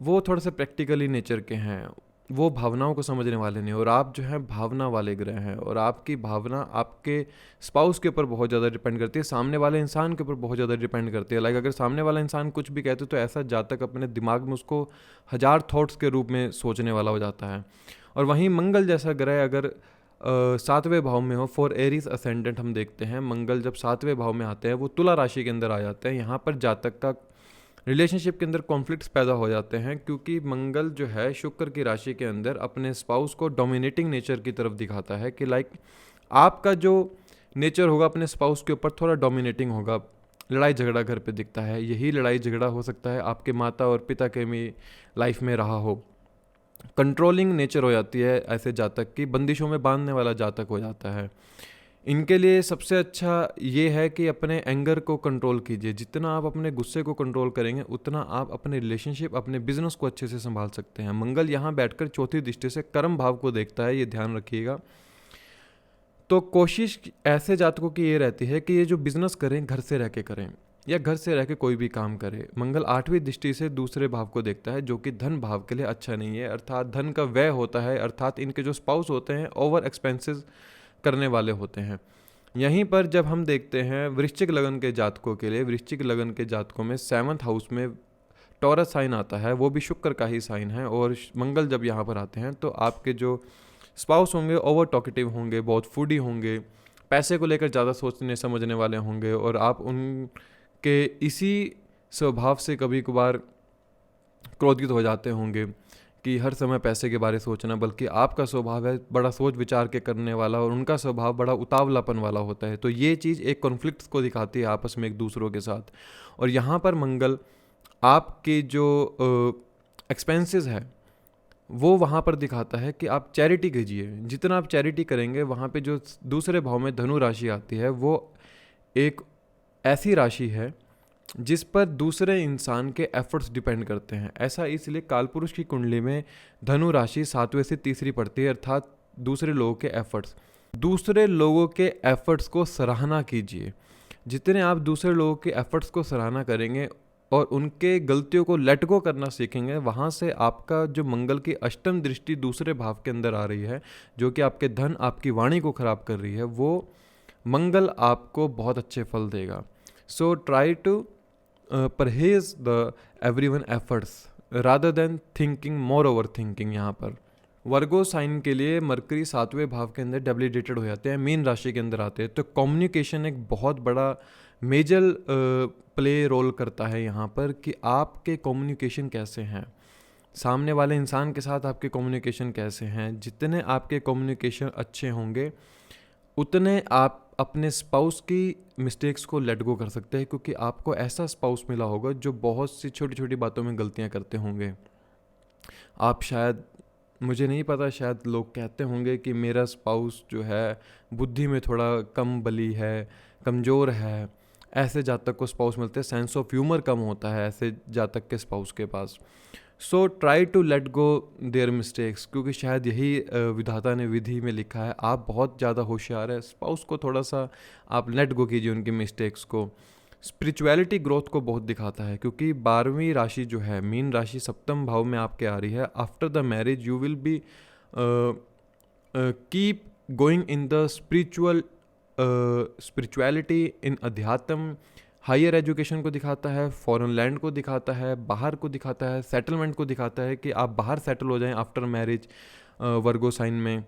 वो थोड़ा सा प्रैक्टिकली नेचर के हैं, वो भावनाओं को समझने वाले नहीं। और आप जो हैं भावना वाले ग्रह हैं, और आपकी भावना आपके स्पाउस के ऊपर बहुत ज़्यादा डिपेंड करती है, सामने वाले इंसान के ऊपर बहुत ज़्यादा डिपेंड करती है। लाइक अगर सामने वाला इंसान कुछ भी कहते तो ऐसा जातक अपने दिमाग में उसको 1000 थॉट्स के रूप में सोचने वाला हो जाता है। और वहीं मंगल जैसा ग्रह अगर 7वें भाव में हो, फॉर एरीज असेंडेंट, हम देखते हैं मंगल जब 7वें भाव में आते हैं वो तुला राशि के अंदर आ जाते हैं। यहाँ पर जातक का रिलेशनशिप के अंदर कॉन्फ्लिक्ट्स पैदा हो जाते हैं, क्योंकि मंगल जो है शुक्र की राशि के अंदर अपने स्पाउस को डोमिनेटिंग नेचर की तरफ दिखाता है, कि लाइक आपका जो नेचर होगा अपने स्पाउस के ऊपर थोड़ा डोमिनेटिंग होगा। लड़ाई झगड़ा घर पे दिखता है, यही लड़ाई झगड़ा हो सकता है आपके माता और पिता के भी लाइफ में रहा हो। कंट्रोलिंग नेचर हो जाती है ऐसे जातक की, बंदिशों में बांधने वाला जातक हो जाता है। इनके लिए सबसे अच्छा ये है कि अपने एंगर को कंट्रोल कीजिए। जितना आप अपने गुस्से को कंट्रोल करेंगे उतना आप अपने रिलेशनशिप, अपने बिजनेस को अच्छे से संभाल सकते हैं। मंगल यहाँ बैठकर चौथी दृष्टि से कर्म भाव को देखता है, ये ध्यान रखिएगा। तो कोशिश ऐसे जातकों की ये रहती है कि ये जो बिजनेस करें घर से रह के करें, या घर से रह के कोई भी काम करे। मंगल 8वीं दृष्टि से दूसरे भाव को देखता है, जो कि धन भाव के लिए अच्छा नहीं है, अर्थात धन का व्यय होता है, अर्थात इनके जो स्पाउस होते हैं ओवर एक्सपेंसेस करने वाले होते हैं। यहीं पर जब हम देखते हैं वृश्चिक लगन के जातकों के लिए, वृश्चिक लगन के जातकों में 7th हाउस में टॉरस साइन आता है, वो भी शुक्र का ही साइन है। और मंगल जब यहाँ पर आते हैं तो आपके जो स्पाउस होंगे ओवर टॉकेटिव होंगे, बहुत फूडी होंगे, पैसे को लेकर ज़्यादा सोचने समझने वाले होंगे, और आप उनके इसी स्वभाव से कभी कभार क्रोधित हो जाते होंगे कि हर समय पैसे के बारे सोचना, बल्कि आपका स्वभाव है बड़ा सोच विचार के करने वाला, और उनका स्वभाव बड़ा उतावलापन वाला होता है। तो ये चीज़ एक कॉन्फ्लिक्ट को दिखाती है आपस में एक दूसरों के साथ। और यहाँ पर मंगल आपके जो एक्सपेंसेस है वो वहाँ पर दिखाता है कि आप चैरिटी कीजिए। जितना आप चैरिटी करेंगे, वहाँ पे जो दूसरे भाव में धनु राशि आती है वो एक ऐसी राशि है जिस पर दूसरे इंसान के एफर्ट्स डिपेंड करते हैं। ऐसा इसलिए कालपुरुष की कुंडली में धनु राशि 7वें से तीसरी पड़ती है, अर्थात दूसरे लोगों के एफर्ट्स। दूसरे लोगों के एफर्ट्स को सराहना कीजिए। जितने आप दूसरे लोगों के एफर्ट्स को सराहना करेंगे और उनके गलतियों को लेट गो करना सीखेंगे, वहाँ से आपका जो मंगल की अष्टम दृष्टि दूसरे भाव के अंदर आ रही है, जो कि आपके धन, आपकी वाणी को खराब कर रही है, वो मंगल आपको बहुत अच्छे फल देगा। सो ट्राई टू परहेज the everyone efforts rather than thinking more over thinking. यहाँ पर वर्गो साइन के लिए मरकरी 7वें भाव के अंदर डब्लिडेटेड हो जाते हैं, मीन राशि के अंदर आते हैं। तो कम्युनिकेशन एक बहुत बड़ा मेजर प्ले रोल करता है यहाँ पर, कि आपके कम्युनिकेशन कैसे हैं, सामने वाले इंसान के साथ आपके कम्युनिकेशन कैसे हैं। जितने आपके कम्युनिकेशन अच्छे होंगे उतने आप अपने स्पाउस की मिस्टेक्स को लेट गो कर सकते हैं, क्योंकि आपको ऐसा स्पाउस मिला होगा जो बहुत सी छोटी छोटी बातों में गलतियाँ करते होंगे। आप शायद, मुझे नहीं पता, शायद लोग कहते होंगे कि मेरा स्पाउस जो है बुद्धि में थोड़ा कम बली है, कमज़ोर है। ऐसे जातक को स्पाउस मिलते हैं, सेंस ऑफ ह्यूमर कम होता है ऐसे जातक के स्पाउस के पास। So try to let go their mistakes, क्योंकि शायद यही विधाता ने विधि में लिखा है। आप बहुत ज़्यादा होशियार है, स्पाउस को थोड़ा सा आप लेट गो कीजिए उनकी मिस्टेक्स को। स्पिरिचुअलिटी ग्रोथ को बहुत दिखाता है, क्योंकि 12वीं राशि जो है मीन राशि 7th भाव में आपके आ रही है। After the marriage you will be keep going in the spirituality, in adhyatma. Higher education को दिखाता है, फॉरेन लैंड को दिखाता है, बाहर को दिखाता है, सेटलमेंट को दिखाता है कि आप बाहर सेटल हो जाएं आफ्टर मैरिज वर्गो साइन में।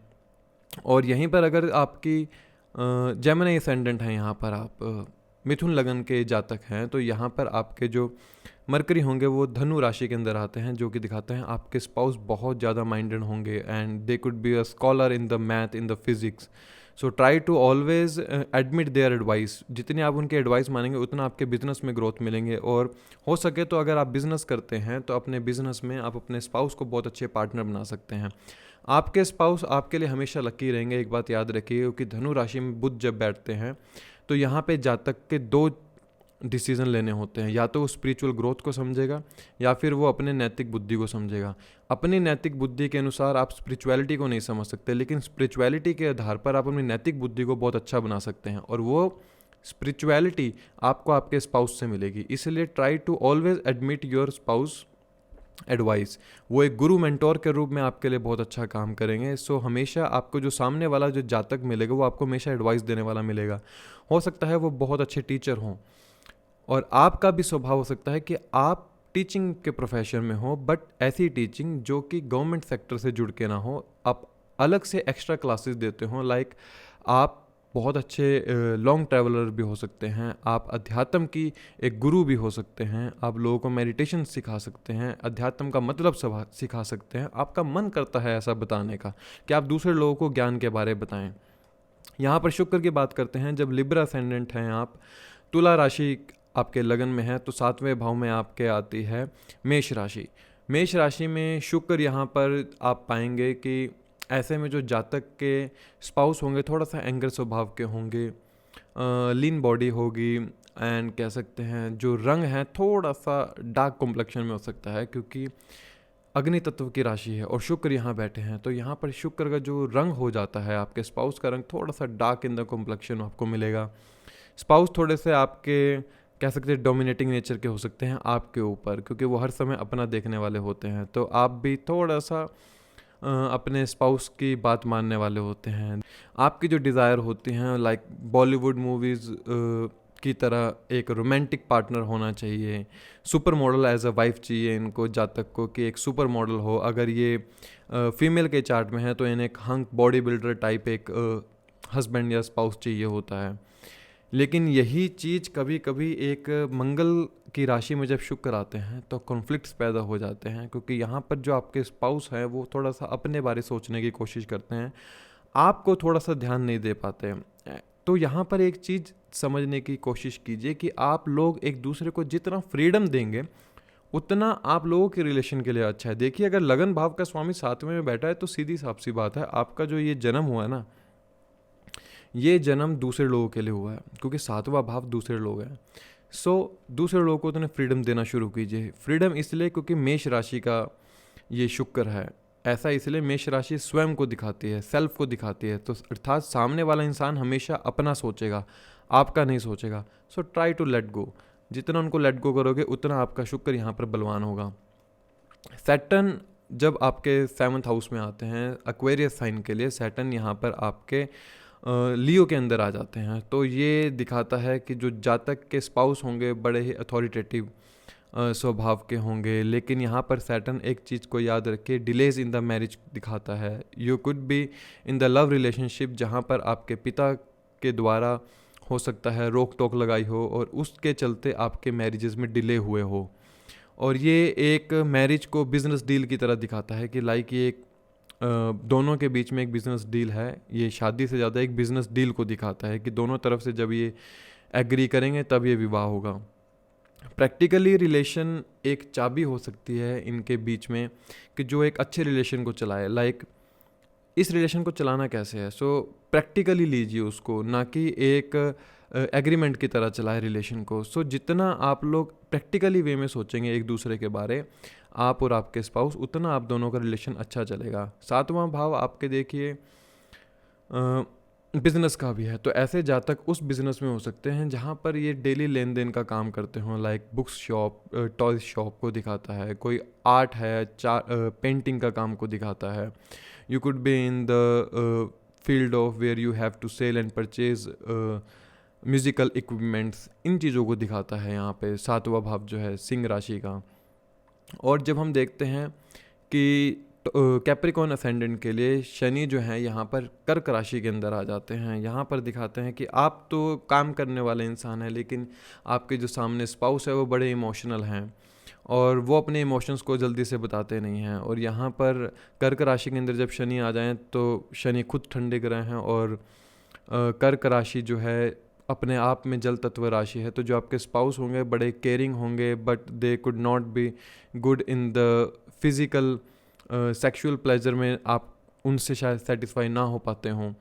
और यहीं पर अगर आपकी जेमिनी असेंडेंट है, यहाँ पर आप मिथुन लगन के जातक हैं तो यहाँ पर आपके जो मरकरी होंगे वो धनु राशि के अंदर आते हैं, जो कि दिखाते हैं आपके स्पाउस बहुत ज़्यादा माइंडेड होंगे and they could be a scholar in the math, in the physics. So try to always admit their advice. जितनी आप उनके एडवाइस मानेंगे उतना आपके बिजनेस में ग्रोथ मिलेंगे. और हो सके तो अगर आप बिजनेस करते हैं तो अपने बिजनेस में आप अपने स्पाउस को बहुत अच्छे पार्टनर बना सकते हैं. आपके स्पाउस आपके लिए हमेशा लकी रहेंगे. एक बात याद रखिए, क्योंकि धनु राशि में बुध जब बैठते हैं तो यहाँ पे जातक के दो डिसीजन लेने होते हैं. या तो वो स्पिरिचुअल ग्रोथ को समझेगा या फिर वो अपने नैतिक बुद्धि को समझेगा. अपनी नैतिक बुद्धि के अनुसार आप स्पिरिचुअलिटी को नहीं समझ सकते, लेकिन स्पिरिचुअलिटी के आधार पर आप अपनी नैतिक बुद्धि को बहुत अच्छा बना सकते हैं. और वो स्पिरिचुअलिटी आपको आपके स्पाउस से मिलेगी. इसलिए try to always admit your spouse advice. वो एक गुरु मेंटोर के रूप में आपके लिए बहुत अच्छा काम करेंगे. सो हमेशा आपको जो सामने वाला जो जातक मिलेगा वो आपको हमेशा एडवाइस देने वाला मिलेगा. हो सकता है वो बहुत अच्छे टीचर हों, और आपका भी स्वभाव हो सकता है कि आप टीचिंग के प्रोफेशन में हो, बट ऐसी टीचिंग जो कि गवर्नमेंट सेक्टर से जुड़ के ना हो. आप अलग से एक्स्ट्रा क्लासेस देते हो. लाइक आप बहुत अच्छे लॉन्ग ट्रैवलर भी हो सकते हैं. आप अध्यात्म की एक गुरु भी हो सकते हैं. आप लोगों को मेडिटेशन सिखा सकते हैं, अध्यात्म का मतलब सिखा सकते हैं. आपका मन करता है ऐसा बताने का कि आप दूसरे लोगों को ज्ञान के बारे में बताएं. यहाँ पर शुक्र की बात करते हैं. जब लिब्रा असेंडेंट हैं आप, तुला राशि आपके लगन में है, तो 7वें भाव में आपके आती है मेष राशि. मेष राशि में शुक्र यहाँ पर आप पाएंगे कि ऐसे में जो जातक के स्पाउस होंगे थोड़ा सा एंगर स्वभाव के होंगे, लीन बॉडी होगी, एंड कह सकते हैं जो रंग है थोड़ा सा डार्क कॉम्प्लेक्शन में हो सकता है, क्योंकि अग्नि तत्व की राशि है और शुक्र यहाँ बैठे हैं. तो यहाँ पर शुक्र का जो रंग हो जाता है, आपके स्पाउस का रंग थोड़ा सा डार्क इन द कॉम्प्लेक्शन आपको मिलेगा. स्पाउस थोड़े से आपके कह सकते हैं डोमिनेटिंग नेचर के हो सकते हैं आपके ऊपर, क्योंकि वो हर समय अपना देखने वाले होते हैं. तो आप भी थोड़ा सा अपने स्पाउस की बात मानने वाले होते हैं. आपकी जो डिज़ायर होती हैं लाइक बॉलीवुड मूवीज़ की तरह एक रोमांटिक पार्टनर होना चाहिए. Super model as a wife चाहिए इनको जातक को, कि एक सुपर मॉडल हो. अगर ये फीमेल के चार्ट में है तो इन्हें एक हंक बॉडी बिल्डर टाइप एक हस्बैंड या स्पाउस चाहिए होता है. लेकिन यही चीज़ कभी कभी एक मंगल की राशि में जब शुक्र आते हैं तो कॉन्फ्लिक्ट्स पैदा हो जाते हैं, क्योंकि यहाँ पर जो आपके स्पाउस हैं वो थोड़ा सा अपने बारे सोचने की कोशिश करते हैं, आपको थोड़ा सा ध्यान नहीं दे पाते हैं. तो यहाँ पर एक चीज़ समझने की कोशिश कीजिए कि आप लोग एक दूसरे को जितना फ्रीडम देंगे उतना आप लोगों के रिलेशन के लिए अच्छा है. देखिए, अगर लगन भाव का स्वामी 7वें में बैठा है तो सीधी साफ सी बात है, आपका जो ये जन्म हुआ है ना, ये जन्म दूसरे लोगों के लिए हुआ है, क्योंकि 7वां भाव दूसरे लोग हैं. सो दूसरे लोगों को उन्हें फ्रीडम देना शुरू कीजिए. फ्रीडम इसलिए क्योंकि मेष राशि का ये शुक्र है. ऐसा इसलिए मेष राशि स्वयं को दिखाती है, सेल्फ को दिखाती है. तो अर्थात सामने वाला इंसान हमेशा अपना सोचेगा, आपका नहीं सोचेगा. So try to let go. जितना उनको लेट गो करोगे उतना आपका शुक्र यहाँ पर बलवान होगा. सैटर्न जब आपके 7th हाउस में आते हैं एक्वेरियस साइन के लिए, सैटर्न यहाँ पर आपके लियो के अंदर आ जाते हैं. तो ये दिखाता है कि जो जातक के स्पाउस होंगे बड़े ही अथॉरिटेटिव स्वभाव के होंगे. लेकिन यहाँ पर सैटर्न एक चीज़ को याद रखिए, डिलेज इन द मैरिज दिखाता है. You could be in the love relationship जहाँ पर आपके पिता के द्वारा हो सकता है रोक टोक लगाई हो और उसके चलते आपके मैरिजेस में डिले हुए हो. और ये एक मैरिज को बिजनेस डील की तरह दिखाता है कि लाइक ये एक दोनों के बीच में एक बिज़नेस डील है. ये शादी से ज़्यादा एक बिज़नेस डील को दिखाता है कि दोनों तरफ से जब ये एग्री करेंगे तब ये विवाह होगा. प्रैक्टिकली रिलेशन एक चाबी हो सकती है इनके बीच में कि जो एक अच्छे रिलेशन को चलाए. लाइक इस रिलेशन को चलाना कैसे है, सो प्रैक्टिकली लीजिए उसको, ना कि एक एग्रीमेंट की तरह चलाए रिलेशन को. सो जितना आप लोग प्रैक्टिकली वे में सोचेंगे एक दूसरे के बारे, आप और आपके स्पाउस, उतना आप दोनों का रिलेशन अच्छा चलेगा. 7वां भाव आपके देखिए बिजनेस का भी है. तो ऐसे जातक उस बिजनेस में हो सकते हैं जहाँ पर ये डेली लेन देन का काम करते हों. Like books shop, toys shop को दिखाता है. कोई आर्ट है, पेंटिंग का काम को दिखाता है. You could be in the field of where you have to sell and purchase musical equipments. इन चीज़ों को दिखाता है यहाँ पे 7वां भाव जो है सिंह राशि का. और जब हम देखते हैं कि कैप्रिकॉर्न असेंडेंट के लिए शनि जो है यहाँ पर कर्क राशि के अंदर आ जाते हैं। यहाँ पर दिखाते हैं कि आप तो काम करने वाले इंसान हैं, लेकिन आपके जो सामने स्पाउस है वो बड़े इमोशनल हैं और वो अपने इमोशंस को जल्दी से बताते नहीं हैं। और यहाँ पर कर्क राशि के अंदर जब शनि आ जाएं तो शनि खुद ठंडे ग्रह हैं और कर्क राशि जो है अपने आप में जल तत्व राशि है। तो जो आपके स्पाउस होंगे बड़े केयरिंग होंगे, but they could not be good in the physical sexual pleasure में आप उनसे शायद सेटिस्फाई ना हो पाते हों।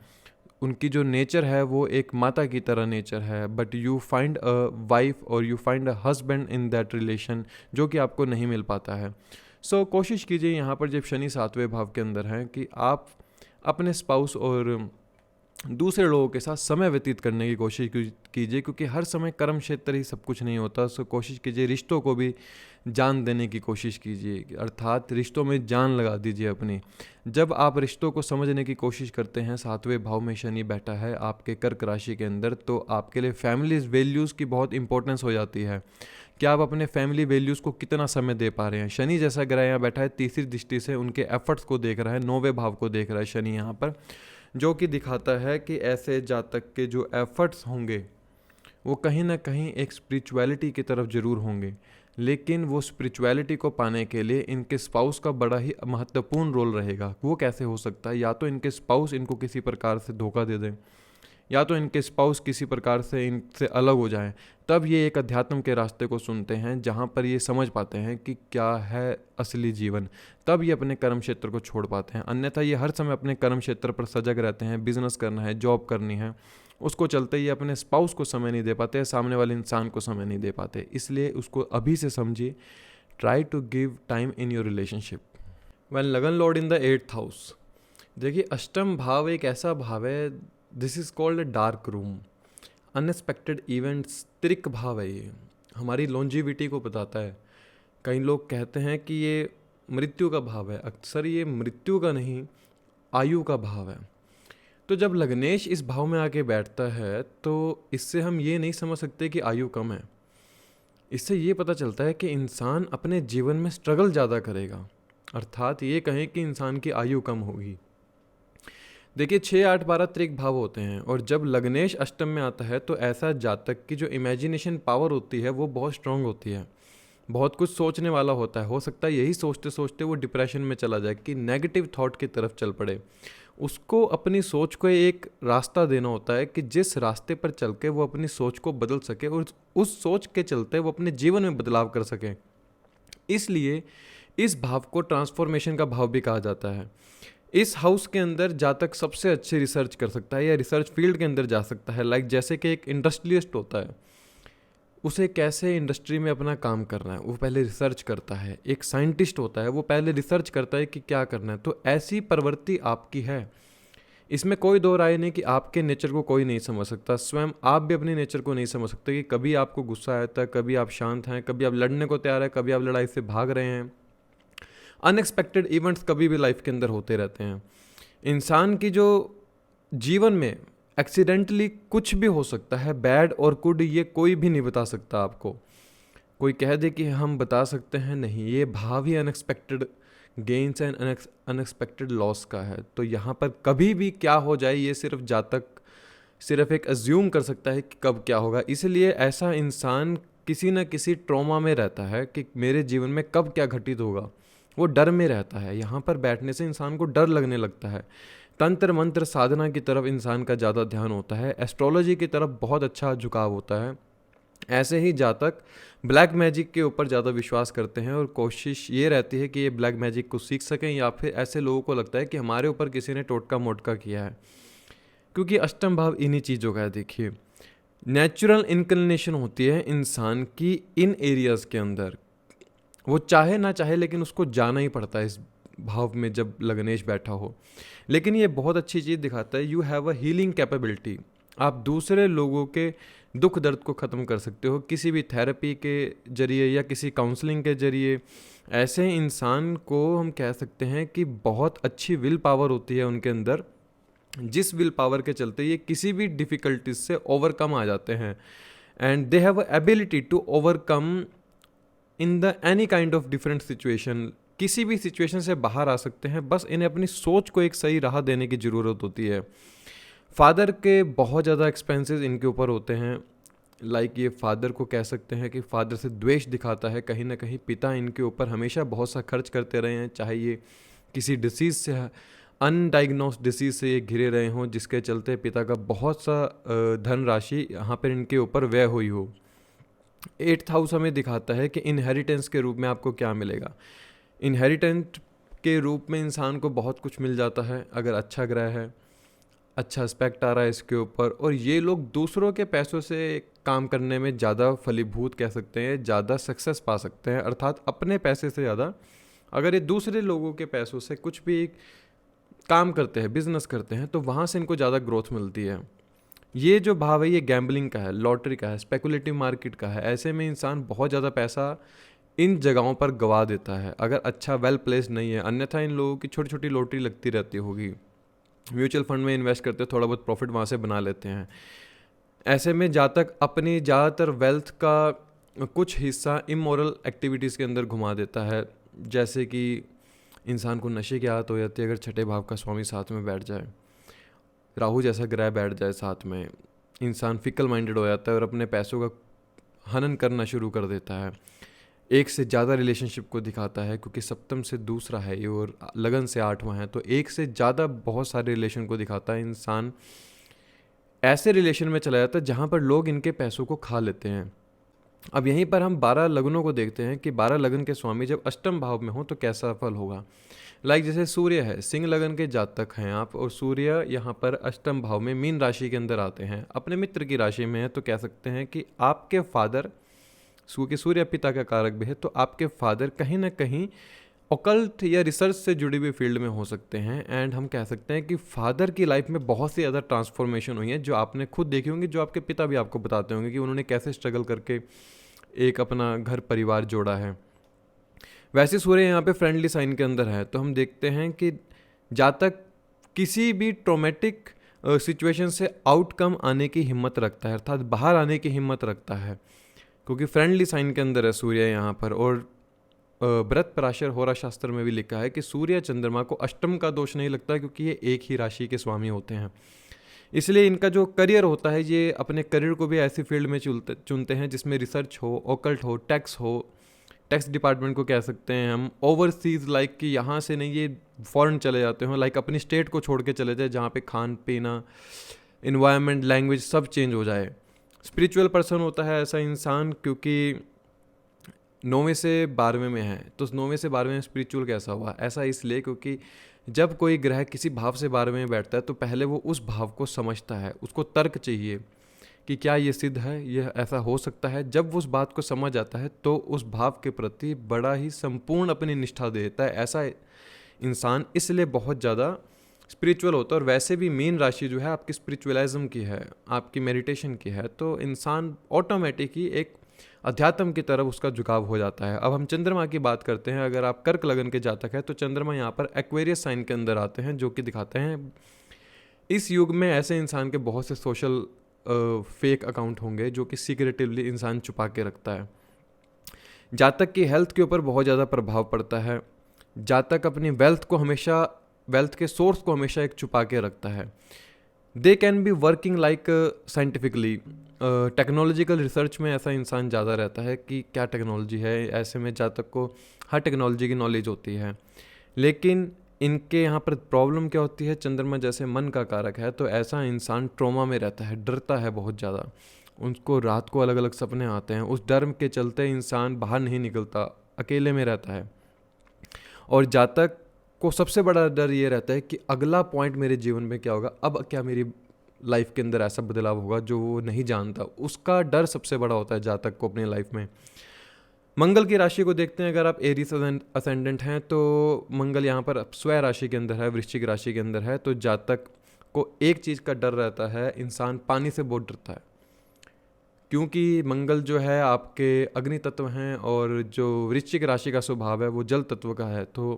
उनकी जो नेचर है वो एक माता की तरह नेचर है, but you find a wife or you find a husband in that relation जो कि आपको नहीं मिल पाता है। सो कोशिश कीजिए यहाँ पर जब शनि 7वें भाव के अंदर हैं कि आप अपने स्पाउस और दूसरे लोगों के साथ समय व्यतीत करने की कोशिश कीजिए, क्योंकि हर समय कर्म क्षेत्र ही सब कुछ नहीं होता। सो कोशिश कीजिए रिश्तों को भी जान देने की कोशिश कीजिए, अर्थात रिश्तों में जान लगा दीजिए अपनी। जब आप रिश्तों को समझने की कोशिश करते हैं, 7वें भाव में शनि बैठा है आपके कर्क राशि के अंदर, तो आपके लिए फैमिली वैल्यूज़ की बहुत इंपॉर्टेंस हो जाती है कि आप अपने फैमिली वैल्यूज़ को कितना समय दे पा रहे हैं। शनि जैसा ग्रह यहाँ बैठा है, तीसरी दृष्टि से उनके एफर्ट्स को देख रहा है, 9वें भाव को देख रहा है शनि यहाँ पर, जो कि दिखाता है कि ऐसे जातक के जो एफर्ट्स होंगे वो कहीं ना कहीं एक स्पिरिचुअलिटी की तरफ ज़रूर होंगे, लेकिन वो स्पिरिचुअलिटी को पाने के लिए इनके स्पाउस का बड़ा ही महत्वपूर्ण रोल रहेगा। वो कैसे हो सकता है? या तो इनके स्पाउस इनको किसी प्रकार से धोखा दे दें, या तो इनके स्पाउस किसी प्रकार से इनसे अलग हो जाएं, तब ये एक अध्यात्म के रास्ते को सुनते हैं जहाँ पर ये समझ पाते हैं कि क्या है असली जीवन। तब ये अपने कर्म क्षेत्र को छोड़ पाते हैं, अन्यथा ये हर समय अपने कर्म क्षेत्र पर सजग रहते हैं। बिजनेस करना है, जॉब करनी है, उसको चलते ये अपने स्पाउस को समय नहीं दे पाते, सामने वाले इंसान को समय नहीं दे पाते। इसलिए उसको अभी से समझिए, try to give time in your relationship. When lagna lord in the 8th house, देखिए अष्टम भाव एक ऐसा भाव है, this is called a dark room, unexpected events, त्रिक भाव है। ये हमारी लॉन्जिविटी को बताता है। कई लोग कहते हैं कि ये मृत्यु का भाव है, अक्सर ये मृत्यु का नहीं, आयु का भाव है। तो जब लग्नेश इस भाव में आके बैठता है तो इससे हम ये नहीं समझ सकते कि आयु कम है। इससे ये पता चलता है कि इंसान अपने जीवन में स्ट्रगल ज़्यादा करेगा, अर्थात ये कहें कि इंसान की आयु कम होगी। देखिए 6, 8, 12 त्रिक भाव होते हैं, और जब लग्नेश अष्टम में आता है तो ऐसा जातक की जो इमेजिनेशन पावर होती है वो बहुत स्ट्रांग होती है, बहुत कुछ सोचने वाला होता है। हो सकता है यही सोचते सोचते वो डिप्रेशन में चला जाए, कि नेगेटिव थॉट की तरफ चल पड़े। उसको अपनी सोच को एक रास्ता देना होता है कि जिस रास्ते पर चल के वो अपनी सोच को बदल सके और उस सोच के चलते वो अपने जीवन में बदलाव कर सके। इसलिए इस भाव को ट्रांसफॉर्मेशन का भाव भी कहा जाता है। इस हाउस के अंदर जातक सबसे अच्छी रिसर्च कर सकता है या रिसर्च फील्ड के अंदर जा सकता है। लाइक जैसे कि एक इंडस्ट्रियलिस्ट होता है, उसे कैसे इंडस्ट्री में अपना काम करना है वो पहले रिसर्च करता है। एक साइंटिस्ट होता है, वो पहले रिसर्च करता है कि क्या करना है। तो ऐसी प्रवृत्ति आपकी है, इसमें कोई दो राय नहीं कि आपके नेचर को कोई नहीं समझ सकता। स्वयं आप भी अपने नेचर को नहीं समझ सकते कि कभी आपको गुस्सा आता है, कभी आप शांत हैं, कभी आप लड़ने को तैयार हैं, कभी आप लड़ाई से भाग रहे हैं। अनएक्सपेक्टेड इवेंट्स कभी भी लाइफ के अंदर होते रहते हैं। इंसान की जो जीवन में एक्सीडेंटली कुछ भी हो सकता है, बैड और गुड, ये कोई भी नहीं बता सकता आपको। कोई कह दे कि हम बता सकते हैं, नहीं, ये भाव ही unexpected gains and unexpected loss का है। तो यहाँ पर कभी भी क्या हो जाए ये सिर्फ जातक सिर्फ एक अज्यूम कर सकता है कि कब क्या होगा। इसलिए ऐसा इंसान किसी न किसी ट्रॉमा में रहता है कि मेरे जीवन में कब क्या घटित होगा, वो डर में रहता है। यहाँ पर बैठने से इंसान को डर लगने लगता है। तंत्र मंत्र साधना की तरफ इंसान का ज़्यादा ध्यान होता है, एस्ट्रोलॉजी की तरफ बहुत अच्छा झुकाव होता है। ऐसे ही जातक ब्लैक मैजिक के ऊपर ज़्यादा विश्वास करते हैं और कोशिश ये रहती है कि ये ब्लैक मैजिक को सीख सकें, या फिर ऐसे लोगों को लगता है कि हमारे ऊपर किसी ने टोटका मोटका किया है, क्योंकि अष्टम भाव इन्हीं चीज़ों का है। देखिए नेचुरल इनक्लिनेशन होती है इंसान की इन एरियाज़ के अंदर, वो चाहे ना चाहे लेकिन उसको जाना ही पड़ता है इस भाव में जब लग्नेश बैठा हो। लेकिन ये बहुत अच्छी चीज़ दिखाता है, you have a healing capability. आप दूसरे लोगों के दुख दर्द को ख़त्म कर सकते हो किसी भी थेरेपी के जरिए या किसी काउंसलिंग के जरिए। ऐसे इंसान को हम कह सकते हैं कि बहुत अच्छी विल पावर होती है उनके अंदर, जिस विल पावर के चलते ये किसी भी डिफ़िकल्टीज से ओवरकम आ जाते हैं, and they have a ability to overcome in the any kind of different situation. किसी भी सिचुएशन से बाहर आ सकते हैं, बस इन्हें अपनी सोच को एक सही राह देने की ज़रूरत होती है। फादर के बहुत ज़्यादा एक्सपेंसेस इनके ऊपर होते हैं, लाइक ये फादर को कह सकते हैं कि फादर से द्वेष दिखाता है कहीं ना कहीं। पिता इनके ऊपर हमेशा बहुत सा खर्च करते रहे हैं, चाहे ये किसी डिसीज़ से, अनडाइग्नोस्ड डिसीज़ से ये घिरे रहे हों, जिसके चलते पिता का बहुत सा धनराशि यहाँ पर इनके ऊपर व्यय हुई हो। 8th हाउस हमें दिखाता है कि इनहेरिटेंस के रूप में आपको क्या मिलेगा। इनहेरिटेंट के रूप में इंसान को बहुत कुछ मिल जाता है अगर अच्छा ग्रह है, अच्छा एस्पेक्ट आ रहा है इसके ऊपर, और ये लोग दूसरों के पैसों से काम करने में ज़्यादा फलीभूत कह सकते हैं, ज़्यादा सक्सेस पा सकते हैं। अर्थात अपने पैसे से ज़्यादा अगर ये दूसरे लोगों के पैसों से कुछ भी काम करते हैं, बिजनेस करते हैं, तो वहाँ से इनको ज़्यादा ग्रोथ मिलती है। ये जो भाव है ये गैम्बलिंग का है, लॉटरी का है, स्पेकुलेटिव मार्केट का है। ऐसे में इंसान बहुत ज़्यादा पैसा इन जगहों पर गवा देता है अगर अच्छा वेल प्लेस नहीं है। अन्यथा इन लोगों की छोटी छोटी लॉटरी लगती रहती होगी, म्यूचुअल फंड में इन्वेस्ट करते थोड़ा बहुत प्रॉफिट वहाँ से बना लेते हैं। ऐसे में जहाँ तक अपनी ज़्यादातर वेल्थ का कुछ हिस्सा इमोरल एक्टिविटीज़ के अंदर घुमा देता है, जैसे कि इंसान को नशे की आदत हो जाती है अगर छठे भाव का स्वामी साथ में बैठ जाए, राहु जैसा ग्रह बैठ जाए साथ में, इंसान फिकल माइंडेड हो जाता है और अपने पैसों का हनन करना शुरू कर देता है। एक से ज़्यादा रिलेशनशिप को दिखाता है, क्योंकि सप्तम से दूसरा है ये और लगन से 8वां है, तो एक से ज़्यादा बहुत सारे रिलेशन को दिखाता है। इंसान ऐसे रिलेशन में चला जाता है जहाँ पर लोग इनके पैसों को खा लेते हैं। अब यहीं पर हम 12 लगनों को देखते हैं कि 12 लगन के स्वामी जब अष्टम भाव में हो तो कैसा फल होगा। लाइक जैसे सूर्य है, सिंह लगन के जातक हैं आप, और सूर्य यहाँ पर अष्टम भाव में मीन राशि के अंदर आते हैं, अपने मित्र की राशि में है, तो कह सकते हैं कि आपके फादर, क्योंकि सूर्य पिता का कारक भी है, तो आपके फादर कहीं ना कहीं ऑकल्ट या रिसर्च से जुड़ी हुई फील्ड में हो सकते हैं। एंड हम कह सकते हैं कि फादर की लाइफ में बहुत सी ज़्यादा ट्रांसफॉर्मेशन हुई है, जो आपने खुद देखी होंगी, जो आपके पिता भी आपको बताते होंगे कि उन्होंने कैसे स्ट्रगल करके एक अपना घर परिवार जोड़ा है। वैसे सूर्य यहाँ पे फ्रेंडली साइन के अंदर है, तो हम देखते हैं कि जातक किसी भी ट्रोमेटिक सिचुएशन से आउटकम आने की हिम्मत रखता है, अर्थात बाहर आने की हिम्मत रखता है, क्योंकि फ्रेंडली साइन के अंदर है सूर्य यहाँ पर। और व्रत पराशर होरा शास्त्र में भी लिखा है कि सूर्य चंद्रमा को अष्टम का दोष नहीं लगता, क्योंकि ये एक ही राशि के स्वामी होते हैं। इसलिए इनका जो करियर होता है, ये अपने करियर को भी ऐसी फील्ड में चुनते हैं जिसमें रिसर्च हो, ऑकल्ट हो, टैक्स हो, टैक्स डिपार्टमेंट को कह सकते हैं हम, ओवरसीज, लाइक कि यहाँ से नहीं, ये फॉरेन चले जाते हो, लाइक अपनी स्टेट को छोड़ के चले जाए जहाँ पे खान पीना, इन्वायरमेंट, लैंग्वेज सब चेंज हो जाए। स्पिरिचुअल पर्सन होता है ऐसा इंसान, क्योंकि 9वें से 12वें में है, तो 9वें से 12वें में स्पिरिचुअल कैसा हुआ? ऐसा इसलिए क्योंकि जब कोई ग्रह किसी भाव से 12वें में बैठता है तो पहले वो उस भाव को समझता है, उसको तर्क चाहिए कि क्या ये सिद्ध है, यह ऐसा हो सकता है। जब वो उस बात को समझ आता है तो उस भाव के प्रति बड़ा ही संपूर्ण अपनी निष्ठा देता है। ऐसा इंसान इसलिए बहुत ज़्यादा स्पिरिचुअल होता है। और वैसे भी मीन राशि जो है आपकी स्पिरिचुअलिज्म की है, आपकी मेडिटेशन की है, तो इंसान ऑटोमेटिक ही एक अध्यात्म की तरफ उसका झुकाव हो जाता है। अब हम चंद्रमा की बात करते हैं। अगर आप कर्क लगन के जातक हैं तो चंद्रमा यहाँ पर एक्वेरियस साइन के अंदर आते हैं, जो कि दिखाते हैं इस युग में ऐसे इंसान के बहुत से सोशल फेक अकाउंट होंगे जो कि सीक्रेटिवली इंसान छुपा के रखता है। जातक की हेल्थ के ऊपर बहुत ज़्यादा प्रभाव पड़ता है। जातक अपनी वेल्थ के सोर्स को हमेशा एक छुपा के रखता है। They can be working like scientifically, technological research में ऐसा इंसान ज़्यादा रहता है कि क्या टेक्नोलॉजी है। ऐसे में जातक को हर टेक्नोलॉजी की नॉलेज होती है, लेकिन इनके यहाँ पर प्रॉब्लम क्या होती है, चंद्रमा जैसे मन का कारक है, तो ऐसा इंसान ट्रॉमा में रहता है, डरता है बहुत ज़्यादा। उनको रात को अलग अलग सपने आते हैं, उस डर के चलते इंसान बाहर नहीं निकलता, अकेले में रहता है। और जातक को सबसे बड़ा डर ये रहता है कि अगला पॉइंट मेरे जीवन में क्या होगा, अब क्या मेरी लाइफ के अंदर ऐसा बदलाव होगा जो वो नहीं जानता। उसका डर सबसे बड़ा होता है जातक को अपनी लाइफ में। मंगल की राशि को देखते हैं। अगर आप एरीज असेंडेंट हैं तो मंगल यहाँ पर स्वयं राशि के अंदर है, वृश्चिक राशि के अंदर है, तो जातक को एक चीज़ का डर रहता है, इंसान पानी से बहुत डरता है, क्योंकि मंगल जो है आपके अग्नि तत्व हैं और जो वृश्चिक राशि का स्वभाव है वो जल तत्व का है। तो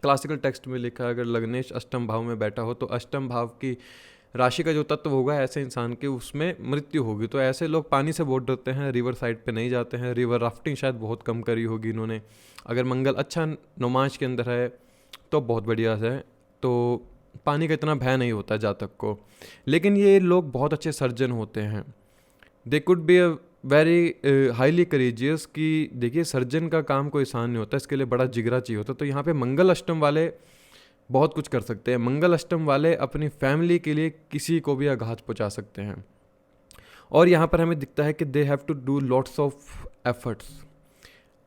क्लासिकल टेक्स्ट में लिखा है अगर लग्नेश अष्टम भाव में बैठा हो तो अष्टम भाव की राशि का जो तत्व होगा ऐसे इंसान की उसमें मृत्यु होगी। तो ऐसे लोग पानी से बहुत डरते हैं, रिवर साइड पे नहीं जाते हैं, रिवर राफ्टिंग शायद बहुत कम करी होगी इन्होंने। अगर मंगल अच्छा नौमांश के अंदर है तो बहुत बढ़िया है, तो पानी का इतना भय नहीं होता जातक को। लेकिन ये लोग बहुत अच्छे सर्जन होते हैं, they could be a very highly courageous. कि देखिए सर्जन का काम कोई आसान नहीं होता, इसके लिए बड़ा जिगरा चाहिए होता। तो यहाँ पे मंगल अष्टम वाले बहुत कुछ कर सकते हैं। मंगल अष्टम वाले अपनी फैमिली के लिए किसी को भी आघात पहुँचा सकते हैं। और यहाँ पर हमें दिखता है कि they have to do lots of efforts.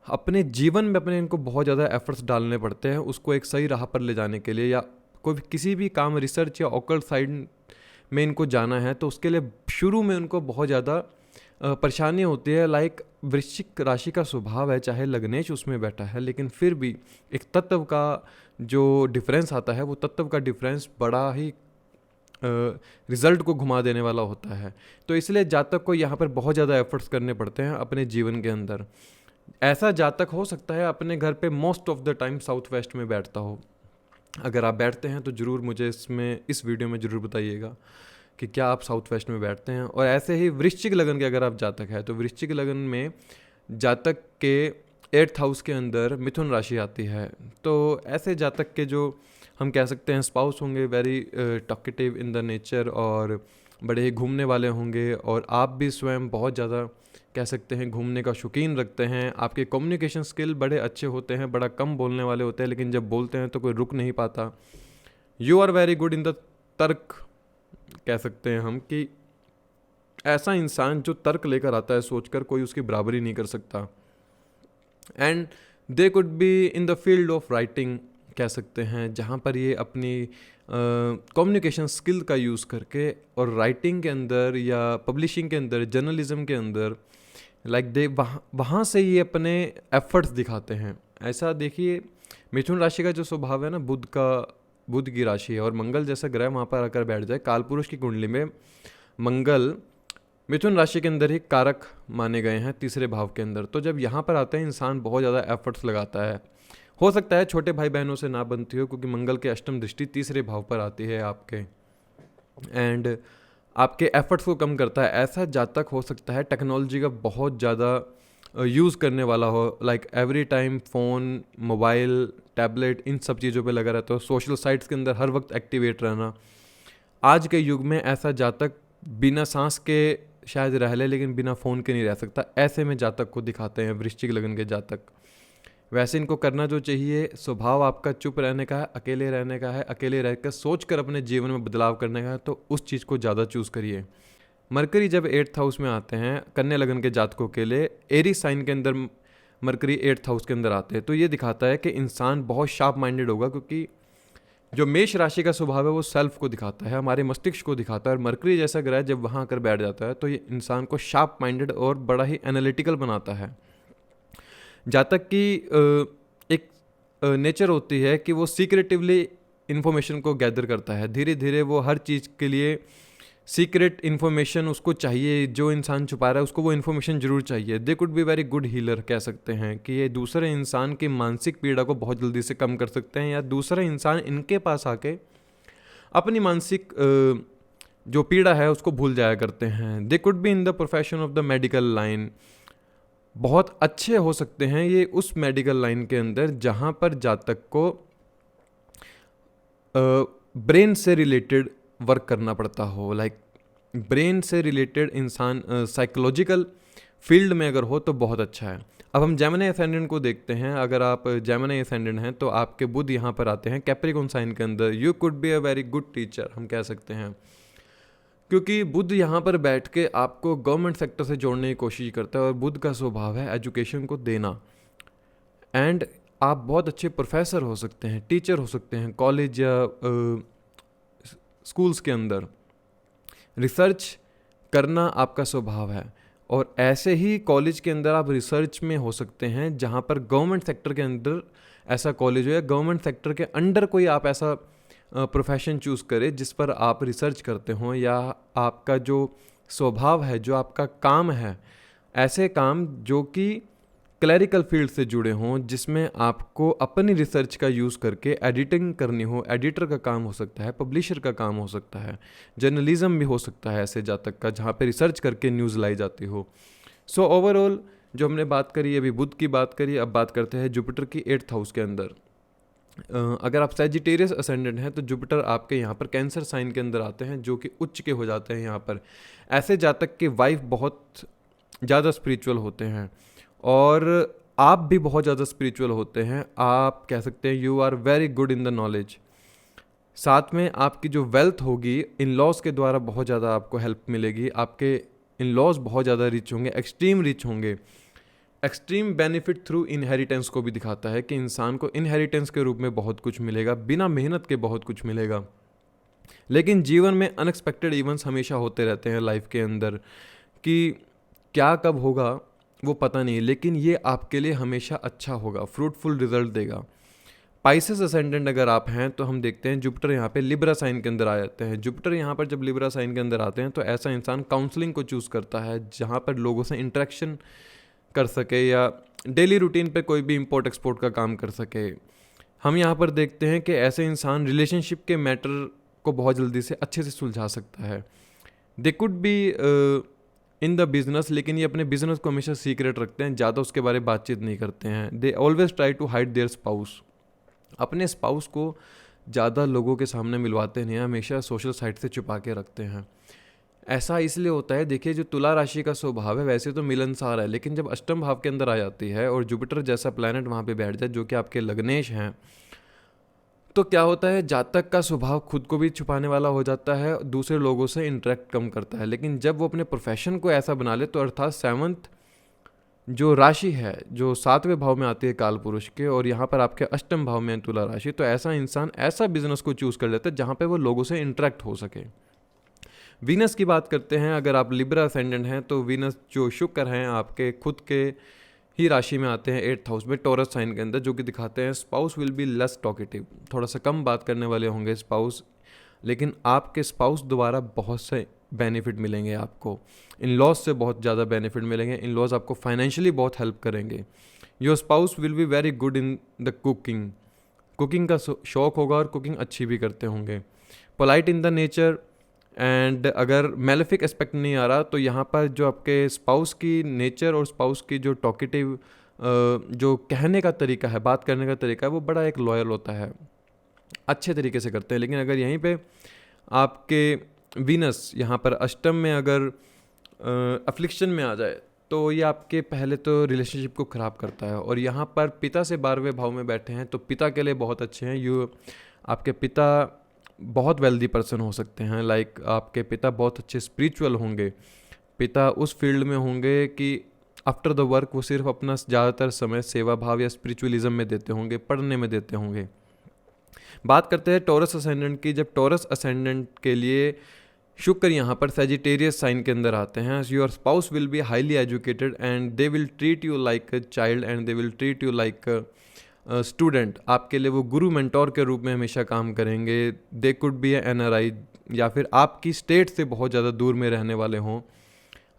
अपने जीवन में अपने इनको बहुत ज़्यादा एफर्ट्स डालने पड़ते हैं उसको एक सही राह पर ले जाने के लिए, या कोई किसी भी काम रिसर्च या ऑकल्ट साइड में इनको जाना है तो उसके लिए शुरू में उनको बहुत ज़्यादा परेशानी होती है। लाइक वृश्चिक राशि का स्वभाव है, चाहे लग्नेश उसमें बैठा है, लेकिन फिर भी एक तत्व का जो डिफरेंस आता है वो तत्व का डिफरेंस बड़ा ही रिजल्ट को घुमा देने वाला होता है। तो इसलिए जातक को यहाँ पर बहुत ज़्यादा एफर्ट्स करने पड़ते हैं अपने जीवन के अंदर। ऐसा जातक हो सकता है अपने घर पे most of the time south west में बैठता हो। अगर आप बैठते हैं तो ज़रूर मुझे इस वीडियो में ज़रूर बताइएगा कि क्या आप साउथ वेस्ट में बैठते हैं। और ऐसे ही वृश्चिक लगन के अगर आप जातक है तो वृश्चिक लगन में जातक के 8th हाउस के अंदर मिथुन राशि आती है। तो ऐसे जातक के जो हम कह सकते हैं स्पाउस होंगे very talkative in the nature और बड़े ही घूमने वाले होंगे, और आप भी स्वयं बहुत ज़्यादा कह सकते हैं घूमने का शौकीन रखते हैं। आपके कम्युनिकेशन स्किल बड़े अच्छे होते हैं, बड़ा कम बोलने वाले होते हैं, लेकिन जब बोलते हैं तो कोई रुक नहीं पाता। You are very good in the तर्क, कह सकते हैं हम कि ऐसा इंसान जो तर्क लेकर आता है सोचकर कोई उसकी बराबरी नहीं कर सकता। And they could be in the field of writing, कह सकते हैं, जहाँ पर ये अपनी कम्युनिकेशन स्किल का यूज़ करके और राइटिंग के अंदर या पब्लिशिंग के अंदर, जर्नलिज्म के अंदर लाइक दे वहाँ से ये अपने एफर्ट्स दिखाते हैं। ऐसा देखिए मिथुन राशि का जो स्वभाव है ना, बुध की राशि है और मंगल जैसा ग्रह वहाँ पर आकर बैठ जाए। कालपुरुष की कुंडली में मंगल मिथुन राशि के अंदर ही कारक माने गए हैं 3रे भाव के अंदर। तो जब यहाँ पर आते हैं इंसान बहुत ज़्यादा एफर्ट्स लगाता है। हो सकता है छोटे भाई बहनों से ना बनती हो क्योंकि मंगल के अष्टम दृष्टि 3रे भाव पर आती है आपके, एंड आपके एफर्ट्स को कम करता है। ऐसा जातक हो सकता है टेक्नोलॉजी का बहुत ज़्यादा यूज़ करने वाला हो, like every time phone, mobile, tablet, इन सब चीज़ों पे लगा रहता हो, सोशल साइट्स के अंदर हर वक्त एक्टिवेट रहना। आज के युग में ऐसा जातक बिना सांस के शायद रह ले लेकिन बिना फ़ोन के नहीं रह सकता। ऐसे में जातक को दिखाते हैं वृश्चिक लगन के जातक। वैसे इनको करना जो चाहिए, स्वभाव आपका चुप रहने का है, अकेले रहने का है, अकेले रहकर सोच कर अपने जीवन में बदलाव करने का है, तो उस चीज़ को ज़्यादा चूज़ करिए। मरकरी जब 8th हाउस में आते हैं कन्या लगन के जातकों के लिए, एरीज साइन के अंदर मरकरी 8th हाउस के अंदर आते हैं, तो ये दिखाता है कि इंसान बहुत शार्प माइंडेड होगा, क्योंकि जो मेष राशि का स्वभाव है वो सेल्फ को दिखाता है, हमारे मस्तिष्क को दिखाता है। और मरकरी जैसा ग्रह जब वहाँ आकर बैठ जाता है तो ये इंसान को शार्प माइंडेड और बड़ा ही एनालिटिकल बनाता है। जातक की एक नेचर होती है कि वो सीक्रेटिवली इन्फॉर्मेशन को गैदर करता है। धीरे धीरे वो हर चीज़ के लिए सीक्रेट इन्फॉर्मेशन उसको चाहिए, जो इंसान छुपा रहा है उसको वो इन्फॉर्मेशन जरूर चाहिए। दे could be very good healer, कह सकते हैं कि ये दूसरे इंसान की मानसिक पीड़ा को बहुत जल्दी से कम कर सकते हैं, या दूसरा इंसान इनके पास आके अपनी मानसिक जो पीड़ा है उसको भूल जाया करते हैं। They could be in the profession of the medical line, बहुत अच्छे हो सकते हैं ये उस मेडिकल लाइन के अंदर जहाँ पर जातक को ब्रेन से रिलेटेड वर्क करना पड़ता हो। लाइक ब्रेन से रिलेटेड इंसान साइकोलॉजिकल फील्ड में अगर हो तो बहुत अच्छा है। अब हम जेमिनी एसेंडेंट को देखते हैं। अगर आप जेमिनी एसेंडेंट हैं तो आपके बुध यहाँ पर आते हैं कैप्रिकॉर्न साइन के अंदर। You could be a very good teacher, हम कह सकते हैं, क्योंकि बुध यहाँ पर बैठ के आपको गवर्नमेंट सेक्टर से जोड़ने की कोशिश करता है और बुध का स्वभाव है एजुकेशन को देना। एंड आप बहुत अच्छे प्रोफेसर हो सकते हैं, टीचर हो सकते हैं, कॉलेज या स्कूल्स के अंदर रिसर्च करना आपका स्वभाव है। और ऐसे ही कॉलेज के अंदर आप रिसर्च में हो सकते हैं जहाँ पर गवर्नमेंट सेक्टर के अंदर ऐसा कॉलेज हो, या गवर्नमेंट सेक्टर के अंडर कोई आप ऐसा प्रोफेशन चूज़ करें जिस पर आप रिसर्च करते हों, या आपका जो स्वभाव है, जो आपका काम है, ऐसे काम जो कि क्लैरिकल फील्ड से जुड़े हों, जिसमें आपको अपनी रिसर्च का यूज़ करके एडिटिंग करनी हो। एडिटर का काम हो सकता है, पब्लिशर का काम हो सकता है, जर्नलिज्म भी हो सकता है ऐसे जातक का, जहाँ पे रिसर्च करके न्यूज़ लाई जाती हो। सो ओवरऑल जो हमने बात करी, अभी बुध की बात करी, अब बात करते हैं जुपिटर की 8th हाउस के अंदर। अगर आप सैजिटेरियस असेंडेंट हैं तो जुपिटर आपके यहाँ पर कैंसर साइन के अंदर आते हैं, जो कि उच्च के हो जाते हैं यहाँ पर। ऐसे जातक के वाइफ बहुत ज़्यादा स्पिरिचुअल होते हैं और आप भी बहुत ज़्यादा स्पिरिचुअल होते हैं। आप कह सकते हैं you are very good in the knowledge. साथ में आपकी जो वेल्थ होगी इन लॉज के द्वारा बहुत ज़्यादा आपको हेल्प मिलेगी। आपके इन लॉज बहुत ज़्यादा रिच होंगे, एक्सट्रीम रिच होंगे। एक्सट्रीम बेनिफिट थ्रू इनहेरिटेंस को भी दिखाता है कि इंसान को इनहेरिटेंस के रूप में बहुत कुछ मिलेगा, बिना मेहनत के बहुत कुछ मिलेगा। लेकिन जीवन में अनएक्सपेक्टेड इवेंट्स हमेशा होते रहते हैं लाइफ के अंदर, कि क्या कब होगा वो पता नहीं, लेकिन ये आपके लिए हमेशा अच्छा होगा, फ्रूटफुल रिजल्ट देगा। पाइसेस असेंडेंट अगर आप हैं तो हम देखते हैं जुपिटर यहाँ पे लिब्रा साइन के अंदर आ जाते हैं। जुपिटर यहाँ पर जब लिब्रा साइन के अंदर आते हैं तो ऐसा इंसान काउंसलिंग को चूज़ करता है, जहाँ पर लोगों से इंटरेक्शन कर सके या डेली रूटीन पे कोई भी इंपोर्ट एक्सपोर्ट का काम कर सके। हम यहाँ पर देखते हैं कि ऐसे इंसान रिलेशनशिप के मैटर को बहुत जल्दी से अच्छे से सुलझा सकता है। They could be in the business, लेकिन ये अपने बिजनेस को हमेशा सीक्रेट रखते हैं, ज़्यादा उसके बारे में बातचीत नहीं करते हैं। They always try to hide their spouse. अपने स्पाउस को ज़्यादा लोगों के सामने मिलवाते नहीं हैं, हमेशा सोशल साइट से छुपा के रखते हैं। ऐसा इसलिए होता है, देखिए जो तुला राशि का स्वभाव है वैसे तो मिलनसार है, लेकिन जब अष्टम भाव के अंदर आ जाती है और जुपिटर जैसा प्लैनेट वहाँ पे बैठ जाए जो कि आपके लग्नेश हैं, तो क्या होता है, जातक का स्वभाव खुद को भी छुपाने वाला हो जाता है, दूसरे लोगों से इंटरेक्ट कम करता है। लेकिन जब वो अपने प्रोफेशन को ऐसा बना ले तो अर्थात 7th जो राशि है जो 7वें भाव में आती है काल पुरुष के, और यहाँ पर आपके अष्टम भाव में तुला राशि, तो ऐसा इंसान ऐसा बिजनेस को चूज़ कर लेता है जहाँ पे वो लोगों से इंटरेक्ट हो सके। वीनस की बात करते हैं, अगर आप लिब्रा असेंडेंट हैं तो वीनस जो शुक्र हैं आपके खुद के ही राशि में आते हैं 8th हाउस में टॉरस साइन के अंदर, जो कि दिखाते हैं spouse will be less talkative, थोड़ा सा कम बात करने वाले होंगे स्पाउस, लेकिन आपके स्पाउस द्वारा बहुत से बेनिफिट मिलेंगे आपको। इन लॉज से बहुत ज़्यादा बेनिफिट मिलेंगे, इन लॉज आपको फाइनेंशियली बहुत हेल्प करेंगे। Your spouse will be very good in the cooking, cooking का शौक होगा और कुकिंग अच्छी भी करते होंगे। Polite in the nature, and अगर मेलेफिक एस्पेक्ट नहीं आ रहा तो यहाँ पर जो आपके स्पाउस की नेचर और स्पाउस की जो टॉकेटिव जो कहने का तरीका है, बात करने का तरीका है, वो बड़ा एक लॉयल होता है, अच्छे तरीके से करते हैं। लेकिन अगर यहीं पे आपके वीनस यहाँ पर अष्टम में अगर अफ्लिक्शन में आ जाए तो ये आपके पहले तो रिलेशनशिप को ख़राब करता है। और यहाँ पर पिता से 12वें भाव में बैठे हैं तो पिता के लिए बहुत अच्छे हैं। आपके पिता बहुत वेल्दी पर्सन हो सकते हैं, लाइक आपके पिता बहुत अच्छे स्पिरिचुअल होंगे, पिता उस फील्ड में होंगे कि आफ्टर द वर्क वो सिर्फ अपना ज़्यादातर समय सेवा भाव या स्पिरिचुअलिज्म में देते होंगे, पढ़ने में देते होंगे। बात करते हैं टॉरस असेंडेंट की। जब टॉरस असेंडेंट के लिए शुक्र यहाँ पर सैजिटेरियस साइन के अंदर आते हैं, your spouse will be highly educated and they will treat you like a child and they will treat you like student. आपके लिए वो गुरु मेंटोर के रूप में हमेशा काम करेंगे। दे कुड बी NRI, या फिर आपकी स्टेट से बहुत ज़्यादा दूर में रहने वाले हों।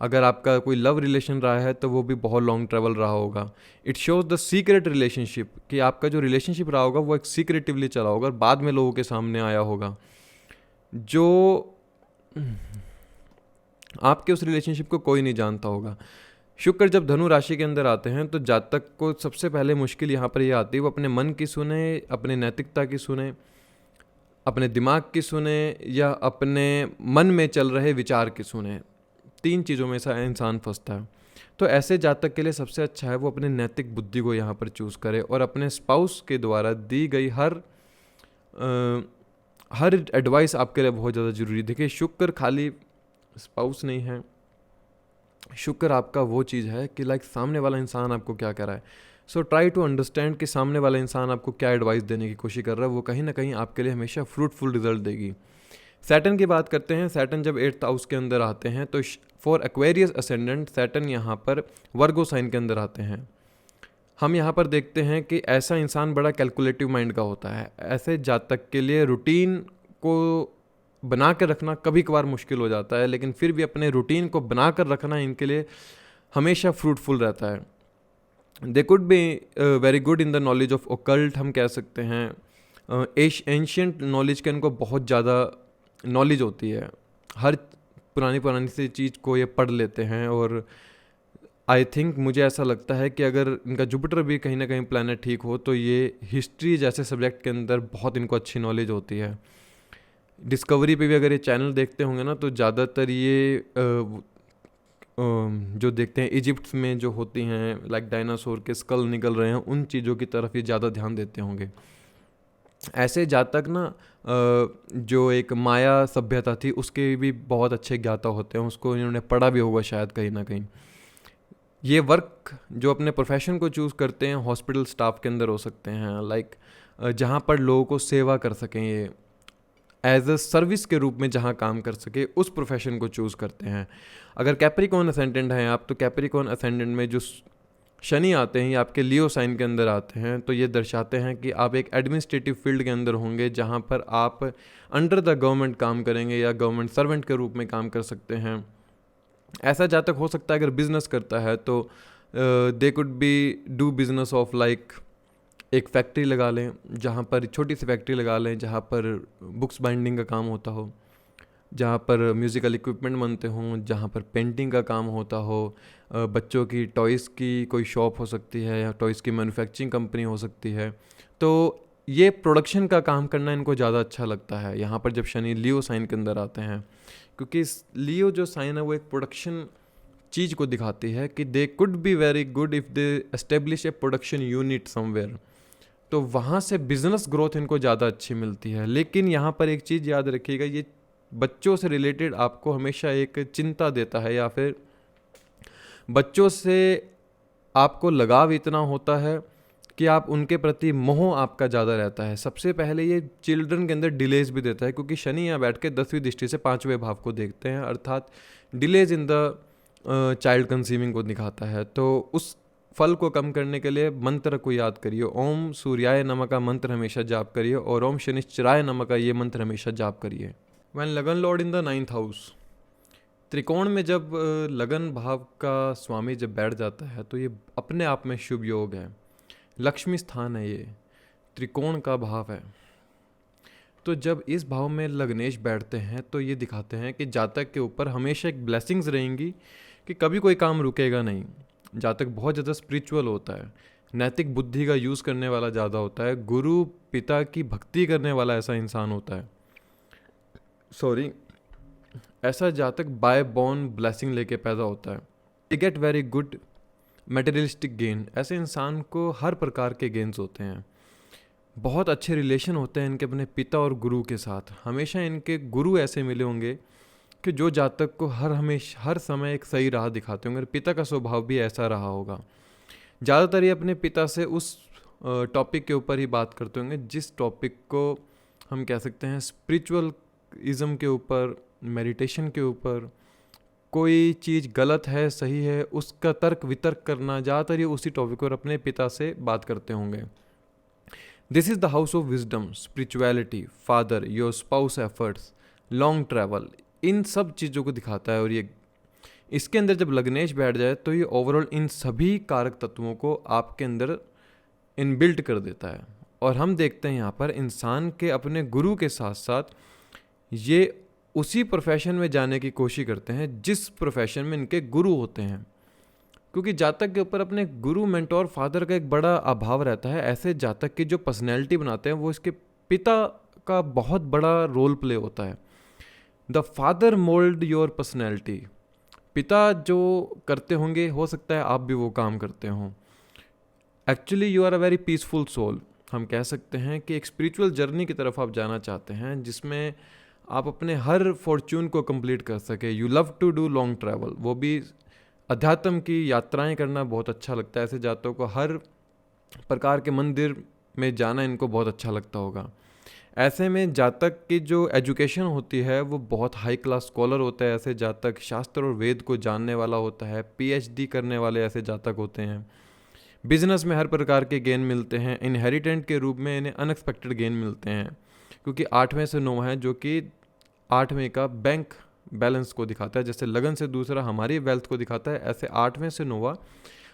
अगर आपका कोई लव रिलेशन रहा है तो वो भी बहुत लॉन्ग ट्रैवल रहा होगा। It shows the secret relationship, कि आपका जो रिलेशनशिप रहा होगा वो एक सीक्रेटिवली चला होगा, बाद में लोगों के सामने आया होगा। जो आपके उस रिलेशनशिप को कोई नहीं जानता होगा। शुक्र जब धनु राशि के अंदर आते हैं तो जातक को सबसे पहले मुश्किल यहाँ पर ये आती है, वो अपने मन की सुने, अपने नैतिकता की सुने, अपने दिमाग की सुने, या अपने मन में चल रहे विचार की सुने। 3 चीज़ों में से इंसान फंसता है। तो ऐसे जातक के लिए सबसे अच्छा है वो अपने नैतिक बुद्धि को यहाँ पर चूज़ करे और अपने स्पाउस के द्वारा दी गई हर एडवाइस आपके लिए बहुत ज़्यादा ज़रूरी। देखिए शुक्र खाली स्पाउस नहीं है, शुक्र आपका वो चीज़ है कि लाइक सामने वाला इंसान आपको क्या कर रहा है। सो ट्राई टू अंडरस्टैंड कि सामने वाला इंसान आपको क्या एडवाइस देने की कोशिश कर रहा है, वो कहीं ना कहीं आपके लिए हमेशा फ्रूटफुल रिजल्ट देगी। सैटर्न की बात करते हैं। सैटर्न जब 8th हाउस के अंदर आते हैं तो फॉर एक्वेरियस असेंडेंट सैटर्न यहाँ पर वर्गो साइन के अंदर आते हैं। हम यहाँ पर देखते हैं कि ऐसा इंसान बड़ा कैलकुलेटिव माइंड का होता है। ऐसे जातक के लिए रूटीन को बना कर रखना कभी कभार मुश्किल हो जाता है, लेकिन फिर भी अपने रूटीन को बना कर रखना इनके लिए हमेशा फ्रूटफुल रहता है। They could be very good in the knowledge of occult, हम कह सकते हैं। एंशियंट नॉलेज का इनको बहुत ज़्यादा नॉलेज होती है, हर पुरानी पुरानी सी चीज़ को ये पढ़ लेते हैं। और आई थिंक मुझे ऐसा लगता है कि अगर इनका जुपिटर भी कहीं ना कहीं प्लैनेट ठीक हो तो ये हिस्ट्री जैसे सब्जेक्ट के अंदर बहुत इनको अच्छी नॉलेज होती है। डिस्कवरी पे भी अगर ये चैनल देखते होंगे ना तो ज़्यादातर ये जो देखते हैं इजिप्ट में जो होती हैं लाइक डायनासोर के स्कल निकल रहे हैं, उन चीज़ों की तरफ ही ज़्यादा ध्यान देते होंगे। ऐसे जातक ना जो एक माया सभ्यता थी उसके भी बहुत अच्छे ज्ञाता होते हैं, उसको इन्होंने पढ़ा भी होगा शायद कहीं ना कहीं। ये वर्क जो अपने प्रोफेशन को चूज़ करते हैं हॉस्पिटल स्टाफ के अंदर हो सकते हैं, लाइक जहाँ पर लोगों को सेवा कर सकें, ये एज अ सर्विस के रूप में जहाँ काम कर सके उस प्रोफेशन को चूज़ करते हैं। अगर कैप्रिकॉर्न असेंडेंट हैं आप, तो कैप्रिकॉर्न असेंडेंट में जो शनि आते हैं ये आपके लियो साइन के अंदर आते हैं, तो ये दर्शाते हैं कि आप एक एडमिनिस्ट्रेटिव फील्ड के अंदर होंगे जहाँ पर आप अंडर द गवर्नमेंट काम करेंगे या गवर्नमेंट सर्वेंट के रूप में काम कर सकते हैं। ऐसा जातक हो सकता है अगर बिजनेस करता है तो दे could B do business of like एक फैक्ट्री लगा लें, जहाँ पर छोटी सी फैक्ट्री लगा लें जहाँ पर बुक्स बाइंडिंग का काम होता हो, जहाँ पर म्यूज़िकल इक्विपमेंट बनते हों, जहाँ पर पेंटिंग का काम होता हो, बच्चों की टॉयज़ की कोई शॉप हो सकती है या टॉयज़ की मैन्युफैक्चरिंग कंपनी हो सकती है। तो ये प्रोडक्शन का काम करना इनको ज़्यादा अच्छा लगता है यहाँ पर जब शनि लियो साइन के अंदर आते हैं, क्योंकि लियो जो साइन है वो एक प्रोडक्शन चीज़ को दिखाती है कि दे could be very good if they establish A production unit somewhere, तो वहाँ से बिज़नेस ग्रोथ इनको ज़्यादा अच्छी मिलती है। लेकिन यहाँ पर एक चीज़ याद रखिएगा, ये बच्चों से रिलेटेड आपको हमेशा एक चिंता देता है, या फिर बच्चों से आपको लगाव इतना होता है कि आप उनके प्रति मोह आपका ज़्यादा रहता है। सबसे पहले ये चिल्ड्रन के अंदर डिलेज भी देता है, क्योंकि शनि यहाँ बैठ के 10वीं दृष्टि से 5वें भाव को देखते हैं, अर्थात delays in the child conceiving को दिखाता है। तो उस फल को कम करने के लिए मंत्र को याद करिए, ओम सूर्याय नमः का मंत्र हमेशा जाप करिए और ओम शनिश्चराय नमः का ये मंत्र हमेशा जाप करिए। When lagna lord in the 9th house, त्रिकोण में जब लगन भाव का स्वामी जब बैठ जाता है तो ये अपने आप में शुभ योग है, लक्ष्मी स्थान है, ये त्रिकोण का भाव है। तो जब इस भाव में लग्नेश बैठते हैं तो ये दिखाते हैं कि जातक के ऊपर हमेशा एक ब्लेसिंग्स रहेंगी कि कभी कोई काम रुकेगा नहीं। जातक बहुत ज़्यादा स्पिरिचुअल होता है, नैतिक बुद्धि का यूज़ करने वाला ज़्यादा होता है, गुरु पिता की भक्ति करने वाला ऐसा इंसान होता है। ऐसा जातक बाय बॉर्न ब्लेसिंग लेके पैदा होता है। They get very good materialistic gain, ऐसे इंसान को हर प्रकार के गेन्स होते हैं। बहुत अच्छे रिलेशन होते हैं इनके अपने पिता और गुरु के साथ। हमेशा इनके गुरु ऐसे मिले होंगे कि जो जातक को हर समय एक सही राह दिखाते होंगे। पिता का स्वभाव भी ऐसा रहा होगा। ज़्यादातर ये अपने पिता से उस टॉपिक के ऊपर ही बात करते होंगे जिस टॉपिक को हम कह सकते हैं स्पिरिचुअलिज्म के ऊपर, मेडिटेशन के ऊपर। कोई चीज़ गलत है सही है उसका तर्क वितर्क करना, ज़्यादातर ये उसी टॉपिक पर अपने पिता से बात करते होंगे। This is the house of wisdom, spirituality, father, your spouse efforts, long travel, इन सब चीज़ों को दिखाता है। और ये इसके अंदर जब लग्नेश बैठ जाए तो ये ओवरऑल इन सभी कारक तत्वों को आपके अंदर इनबिल्ट कर देता है। और हम देखते हैं यहाँ पर इंसान के अपने गुरु के साथ साथ ये उसी प्रोफेशन में जाने की कोशिश करते हैं जिस प्रोफेशन में इनके गुरु होते हैं, क्योंकि जातक के ऊपर अपने गुरु, मेंटोर, फादर का एक बड़ा अभाव रहता है। ऐसे जातक की जो पर्सनैलिटी बनाते हैं वो इसके पिता का बहुत बड़ा रोल प्ले होता है। The father mould your personality, पिता जो करते होंगे हो सकता है आप भी वो काम करते हों। Actually you are a very peaceful soul, हम कह सकते हैं कि एक स्पिरिचुअल जर्नी की तरफ आप जाना चाहते हैं जिसमें आप अपने हर फॉर्च्यून को कंप्लीट कर सके। You love to do long travel, वो भी अध्यात्म की यात्राएं करना बहुत अच्छा लगता है। ऐसे जातकों को हर प्रकार के मंदिर में जाना इनको बहुत अच्छा लगता होगा। ऐसे में जातक की जो एजुकेशन होती है वो बहुत हाई क्लास स्कॉलर होता है। ऐसे जातक शास्त्र और वेद को जानने वाला होता है, PhD करने वाले ऐसे जातक होते हैं। बिजनेस में हर प्रकार के गेन मिलते हैं। इनहेरिटेंट के रूप में इन्हें अनएक्सपेक्टेड गेन मिलते हैं, क्योंकि 8वें से 9 है जो कि 8वें का बैंक बैलेंस को दिखाता है। जैसे लगन से दूसरा हमारी वेल्थ को दिखाता है, ऐसे 8वें से 9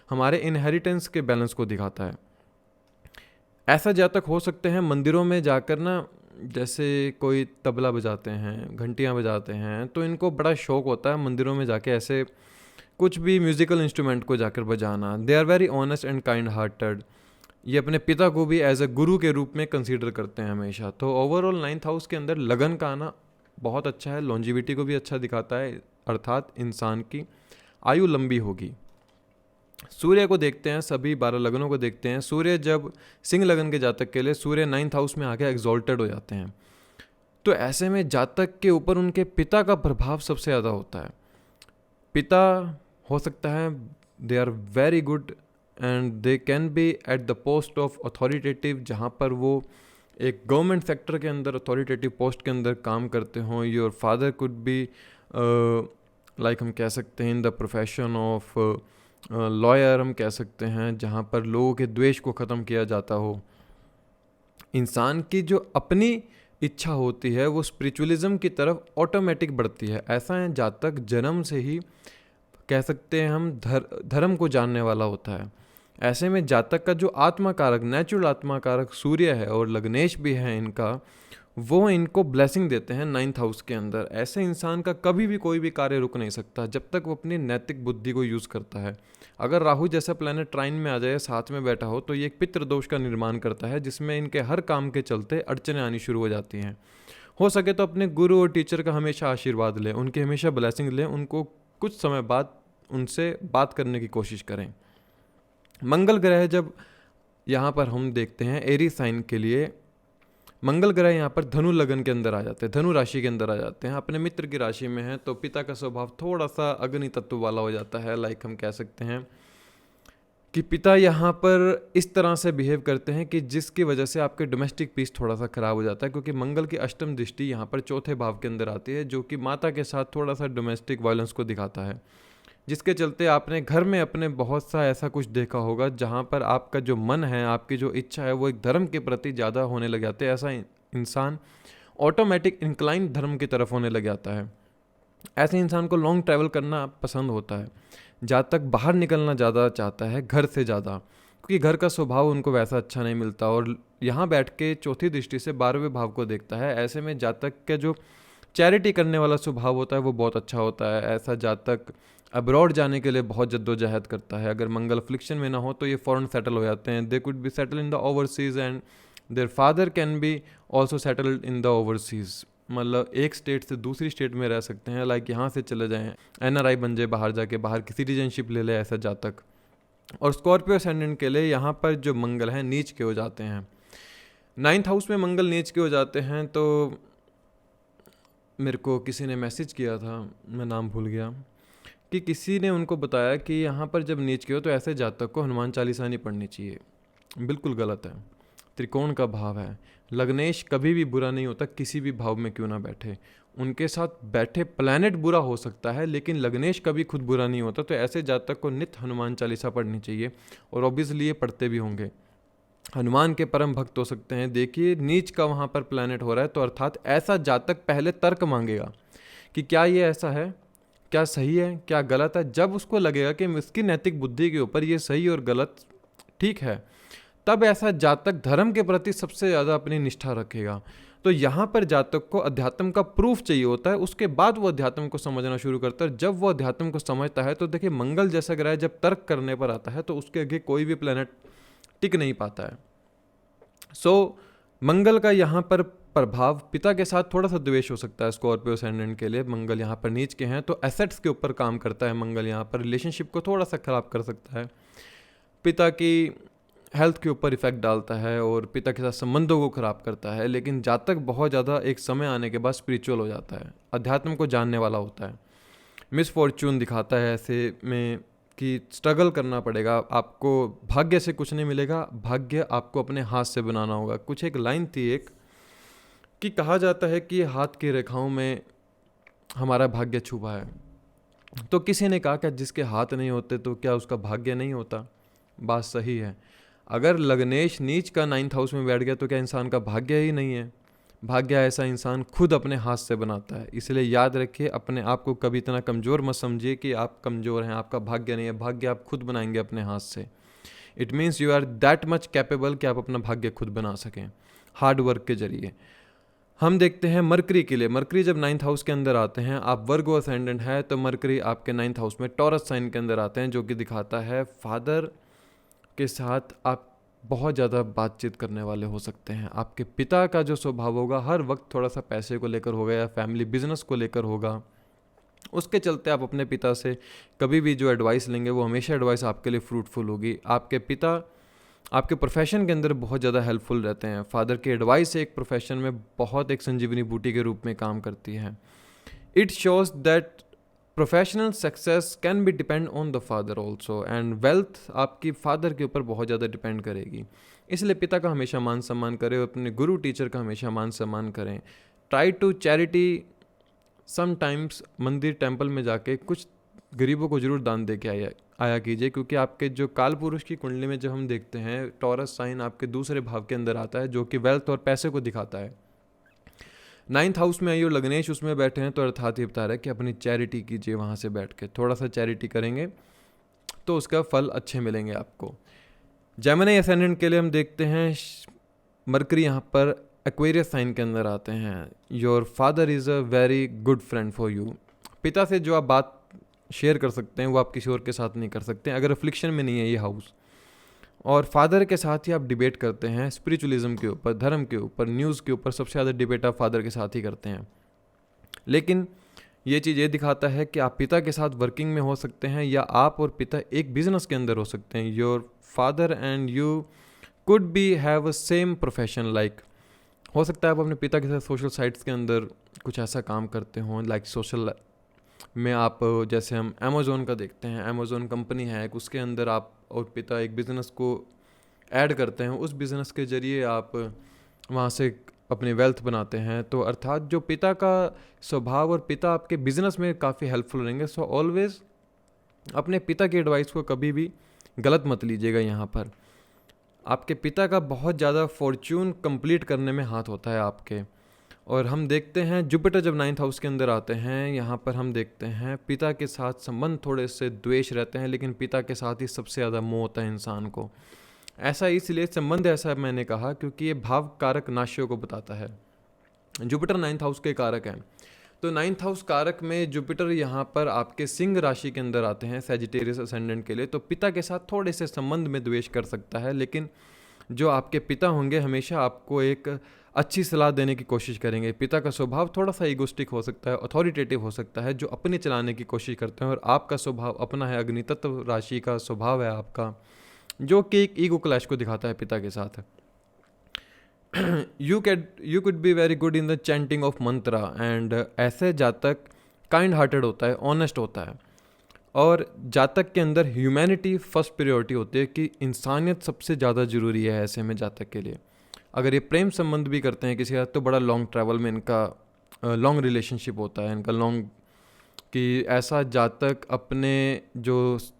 हमारे इनहेरिटेंस के बैलेंस को दिखाता है। ऐसा जातक हो सकते हैं मंदिरों में जाकर ना, जैसे कोई तबला बजाते हैं, घंटियाँ बजाते हैं, तो इनको बड़ा शौक होता है मंदिरों में जाके ऐसे कुछ भी म्यूज़िकल इंस्ट्रूमेंट को जाकर बजाना। They are very honest and kind hearted. ये अपने पिता को भी एज अ गुरु के रूप में कंसीडर करते हैं हमेशा। तो ओवरऑल 9th हाउस के अंदर लगन का आना बहुत अच्छा है, लॉन्जिविटी को भी अच्छा दिखाता है, अर्थात इंसान की आयु लंबी होगी। सूर्य को देखते हैं, सभी 12 लगनों को देखते हैं। सूर्य जब सिंह लगन के जातक के लिए सूर्य 9th हाउस में आके एग्जॉल्टेड हो जाते हैं, तो ऐसे में जातक के ऊपर उनके पिता का प्रभाव सबसे ज़्यादा होता है। पिता हो सकता है they are very good and they can be at the post of authoritative, जहाँ पर वो एक गवर्नमेंट सेक्टर के अंदर अथॉरिटेटिव पोस्ट के अंदर काम करते हों। Your father could be like हम कह सकते हैं इन द प्रोफेशन ऑफ लॉयर, हम कह सकते हैं, जहाँ पर लोगों के द्वेष को ख़त्म किया जाता हो। इंसान की जो अपनी इच्छा होती है वो स्पिरिचुअलिज्म की तरफ ऑटोमेटिक बढ़ती है। ऐसा है जातक जन्म से ही कह सकते हैं हम धर्म को जानने वाला होता है। ऐसे में जातक का जो आत्मा कारक, नेचुरल आत्मा कारक सूर्य है और लग्नेश भी है इनका, वो इनको ब्लेसिंग देते हैं 9th हाउस के अंदर। ऐसे इंसान का कभी भी कोई भी कार्य रुक नहीं सकता जब तक वो अपनी नैतिक बुद्धि को यूज़ करता है। अगर राहु जैसा प्लैनेट ट्राइन में आ जाए, साथ में बैठा हो, तो ये एक पितृ दोष का निर्माण करता है, जिसमें इनके हर काम के चलते अड़चने आनी शुरू हो जाती हैं। हो सके तो अपने गुरु और टीचर का हमेशा आशीर्वाद लें, उनकी हमेशा ब्लेसिंग लें, उनको कुछ समय बाद उनसे बात करने की कोशिश करें। मंगल ग्रह जब यहाँ पर हम देखते हैं एरी साइन के लिए, मंगल ग्रह यहाँ पर धनु लगन के अंदर आ जाते हैं, धनु राशि के अंदर आ जाते हैं, अपने मित्र की राशि में है, तो पिता का स्वभाव थोड़ा सा अग्नि तत्व वाला हो जाता है। लाइक हम कह सकते हैं कि पिता यहाँ पर इस तरह से बिहेव करते हैं कि जिसकी वजह से आपके डोमेस्टिक पीस थोड़ा सा खराब हो जाता है, क्योंकि मंगल की अष्टम दृष्टि यहाँ पर चौथे भाव के अंदर आती है, जो कि माता के साथ थोड़ा सा डोमेस्टिक वायलेंस को दिखाता है, जिसके चलते आपने घर में अपने बहुत सा ऐसा कुछ देखा होगा जहाँ पर आपका जो मन है, आपकी जो इच्छा है, वो एक धर्म के प्रति ज़्यादा होने लग जाते हैं। ऐसा इंसान ऑटोमेटिक इंक्लाइन धर्म की तरफ होने लग जाता है। ऐसे इंसान को लॉन्ग ट्रैवल करना पसंद होता है, जहाँ तक बाहर निकलना ज़्यादा चाहता है घर से ज़्यादा, क्योंकि घर का स्वभाव उनको वैसा अच्छा नहीं मिलता। और यहाँ बैठ के चौथी दृष्टि से 12वें भाव को देखता है। ऐसे में जातक का जो चैरिटी करने वाला स्वभाव होता है वो बहुत अच्छा होता है। ऐसा जातक अब्रॉड जाने के लिए बहुत जद्दोजहद करता है। अगर मंगल फ्लिक्शन में ना हो तो ये फ़ौरन सेटल हो जाते हैं। They could be settle in the overseas and their father can B also settled in the overseas, मतलब एक स्टेट से दूसरी स्टेट में रह सकते हैं। लाइक यहाँ से चले जाएँ, NRI बन जाए, बाहर जाके बाहर की सिटीजनशिप ले ले ऐसा जातक। और स्कॉर्पियो असेंडेंट के लिए यहाँ पर जो मंगल है नीच के हो जाते हैं। 9th हाउस में मंगल नीच के हो जाते हैं। तो मेरे को किसी ने मैसेज किया था, मैं नाम भूल गया, कि किसी ने उनको बताया कि यहाँ पर जब नीच के हो तो ऐसे जातक को हनुमान चालीसा नहीं पढ़नी चाहिए। बिल्कुल गलत है। त्रिकोण का भाव है, लग्नेश कभी भी बुरा नहीं होता, किसी भी भाव में क्यों ना बैठे। उनके साथ बैठे प्लैनेट बुरा हो सकता है, लेकिन लग्नेश कभी खुद बुरा नहीं होता। तो ऐसे जातक को नित्य हनुमान चालीसा पढ़नी चाहिए, और ऑब्वियसली ये पढ़ते भी होंगे। हनुमान के परम भक्त हो सकते हैं। देखिए नीच का वहाँ पर प्लैनेट हो रहा है, तो अर्थात ऐसा जातक पहले तर्क मांगेगा कि क्या ये ऐसा है, क्या सही है, क्या गलत है। जब उसको लगेगा कि इसकी नैतिक बुद्धि के ऊपर ये सही और गलत ठीक है, तब ऐसा जातक धर्म के प्रति सबसे ज़्यादा अपनी निष्ठा रखेगा। तो यहाँ पर जातक को अध्यात्म का प्रूफ चाहिए होता है, उसके बाद वो अध्यात्म को समझना शुरू करता है। जब वो अध्यात्म को समझता है तो देखिए मंगल जैसा ग्रह जब तर्क करने पर आता है तो उसके आगे कोई भी प्लैनेट टिक नहीं पाता है। सो मंगल का यहाँ पर प्रभाव पिता के साथ थोड़ा सा द्वेष हो सकता है स्कॉर्पियो असेंडेंट के लिए। मंगल यहाँ पर नीच के हैं तो एसेट्स के ऊपर काम करता है मंगल, यहाँ पर रिलेशनशिप को थोड़ा सा ख़राब कर सकता है, पिता की हेल्थ के ऊपर इफेक्ट डालता है और पिता के साथ संबंधों को ख़राब करता है। लेकिन जातक बहुत ज़्यादा एक समय आने के बाद स्पिरिचुअल हो जाता है, अध्यात्म को जानने वाला होता है। मिस फॉर्चून दिखाता है ऐसे में कि स्ट्रगल करना पड़ेगा आपको, भाग्य से कुछ नहीं मिलेगा, भाग्य आपको अपने हाथ से बनाना होगा। कुछ एक लाइन थी एक कि कहा जाता है कि हाथ की रेखाओं में हमारा भाग्य छुपा है। तो किसी ने कहा कि जिसके हाथ नहीं होते तो क्या उसका भाग्य नहीं होता। बात सही है। अगर लग्नेश नीच का 9th हाउस में बैठ गया तो क्या इंसान का भाग्य ही नहीं है। भाग्य ऐसा इंसान खुद अपने हाथ से बनाता है। इसलिए याद रखिए, अपने आप को कभी इतना कमज़ोर मत समझिए कि आप कमज़ोर हैं, आपका भाग्य नहीं है। भाग्य आप खुद बनाएंगे अपने हाथ से। It means you are that much capable कि आप अपना भाग्य खुद बना सकें हार्ड वर्क के जरिए। हम देखते हैं मरकरी के लिए, मरकरी जब 9th हाउस के अंदर आते हैं, आप वर्गो असेंडेंट है तो मरकरी आपके 9th हाउस में टॉरस साइन के अंदर आते हैं, जो कि दिखाता है फादर के साथ आप बहुत ज़्यादा बातचीत करने वाले हो सकते हैं। आपके पिता का जो स्वभाव होगा हर वक्त थोड़ा सा पैसे को लेकर होगा या फैमिली बिजनेस को लेकर होगा। उसके चलते आप अपने पिता से कभी भी जो एडवाइस लेंगे वो हमेशा एडवाइस आपके लिए फ्रूटफुल होगी। आपके पिता आपके प्रोफेशन के अंदर बहुत ज़्यादा हेल्पफुल रहते हैं। फादर की एडवाइस एक प्रोफेशन में बहुत एक संजीवनी बूटी के रूप में काम करती है। It shows that professional success can be depend on the father also, and wealth आपकी फादर के ऊपर बहुत ज़्यादा डिपेंड करेगी। इसलिए पिता का हमेशा मान सम्मान करें, अपने गुरु टीचर का हमेशा मान सम्मान करें। ट्राई टू चैरिटी, समटाइम्स मंदिर टेम्पल में जाके कुछ गरीबों को जरूर दान दे के आया कीजिए, क्योंकि आपके जो काल पुरुष की कुंडली में जब हम देखते हैं टॉरस साइन आपके दूसरे भाव के अंदर आता है, जो कि वेल्थ और पैसे को दिखाता है। 9th हाउस में आइए लग्नेश उसमें बैठे हैं, तो अर्थात ये बता रहा है कि अपनी चैरिटी कीजिए। वहाँ से बैठ के थोड़ा सा चैरिटी करेंगे तो उसका फल अच्छे मिलेंगे आपको। जेमिनी असेंडेंट के लिए हम देखते हैं मरकरी यहाँ पर एक्वेरियस साइन के अंदर आते हैं। Your father is a very good friend for you. पिता से जो आप बात शेयर कर सकते हैं वो आप किसी और के साथ नहीं कर सकते अगर अफ्लिक्शन में नहीं है ये हाउस। और फादर के साथ ही आप डिबेट करते हैं स्पिरिचुअलिज्म के ऊपर, धर्म के ऊपर, न्यूज़ के ऊपर। सबसे ज़्यादा डिबेट आप फादर के साथ ही करते हैं। लेकिन ये चीज़ ये दिखाता है कि आप पिता के साथ वर्किंग में हो सकते हैं, या आप और पिता एक बिजनेस के अंदर हो सकते हैं। Your father and you could B have a same profession, like हो सकता है आप अपने पिता के साथ सोशल साइट्स के अंदर कुछ ऐसा काम करते हों, लाइक सोशल में आप, जैसे हम अमेज़ोन का देखते हैं, अमेज़ोन कंपनी है एक, उसके अंदर आप और पिता एक बिज़नेस को ऐड करते हैं। उस बिज़नेस के ज़रिए आप वहाँ से अपनी वेल्थ बनाते हैं। तो अर्थात जो पिता का स्वभाव और पिता आपके बिज़नेस में काफ़ी हेल्पफुल रहेंगे। सो ऑलवेज़ अपने पिता की एडवाइस को कभी भी गलत मत लीजिएगा। यहाँ पर आपके पिता का बहुत ज़्यादा फॉर्च्यून कंप्लीट करने में हाथ होता है आपके। और हम देखते हैं जुपिटर जब 9th हाउस के अंदर आते हैं, यहाँ पर हम देखते हैं पिता के साथ संबंध थोड़े से द्वेष रहते हैं, लेकिन पिता के साथ ही सबसे ज़्यादा मोह होता है इंसान को। ऐसा इसलिए संबंध ऐसा मैंने कहा क्योंकि ये भाव कारक नाशियों को बताता है। जुपिटर 9th हाउस के कारक हैं, तो 9th हाउस कारक में जुपिटर यहाँ पर आपके सिंह राशि के अंदर आते हैं सैजिटेरियस असेंडेंट के लिए। तो पिता के साथ थोड़े से संबंध में द्वेष कर सकता है, लेकिन जो आपके पिता होंगे हमेशा आपको एक अच्छी सलाह देने की कोशिश करेंगे। पिता का स्वभाव थोड़ा सा ईगोस्टिक हो सकता है, अथॉरिटेटिव हो सकता है, जो अपने चलाने की कोशिश करते हैं। और आपका स्वभाव अपना है, अग्नि तत्व राशि का स्वभाव है आपका, जो कि एक ईगो क्लैश को दिखाता है पिता के साथ। You could be very good in the chanting of Mantra, and ऐसे जातक काइंड हार्टेड होता है, ऑनेस्ट होता है, और जातक के अंदर ह्यूमैनिटी फर्स्ट प्रायोरिटी होती है कि इंसानियत सबसे ज़्यादा ज़रूरी है ऐसे में जातक के लिए। अगर ये प्रेम संबंध भी करते हैं किसी का, तो बड़ा लॉन्ग ट्रैवल में इनका लॉन्ग रिलेशनशिप होता है इनका, लॉन्ग कि ऐसा जातक अपने जो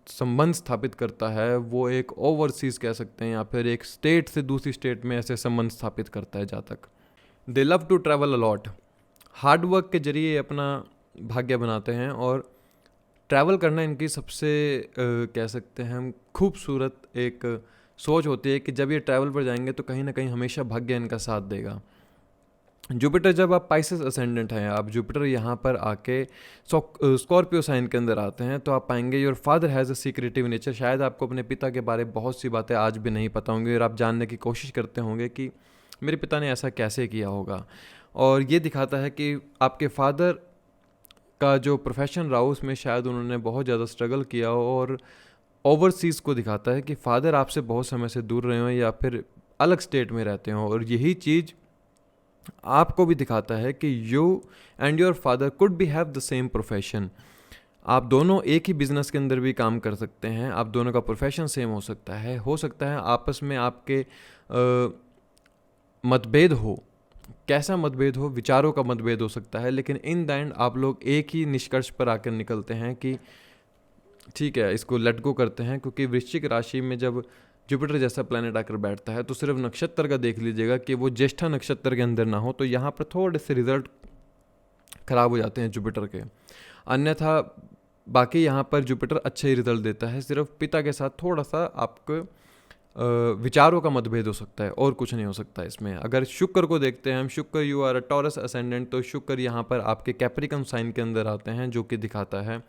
संबंध स्थापित करता है वो एक ओवरसीज़ कह सकते हैं, या फिर एक स्टेट से दूसरी स्टेट में ऐसे संबंध स्थापित करता है जातक। They love to travel a lot. Hard work के जरिए अपना भाग्य बनाते हैं, और ट्रैवल करना इनकी सबसे कह सकते हैं हम खूबसूरत एक सोच होती है कि जब ये ट्रैवल पर जाएंगे तो कहीं ना कहीं हमेशा भाग्य इनका साथ देगा। जुपिटर जब आप पाइसेस असेंडेंट हैं, आप जुपिटर यहाँ पर आके स्कॉर्पियो साइन के अंदर आते हैं, तो आप पाएंगे your father has a secretive nature. शायद आपको अपने पिता के बारे में बहुत सी बातें आज भी नहीं पता होंगी, और आप जानने की कोशिश करते होंगे कि मेरे पिता ने ऐसा कैसे किया होगा। और ये दिखाता है कि आपके फादर का जो प्रोफेशन रहा उसमें शायद उन्होंने बहुत ज़्यादा स्ट्रगल किया हो, और ओवरसीज़ को दिखाता है कि फादर आपसे बहुत समय से दूर रहे हों या फिर अलग स्टेट में रहते हों। और यही चीज़ आपको भी दिखाता है कि you and your father could be have the same profession. आप दोनों एक ही बिजनेस के अंदर भी काम कर सकते हैं, आप दोनों का प्रोफेशन सेम हो सकता है आपस में आपके मतभेद हो, कैसा मतभेद हो, विचारों का मतभेद हो सकता है, लेकिन इन द एंड आप लोग एक ही निष्कर्ष पर आकर निकलते हैं कि ठीक है इसको लेट गो करते हैं। क्योंकि वृश्चिक राशि में जब जुपिटर जैसा प्लैनेट आकर बैठता है, तो सिर्फ नक्षत्र का देख लीजिएगा कि वो ज्येष्ठा नक्षत्र के अंदर ना हो, तो यहाँ पर थोड़े से रिजल्ट खराब हो जाते हैं जुपिटर के। अन्यथा बाकी यहाँ पर जुपिटर अच्छे ही रिजल्ट देता है, सिर्फ पिता के साथ थोड़ा सा आपको विचारों का मतभेद हो सकता है, और कुछ नहीं हो सकता इसमें। अगर शुक्र को देखते हैं हम, शुक्र you are a Taurus ascendant, तो शुक्र यहाँ पर आपके कैप्रिकॉन साइन के अंदर आते हैं, जो कि दिखाता है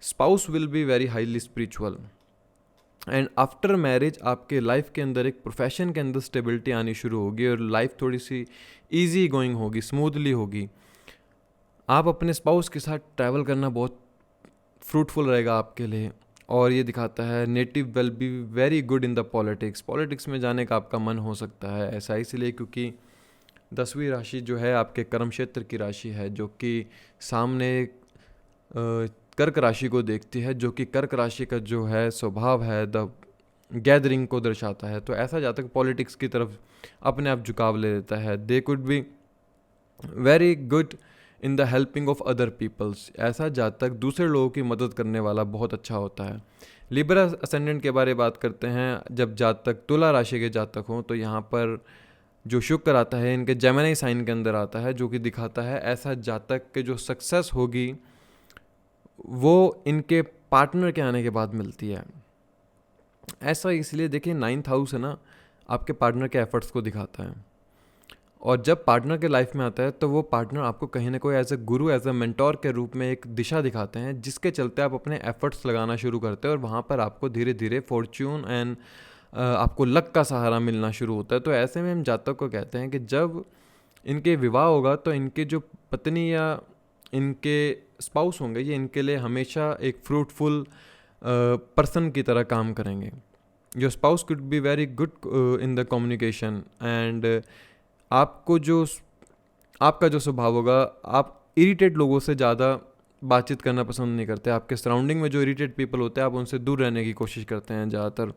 spouse will be very highly spiritual and after marriage आपके लाइफ के अंदर एक प्रोफेशन के अंदर स्टेबिलिटी आनी शुरू होगी और लाइफ थोड़ी सी ईजी गोइंग होगी, स्मूथली होगी। आप अपने स्पाउस के साथ ट्रैवल करना बहुत फ्रूटफुल रहेगा आपके लिए। और ये दिखाता है native will be very good in the politics, politics में जाने का आपका मन हो सकता है। ऐसा इसलिए क्योंकि 10वीं राशि जो है आपके कर्म क्षेत्र की राशि है, जो कि सामने कर्क राशि को देखती है, जो कि कर्क राशि का जो है स्वभाव है द गैदरिंग को दर्शाता है। तो ऐसा जातक पॉलिटिक्स की तरफ अपने आप झुकाव ले लेता है। They could be very good in the helping of other peoples, ऐसा जातक दूसरे लोगों की मदद करने वाला बहुत अच्छा होता है। लिब्रा असेंडेंट के बारे में बात करते हैं, जब जातक तुला राशि के जातक हों तो यहाँ पर जो शुक्र आता है इनके जेमिनी साइन के अंदर आता है, जो कि दिखाता है ऐसा जातक के जो सक्सेस होगी वो इनके पार्टनर के आने के बाद मिलती है। ऐसा इसलिए देखिए 9th हाउस है ना, आपके पार्टनर के एफर्ट्स को दिखाता है, और जब पार्टनर के लाइफ में आता है तो वो पार्टनर आपको कहीं ना कोई as a Guru, as a mentor के रूप में एक दिशा दिखाते हैं, जिसके चलते आप अपने एफर्ट्स लगाना शुरू करते हैं और वहाँ पर आपको धीरे धीरे फॉर्च्यून एंड आपको लक का सहारा मिलना शुरू होता है। तो ऐसे में हम जातक को कहते हैं कि जब इनके विवाह होगा तो इनके जो पत्नी या इनके स्पाउस होंगे ये इनके लिए हमेशा एक फ्रूटफुल पर्सन की तरह काम करेंगे। Your spouse could be very good in the communication and आपका जो स्वभाव होगा, आप इरिटेट लोगों से ज़्यादा बातचीत करना पसंद नहीं करते। आपके सराउंडिंग में जो इरिटेट पीपल होते हैं आप उनसे दूर रहने की कोशिश करते हैं ज़्यादातर।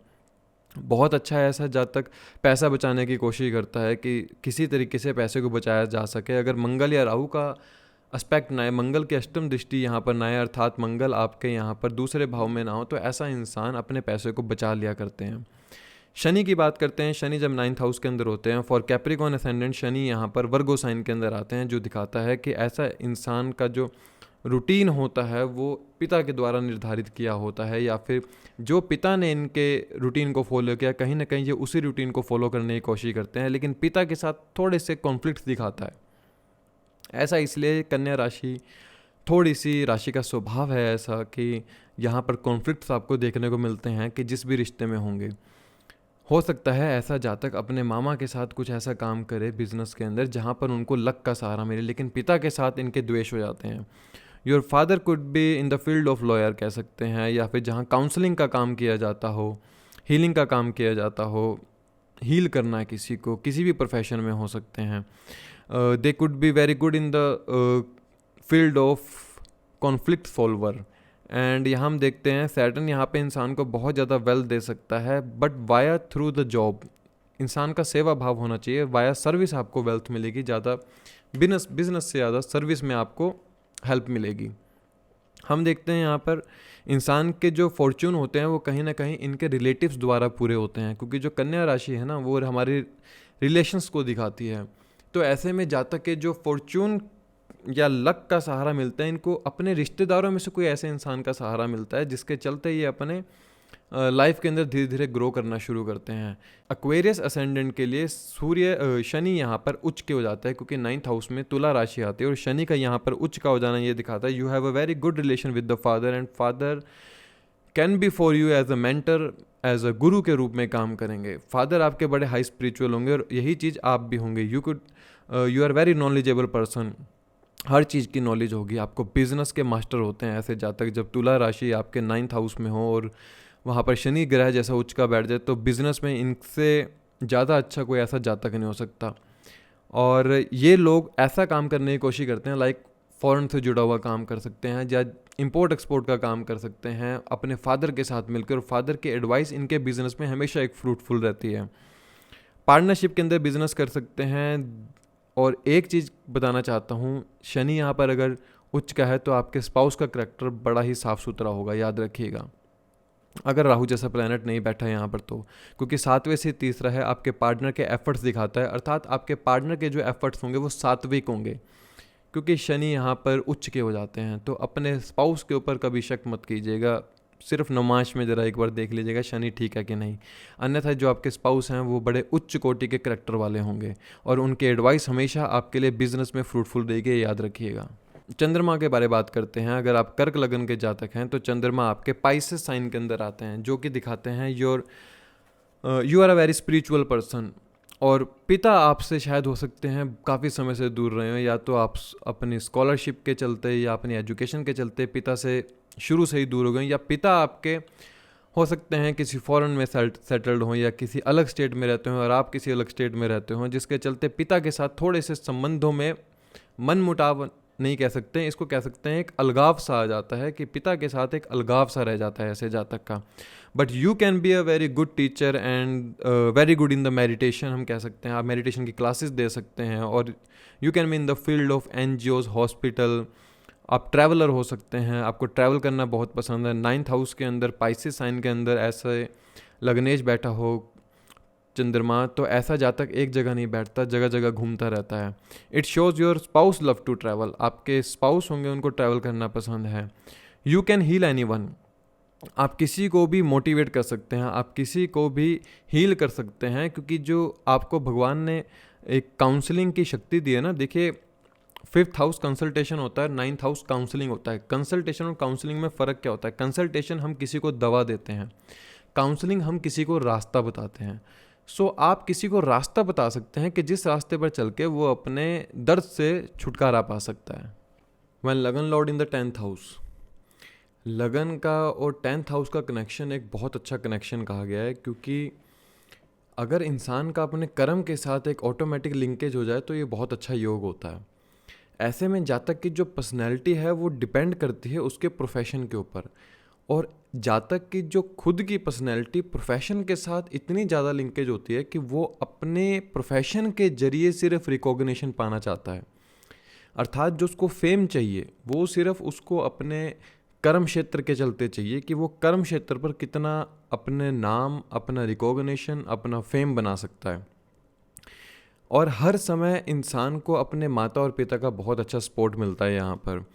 बहुत अच्छा है ऐसा जातक पैसा बचाने की कोशिश करता है कि किसी तरीके से पैसे को बचाया जा सके। अगर मंगल या राहु का एस्पेक्ट ना है, मंगल की अष्टम दृष्टि यहाँ पर ना है, अर्थात मंगल आपके यहाँ पर दूसरे भाव में ना हो, तो ऐसा इंसान अपने पैसे को बचा लिया करते हैं। शनि की बात करते हैं, शनि जब 9th हाउस के अंदर होते हैं, फॉर कैप्रिकॉन असेंडेंट शनि यहाँ पर वर्गो साइन के अंदर आते हैं, जो दिखाता है कि ऐसा इंसान का जो रूटीन होता है वो पिता के द्वारा निर्धारित किया होता है, या फिर जो पिता ने इनके रूटीन को फॉलो किया कहीं ना कहीं ये उसी रूटीन को फॉलो करने की कोशिश करते हैं, लेकिन पिता के साथ थोड़े से कॉन्फ्लिक्ट दिखाता है। ऐसा इसलिए कन्या राशि थोड़ी सी राशि का स्वभाव है ऐसा कि यहाँ पर कॉन्फ्लिक्ट्स आपको देखने को मिलते हैं कि जिस भी रिश्ते में होंगे। हो सकता है ऐसा जातक अपने मामा के साथ कुछ ऐसा काम करे बिजनेस के अंदर जहाँ पर उनको लक का सहारा मिले, लेकिन पिता के साथ इनके द्वेष हो जाते हैं। Your father could be in the field of lawyer कह सकते हैं, या फिर जहाँ काउंसलिंग का काम किया जाता हो, हीलिंग का काम किया जाता हो, हील करना है किसी को, किसी भी प्रोफेशन में हो सकते हैं। They could be very good in the field of conflict solver. And यहाँ हम देखते हैं सैटर्न यहाँ पे इंसान को बहुत ज़्यादा वेल्थ दे सकता है, but via through the job. इंसान का सेवा भाव होना चाहिए, वाया सर्विस आपको वेल्थ मिलेगी, ज़्यादा बिजनेस से ज़्यादा सर्विस में आपको हेल्प मिलेगी। हम देखते हैं यहाँ पर इंसान के जो फॉर्च्यून होते हैं वो कहीं ना कहीं इनके रिलेटिव्स द्वारा पूरे होते हैं, क्योंकि जो कन्या राशि है ना वो हमारी रिलेशंस को दिखाती है। तो ऐसे में जातक के जो फॉर्च्यून या लक का सहारा मिलता है, इनको अपने रिश्तेदारों में से कोई ऐसे इंसान का सहारा मिलता है जिसके चलते ये अपने लाइफ के अंदर धीरे धीरे ग्रो करना शुरू करते हैं। एक्वेरियस असेंडेंट के लिए शनि यहाँ पर उच्च के हो जाता है, क्योंकि 9th हाउस में तुला राशि आती है और शनि का यहाँ पर उच्च का हो जाना ये दिखाता है you have a very good relation with the father and father can be for you as a mentor, as a guru के रूप में काम करेंगे। फादर आपके बड़े हाई स्पिरिचुअल होंगे और यही चीज़ आप भी होंगे। You are very knowledgeable person, हर चीज़ की नॉलेज होगी आपको। बिजनेस के मास्टर होते हैं ऐसे जातक। जब तुला राशि आपके 9th हाउस में हो और वहाँ पर शनि ग्रह जैसा उच्च का बैठ जाए तो बिजनेस में इनसे ज़्यादा अच्छा कोई ऐसा जातक नहीं हो सकता। और ये लोग ऐसा काम करने की कोशिश करते हैं, लाइक फॉरेन से जुड़ा हुआ काम कर सकते हैं या इंपोर्ट एक्सपोर्ट का काम कर सकते हैं अपने फादर के साथ मिलकर, और फादर की एडवाइस इनके बिजनेस में हमेशा एक फ्रूटफुल रहती है। पार्टनरशिप के अंदर बिजनेस कर सकते हैं। और एक चीज़ बताना चाहता हूँ, शनि यहाँ पर अगर उच्च का है तो आपके स्पाउस का करैक्टर बड़ा ही साफ़ सुथरा होगा, याद रखिएगा। अगर राहु जैसा प्लैनेट नहीं बैठा है यहाँ पर तो, क्योंकि 7वें से तीसरा है, आपके पार्टनर के एफर्ट्स दिखाता है, अर्थात आपके पार्टनर के जो एफर्ट्स होंगे वो सात्विक होंगे, क्योंकि शनि यहाँ पर उच्च के हो जाते हैं। तो अपने स्पाउस के ऊपर कभी शक मत कीजिएगा, सिर्फ नमाज में ज़रा एक बार देख लीजिएगा शनि ठीक है कि नहीं। अन्यथा जो आपके स्पाउस हैं वो बड़े उच्च कोटि के करैक्टर वाले होंगे और उनके एडवाइस हमेशा आपके लिए बिजनेस में फ्रूटफुल देगी, याद रखिएगा। चंद्रमा के बारे बात करते हैं। अगर आप कर्क लगन के जातक हैं तो चंद्रमा आपके पाइसेस साइन के अंदर आते हैं, जो कि दिखाते हैं you are a very spiritual person. और पिता आपसे शायद हो सकते हैं काफ़ी समय से दूर रहे हो, या तो आप अपनी स्कॉलरशिप के चलते या अपनी एजुकेशन के चलते पिता से शुरू से ही दूर हो गए, या पिता आपके हो सकते हैं किसी फॉरेन में सेटल्ड हों या किसी अलग स्टेट में रहते हो और आप किसी अलग स्टेट में रहते हो, जिसके चलते पिता के साथ थोड़े से संबंधों में मन मुटाव नहीं कह सकते, इसको कह सकते हैं एक अलगाव सा आ जाता है, कि पिता के साथ एक अलगाव सा रह जाता है ऐसे जातक का। But you can be a very good teacher and very good in the meditation, हम कह सकते हैं आप मेडिटेशन की क्लासेस दे सकते हैं, और you can be in the field of NGOs, hospital, आप ट्रैवलर हो सकते हैं, आपको ट्रैवल करना बहुत पसंद है। 9th हाउस के अंदर पाइसेस साइन के अंदर ऐसे लग्नेश बैठा हो चंद्रमा, तो ऐसा जातक एक जगह नहीं बैठता, जगह जगह घूमता रहता है। It shows your spouse love to travel, आपके स्पाउस होंगे उनको ट्रैवल करना पसंद है। यू कैन हील एनीवन, आप किसी को भी मोटिवेट कर सकते हैं, आप किसी को भी हील कर सकते हैं, क्योंकि जो आपको भगवान ने एक काउंसलिंग की शक्ति दी है ना। देखिए 5th हाउस कंसल्टेशन होता है, 9th हाउस काउंसलिंग होता है। कंसल्टेशन और काउंसलिंग में फ़र्क क्या होता है? कंसल्टेशन हम किसी को दवा देते हैं, काउंसलिंग हम किसी को रास्ता बताते हैं। सो आप किसी को रास्ता बता सकते हैं कि जिस रास्ते पर चल के वो अपने दर्द से छुटकारा पा सकता है। वैन लगन lord in the 10th house, लगन का और 10th हाउस का कनेक्शन एक बहुत अच्छा कनेक्शन कहा गया है, क्योंकि अगर इंसान का अपने कर्म के साथ एक ऑटोमेटिक लिंकेज हो जाए तो ये बहुत अच्छा योग होता है। ऐसे में जातक की जो पर्सनैलिटी है वो डिपेंड करती है उसके प्रोफेशन के ऊपर, और जातक की जो खुद की पर्सनैलिटी प्रोफेशन के साथ इतनी ज़्यादा लिंकेज होती है कि वो अपने प्रोफेशन के जरिए सिर्फ रिकॉग्निशन पाना चाहता है, अर्थात जो उसको फेम चाहिए वो सिर्फ उसको अपने कर्म क्षेत्र के चलते चाहिए, कि वो कर्म क्षेत्र पर कितना अपने नाम, अपना रिकॉग्निशन, अपना फेम बना सकता है। और हर समय इंसान को अपने माता और पिता का बहुत अच्छा सपोर्ट मिलता है यहाँ पर।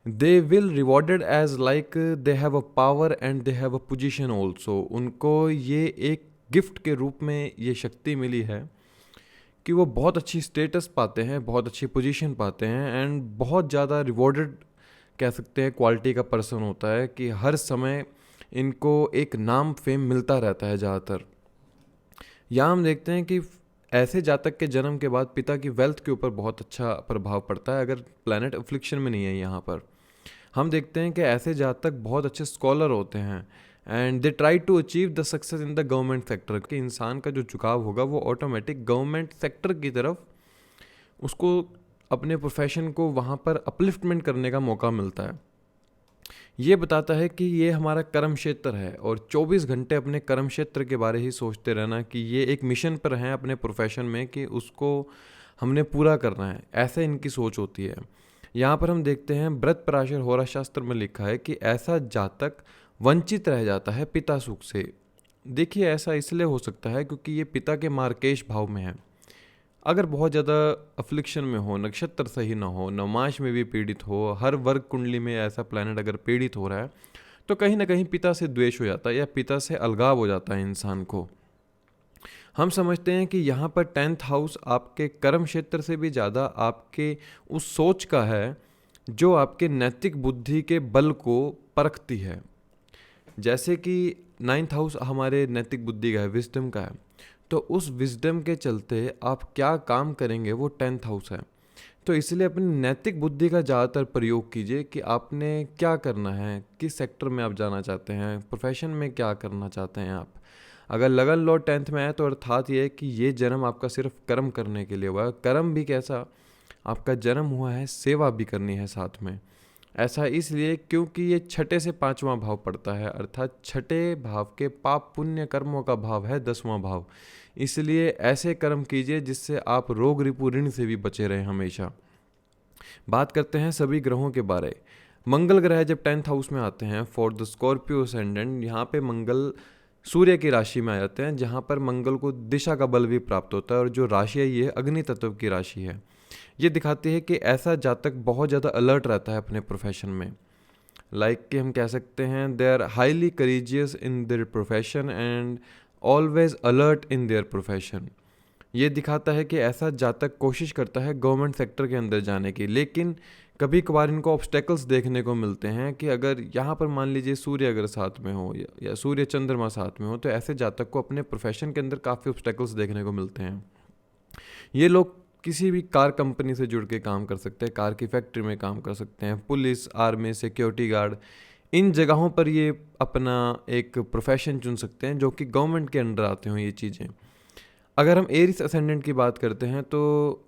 They will rewarded as like they have a power and they have a position also, उनको ये एक गिफ्ट के रूप में ये शक्ति मिली है कि वो बहुत अच्छी स्टेटस पाते हैं, बहुत अच्छी पोजीशन पाते हैं, एंड बहुत ज़्यादा रिवॉर्डेड कह सकते हैं क्वालिटी का पर्सन होता है, कि हर समय इनको एक नाम फेम मिलता रहता है ज़्यादातर। यहाँ हम देखते हैं कि ऐसे जातक के जन्म के बाद पिता की वेल्थ के ऊपर बहुत अच्छा प्रभाव पड़ता है, अगर प्लैनेट अफ्लिक्शन में नहीं है। यहाँ पर हम देखते हैं कि ऐसे जातक बहुत अच्छे स्कॉलर होते हैं, and they try to achieve the success in the government sector, कि इंसान का जो झुकाव होगा वो ऑटोमेटिक गवर्नमेंट सेक्टर की तरफ, उसको अपने प्रोफेशन को वहाँ पर अपलिफ्टमेंट करने का मौका मिलता है। ये बताता है कि ये हमारा कर्म क्षेत्र है, और 24 घंटे अपने कर्म क्षेत्र के बारे ही सोचते रहना, कि ये एक मिशन पर हैं अपने प्रोफेशन में, कि उसको हमने पूरा करना है, ऐसे इनकी सोच होती है। यहाँ पर हम देखते हैं व्रत पराशर होरा शास्त्र में लिखा है कि ऐसा जातक वंचित रह जाता है पिता सुख से। देखिए ऐसा इसलिए हो सकता है क्योंकि ये पिता के मार्केश भाव में है। अगर बहुत ज़्यादा अफ्लिक्शन में हो, नक्षत्र सही ना हो, नवमाश में भी पीड़ित हो, हर वर्ग कुंडली में ऐसा प्लैनेट अगर पीड़ित हो रहा है, तो कहीं ना कहीं पिता से द्वेष हो जाता है या पिता से अलगाव हो जाता है इंसान को। हम समझते हैं कि यहाँ पर 10th हाउस आपके कर्म क्षेत्र से भी ज़्यादा आपके उस सोच का है जो आपके नैतिक बुद्धि के बल को परखती है। जैसे कि 9th हाउस हमारे नैतिक बुद्धि का है, विजडम का है, तो उस विजडम के चलते आप क्या काम करेंगे वो 10th हाउस है। तो इसलिए अपनी नैतिक बुद्धि का ज़्यादातर प्रयोग कीजिए कि आपने क्या करना है, किस सेक्टर में आप जाना चाहते हैं, प्रोफेशन में क्या करना चाहते हैं आप। अगर लगन लॉर्ड 10th में है तो अर्थात ये है कि ये जन्म आपका सिर्फ कर्म करने के लिए हुआ है। कर्म भी कैसा, आपका जन्म हुआ है सेवा भी करनी है साथ में। ऐसा इसलिए क्योंकि ये 6 से 5वां भाव पड़ता है, अर्थात 6 भाव के पाप पुण्य कर्मों का भाव है 10वां भाव। इसलिए ऐसे कर्म कीजिए जिससे आप रोग रिपु ऋण से भी बचे रहें हमेशा। बात करते हैं सभी ग्रहों के बारे। मंगल ग्रह जब 10th हाउस में आते हैं फॉर द स्कॉर्पियो असेंडेंट, यहाँ पे मंगल सूर्य की राशि में आ जाते हैं, जहाँ पर मंगल को दिशा का बल भी प्राप्त होता है, और जो राशि है ये अग्नि तत्व की राशि है। ये दिखाती है कि ऐसा जातक बहुत ज़्यादा अलर्ट रहता है अपने प्रोफेशन में। कि हम कह सकते हैं they are highly courageous in their profession and always alert in their profession. ये दिखाता है कि ऐसा जातक कोशिश करता है गवर्नमेंट सेक्टर के अंदर जाने की, लेकिन कभी कभार इनको ऑब्स्टेकल्स देखने को मिलते हैं कि अगर यहाँ पर मान लीजिए सूर्य अगर साथ में हो या सूर्य चंद्रमा साथ में हो, तो ऐसे जातक को अपने प्रोफेशन के अंदर काफ़ी ऑब्स्टेकल्स देखने को मिलते हैं। ये लोग किसी भी कार कंपनी से जुड़ के काम कर सकते हैं, कार की फैक्ट्री में काम कर सकते हैं, पुलिस, आर्मी, सिक्योरिटी गार्ड, इन जगहों पर ये अपना एक प्रोफेशन चुन सकते हैं जो कि गवर्नमेंट के अंडर आते हों ये चीज़ें। अगर हम एरिस असेंडेंट की बात करते हैं तो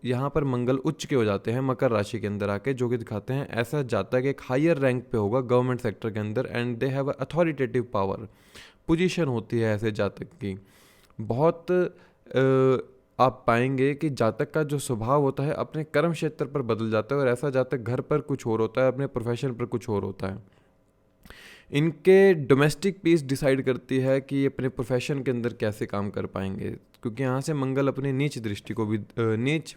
यहाँ पर मंगल उच्च के हो जाते हैं मकर राशि के अंदर आके, जो कि दिखाते हैं ऐसा जातक एक हायर रैंक पे होगा गवर्नमेंट सेक्टर के अंदर, and they have authoritative power, position होती है ऐसे जातक की। बहुत आप पाएंगे कि जातक का जो स्वभाव होता है अपने कर्म क्षेत्र पर बदल जाता है, और ऐसा जातक घर पर कुछ और होता है, अपने प्रोफेशन पर कुछ और होता है। इनके डोमेस्टिक पीस डिसाइड करती है कि ये अपने प्रोफेशन के अंदर कैसे काम कर पाएंगे, क्योंकि यहाँ से मंगल अपनी नीच दृष्टि को भी नीच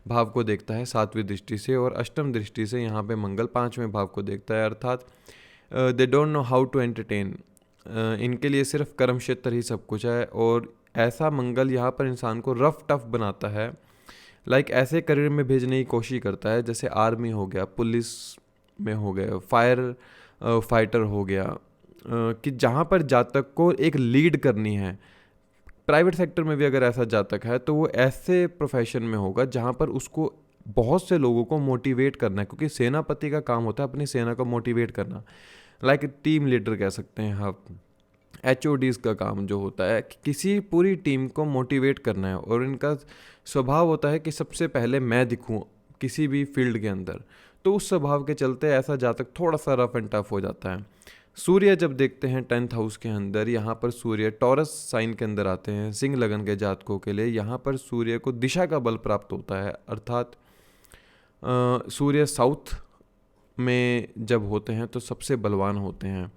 भाव को देखता है 7वीं दृष्टि से, और अष्टम दृष्टि से यहाँ पे मंगल 5वें भाव को देखता है, अर्थात they don't know how to entertain. इनके लिए सिर्फ कर्म क्षेत्र ही सब कुछ है, और ऐसा मंगल यहाँ पर इंसान को रफ टफ बनाता है। ऐसे करियर में भेजने की कोशिश करता है, जैसे आर्मी हो गया, पुलिस में हो गया, फाइटर हो गया, कि जहाँ पर जातक को एक लीड करनी है। प्राइवेट सेक्टर में भी अगर ऐसा जातक है तो वो ऐसे प्रोफेशन में होगा जहाँ पर उसको बहुत से लोगों को मोटिवेट करना है, क्योंकि सेनापति का काम होता है अपनी सेना को मोटिवेट करना। टीम लीडर कह सकते हैं आप। HODs का काम जो होता है कि किसी पूरी टीम को मोटिवेट करना है, और इनका स्वभाव होता है कि सबसे पहले मैं दिखूं किसी भी फील्ड के अंदर। तो उस स्वभाव के चलते ऐसा जातक थोड़ा सा रफ एंड टफ हो जाता है। सूर्य जब देखते हैं 10th हाउस के अंदर, यहाँ पर सूर्य टॉरस साइन के अंदर आते हैं सिंह लगन के जातकों के लिए। यहाँ पर सूर्य को दिशा का बल प्राप्त होता है, अर्थात सूर्य साउथ में जब होते हैं तो सबसे बलवान होते हैं।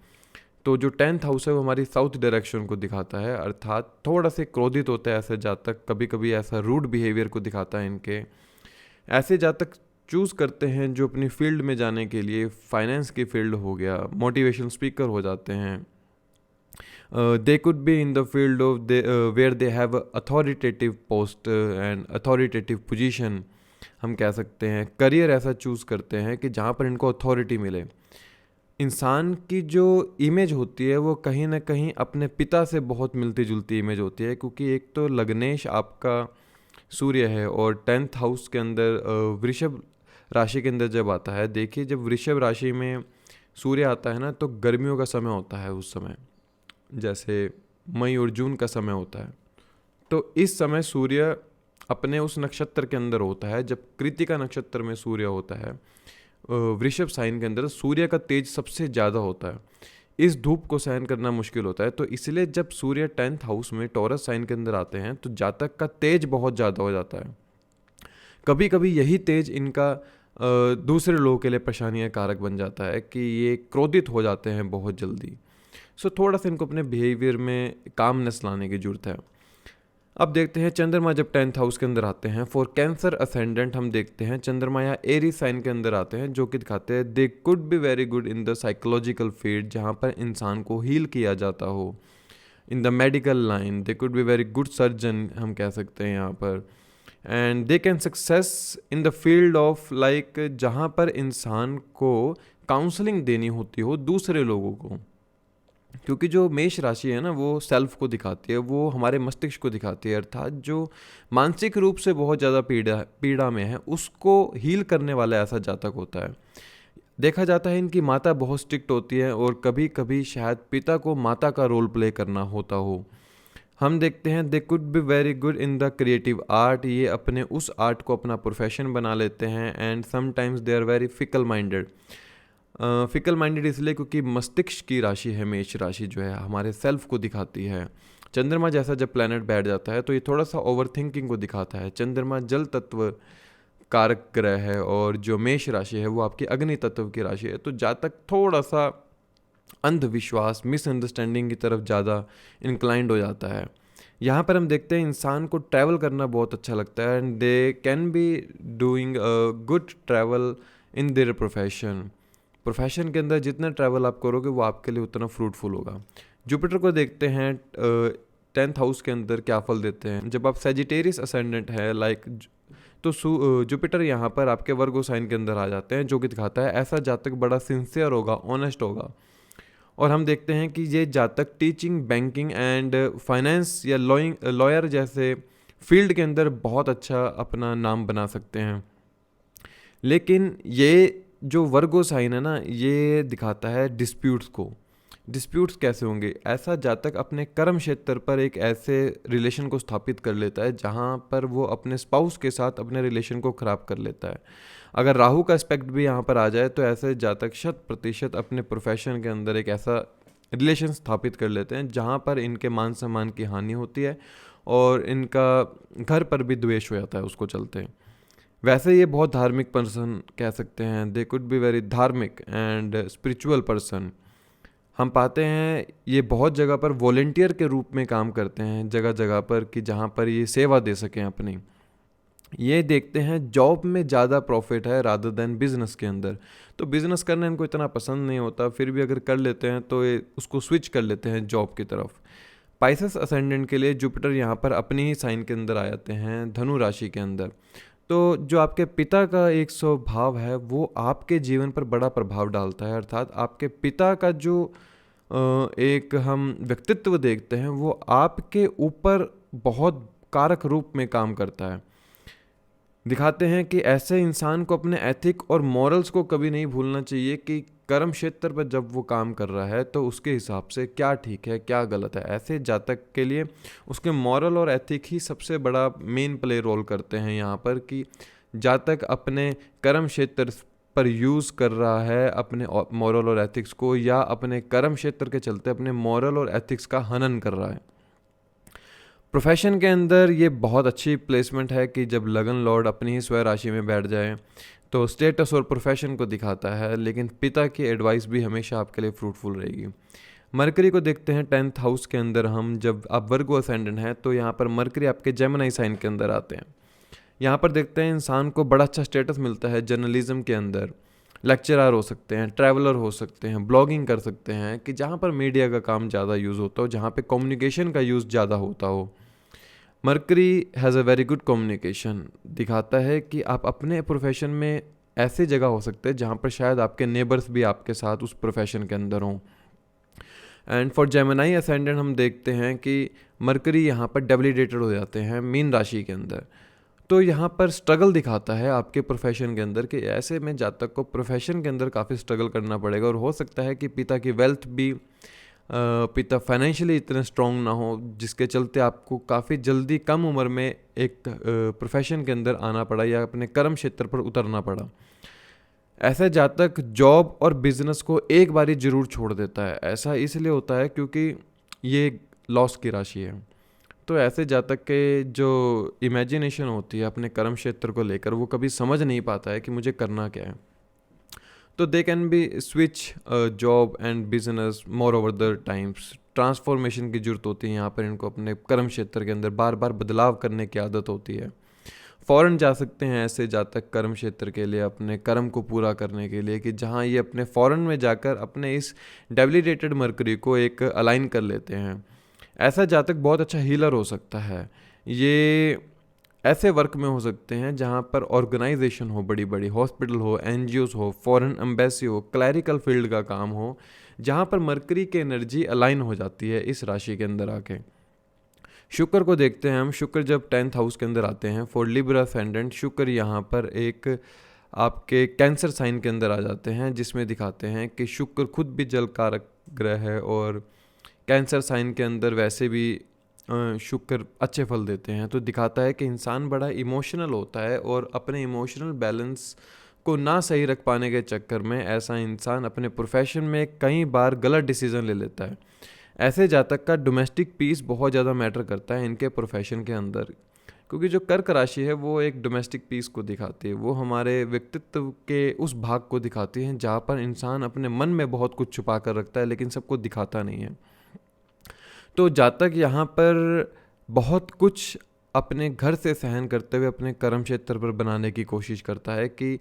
तो जो 10th हाउस है वो हमारी साउथ डायरेक्शन को दिखाता है, अर्थात थोड़ा से क्रोधित होते हैं ऐसे जातक, कभी कभी ऐसा रूड बिहेवियर को दिखाता है इनके। ऐसे जातक चूज़ करते हैं जो अपनी फील्ड में जाने के लिए, फाइनेंस की फील्ड हो गया, मोटिवेशनल स्पीकर हो जाते हैं। They could be in the field of where they have authoritative post and authoritative position. हम कह सकते हैं करियर ऐसा चूज़ करते हैं कि जहाँ पर इनको अथॉरिटी मिले। इंसान की जो इमेज होती है वो कहीं ना कहीं अपने पिता से बहुत मिलती जुलती इमेज होती है, क्योंकि एक तो लग्नेश आपका सूर्य है, और 10th हाउस के अंदर वृषभ राशि के अंदर जब आता है, देखिए जब वृषभ राशि में सूर्य आता है ना, तो गर्मियों का समय होता है उस समय, जैसे मई और जून का समय होता है। तो इस समय सूर्य अपने उस नक्षत्र के अंदर होता है। जब कृतिका नक्षत्र में सूर्य होता है वृषभ साइन के अंदर, सूर्य का तेज सबसे ज़्यादा होता है, इस धूप को सहन करना मुश्किल होता है। तो इसलिए जब सूर्य 10th हाउस में टॉरस साइन के अंदर आते हैं तो जातक का तेज बहुत ज़्यादा हो जाता है। कभी कभी यही तेज इनका दूसरे लोगों के लिए परेशानी कारक बन जाता है कि ये क्रोधित हो जाते हैं बहुत जल्दी। सो थोड़ा सा इनको अपने बिहेवियर में कामनेस लाने की जरूरत है। अब देखते हैं चंद्रमा जब 10th हाउस के अंदर आते हैं फॉर कैंसर असेंडेंट, हम देखते हैं चंद्रमा या एरीज साइन के अंदर आते हैं, जो कि दिखाते हैं they could be very good in the psychological field, जहाँ पर इंसान को हील किया जाता हो। In the medical line they could be very good surgeon, हम कह सकते हैं यहाँ पर। And they can success in the field of जहाँ पर इंसान को काउंसलिंग देनी होती हो दूसरे लोगों को, क्योंकि जो मेष राशि है ना वो सेल्फ को दिखाती है, वो हमारे मस्तिष्क को दिखाती है, अर्थात जो मानसिक रूप से बहुत ज़्यादा पीड़ा में है उसको हील करने वाला ऐसा जातक होता है। देखा जाता है इनकी माता बहुत स्ट्रिक्ट होती है, और कभी कभी शायद पिता को माता का रोल प्ले करना होता हो। हम देखते हैं they could be very good in the creative art, ये अपने उस आर्ट को अपना प्रोफेशन बना लेते हैं। And sometimes they are very fickle minded. Fickle minded इसलिए क्योंकि मस्तिष्क की राशि है मेष राशि, जो है हमारे सेल्फ को दिखाती है। चंद्रमा जैसा जब प्लैनेट बैठ जाता है तो ये थोड़ा सा ओवर थिंकिंग को दिखाता है। चंद्रमा जल तत्व कारक ग्रह है और जो मेष राशि है वो आपकी अग्नि तत्व की राशि है। तो जातक थोड़ा सा अंधविश्वास, मिसअंडरस्टैंडिंग की तरफ ज़्यादा इंक्लाइंड हो जाता है। यहाँ पर हम देखते हैं इंसान को ट्रैवल करना बहुत अच्छा लगता है and they can be doing a good travel in their profession के अंदर जितना ट्रैवल आप करोगे वो आपके लिए उतना फ्रूटफुल होगा। जुपिटर को देखते हैं 10th हाउस के अंदर क्या फल देते हैं। जब आप सेजिटेरियस असेंडेंट है तो जुपिटर यहाँ पर आपके वर्गो साइन के अंदर आ जाते हैं, जो कि दिखाता है ऐसा जातक बड़ा सिंसियर होगा, ऑनेस्ट होगा। और हम देखते हैं कि ये जातक टीचिंग, बैंकिंग एंड फाइनेंस या लॉयर जैसे फील्ड के अंदर बहुत अच्छा अपना नाम बना सकते हैं। लेकिन ये जो वर्गो साइन है ना, ये दिखाता है डिस्प्यूट्स को। डिस्प्यूट्स कैसे होंगे? ऐसा जातक अपने कर्म क्षेत्र पर एक ऐसे रिलेशन को स्थापित कर लेता है जहाँ पर वो अपने स्पाउस के साथ अपने रिलेशन को ख़राब कर लेता है। अगर राहु का एस्पेक्ट भी यहाँ पर आ जाए तो ऐसे जातक 100% अपने प्रोफेशन के अंदर एक ऐसा रिलेशन स्थापित कर लेते हैं जहाँ पर इनके मान सम्मान की हानि होती है और इनका घर पर भी द्वेष हो जाता है उसको चलते। वैसे ये बहुत धार्मिक पर्सन कह सकते हैं, दे कुड बी वेरी धार्मिक एंड स्पिरिचुअल पर्सन। हम पाते हैं ये बहुत जगह पर वॉलेंटियर के रूप में काम करते हैं जगह जगह पर, कि जहाँ पर ये सेवा दे सकें अपनी। ये देखते हैं जॉब में ज़्यादा प्रॉफिट है रादर देन बिजनेस के अंदर। तो बिजनेस करना इनको इतना पसंद नहीं होता, फिर भी अगर कर लेते हैं तो ये उसको स्विच कर लेते हैं जॉब की तरफ। पाइसेस असेंडेंट के लिए जुपिटर यहाँ पर अपनी ही साइन के अंदर आ जाते हैं, धनु राशि के अंदर। तो जो आपके पिता का एक स्वभाव है वो आपके जीवन पर बड़ा प्रभाव डालता है, अर्थात आपके पिता का जो एक हम व्यक्तित्व देखते हैं वो आपके ऊपर बहुत कारक रूप में काम करता है। दिखाते हैं कि ऐसे इंसान को अपने एथिक और मॉरल्स को कभी नहीं भूलना चाहिए कि कर्म क्षेत्र पर जब वो काम कर रहा है तो उसके हिसाब से क्या ठीक है क्या गलत है। ऐसे जातक के लिए उसके मॉरल और एथिक ही सबसे बड़ा मेन प्ले रोल करते हैं यहाँ पर, कि जातक अपने कर्म क्षेत्र पर यूज़ कर रहा है अपने मॉरल और एथिक्स को, या अपने कर्म क्षेत्र के चलते अपने मॉरल और एथिक्स का हनन कर रहा है। प्रोफेशन के अंदर ये बहुत अच्छी प्लेसमेंट है कि जब लगन लॉर्ड अपनी ही स्वय राशि में बैठ जाए तो स्टेटस और प्रोफेशन को दिखाता है, लेकिन पिता की एडवाइस भी हमेशा आपके लिए फ्रूटफुल रहेगी। मरकरी को देखते हैं 10th हाउस के अंदर। हम जब आप वर्गो असेंडेंट हैं तो यहाँ पर मरकरी आपके जेमिनी साइन के अंदर आते हैं। यहाँ पर देखते हैं इंसान को बड़ा अच्छा स्टेटस मिलता है जर्नलिज्म के अंदर। लेक्चरर हो सकते हैं, ट्रैवलर हो सकते हैं, ब्लॉगिंग कर सकते हैं, कि जहाँ पर मीडिया का काम ज़्यादा यूज़ होता हो, जहाँ पे कम्युनिकेशन का यूज़ ज़्यादा होता हो। Mercury has a very good communication, दिखाता है कि आप अपने प्रोफेशन में ऐसे जगह हो सकते हैं जहाँ पर शायद आपके नेबर्स भी आपके साथ उस प्रोफेशन के अंदर हों। एंड फॉर जेमिनी असेंडेंट हम देखते हैं कि मरकरी यहाँ पर डेबिलिटेटेड हो जाते हैं मीन राशि के अंदर। तो यहाँ पर स्ट्रगल दिखाता है आपके प्रोफेशन के अंदर, कि ऐसे में जातक को प्रोफेशन के अंदर काफ़ी स्ट्रगल करना पड़ेगा। और हो सकता है कि पिता की वेल्थ भी पिता फाइनेंशियली इतने स्ट्रॉन्ग ना हो, जिसके चलते आपको काफ़ी जल्दी कम उम्र में एक प्रोफेशन के अंदर आना पड़ा या अपने कर्म क्षेत्र पर उतरना पड़ा। ऐसा जातक जॉब और बिजनेस को एक बारी जरूर छोड़ देता है। ऐसा इसलिए होता है क्योंकि ये लॉस की राशि है। तो ऐसे जातक के जो इमेजिनेशन होती है अपने कर्म क्षेत्र को लेकर, वो कभी समझ नहीं पाता है कि मुझे करना क्या है। तो दे can B switch job and business more over the times. Transformation की जरूरत होती है यहाँ पर इनको, अपने कर्म क्षेत्र के अंदर बार बार बदलाव करने की आदत होती है। फॉरेन जा सकते हैं ऐसे जातक कर्म क्षेत्र के लिए, अपने कर्म को पूरा करने के लिए, कि जहाँ ये अपने फॉरेन में जाकर अपने इस डेबिलिटेटेड मरकरी को एक अलाइन कर लेते हैं। ऐसा जातक बहुत अच्छा हीलर हो सकता है। ये ऐसे वर्क में हो सकते हैं जहाँ पर ऑर्गेनाइजेशन हो, बड़ी बड़ी हॉस्पिटल हो, एनजीओस हो, फॉरेन एम्बेसी हो, क्लैरिकल फील्ड का काम हो, जहाँ पर मरकरी की एनर्जी अलाइन हो जाती है इस राशि के अंदर आके। शुक्र को देखते हैं हम। शुक्र जब 10th हाउस के अंदर आते हैं फॉर लिब्रा असेंडेंट, शुक्र यहाँ पर एक आपके कैंसर साइन के अंदर आ जाते हैं, जिसमें दिखाते हैं कि शुक्र खुद भी जल कारक ग्रह है और कैंसर साइन के अंदर वैसे भी शुक्र अच्छे फल देते हैं। तो दिखाता है कि इंसान बड़ा इमोशनल होता है और अपने इमोशनल बैलेंस को ना सही रख पाने के चक्कर में ऐसा इंसान अपने प्रोफेशन में कई बार गलत डिसीजन ले लेता है। ऐसे जातक का डोमेस्टिक पीस बहुत ज़्यादा मैटर करता है इनके प्रोफेशन के अंदर। क्योंकि जो कर्क राशि है वो एक डोमेस्टिक पीस को दिखाती है, वो हमारे व्यक्तित्व के उस भाग को दिखाती है जहाँ पर इंसान अपने मन में बहुत कुछ छुपा कर रखता है लेकिन सबको दिखाता नहीं है। तो जातक यहाँ पर बहुत कुछ अपने घर से सहन करते हुए अपने कर्म क्षेत्र पर बनाने की कोशिश करता है कि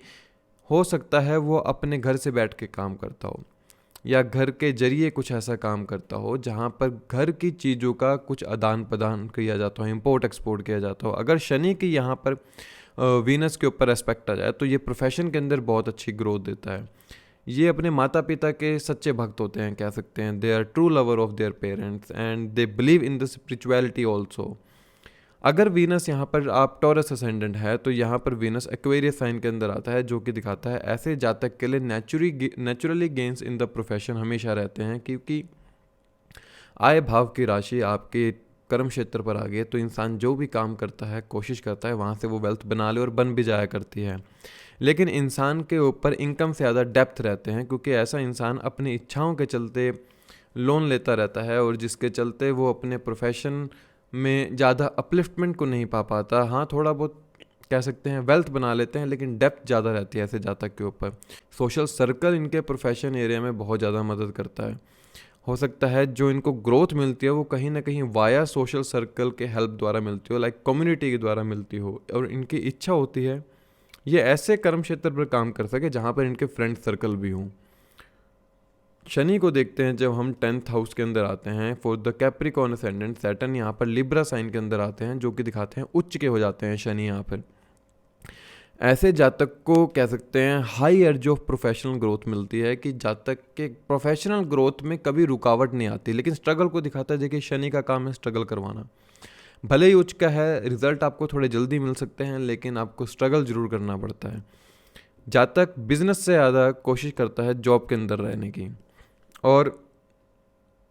हो सकता है वो अपने घर से बैठ के काम करता हो या घर के जरिए कुछ ऐसा काम करता हो जहाँ पर घर की चीज़ों का कुछ आदान प्रदान किया जाता हो, इंपोर्ट एक्सपोर्ट किया जाता हो। अगर शनि की यहाँ पर वीनस के ऊपर एस्पेक्ट आ जाए तो ये प्रोफेशन के अंदर बहुत अच्छी ग्रोथ देता है। ये अपने माता पिता के सच्चे भक्त होते हैं, कह सकते हैं। They are true lover of their parents and they believe in the spirituality also. अगर वीनस यहाँ पर आप टॉरस असेंडेंट है तो यहाँ पर वीनस एक्वेरियस साइन के अंदर आता है, जो कि दिखाता है ऐसे जातक के लिए naturally gains in the profession हमेशा रहते हैं, क्योंकि आय भाव की राशि आपके कर्म क्षेत्र पर आ गई तो इंसान जो भी काम करता है कोशिश करता है वहाँ से वो वेल्थ बना ले और बन भी जाया करती है। लेकिन इंसान के ऊपर इनकम से ज़्यादा डेप्थ रहते हैं, क्योंकि ऐसा इंसान अपनी इच्छाओं के चलते लोन लेता रहता है और जिसके चलते वो अपने प्रोफेशन में ज़्यादा अपलिफ्टमेंट को नहीं पा पाता। हाँ, थोड़ा बहुत कह सकते हैं वेल्थ बना लेते हैं लेकिन डेप्थ ज़्यादा रहती है ऐसे जातक के ऊपर। सोशल सर्कल इनके प्रोफेशन एरिया में बहुत ज़्यादा मदद करता है। हो सकता है जो इनको ग्रोथ मिलती है वो कहीं ना कहीं वाया सोशल सर्कल के हेल्प द्वारा मिलती हो, लाइक कम्युनिटी के द्वारा मिलती हो, और इनकी इच्छा होती है ये ऐसे कर्म क्षेत्र पर काम कर सके जहाँ पर इनके फ्रेंड सर्कल भी हों। शनि को देखते हैं जब हम 10th हाउस के अंदर आते हैं for the Capricorn ascendant. Saturn यहाँ पर लिब्रा साइन के अंदर आते हैं, जो कि दिखाते हैं उच्च के हो जाते हैं शनि यहाँ पर। ऐसे जातक को कह सकते हैं high age of professional growth मिलती है, कि जातक के प्रोफेशनल ग्रोथ में कभी रुकावट नहीं आती, लेकिन स्ट्रगल को दिखाता है। देखिए शनि का काम है स्ट्रगल करवाना। भले ही उच्च का है, रिजल्ट आपको थोड़े जल्दी मिल सकते हैं लेकिन आपको स्ट्रगल जरूर करना पड़ता है। जातक बिजनेस से ज़्यादा कोशिश करता है जॉब के अंदर रहने की, और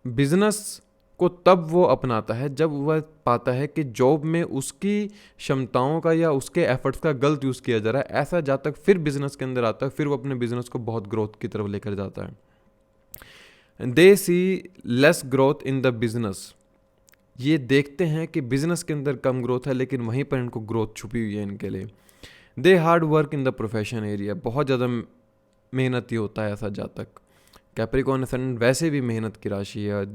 बिजनेस को तब वो अपनाता है जब वह पाता है कि जॉब में उसकी क्षमताओं का या उसके एफर्ट्स का गलत यूज़ किया जा रहा है। ऐसा जातक फिर बिजनेस के अंदर आता है, फिर वो अपने बिजनेस को बहुत ग्रोथ की तरफ लेकर जाता है। They see less growth in the business. ये देखते हैं कि बिजनेस के अंदर कम ग्रोथ है लेकिन वहीं पर इनको ग्रोथ छुपी हुई है इनके लिए। They hard work in the profession area. बहुत ज़्यादा मेहनती होता है ऐसा जातक। कैप्रिकॉर्न असेंडेंट वैसे भी मेहनत की राशि है।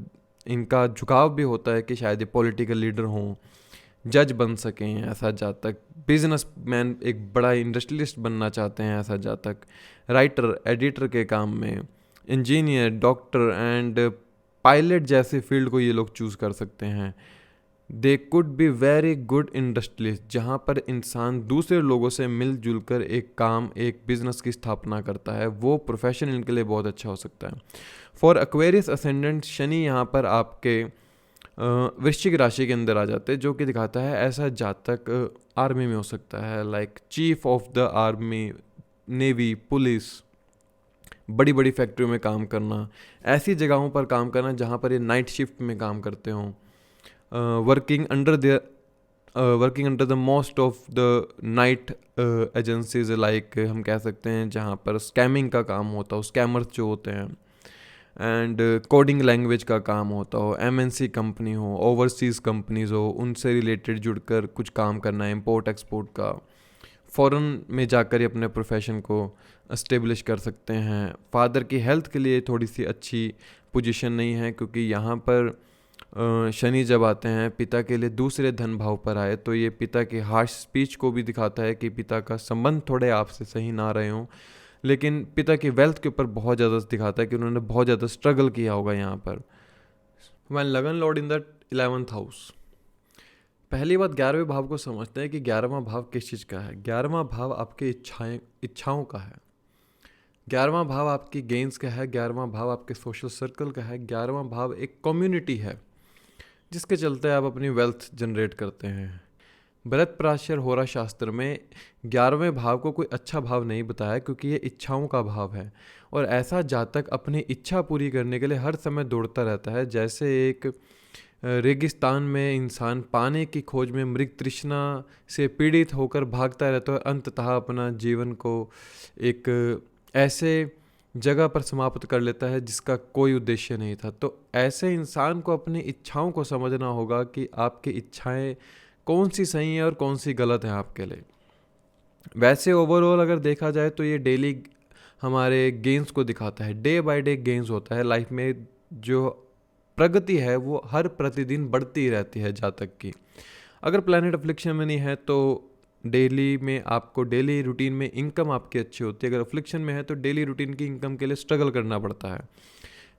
इनका झुकाव भी होता है कि शायद ये पॉलिटिकल लीडर हों, जज बन सकें ऐसा जातक। बिजनेसमैन, एक बड़ा इंडस्ट्रियलिस्ट बनना चाहते हैं ऐसा जातक। राइटर, एडिटर के काम में, इंजीनियर, डॉक्टर एंड पायलट जैसे फील्ड को ये लोग चूज़ कर सकते हैं। They could be very good industrialist, जहाँ पर इंसान दूसरे लोगों से मिलजुल कर एक काम, एक बिजनेस की स्थापना करता है, वो प्रोफेशन इनके लिए बहुत अच्छा हो सकता है। फॉर एक्वेरियस असेंडेंट शनि यहाँ पर आपके वृश्चिक राशि के अंदर आ जाते हैं, जो कि दिखाता है ऐसा जातक आर्मी में हो सकता है, like chief of the army, navy, police, बड़ी बड़ी फैक्ट्रियों में काम करना, ऐसी जगहों पर काम करना जहाँ पर ये नाइट शिफ्ट में काम करते हों। Working under the most of the night agencies, like हम कह सकते हैं जहाँ पर स्कैमिंग का काम होता हो, स्कैमर्स जो होते हैं, एंड कोडिंग लैंग्वेज का काम होता हो, एमएनसी कंपनी हो, ओवरसीज़ कंपनीज हो, उनसे रिलेटेड जुड़कर कुछ काम करना है, इंपोर्ट एक्सपोर्ट का। फ़ॉरेन में जाकर अपने प्रोफेशन को इस्टेब्लिश कर सकते हैं। फादर की हेल्थ के लिए थोड़ी सी अच्छी पोजीशन नहीं है, क्योंकि यहाँ पर शनि जब आते हैं पिता के लिए दूसरे धन भाव पर आए तो ये पिता की हार्श स्पीच को भी दिखाता है कि पिता का संबंध थोड़े आपसे सही ना रहे हों, लेकिन पिता की वेल्थ के ऊपर बहुत ज़्यादा दिखाता है कि उन्होंने बहुत ज़्यादा स्ट्रगल किया होगा यहाँ पर। वैन लगन lord in the 11th house. पहली बात 11वें भाव को समझते हैं कि 11वां भाव किस चीज़ का है। 11वां भाव आपके इच्छाओं का है। 11वां भाव आपकी गेंस का है। 11वां भाव आपके सोशल सर्कल का है। 11वां भाव एक कम्युनिटी है जिसके चलते आप अपनी वेल्थ जनरेट करते हैं। बृहत पराशर होरा शास्त्र में 11वें भाव को कोई अच्छा भाव नहीं बताया, क्योंकि ये इच्छाओं का भाव है, और ऐसा जातक अपनी इच्छा पूरी करने के लिए हर समय दौड़ता रहता है। जैसे एक रेगिस्तान में इंसान पानी की खोज में मृग तृष्णा से पीड़ित होकर भागता रहता है, अंततः अपना जीवन को एक ऐसे जगह पर समाप्त कर लेता है जिसका कोई उद्देश्य नहीं था। तो ऐसे इंसान को अपनी इच्छाओं को समझना होगा कि आपकी इच्छाएं कौन सी सही है और कौन सी गलत है आपके लिए। वैसे ओवरऑल अगर देखा जाए तो ये डेली हमारे गेन्स को दिखाता है, डे बाय डे गेन्स होता है लाइफ में। जो प्रगति है वो हर प्रतिदिन बढ़ती रहती है जातक की। अगर प्लैनेट अफ्लिक्शन में नहीं है तो डेली में आपको डेली रूटीन में इनकम आपकी अच्छी होती है। अगर अफ्लिक्शन में है तो डेली रूटीन की इनकम के लिए स्ट्रगल करना पड़ता है।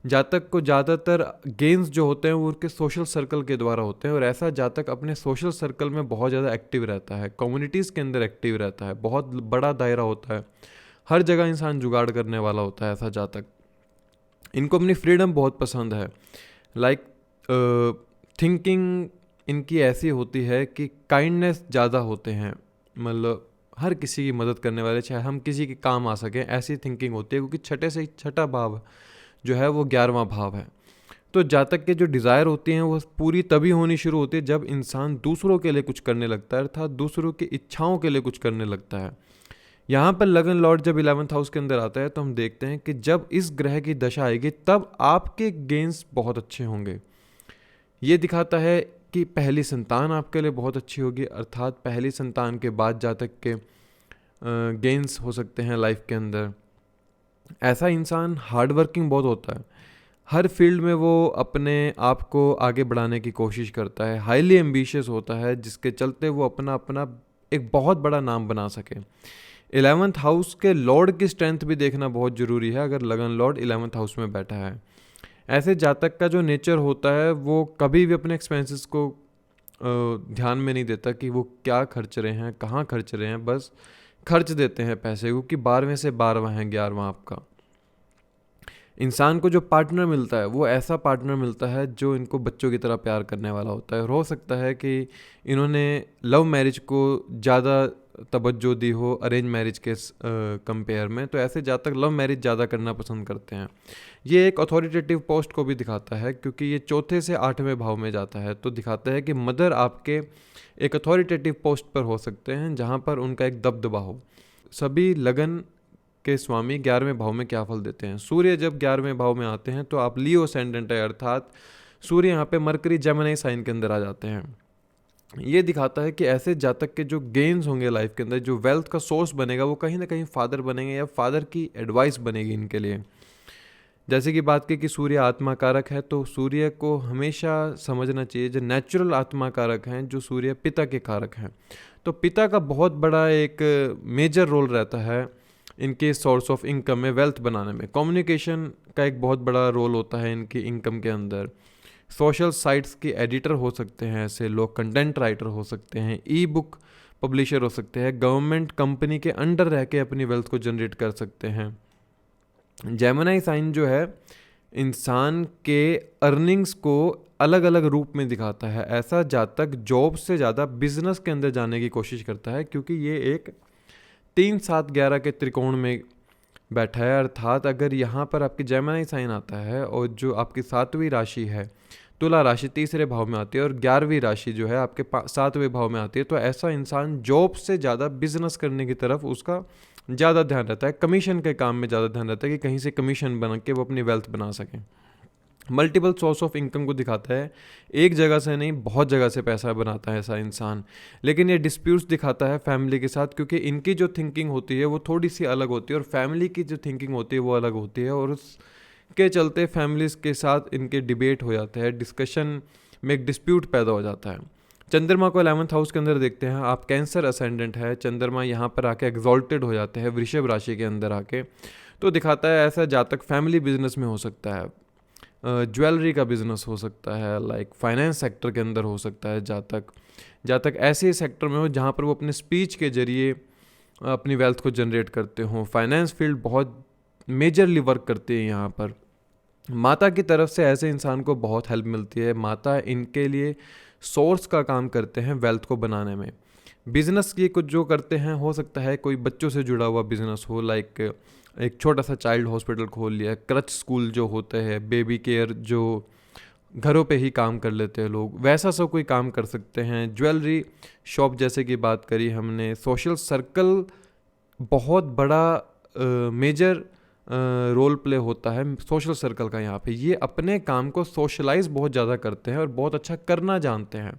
जातक को ज़्यादातर गेन्स जो होते हैं वो उनके सोशल सर्कल के द्वारा होते हैं, और ऐसा जातक अपने सोशल सर्कल में बहुत ज़्यादा एक्टिव रहता है, कम्युनिटीज़ के अंदर एक्टिव रहता है, बहुत बड़ा दायरा होता है, हर जगह इंसान जुगाड़ करने वाला होता है ऐसा जातक। इनको अपनी फ्रीडम बहुत पसंद है, लाइक थिंकिंग इनकी ऐसी होती है कि काइंडनेस ज़्यादा होते हैं, मतलब हर किसी की मदद करने वाले, चाहे हम किसी के काम आ सकें, ऐसी थिंकिंग होती है। क्योंकि छठे से छठा भाव जो है वो 11वां भाव है। तो जातक के जो डिज़ायर होती हैं वो पूरी तभी होनी शुरू होती है जब इंसान दूसरों के लिए कुछ करने लगता है, अर्थात दूसरों की इच्छाओं के लिए कुछ करने लगता है। यहाँ पर लगन लॉर्ड जब 11th हाउस के अंदर आता है तो हम देखते हैं कि जब इस ग्रह की दशा आएगी तब आपके गेन्स बहुत अच्छे होंगे। ये दिखाता है कि पहली संतान आपके लिए बहुत अच्छी होगी, अर्थात पहली संतान के बाद जातक के गेन्स हो सकते हैं लाइफ के अंदर। ऐसा इंसान हार्ड वर्किंग बहुत होता है, हर फील्ड में वो अपने आप को आगे बढ़ाने की कोशिश करता है, हाईली एम्बिशियस होता है, जिसके चलते वो अपना अपना एक बहुत बड़ा नाम बना सके। 11th हाउस के लॉर्ड की स्ट्रेंथ भी देखना बहुत ज़रूरी है अगर लगन लॉर्ड 11th हाउस में बैठा है। ऐसे जातक का जो नेचर होता है वो कभी भी अपने एक्सपेंसेस को ध्यान में नहीं देता कि वो क्या खर्च रहे हैं, कहाँ खर्च रहे हैं, बस खर्च देते हैं पैसे, क्योंकि 12वें से 12वां है 11वां आपका। इंसान को जो पार्टनर मिलता है वो ऐसा पार्टनर मिलता है जो इनको बच्चों की तरह प्यार करने वाला होता है। और हो सकता है कि इन्होंने लव मैरिज को ज़्यादा तवज्जो दी हो अरेंज मैरिज के कंपेयर में, तो ऐसे जातक लव मैरिज ज़्यादा करना पसंद करते हैं। ये एक अथॉरिटेटिव पोस्ट को भी दिखाता है, क्योंकि ये चौथे से 8वें भाव में जाता है, तो दिखाता है कि मदर आपके एक अथॉरिटेटिव पोस्ट पर हो सकते हैं जहाँ पर उनका एक दबदबा हो। सभी लगन के स्वामी 11वें भाव में क्या फल देते हैं। सूर्य जब 11वें भाव में आते हैं तो आप लियो असेंडेंट है, अर्थात सूर्य यहाँ पे मरकरी जेमिनी साइन के अंदर आ जाते हैं। ये दिखाता है कि ऐसे जातक के जो गेन्स होंगे लाइफ के अंदर, जो वेल्थ का सोर्स बनेगा, वो कहीं ना कहीं फादर बनेंगे या फादर की एडवाइस बनेगी इनके लिए। जैसे कि बात की कि सूर्य आत्मा कारक है, तो सूर्य को हमेशा समझना चाहिए जो नेचुरल आत्मा कारक हैं, जो सूर्य पिता के कारक हैं, तो पिता का बहुत बड़ा एक मेजर रोल रहता है इनके सोर्स ऑफ इनकम में, वेल्थ बनाने में। कम्युनिकेशन का एक बहुत बड़ा रोल होता है इनकी इनकम के अंदर। सोशल साइट्स के एडिटर हो सकते हैं ऐसे लोग, कंटेंट राइटर हो सकते हैं, ई बुक पब्लिशर हो सकते हैं, गवर्नमेंट कंपनी के अंडर रह के अपनी वेल्थ को जनरेट कर सकते हैं। जेमिनी साइन जो है इंसान के अर्निंग्स को अलग अलग रूप में दिखाता है। ऐसा जातक जॉब से ज़्यादा बिजनेस के अंदर जाने की कोशिश करता है, क्योंकि ये एक 3 7 11 के त्रिकोण में बैठा है, अर्थात अगर यहाँ पर आपकी जेमिनी साइन आता है और जो आपकी 7वीं राशि है तुला राशि तीसरे भाव में आती है और 11वीं राशि जो है आपके 7वें भाव में आती है, तो ऐसा इंसान जॉब से ज़्यादा बिजनेस करने की तरफ उसका ज़्यादा ध्यान रहता है, कमीशन के काम में ज़्यादा ध्यान रहता है कि कहीं से कमीशन बना के वो अपनी वेल्थ बना सकें। मल्टीपल सोर्स ऑफ इनकम को दिखाता है, एक जगह से नहीं बहुत जगह से पैसा बनाता है ऐसा इंसान। लेकिन ये डिस्प्यूट्स दिखाता है फैमिली के साथ, क्योंकि इनकी जो थिंकिंग होती है वो थोड़ी सी अलग होती है और फैमिली की जो थिंकिंग होती है वो अलग होती है, और उसके चलते फैमिलीज के साथ इनके डिबेट हो जाते हैं, डिस्कशन में एक डिस्प्यूट पैदा हो जाता है। चंद्रमा को 11th हाउस के अंदर देखते हैं, आप कैंसर असेंडेंट है, चंद्रमा यहाँ पर आके एग्जॉल्टेड हो जाते हैं वृषभ राशि के अंदर आके, तो दिखाता है ऐसा जातक फैमिली बिजनेस में हो सकता है, ज्वेलरी का बिजनेस हो सकता है, लाइक फाइनेंस सेक्टर के अंदर हो सकता है। जातक ऐसे सेक्टर में हो जहाँ पर वो अपने स्पीच के जरिए अपनी वेल्थ को जनरेट करते हों। फाइनेंस फील्ड बहुत मेजरली वर्क करती है यहाँ पर। माता की तरफ से ऐसे इंसान को बहुत हेल्प मिलती है, माता इनके लिए सोर्स का काम करते हैं वेल्थ को बनाने में। बिजनेस ये कुछ जो करते हैं, हो सकता है कोई बच्चों से जुड़ा हुआ बिजनेस हो, लाइक एक छोटा सा चाइल्ड हॉस्पिटल खोल लिया, क्रच स्कूल जो होते हैं, बेबी केयर जो घरों पे ही काम कर लेते हैं लोग, वैसा सब कोई काम कर सकते हैं। ज्वेलरी शॉप जैसे कि बात करी हमने। सोशल सर्कल बहुत बड़ा मेजर रोल प्ले होता है सोशल सर्कल का यहाँ पे। ये अपने काम को सोशलाइज बहुत ज़्यादा करते हैं और बहुत अच्छा करना जानते हैं।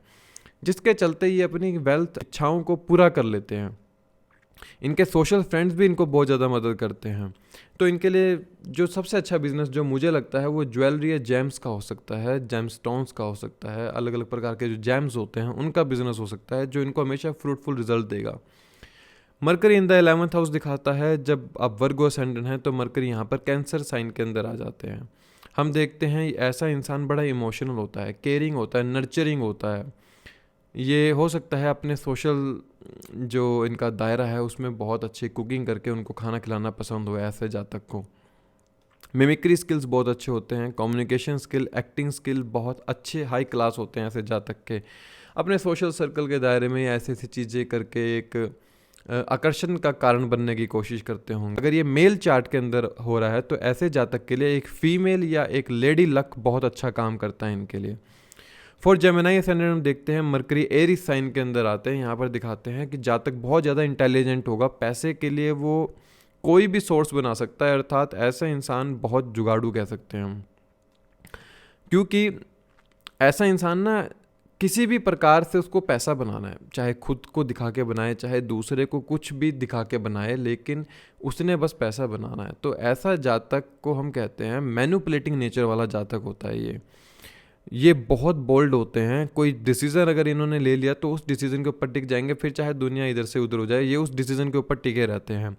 जिसके चलते ये अपनी वेल्थ इच्छाओं को पूरा कर लेते हैं। इनके सोशल फ्रेंड्स भी इनको बहुत ज़्यादा मदद करते हैं। तो इनके लिए जो सबसे अच्छा बिजनेस जो मुझे लगता है वो ज्वेलरी या जेम्स का हो सकता है, जेम स्टोन्स का हो सकता है, अलग अलग प्रकार के जो जेम्स होते हैं उनका बिजनेस हो सकता है, जो इनको हमेशा फ्रूटफुल रिजल्ट देगा। Mercury in the 11th house दिखाता है, जब आप वर्गो असेंडेंट हैं तो मरकरी यहाँ पर कैंसर साइन के अंदर आ जाते हैं। हम देखते हैं ऐसा इंसान बड़ा इमोशनल होता है, केयरिंग होता है, नर्चरिंग होता है। ये हो सकता है अपने सोशल जो इनका दायरा है उसमें बहुत अच्छी कुकिंग करके उनको खाना खिलाना पसंद हो ऐसे जातक को। मिमिक्री स्किल्स बहुत अच्छे होते हैं, कम्युनिकेशन स्किल, एक्टिंग स्किल बहुत अच्छे हाई क्लास होते हैं ऐसे जातक के। अपने सोशल सर्कल के दायरे में ऐसी ऐसी चीज़ें करके एक आकर्षण का कारण बनने की कोशिश करते होंगे। अगर ये मेल चार्ट के अंदर हो रहा है तो ऐसे जातक के लिए एक फीमेल या एक लेडी लक बहुत अच्छा काम करता है इनके लिए। फॉर जेमिनी असेंडेंट हम देखते हैं मरकरी एरीज साइन के अंदर आते हैं। यहाँ पर दिखाते हैं कि जातक बहुत ज़्यादा इंटेलिजेंट होगा, पैसे के लिए वो कोई भी सोर्स बना सकता है, अर्थात ऐसा इंसान बहुत जुगाड़ू कह सकते हैं हम। क्योंकि ऐसा इंसान ना किसी भी प्रकार से उसको पैसा बनाना है, चाहे खुद को दिखा के बनाए चाहे दूसरे को कुछ भी दिखा के बनाए, लेकिन उसने बस पैसा बनाना है। तो ऐसा जातक को हम कहते हैं मैनिपुलेटिंग नेचर वाला जातक होता है ये बहुत बोल्ड होते हैं। कोई डिसीज़न अगर इन्होंने ले लिया तो उस डिसीज़न के ऊपर टिक जाएंगे, फिर चाहे दुनिया इधर से उधर हो जाए ये उस डिसीज़न के ऊपर टिके रहते हैं।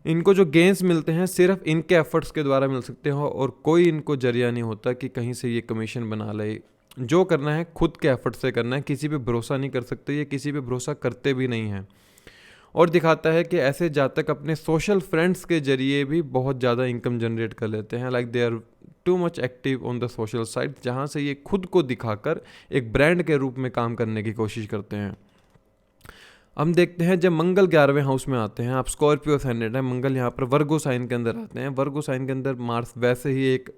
इनको जो गेंस मिलते हैं सिर्फ इनके एफर्ट्स के द्वारा मिल सकते हैं और कोई इनको जरिया नहीं होता कि कहीं से ये कमीशन बना ले। जो करना है खुद के एफर्ट से करना है, किसी पे भरोसा नहीं कर सकते, ये किसी पे भरोसा करते भी नहीं हैं। और दिखाता है कि ऐसे जातक अपने सोशल फ्रेंड्स के जरिए भी बहुत ज़्यादा इनकम जनरेट कर लेते हैं, like they are too much active on the social site, जहाँ से ये खुद को दिखाकर एक ब्रांड के रूप में काम करने की कोशिश करते हैं। हम देखते हैं जब मंगल 11वें हाउस में आते हैं, आप स्कॉर्पियो असेंडेंट है, मंगल यहाँ पर वर्गो साइन के अंदर आते हैं। वर्गो साइन के अंदर मार्स वैसे ही एक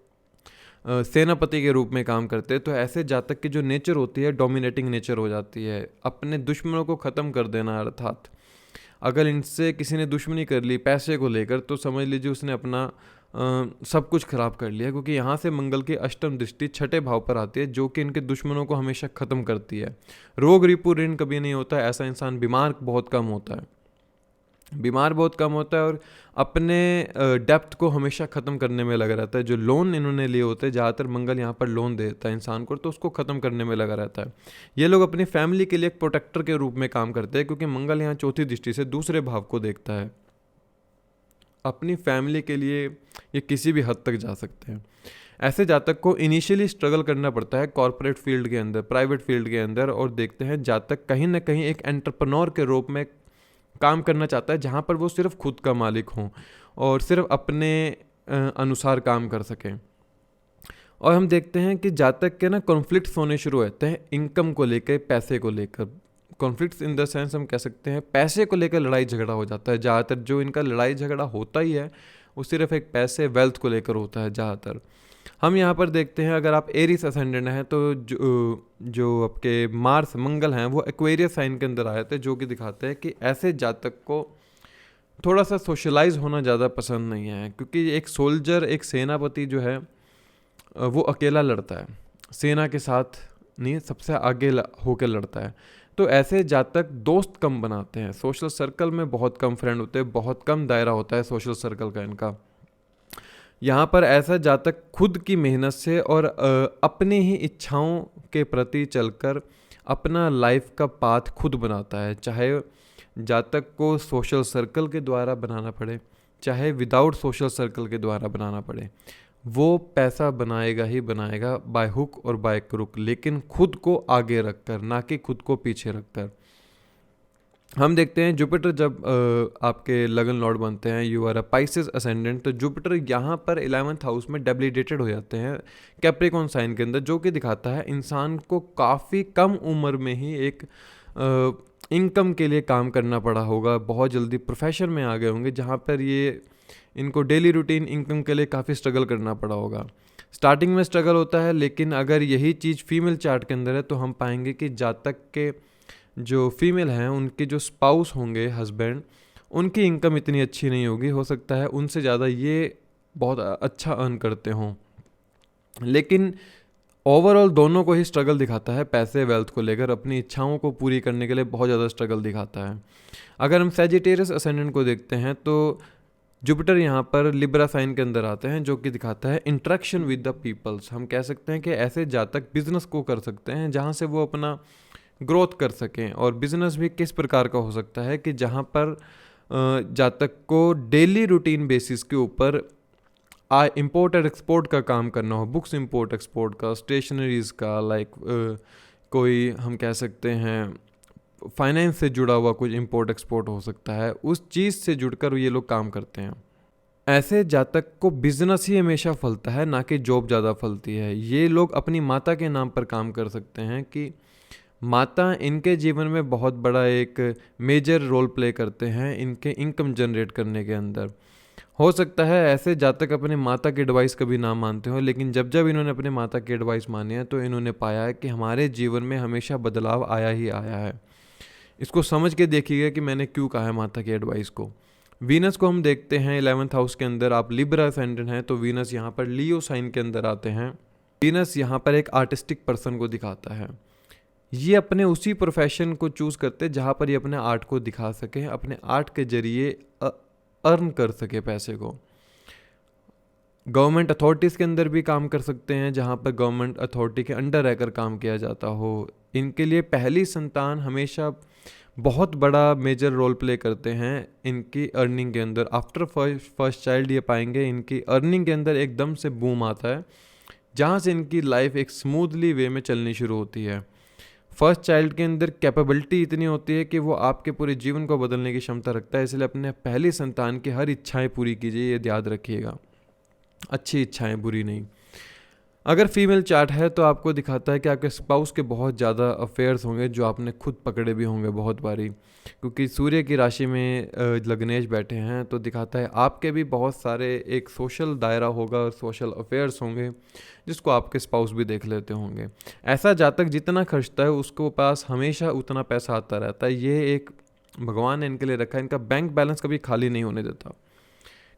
सेनापति के रूप में काम करते हैं। तो ऐसे जातक की जो नेचर होती है डोमिनेटिंग नेचर हो जाती है, अपने दुश्मनों को ख़त्म कर देना। अर्थात अगर इनसे किसी ने दुश्मनी कर ली पैसे को लेकर तो समझ लीजिए उसने अपना सब कुछ खराब कर लिया, क्योंकि यहाँ से मंगल की अष्टम दृष्टि छठे भाव पर आती है जो कि इनके दुश्मनों को हमेशा ख़त्म करती है। रोग रिपु ऋण कभी नहीं होता है, ऐसा इंसान बीमार बहुत कम होता है, बीमार बहुत कम होता है और अपने डेप्थ को हमेशा ख़त्म करने में लगा रहता है। जो लोन इन्होंने लिए होते हैं, ज़्यादातर मंगल यहाँ पर लोन देता है इंसान को, तो उसको ख़त्म करने में लगा रहता है। ये लोग अपनी फैमिली के लिए एक प्रोटेक्टर के रूप में काम करते हैं, क्योंकि मंगल यहाँ चौथी दृष्टि से दूसरे भाव को देखता है। अपनी फैमिली के लिए ये किसी भी हद तक जा सकते हैं। ऐसे जातक को इनिशियली स्ट्रगल करना पड़ता है कॉर्पोरेट फील्ड के अंदर, प्राइवेट फील्ड के अंदर, और देखते हैं जातक कहीं ना कहीं एक एंटरप्रेन्योर के रूप में काम करना चाहता है, जहाँ पर वो सिर्फ खुद का मालिक हों और सिर्फ अपने अनुसार काम कर सकें। और हम देखते हैं कि जातक के ना कॉन्फ्लिक्ट्स होने शुरू होते हैं इनकम को लेकर, पैसे को लेकर। कॉन्फ्लिक्ट्स इन द सेंस हम कह सकते हैं पैसे को लेकर लड़ाई झगड़ा हो जाता है। ज़्यादातर जो इनका लड़ाई झगड़ा होता ही है वो सिर्फ एक पैसे वेल्थ को लेकर होता है ज़्यादातर। हम यहाँ पर देखते हैं अगर आप एरीज असेंडेंट हैं तो जो आपके मार्स मंगल हैं वो एक्वेरियस साइन के अंदर आए थे, जो कि दिखाते हैं कि ऐसे जातक को थोड़ा सा सोशलाइज होना ज़्यादा पसंद नहीं है, क्योंकि एक सोल्जर, एक सेनापति जो है वो अकेला लड़ता है, सेना के साथ नहीं, सबसे आगे होकर लड़ता है। तो ऐसे जातक दोस्त कम बनाते हैं, सोशल सर्कल में बहुत कम फ्रेंड होते हैं, बहुत कम दायरा होता है सोशल सर्कल का इनका। यहाँ पर ऐसा जातक खुद की मेहनत से और अपनी ही इच्छाओं के प्रति चलकर अपना लाइफ का पाथ खुद बनाता है, चाहे जातक को सोशल सर्कल के द्वारा बनाना पड़े चाहे विदाउट सोशल सर्कल के द्वारा बनाना पड़े, वो पैसा बनाएगा ही बनाएगा बाय हुक और बाय क्रुक, लेकिन खुद को आगे रखकर, ना कि खुद को पीछे रखकर। हम देखते हैं जुपिटर जब आपके लगन लॉर्ड बनते हैं, you are a Pisces ascendant, तो जुपिटर यहाँ पर 11th हाउस में डेबिलिटेटेड हो जाते हैं कैप्रिकॉर्न साइन के अंदर, जो कि दिखाता है इंसान को काफ़ी कम उम्र में ही एक इनकम के लिए काम करना पड़ा होगा, बहुत जल्दी प्रोफेशन में आ गए होंगे जहाँ पर ये इनको डेली रूटीन इनकम के लिए काफ़ी स्ट्रगल करना पड़ा होगा। स्टार्टिंग में स्ट्रगल होता है, लेकिन अगर यही चीज़ फीमेल चार्ट के अंदर है तो हम पाएंगे कि जातक के जो फीमेल हैं उनके जो स्पाउस होंगे, हस्बैंड, उनकी इनकम इतनी अच्छी नहीं होगी, हो सकता है उनसे ज़्यादा ये बहुत अच्छा अर्न करते हों। लेकिन ओवरऑल दोनों को ही स्ट्रगल दिखाता है, पैसे वेल्थ को लेकर अपनी इच्छाओं को पूरी करने के लिए बहुत ज़्यादा स्ट्रगल दिखाता है। अगर हम सैजिटेरियस असेंडेंट को देखते हैं तो जुपिटर यहाँ पर लिब्रा साइन के अंदर आते हैं, जो कि दिखाता है इंटरेक्शन विद द पीपल्स। हम कह सकते हैं कि ऐसे जातक बिजनेस को कर सकते हैं जहाँ से वो अपना ग्रोथ कर सकें, और बिजनेस भी किस प्रकार का हो सकता है कि जहाँ पर जातक को डेली रूटीन बेसिस के ऊपर इम्पोर्ट और एक्सपोर्ट का काम करना हो, बुक्स इम्पोर्ट एक्सपोर्ट का, स्टेशनरीज़ का, लाइक कोई हम कह सकते हैं फाइनेंस से जुड़ा हुआ कुछ इम्पोर्ट एक्सपोर्ट हो सकता है, उस चीज़ से जुड़कर ये लोग काम करते हैं। ऐसे जातक को बिजनेस ही हमेशा फलता है, ना कि जॉब ज़्यादा फलती है। ये लोग अपनी माता के नाम पर काम कर सकते हैं कि माता इनके जीवन में बहुत बड़ा एक मेजर रोल प्ले करते हैं इनके इनकम जनरेट करने के अंदर। हो सकता है ऐसे जातक अपने माता की एडवाइस कभी ना मानते हो, लेकिन जब जब इन्होंने अपने माता की एडवाइस मानी है तो इन्होंने पाया है कि हमारे जीवन में हमेशा बदलाव आया ही आया है। इसको समझ के देखिएगा कि मैंने क्यों कहा है माता की एडवाइस को। वीनस को हम देखते हैं 11th हाउस के अंदर, आप लिब्रा असेंडेंट हैं तो वीनस यहाँ पर लियो साइन के अंदर आते हैं। वीनस यहाँ पर एक आर्टिस्टिक पर्सन को दिखाता है। ये अपने उसी प्रोफेशन को चूज़ करते हैं जहाँ पर ये अपने आर्ट को दिखा सकें, अपने आर्ट के जरिए अर्न कर सके पैसे को। गवर्नमेंट अथॉरिटीज़ के अंदर भी काम कर सकते हैं जहाँ पर गवर्नमेंट अथॉरिटी के अंडर रहकर काम किया जाता हो। इनके लिए पहली संतान हमेशा बहुत बड़ा मेजर रोल प्ले करते हैं इनकी अर्निंग के अंदर। आफ्टर फर्स्ट चाइल्ड ये पाएंगे इनकी अर्निंग के अंदर एकदम से बूम आता है, जहाँ से इनकी लाइफ एक स्मूथली वे में चलनी शुरू होती है। फर्स्ट चाइल्ड के अंदर कैपेबिलिटी इतनी होती है कि वो आपके पूरे जीवन को बदलने की क्षमता रखता है, इसलिए अपने पहली संतान की हर इच्छाएं पूरी कीजिए, ये याद रखिएगा। अच्छी इच्छाएं, बुरी नहीं। अगर फीमेल चार्ट है तो आपको दिखाता है कि आपके स्पाउस के बहुत ज़्यादा अफेयर्स होंगे जो आपने खुद पकड़े भी होंगे बहुत बारी, क्योंकि सूर्य की राशि में लग्नेश बैठे हैं तो दिखाता है आपके भी बहुत सारे एक सोशल दायरा होगा और सोशल अफेयर्स होंगे जिसको आपके स्पाउस भी देख लेते होंगे। ऐसा जातक जितना खर्चता है उसको पास हमेशा उतना पैसा आता रहता है। ये एक भगवान ने इनके लिए रखा है, इनका बैंक बैलेंस कभी खाली नहीं होने देता।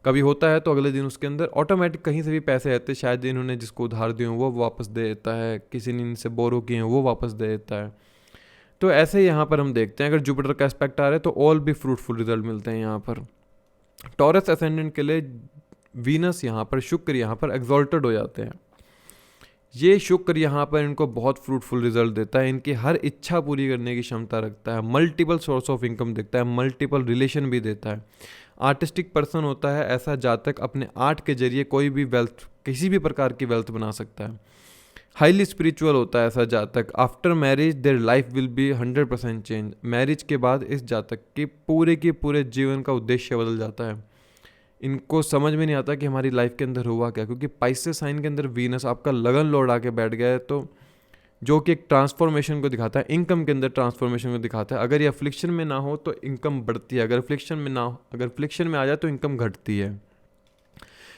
कभी होता है तो अगले दिन उसके अंदर ऑटोमेटिक कहीं से भी पैसे आते हैं, शायद इन्होंने जिसको उधार दिए वो वापस दे देता है, किसी ने इनसे बोरो किए हैं वो वापस दे देता है। तो ऐसे ही यहाँ पर हम देखते हैं अगर जुपिटर का एस्पेक्ट आ रहा है तो ऑल भी फ्रूटफुल रिजल्ट मिलते हैं यहाँ पर। टॉरस असेंडेंट के लिए वीनस यहाँ पर, शुक्र यहाँ पर एग्जॉल्टेड हो जाते हैं। ये शुक्र यहाँ पर इनको बहुत फ्रूटफुल रिजल्ट देता है, इनकी हर इच्छा पूरी करने की क्षमता रखता है, मल्टीपल सोर्स ऑफ इनकम देता है, मल्टीपल रिलेशन भी देता है। आर्टिस्टिक पर्सन होता है ऐसा जातक, अपने आर्ट के जरिए कोई भी वेल्थ, किसी भी प्रकार की वेल्थ बना सकता है। हाईली स्पिरिचुअल होता है ऐसा जातक। After marriage their life will be 100% change. Marriage के बाद इस जातक के पूरे जीवन का उद्देश्य बदल जाता है। इनको समझ में नहीं आता कि हमारी लाइफ के अंदर हुआ क्या, क्योंकि पाइसेस साइन के अंदर वीनस आपका लगन लौट आके बैठ गया है, तो जो कि एक ट्रांसफॉर्मेशन को दिखाता है, इनकम के अंदर ट्रांसफॉर्मेशन को दिखाता है। अगर ये अफ्लिक्शन में ना हो तो इनकम बढ़ती है, अगर अफ्लिक्शन में ना हो, अगर अफ्लिक्शन में आ जाए तो इनकम घटती है।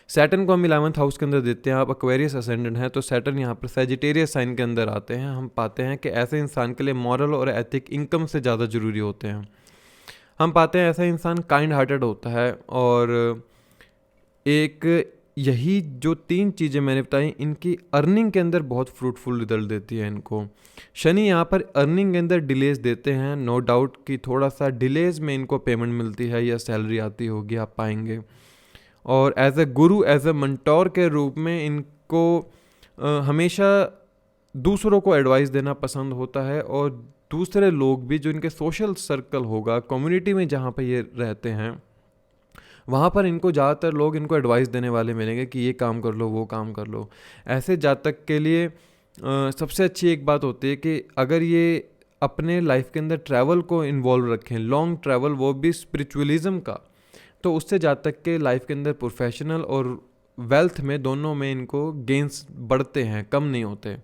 सैटर्न को हम 11th हाउस के अंदर देते हैं। आप एक्वेरियस असेंडेंट हैं तो सैटर्न यहाँ पर सैजिटेरियस साइन के अंदर आते हैं। हम पाते हैं कि ऐसे इंसान के लिए मॉरल और एथिक इनकम से ज़्यादा ज़रूरी होते हैं। हम पाते हैं ऐसा इंसान काइंड हार्टेड होता है, और एक यही जो 3 चीज़ें मैंने बताई इनकी अर्निंग के अंदर बहुत फ्रूटफुल रिजल्ट देती है इनको। शनि यहाँ पर अर्निंग के अंदर डिलेज देते हैं, नो डाउट कि थोड़ा सा डिलेज में इनको पेमेंट मिलती है या सैलरी आती होगी, आप पाएंगे। और as a Guru, as a मंटोर के रूप में इनको हमेशा दूसरों को एडवाइस देना पसंद होता है, और दूसरे लोग भी जो इनके सोशल सर्कल होगा, कम्युनिटी में जहाँ पर ये रहते हैं वहाँ पर इनको ज़्यादातर लोग इनको एडवाइस देने वाले मिलेंगे कि ये काम कर लो, वो काम कर लो। ऐसे जातक के लिए सबसे अच्छी एक बात होती है कि अगर ये अपने लाइफ के अंदर ट्रैवल को इन्वॉल्व रखें, लॉन्ग ट्रैवल, वो भी स्पिरिचुअलिज्म का, तो उससे जातक के लाइफ के अंदर प्रोफेशनल और वेल्थ में दोनों में इनको गेंस बढ़ते हैं, कम नहीं होते।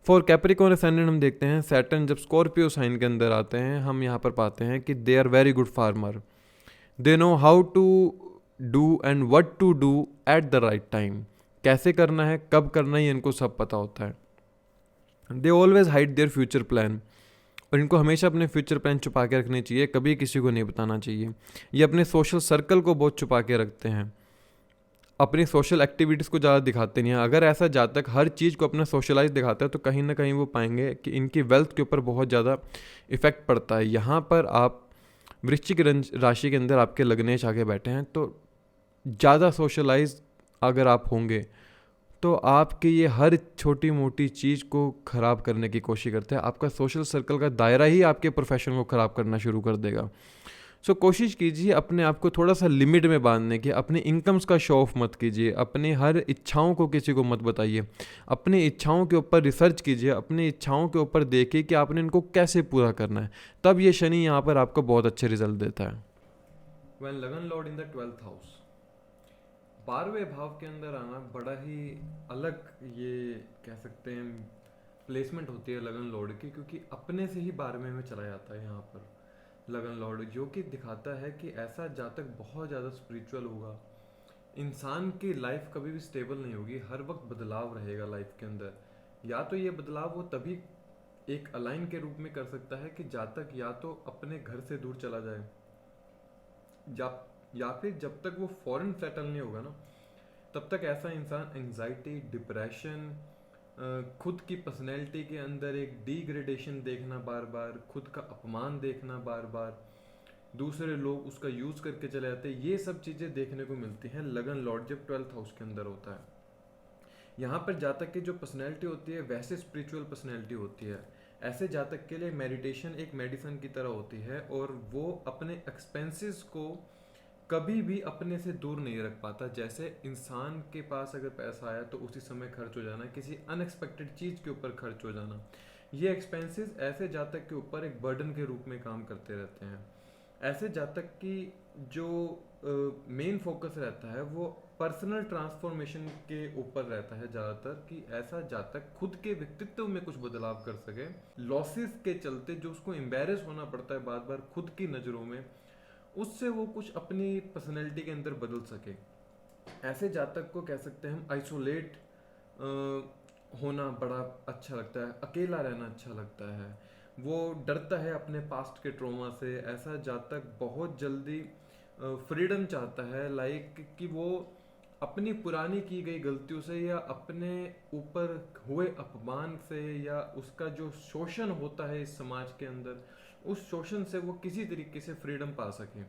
फॉर कैप्रिकॉर्न असेंडेंट हम देखते हैं सैटर्न जब स्कॉर्पियो साइन के अंदर आते हैं, हम यहाँ पर पाते हैं कि they are very good farmer, they know how to do and what to do at the right time. कैसे करना है, कब करना है, इनको सब पता होता है। दे always hide their future plan, और इनको हमेशा अपने फ्यूचर प्लान छुपा के रखने चाहिए, कभी किसी को नहीं बताना चाहिए। ये अपने सोशल सर्कल को बहुत छुपा के रखते हैं। अपनी सोशल एक्टिविटीज़ को ज़्यादा दिखाते नहीं हैं। अगर ऐसा जातक हर चीज़ को अपना सोशलाइज दिखाता है तो कहीं ना कहीं वो पाएंगे कि इनकी वेल्थ के ऊपर बहुत ज़्यादा इफ़ेक्ट पड़ता है। यहाँ पर आप वृश्चिक राशि के अंदर आपके लग्नेश आके बैठे हैं, तो ज़्यादा सोशलाइज अगर आप होंगे तो आपकी ये हर छोटी मोटी चीज़ को ख़राब करने की कोशिश करते हैं। आपका सोशल सर्कल का दायरा ही आपके प्रोफेशन को ख़राब करना शुरू कर देगा। सो कोशिश कीजिए अपने आप को थोड़ा सा लिमिट में बांधने की। अपनी इनकम्स का शो ऑफ मत कीजिए, अपनी हर इच्छाओं को किसी को मत बताइए। अपनी इच्छाओं के ऊपर रिसर्च कीजिए, अपनी इच्छाओं के ऊपर देखिए कि आपने इनको कैसे पूरा करना है। तब ये शनि यहाँ पर आपको बहुत अच्छे रिजल्ट देता है। When lagna lord in the 12th house, 12वें भाव के अंदर आना बड़ा ही अलग, ये कह सकते हैं, प्लेसमेंट होती है लगन लॉर्ड की, क्योंकि अपने से ही 12वें में चला जाता है यहाँ पर लगन लॉर्ड, जो कि दिखाता है कि ऐसा जातक बहुत ज़्यादा स्पिरिचुअल होगा। इंसान की लाइफ कभी भी स्टेबल नहीं होगी, हर वक्त बदलाव रहेगा लाइफ के अंदर। या तो ये बदलाव वो तभी एक अलाइन के रूप में कर सकता है कि जातक या तो अपने घर से दूर चला जाए, या फिर जब तक वो फॉरेन सेटल नहीं होगा ना, तब तक ऐसा इंसान एंजाइटी, डिप्रेशन, खुद की पर्सनैलिटी के अंदर एक डिग्रेडेशन देखना बार बार, खुद का अपमान देखना बार बार, दूसरे लोग उसका यूज करके चले जाते हैं, ये सब चीजें देखने को मिलती हैं लगन लॉर्ड जब 12th हाउस के अंदर होता है। यहाँ पर जातक की जो पर्सनैलिटी होती है वैसे स्पिरिचुअल पर्सनैलिटी होती है। ऐसे जातक के लिए मेडिटेशन एक मेडिसिन की तरह होती है, और वो अपने एक्सपेंसेस को कभी भी अपने से दूर नहीं रख पाता। जैसे इंसान के पास अगर पैसा आया तो उसी समय खर्च हो जाना, किसी अनएक्सपेक्टेड चीज के ऊपर खर्च हो जाना, ये एक्सपेंसेस ऐसे जातक के ऊपर एक बर्डन के रूप में काम करते रहते हैं। ऐसे जातक की जो मेन फोकस रहता है वो पर्सनल ट्रांसफॉर्मेशन के ऊपर रहता है ज़्यादातर, कि ऐसा जातक खुद के व्यक्तित्व में कुछ बदलाव कर सके। लॉसेस के चलते जो उसको एम्बेरस होना पड़ता है बार बार खुद की नज़रों में, उससे वो कुछ अपनी पर्सनैलिटी के अंदर बदल सके। ऐसे जातक को कह सकते हैं हम आइसोलेट होना बड़ा अच्छा लगता है, अकेला रहना अच्छा लगता है, वो डरता है अपने पास्ट के ट्रॉमा से। ऐसा जातक बहुत जल्दी फ्रीडम चाहता है, लाइक कि वो अपनी पुरानी की गई गलतियों से या अपने ऊपर हुए अपमान से या उसका जो शोषण होता है इस समाज के अंदर, उस शोषण से वो किसी तरीके से फ्रीडम पा सके।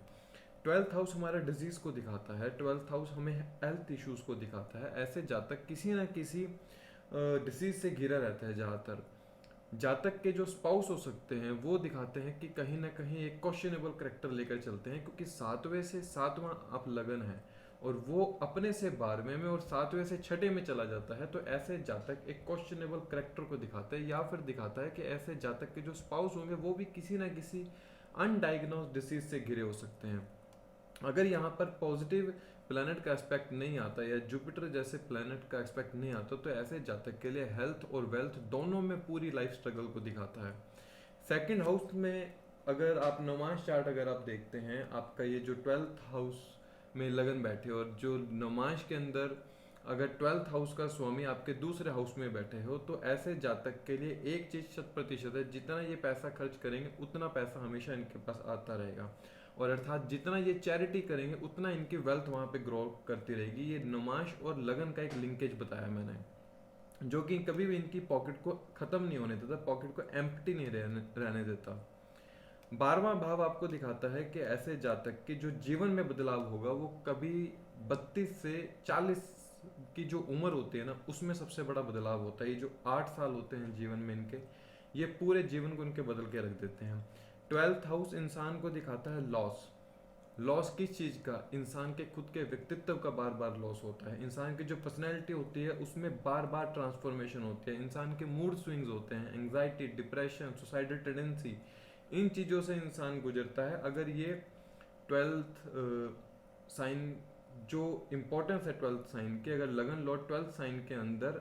12th हाउस हमारा डिजीज को दिखाता है, 12th हाउस हमें हेल्थ इश्यूज को दिखाता है। ऐसे जातक किसी ना किसी डिसीज से घिरा रहता है। ज़्यादातर जातक के जो स्पाउस हो सकते हैं वो दिखाते हैं कि कहीं ना कहीं एक क्वेश्चनेबल करेक्टर लेकर चलते हैं, क्योंकि 7वें से 7वां आप लगन है और वो अपने से 12वें में और 7वें से 6ठे में चला जाता है, तो ऐसे जातक एक क्वेश्चनेबल करेक्टर को दिखाते हैं। या फिर दिखाता है कि ऐसे जातक के जो स्पाउस होंगे वो भी किसी ना किसी अनडायग्नोज डिसीज से घिरे हो सकते हैं। अगर यहाँ पर पॉजिटिव प्लैनेट का एस्पेक्ट नहीं आता या जुपिटर जैसे प्लैनेट का एस्पेक्ट नहीं आता, तो ऐसे जातक के लिए हेल्थ और वेल्थ दोनों में पूरी लाइफ स्ट्रगल को दिखाता है। सेकंड हाउस में अगर आप नमाज चार्ट अगर आप देखते हैं, आपका ये जो 12th हाउस में लगन बैठे और जो नमाज के अंदर अगर 12th हाउस का स्वामी आपके दूसरे हाउस में बैठे हो, तो ऐसे जातक के लिए एक चीज 100% है, जितना ये पैसा खर्च करेंगे उतना पैसा हमेशा इनके पास आता रहेगा, और अर्थात जितना ये चैरिटी करेंगे उतना इनकी वेल्थ वहाँ पे ग्रो करती रहेगी। ये नमाज और लगन का एक लिंकेज बताया मैंने, जो कि कभी भी इनकी पॉकेट को खत्म नहीं होने देता, पॉकेट को एम्प्टी नहीं रहने देता। 12वां भाव आपको दिखाता है कि ऐसे जातक के जो जीवन में बदलाव होगा वो कभी 32 से 40 की जो उम्र होती है ना, उसमें सबसे बड़ा बदलाव होता है। ये जो 8 साल होते हैं जीवन में इनके, ये पूरे जीवन को इनके बदल के रख देते हैं। 12th हाउस इंसान को दिखाता है लॉस। लॉस किस चीज़ का? इंसान के खुद के व्यक्तित्व का बार बार लॉस होता है। इंसान की जो पर्सनैलिटी होती है उसमें बार बार ट्रांसफॉर्मेशन होती है। इंसान के मूड स्विंग्स होते हैं, एंग्जाइटी, डिप्रेशन, सुसाइडल टेंडेंसी, इन चीज़ों से इंसान गुजरता है। अगर ये 12th साइन जो इम्पोर्टेंस है 12th साइन की, अगर लगन लॉर्ड 12th साइन के अंदर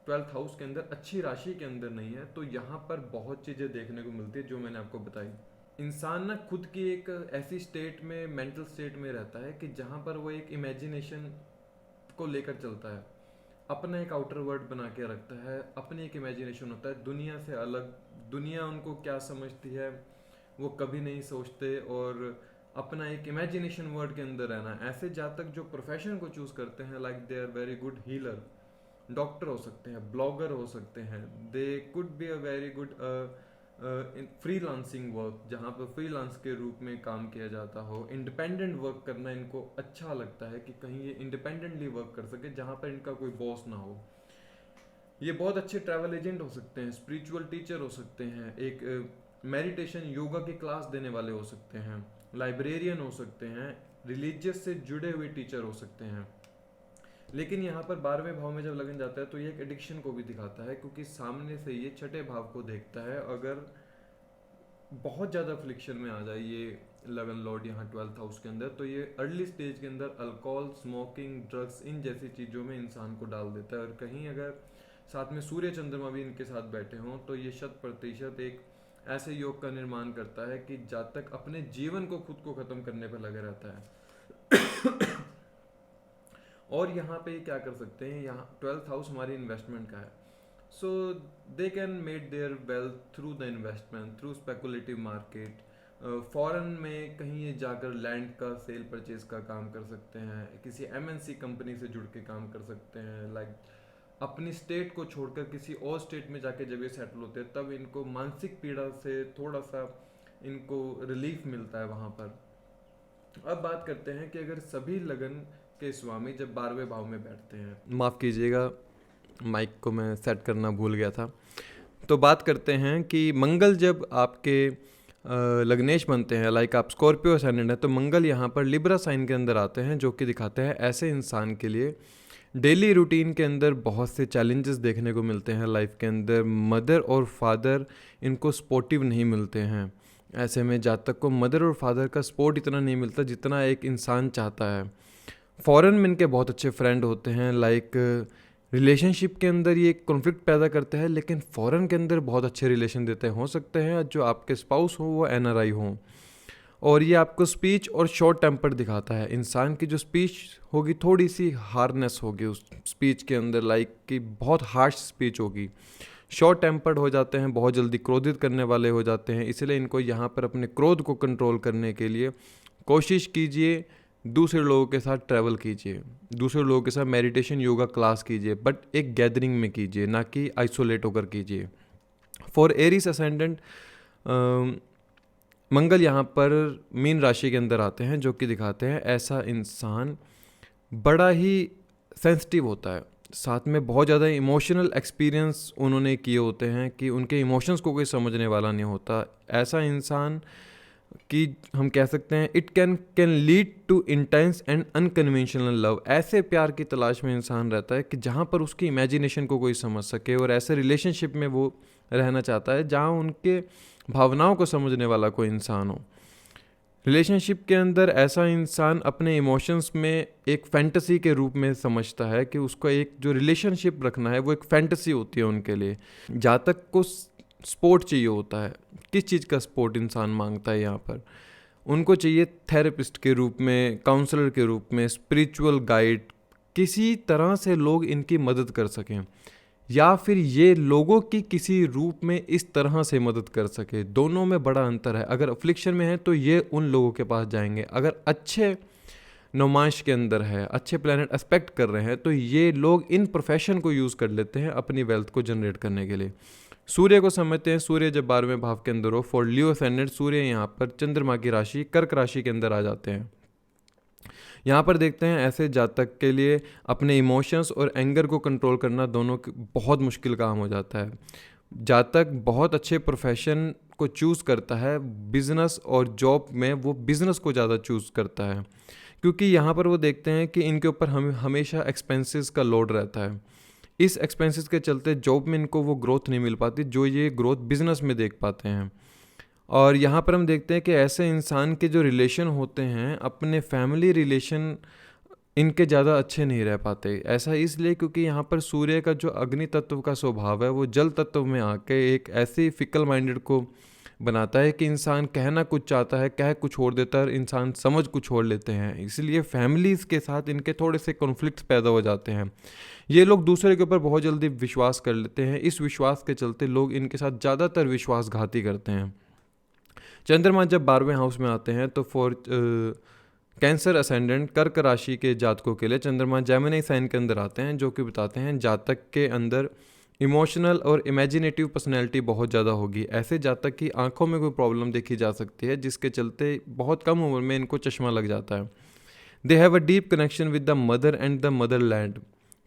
12th हाउस के अंदर अच्छी राशि के अंदर नहीं है, तो यहाँ पर बहुत चीज़ें देखने को मिलती है जो मैंने आपको बताई। इंसान ना खुद की एक ऐसी स्टेट में, मेंटल स्टेट में रहता है कि जहाँ पर वो एक इमेजिनेशन को लेकर चलता है, अपना एक आउटर वर्ल्ड बना के रखता है, अपनी एक इमेजिनेशन होता है दुनिया से अलग। दुनिया उनको क्या समझती है वो कभी नहीं सोचते, और अपना एक इमेजिनेशन वर्ल्ड के अंदर रहना है। ऐसे जातक जो प्रोफेशन को चूज करते हैं, like they are very good healer, doctor हो सकते हैं, ब्लॉगर हो सकते हैं, they could be a very good freelancing work, जहाँ पर फ्रीलांस के रूप में काम किया जाता हो। इंडिपेंडेंट वर्क करना इनको अच्छा लगता है कि कहीं ये इंडिपेंडेंटली वर्क कर सके, जहाँ पर इनका कोई बॉस ना हो। ये बहुत अच्छे ट्रैवल एजेंट हो सकते हैं, स्पिरिचुअल टीचर हो सकते हैं, एक मेडिटेशन योगा की क्लास देने वाले हो सकते हैं, लाइब्रेरियन हो सकते हैं, रिलीजियस से जुड़े हुए टीचर हो सकते हैं। लेकिन यहाँ पर 12वें भाव में जब लगन जाता है तो ये एक एडिक्शन को भी दिखाता है, क्योंकि सामने से ये छठे भाव को देखता है। अगर बहुत ज़्यादा फ्लिक्शन में आ जाए ये लगन लॉर्ड यहाँ 12th हाउस के अंदर, तो ये अर्ली स्टेज के अंदर अल्कोहल, स्मोकिंग, ड्रग्स, इन जैसी चीज़ों में इंसान को डाल देता है। और कहीं अगर साथ में सूर्य चंद्रमा भी इनके साथ बैठे हों तो ये 100% एक ऐसे योग का निर्माण करता है कि जातक अपने जीवन को खुद को ख़त्म करने पर लगे रहता है। और यहाँ पे क्या कर सकते हैं, यहाँ 12th हाउस हमारी इन्वेस्टमेंट का है। So they can made their wealth through the investment, through speculative market. Foreign में कहीं ये जाकर लैंड का सेल परचेज का काम कर सकते हैं, किसी MNC कंपनी से जुड़ के काम कर सकते हैं। लाइक अपनी स्टेट को छोड़कर किसी और स्टेट में जाके जब ये सेटल होते हैं तब इनको मानसिक पीड़ा से थोड़ा सा इनको रिलीफ मिलता है वहाँ पर। अब बात करते हैं कि अगर सभी लगन के स्वामी जब 12वें भाव में बैठते हैं, माफ़ कीजिएगा माइक को मैं सेट करना भूल गया था, तो बात करते हैं कि मंगल जब आपके लग्नेश बनते हैं, लाइक आप स्कॉर्पियो असेंडेंट है, तो मंगल यहाँ पर लिब्रा साइन के अंदर आते हैं, जो कि दिखाते हैं ऐसे इंसान के लिए डेली रूटीन के अंदर बहुत से चैलेंजेस देखने को मिलते हैं लाइफ के अंदर। मदर और फादर इनको सपोर्टिव नहीं मिलते हैं। ऐसे में जातक को मदर और फादर का सपोर्ट इतना नहीं मिलता जितना एक इंसान चाहता है। फॉरेन में इनके बहुत अच्छे फ्रेंड होते हैं, लाइक रिलेशनशिप के अंदर ये कॉन्फ्लिक्ट पैदा करते हैं, लेकिन फॉरेन के अंदर बहुत अच्छे रिलेशन देते हैं। हो सकते हैं जो आपके स्पाउस हो वो NRI हों। और ये आपको स्पीच और शॉर्ट टेम्पर दिखाता है। इंसान की जो स्पीच होगी थोड़ी सी हार्डनेस होगी उस स्पीच के अंदर, लाइक कि बहुत हार्श स्पीच होगी। शॉर्ट टेम्पर्ड हो जाते हैं, बहुत जल्दी क्रोधित करने वाले हो जाते हैं। इसलिए इनको यहाँ पर अपने क्रोध को कंट्रोल करने के लिए कोशिश कीजिए, दूसरे लोगों के साथ ट्रैवल कीजिए, दूसरे लोगों के साथ मेडिटेशन योगा क्लास कीजिए, बट एक गैदरिंग में कीजिए, ना कि आइसोलेट होकर कीजिए। फॉर एरीज असेंडेंट मंगल यहाँ पर मीन राशि के अंदर आते हैं, जो कि दिखाते हैं ऐसा इंसान बड़ा ही सेंसिटिव होता है, साथ में बहुत ज़्यादा इमोशनल एक्सपीरियंस उन्होंने किए होते हैं कि उनके इमोशंस को कोई समझने वाला नहीं होता। ऐसा इंसान कि हम कह सकते हैं it can lead to intense and unconventional love. ऐसे प्यार की तलाश में इंसान रहता है कि जहाँ पर उसकी इमेजिनेशन को कोई समझ सके, और ऐसे रिलेशनशिप में वो रहना चाहता है जहाँ उनके भावनाओं को समझने वाला कोई इंसान हो। रिलेशनशिप के अंदर ऐसा इंसान अपने इमोशंस में एक फैंटेसी के रूप में समझता है कि उसको एक जो रिलेशनशिप रखना है वो एक फैंटेसी होती है उनके लिए। जातक को सपोर्ट चाहिए होता है। किस चीज़ का सपोर्ट इंसान मांगता है यहाँ पर? उनको चाहिए थेरेपिस्ट के रूप में, काउंसलर के रूप में, स्पिरिचुअल गाइड, किसी तरह से लोग इनकी मदद कर सकें, या फिर ये लोगों की किसी रूप में इस तरह से मदद कर सके। दोनों में बड़ा अंतर है। अगर अफ्लिक्शन में है तो ये उन लोगों के पास जाएंगे, अगर अच्छे नौमांश के अंदर है, अच्छे प्लैनेट एस्पेक्ट कर रहे हैं, तो ये लोग इन प्रोफेशन को यूज़ कर लेते हैं अपनी वेल्थ को जनरेट करने के लिए। सूर्य को समझते हैं। सूर्य जब 12वें भाव के अंदर हो, फॉर लियो असेंडेंट, सूर्य यहाँ पर चंद्रमा की राशि कर्क राशि के अंदर आ जाते हैं। यहाँ पर देखते हैं ऐसे जातक के लिए अपने इमोशंस और एंगर को कंट्रोल करना दोनों बहुत मुश्किल काम हो जाता है। जातक बहुत अच्छे प्रोफेशन को चूज़ करता है, बिजनेस और जॉब में वो बिज़नेस को ज़्यादा चूज़ करता है, क्योंकि यहाँ पर वो देखते हैं कि इनके ऊपर हमेशा एक्सपेंसेस का लोड रहता है। इस एक्सपेंसेस के चलते जॉब में इनको वो ग्रोथ नहीं मिल पाती जो ये ग्रोथ बिजनेस में देख पाते हैं। और यहाँ पर हम देखते हैं कि ऐसे इंसान के जो रिलेशन होते हैं, अपने फैमिली रिलेशन इनके ज़्यादा अच्छे नहीं रह पाते। ऐसा इसलिए क्योंकि यहाँ पर सूर्य का जो अग्नि तत्व का स्वभाव है वो जल तत्व में आके एक ऐसी फिकल माइंडेड को बनाता है कि इंसान कहना कुछ चाहता है, कह कुछ और देता है, इंसान समझ कुछ और लेते हैं। इसलिए फैमिलीज़ के साथ इनके थोड़े से कॉन्फ्लिक्ट्स पैदा हो जाते हैं। ये लोग दूसरे के ऊपर बहुत जल्दी विश्वास कर लेते हैं। इस विश्वास के चलते लोग इनके साथ ज़्यादातर विश्वासघाती करते हैं। चंद्रमा जब 12वें हाउस में आते हैं तो फॉर कैंसर असेंडेंट कर्क राशि के जातकों के लिए चंद्रमा जेमिनी साइन के अंदर आते हैं, जो कि बताते हैं जातक के अंदर इमोशनल और इमेजिनेटिव पर्सनैलिटी बहुत ज़्यादा होगी। ऐसे जातक की आंखों में कोई प्रॉब्लम देखी जा सकती है जिसके चलते बहुत कम उम्र में इनको चश्मा लग जाता है। दे have a deep connection with the mother and the mother land.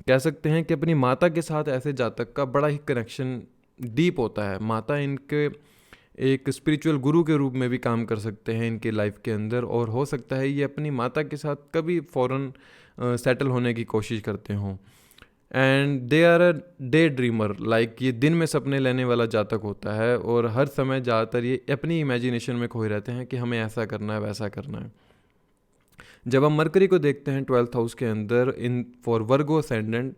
कह सकते हैं कि अपनी माता के साथ ऐसे जातक का बड़ा ही कनेक्शन डीप होता है। माता इनके एक स्पिरिचुअल गुरु के रूप में भी काम कर सकते हैं इनके लाइफ के अंदर, और हो सकता है ये अपनी माता के साथ कभी फ़ौरन सेटल होने की कोशिश करते हों। And they are a day dreamer, like ये दिन में सपने लेने वाला जातक होता है और हर समय ज़्यादातर ये अपनी इमेजिनेशन में खोए रहते हैं कि हमें ऐसा करना है वैसा करना है। जब हम मरकरी को देखते हैं 12th हाउस के अंदर in for Virgo ascendant,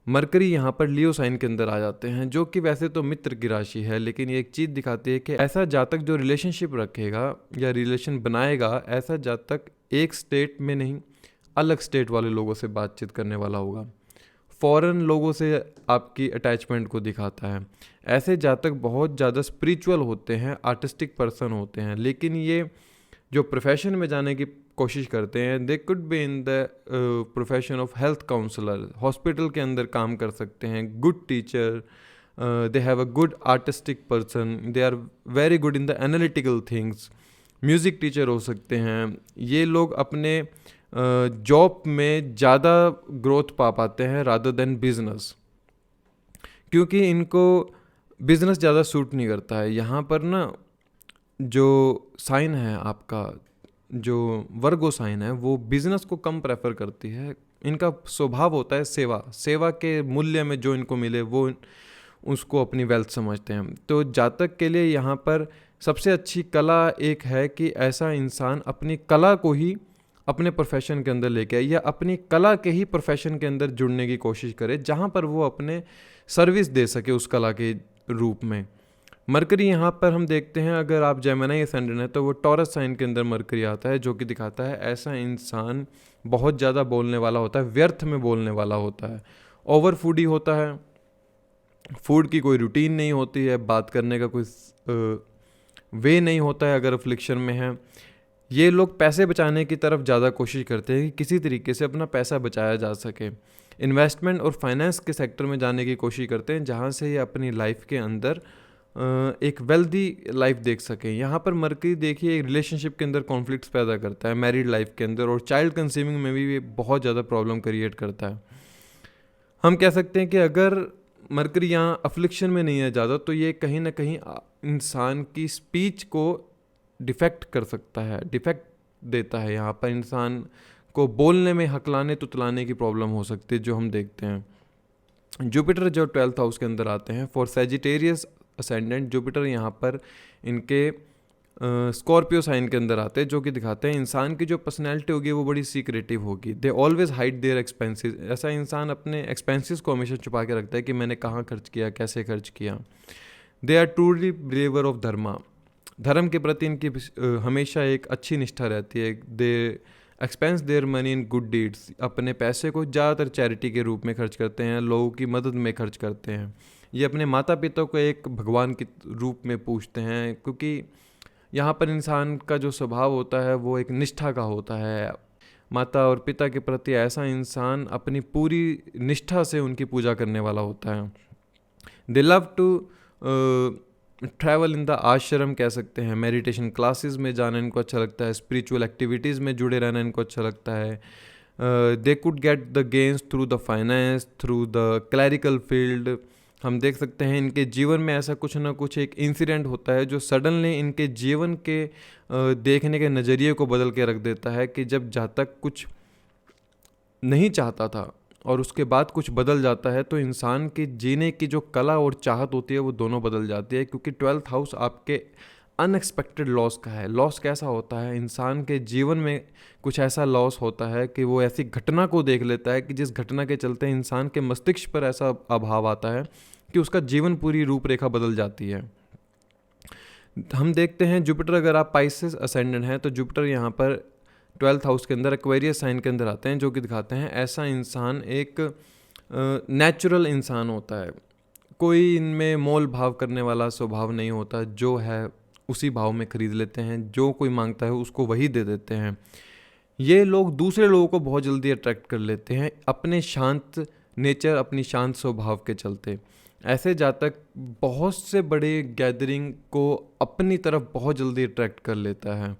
mercury यहाँ पर लियो साइन के अंदर आ जाते हैं, जो कि वैसे तो मित्र की राशि है, लेकिन ये एक चीज़ दिखाती है कि ऐसा जातक जो रिलेशनशिप रखेगा या रिलेशन बनाएगा, ऐसा जातक एक स्टेट में नहीं अलग स्टेट वाले लोगों से बातचीत करने वाला होगा। फॉरेन लोगों से आपकी अटैचमेंट को दिखाता है। ऐसे जातक बहुत ज़्यादा स्पिरिचुअल होते हैं, आर्टिस्टिक पर्सन होते हैं, लेकिन ये जो प्रोफेशन में जाने की कोशिश करते हैं, they could be in the profession of health counsellor, hospital के अंदर काम कर सकते हैं, good teacher, they have a good artistic person, they are very good in the analytical things, music teacher हो सकते हैं। ये लोग अपने जॉब में ज़्यादा ग्रोथ पा पाते हैं रादर देन बिजनेस, क्योंकि इनको बिजनेस ज़्यादा सूट नहीं करता है। यहाँ पर ना जो साइन है आपका, जो वर्गो साइन है, वो बिजनेस को कम प्रेफर करती है। इनका स्वभाव होता है सेवा, सेवा के मूल्य में जो इनको मिले वो उसको अपनी वेल्थ समझते हैं। तो जातक के लिए यहाँ पर सबसे अच्छी कला एक है कि ऐसा इंसान अपनी कला को ही अपने प्रोफेशन के अंदर लेके आए, या अपनी कला के ही प्रोफेशन के अंदर जुड़ने की कोशिश करे, जहाँ पर वो अपने सर्विस दे सके उस कला के रूप में। मरकरी यहाँ पर हम देखते हैं, अगर आप जेमिनी असेंडेंट है तो वो टॉरस साइन के अंदर मरकरी आता है, जो कि दिखाता है ऐसा इंसान बहुत ज़्यादा बोलने वाला होता है, व्यर्थ में बोलने वाला होता है, ओवर फूडी होता है, फूड की कोई रूटीन नहीं होती है, बात करने का कोई वे नहीं होता है अगर अफ्लिक्शन में है। ये लोग पैसे बचाने की तरफ ज़्यादा कोशिश करते हैं कि किसी तरीके से अपना पैसा बचाया जा सके। इन्वेस्टमेंट और फाइनेंस के सेक्टर में जाने की कोशिश करते हैं, जहाँ से ये अपनी लाइफ के अंदर एक वेल्दी लाइफ देख सकें। यहाँ पर मरकरी देखिए एक रिलेशनशिप के अंदर कॉन्फ्लिक्ट्स पैदा करता है, मैरिड लाइफ के अंदर, और चाइल्ड कंसीविंग में भी ये बहुत ज़्यादा प्रॉब्लम क्रिएट करता है। हम कह सकते हैं कि अगर मरकरी यहाँ अफ्लिक्शन में नहीं है ज़्यादा, तो ये कहीं ना कहीं इंसान की स्पीच को डिफेक्ट कर सकता है, डिफेक्ट देता है। यहाँ पर इंसान को बोलने में हकलाने तुतलाने की प्रॉब्लम हो सकती है, जो हम देखते हैं। जुपिटर जो 12th हाउस के अंदर आते हैं फॉर सेजिटेरियस असेंडेंट, जुपिटर यहाँ पर इनके स्कॉर्पियो साइन के अंदर आते हैं, जो कि दिखाते हैं इंसान की जो पर्सनैलिटी होगी वो बड़ी सीक्रेटिव होगी। They always hide their expenses, ऐसा इंसान अपने एक्सपेंसेस को हमेशा छुपा के रखता है कि मैंने कहाँ खर्च किया, कैसे खर्च किया। They are truly believer of dharma, धर्म के प्रति इनकी हमेशा एक अच्छी निष्ठा रहती है। They expense their money in good deeds, अपने पैसे को ज़्यादातर चैरिटी के रूप में खर्च करते हैं, लोगों की मदद में खर्च करते हैं। ये अपने माता पिता को एक भगवान के रूप में पूछते हैं, क्योंकि यहाँ पर इंसान का जो स्वभाव होता है वो एक निष्ठा का होता है। माता और पिता के प्रति ऐसा इंसान अपनी पूरी निष्ठा से उनकी पूजा करने वाला होता है। They love to travel in the ashram, कह सकते हैं मेडिटेशन क्लासेस में जाना इनको अच्छा लगता है, स्पिरिचुअल एक्टिविटीज़ में जुड़े रहना इनको अच्छा लगता है। They could get the gains through the finance, through the clerical field. हम देख सकते हैं इनके जीवन में ऐसा कुछ ना कुछ एक इंसिडेंट होता है जो सडनली इनके जीवन के देखने के नज़रिए को बदल के रख देता है, कि जब जातक कुछ नहीं चाहता था और उसके बाद कुछ बदल जाता है, तो इंसान की जीने की जो कला और चाहत होती है वो दोनों बदल जाती है। क्योंकि 12th हाउस आपके अनएक्सपेक्टेड लॉस का है। लॉस कैसा होता है, इंसान के जीवन में कुछ ऐसा लॉस होता है कि वो ऐसी घटना को देख लेता है कि जिस घटना के चलते इंसान के मस्तिष्क पर ऐसा अभाव आता है कि उसका जीवन पूरी रूपरेखा बदल जाती है। हम देखते हैं जुपिटर, अगर आप पाइसेस असेंडेंट हैं तो जुपिटर यहाँ पर 12th हाउस के अंदर एक्वेरियस साइन के अंदर आते हैं, जो कि दिखाते हैं ऐसा इंसान एक नेचुरल इंसान होता है, कोई इनमें मोल भाव करने वाला स्वभाव नहीं होता, जो है उसी भाव में खरीद लेते हैं, जो कोई मांगता है उसको वही दे देते हैं। ये लोग दूसरे लोगों को बहुत जल्दी अट्रैक्ट कर लेते हैं अपने शांत नेचर, अपनी शांत स्वभाव के चलते। ऐसे जातक बहुत से बड़े गैदरिंग को अपनी तरफ बहुत जल्दी अट्रैक्ट कर लेता है।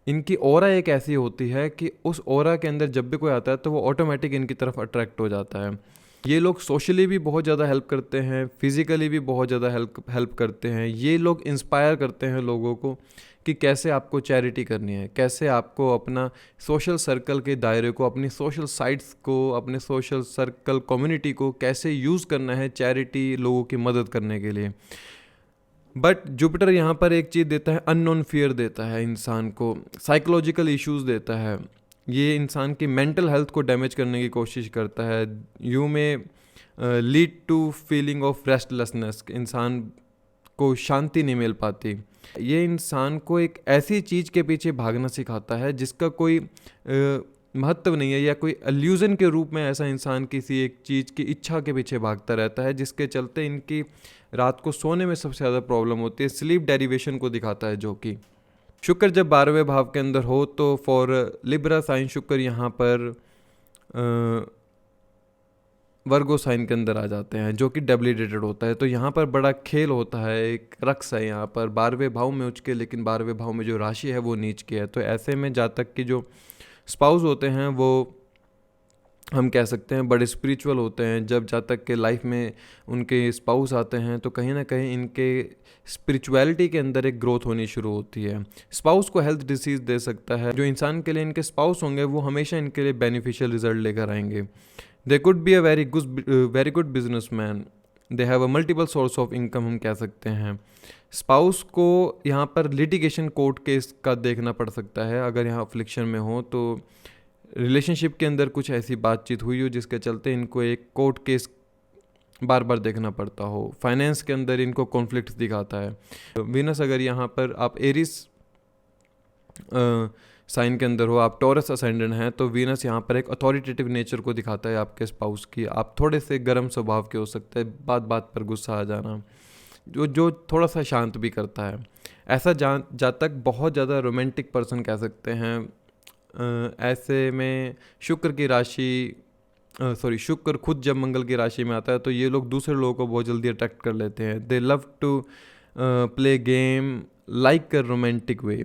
इनकी ऑरा एक ऐसी होती है कि उस ऑरा के अंदर जब भी कोई आता है तो वो ऑटोमेटिक इनकी तरफ अट्रैक्ट हो जाता है। ये लोग सोशली भी बहुत ज़्यादा हेल्प करते हैं, फिज़िकली भी बहुत ज़्यादा हेल्प करते हैं। ये लोग इंस्पायर करते हैं लोगों को कि कैसे आपको चैरिटी करनी है, कैसे आपको अपना सोशल सर्कल के दायरे को, अपनी सोशल साइट्स को, अपने सोशल सर्कल कम्युनिटी को कैसे यूज़ करना है चैरिटी, लोगों की मदद करने के लिए। बट जुपिटर यहाँ पर एक चीज़ देता है, अननोन फियर देता है इंसान को, साइकोलॉजिकल इश्यूज देता है। ये इंसान की मेंटल हेल्थ को डैमेज करने की कोशिश करता है। You may lead to feeling of restlessness, इंसान को शांति नहीं मिल पाती। ये इंसान को एक ऐसी चीज़ के पीछे भागना सिखाता है जिसका कोई महत्व नहीं है, या कोई एल्यूजन के रूप में ऐसा इंसान किसी एक चीज़ की इच्छा के पीछे भागता रहता है, जिसके चलते इनकी रात को सोने में सबसे ज़्यादा प्रॉब्लम होती है। स्लीप डेरिवेशन को दिखाता है, जो कि शुक्र जब 12वें भाव के अंदर हो तो फॉर लिब्रा साइन शुक्र यहाँ पर वर्गो साइन के अंदर आ जाते हैं, जो कि डब्लिडेटेड होता है। तो यहाँ पर बड़ा खेल होता है, एक रक्स है यहाँ पर। 12वें भाव में उच्च के, लेकिन 12वें भाव में जो राशि है वो नीच के है। तो ऐसे में जातक की जो स्पाउस होते हैं वो हम कह सकते हैं बड़े स्पिरिचुअल होते हैं। जब जातक के लाइफ में उनके स्पाउस आते हैं तो कहीं ना कहीं इनके स्पिरिचुअलिटी के अंदर एक ग्रोथ होनी शुरू होती है। स्पाउस को हेल्थ डिसीज दे सकता है। जो इंसान के लिए इनके स्पाउस होंगे वो हमेशा इनके लिए बेनिफिशियल रिजल्ट लेकर आएंगे। दे could be a very good business man, they have a multiple source of income, हम कह सकते हैं। स्पाउस को यहाँ पर लिटिगेशन कोर्ट केस का देखना पड़ सकता है, अगर यहाँ अफ्लिक्शन में हो तो रिलेशनशिप के अंदर कुछ ऐसी बातचीत हुई हो जिसके चलते इनको एक कोर्ट केस बार बार देखना पड़ता हो। फाइनेंस के अंदर इनको कॉन्फ्लिक्ट दिखाता है। वीनस अगर यहाँ पर आप एरिस साइन के अंदर हो, आप टॉरस असेंडेंट हैं, तो वीनस यहाँ पर एक अथॉरिटेटिव नेचर को दिखाता है आपके स्पाउस की। आप थोड़े से गर्म स्वभाव के हो सकते हैं, बात बात पर गुस्सा आ जाना, जो थोड़ा सा शांत भी करता है। ऐसा जातक बहुत ज़्यादा रोमांटिक पर्सन कह सकते हैं। ऐसे में शुक्र की राशि शुक्र खुद जब मंगल की राशि में आता है तो ये लोग दूसरे लोगों को बहुत जल्दी अट्रैक्ट कर लेते हैं। They love to play game like a romantic way,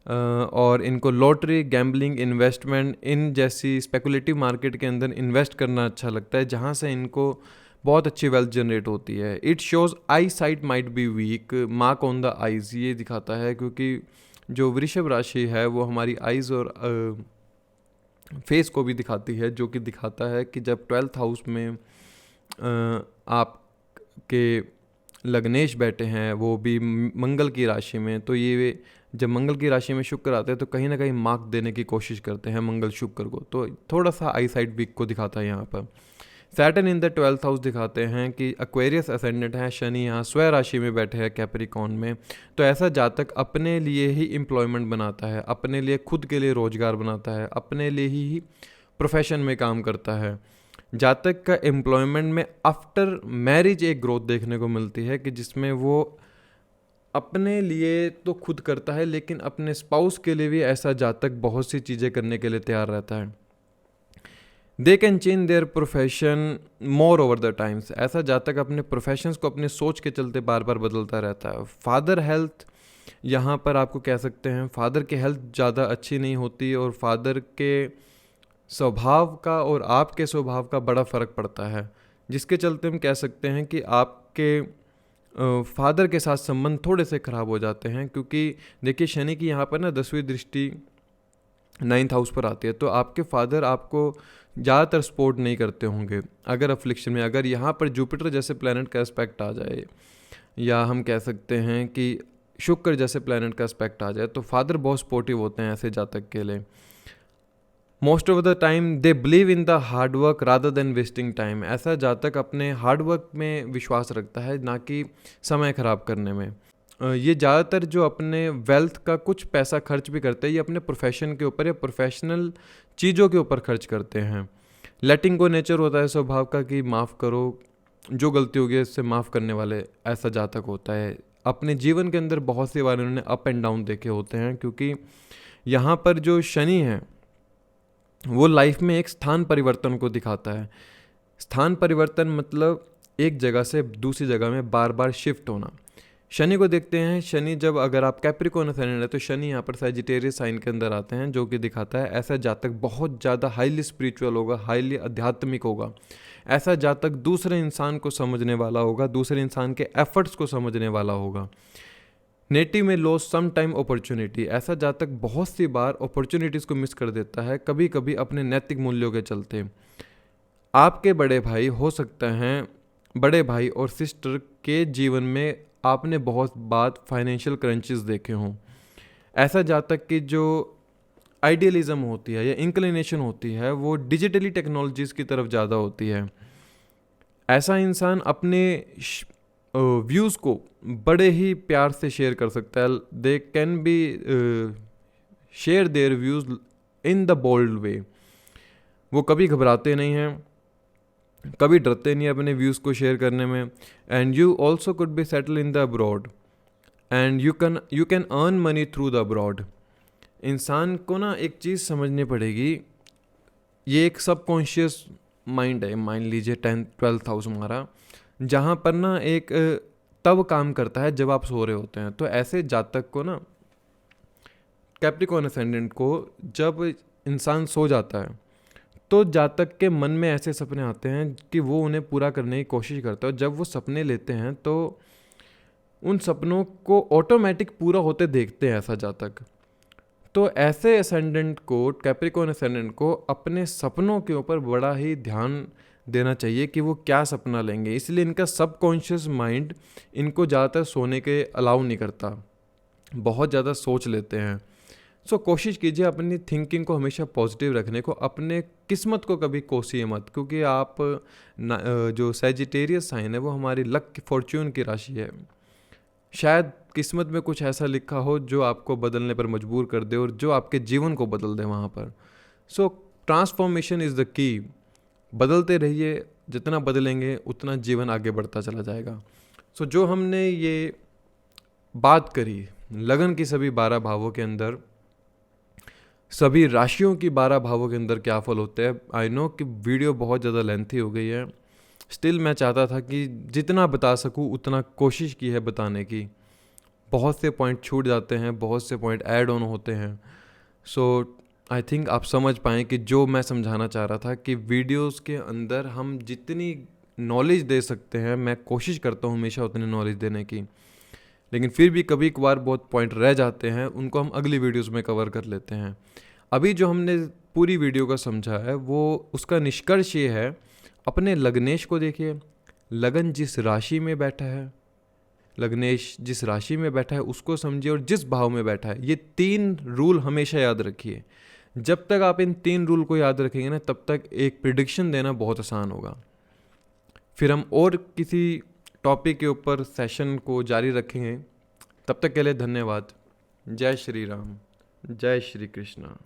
और इनको लॉटरी, गैम्बलिंग, इन्वेस्टमेंट इन जैसी स्पेकुलेटिव मार्केट के अंदर इन्वेस्ट करना अच्छा लगता है, जहाँ से इनको बहुत अच्छी वेल्थ जनरेट होती है। It shows I site might be weak, mark on the eyes, ये दिखाता है, क्योंकि जो वृषभ राशि है वो हमारी आइज़ और फेस को भी दिखाती है, जो कि दिखाता है कि जब 12th हाउस में आपके लग्नेश बैठे हैं, वो भी मंगल की राशि में, तो ये जब मंगल की राशि में शुक्र आते हैं तो कहीं ना कहीं मार्क देने की कोशिश करते हैं मंगल शुक्र को, तो थोड़ा सा आई साइट वीक को दिखाता है यहाँ पर। Saturn in the 12th house दिखाते हैं कि एक्वेरियस असेंडेंट है, शनि यहाँ स्व राशि में बैठे हैं कैप्रिकॉर्न में। तो ऐसा जातक अपने लिए ही एम्प्लॉयमेंट बनाता है, अपने लिए खुद के लिए रोजगार बनाता है, अपने लिए ही प्रोफेशन में काम करता है। जातक का एम्प्लॉयमेंट में आफ्टर मैरिज एक ग्रोथ देखने को मिलती है, कि जिसमें वो अपने लिए तो खुद करता है लेकिन अपने स्पाउस के लिए भी ऐसा जातक बहुत सी चीज़ें करने के लिए तैयार रहता है। They can change their profession more over the times, ऐसा जातक अपने प्रोफेशंस को अपने सोच के चलते बार बार बदलता रहता है। फादर हेल्थ यहाँ पर आपको कह सकते हैं, फादर की हेल्थ ज़्यादा अच्छी नहीं होती, और फादर के स्वभाव का और आपके स्वभाव का बड़ा फ़र्क पड़ता है, जिसके चलते हम कह सकते हैं कि आपके फादर के साथ संबंध थोड़े से ख़राब हो जाते हैं। क्योंकि देखिए शनि की यहाँ पर ना 10वीं दृष्टि 9th हाउस पर आती है, तो आपके फादर आपको ज़्यादातर सपोर्ट नहीं करते होंगे अगर अफ्लिक्शन में। अगर यहाँ पर जुपिटर जैसे प्लैनेट का एस्पेक्ट आ जाए, या हम कह सकते हैं कि शुक्र जैसे प्लैनेट का एस्पेक्ट आ जाए, तो फादर बहुत सपोर्टिव होते हैं ऐसे जातक के लिए। Most of the time they believe in the hard work rather then wasting time, ऐसा जातक अपने हार्ड वर्क में विश्वास रखता है, ना कि समय ख़राब करने में। ये ज़्यादातर जो अपने वेल्थ का कुछ पैसा खर्च भी करते हैं, ये अपने प्रोफेशन के ऊपर या प्रोफेशनल चीज़ों के ऊपर खर्च करते हैं। लेटिंग गो नेचर होता है स्वभाव का, कि माफ़ करो, जो गलती होगी इससे माफ़ करने वाले ऐसा जातक होता है। अपने जीवन के अंदर बहुत सी बार इन्होंने अप एंड डाउन देखे होते हैं, क्योंकि यहाँ पर जो शनि है वो लाइफ में एक स्थान परिवर्तन को दिखाता है। स्थान परिवर्तन मतलब एक जगह से दूसरी जगह में बार बार शिफ्ट होना। शनि को देखते हैं, शनि जब अगर आप कैप्रिकॉर्न असेंडेंट है तो शनि यहाँ पर सैजिटेरियस साइन के अंदर आते हैं, जो कि दिखाता है ऐसा जातक बहुत ज़्यादा हाईली स्पिरिचुअल होगा, हाईली आध्यात्मिक होगा। ऐसा जातक दूसरे इंसान को समझने वाला होगा, दूसरे इंसान के एफर्ट्स को समझने वाला होगा। नेटिव में लॉस सम टाइम अपॉर्चुनिटी, ऐसा जातक बहुत सी बार अपॉर्चुनिटीज़ को मिस कर देता है, कभी कभी अपने नैतिक मूल्यों के चलते। आपके बड़े भाई हो सकते हैं, बड़े भाई और सिस्टर के जीवन में आपने बहुत बार फाइनेंशियल क्रंचेस देखे हों। ऐसा जातक की जो आइडियलिज्म होती है या इंक्लिनेशन होती है वो डिजिटली टेक्नोलॉजीज़ की तरफ ज़्यादा होती है। ऐसा इंसान अपने व्यूज़ को बड़े ही प्यार से शेयर कर सकता है। They can be share their views in the bold way. वो कभी घबराते नहीं हैं, कभी डरते नहीं अपने व्यूज़ को शेयर करने में। And you also could be settle in the abroad and you can earn money through the abroad. इंसान को ना एक चीज़ समझनी पड़ेगी, ये एक सबकॉन्शियस माइंड है, मान लीजिए 10th-12th हाउस हमारा, जहाँ पर ना एक तब काम करता है जब आप सो रहे होते हैं। तो ऐसे जातक को ना, कैप्रिकॉर्न असेंडेंट को, जब इंसान सो जाता है तो जातक के मन में ऐसे सपने आते हैं कि वो उन्हें पूरा करने की कोशिश करता है। जब वो सपने लेते हैं तो उन सपनों को ऑटोमेटिक पूरा होते देखते हैं ऐसा जातक। तो ऐसे असेंडेंट को, कैप्रिकॉर्न असेंडेंट को अपने सपनों के ऊपर बड़ा ही ध्यान देना चाहिए कि वो क्या सपना लेंगे। इसलिए इनका सबकॉन्शियस माइंड इनको ज़्यादातर सोने के अलाउ नहीं करता, बहुत ज़्यादा सोच लेते हैं। सो कोशिश कीजिए अपनी थिंकिंग को हमेशा पॉजिटिव रखने को, अपने किस्मत को कभी कोसिए मत, क्योंकि आप जो सैजिटेरियस साइन है वो हमारी लक फॉर्च्यून की राशि है। शायद किस्मत में कुछ ऐसा लिखा हो जो आपको बदलने पर मजबूर कर दे और जो आपके जीवन को बदल दे वहाँ पर। सो ट्रांसफॉर्मेशन इज़ द की। बदलते रहिए, जितना बदलेंगे उतना जीवन आगे बढ़ता चला जाएगा। सो जो हमने ये बात करी लगन की सभी 12 भावों के अंदर, सभी राशियों की 12 भावों के अंदर क्या फल होते हैं। आई नो कि वीडियो बहुत ज़्यादा लेंथी हो गई है, स्टिल मैं चाहता था कि जितना बता सकूं उतना कोशिश की है बताने की। बहुत से पॉइंट छूट जाते हैं, बहुत से पॉइंट ऐड ऑन होते हैं। सो आई थिंक आप समझ पाएँ कि जो मैं समझाना चाह रहा था कि वीडियोस के अंदर हम जितनी नॉलेज दे सकते हैं, मैं कोशिश करता हूँ हमेशा उतनी नॉलेज देने की, लेकिन फिर भी कभी कभार बहुत पॉइंट रह जाते हैं, उनको हम अगली वीडियोस में कवर कर लेते हैं। अभी जो हमने पूरी वीडियो का समझा है वो उसका निष्कर्ष ये है, अपने लग्नेश को देखिए, लगन जिस राशि में बैठा है, लग्नेश जिस राशि में बैठा है उसको समझिए, और जिस भाव में बैठा है। ये 3 रूल हमेशा याद रखिए। जब तक आप इन 3 रूल को याद रखेंगे ना, तब तक एक प्रिडिक्शन देना बहुत आसान होगा। फिर हम और किसी टॉपिक के ऊपर सेशन को जारी रखेंगे। तब तक के लिए धन्यवाद। जय श्री राम, जय श्री कृष्णा।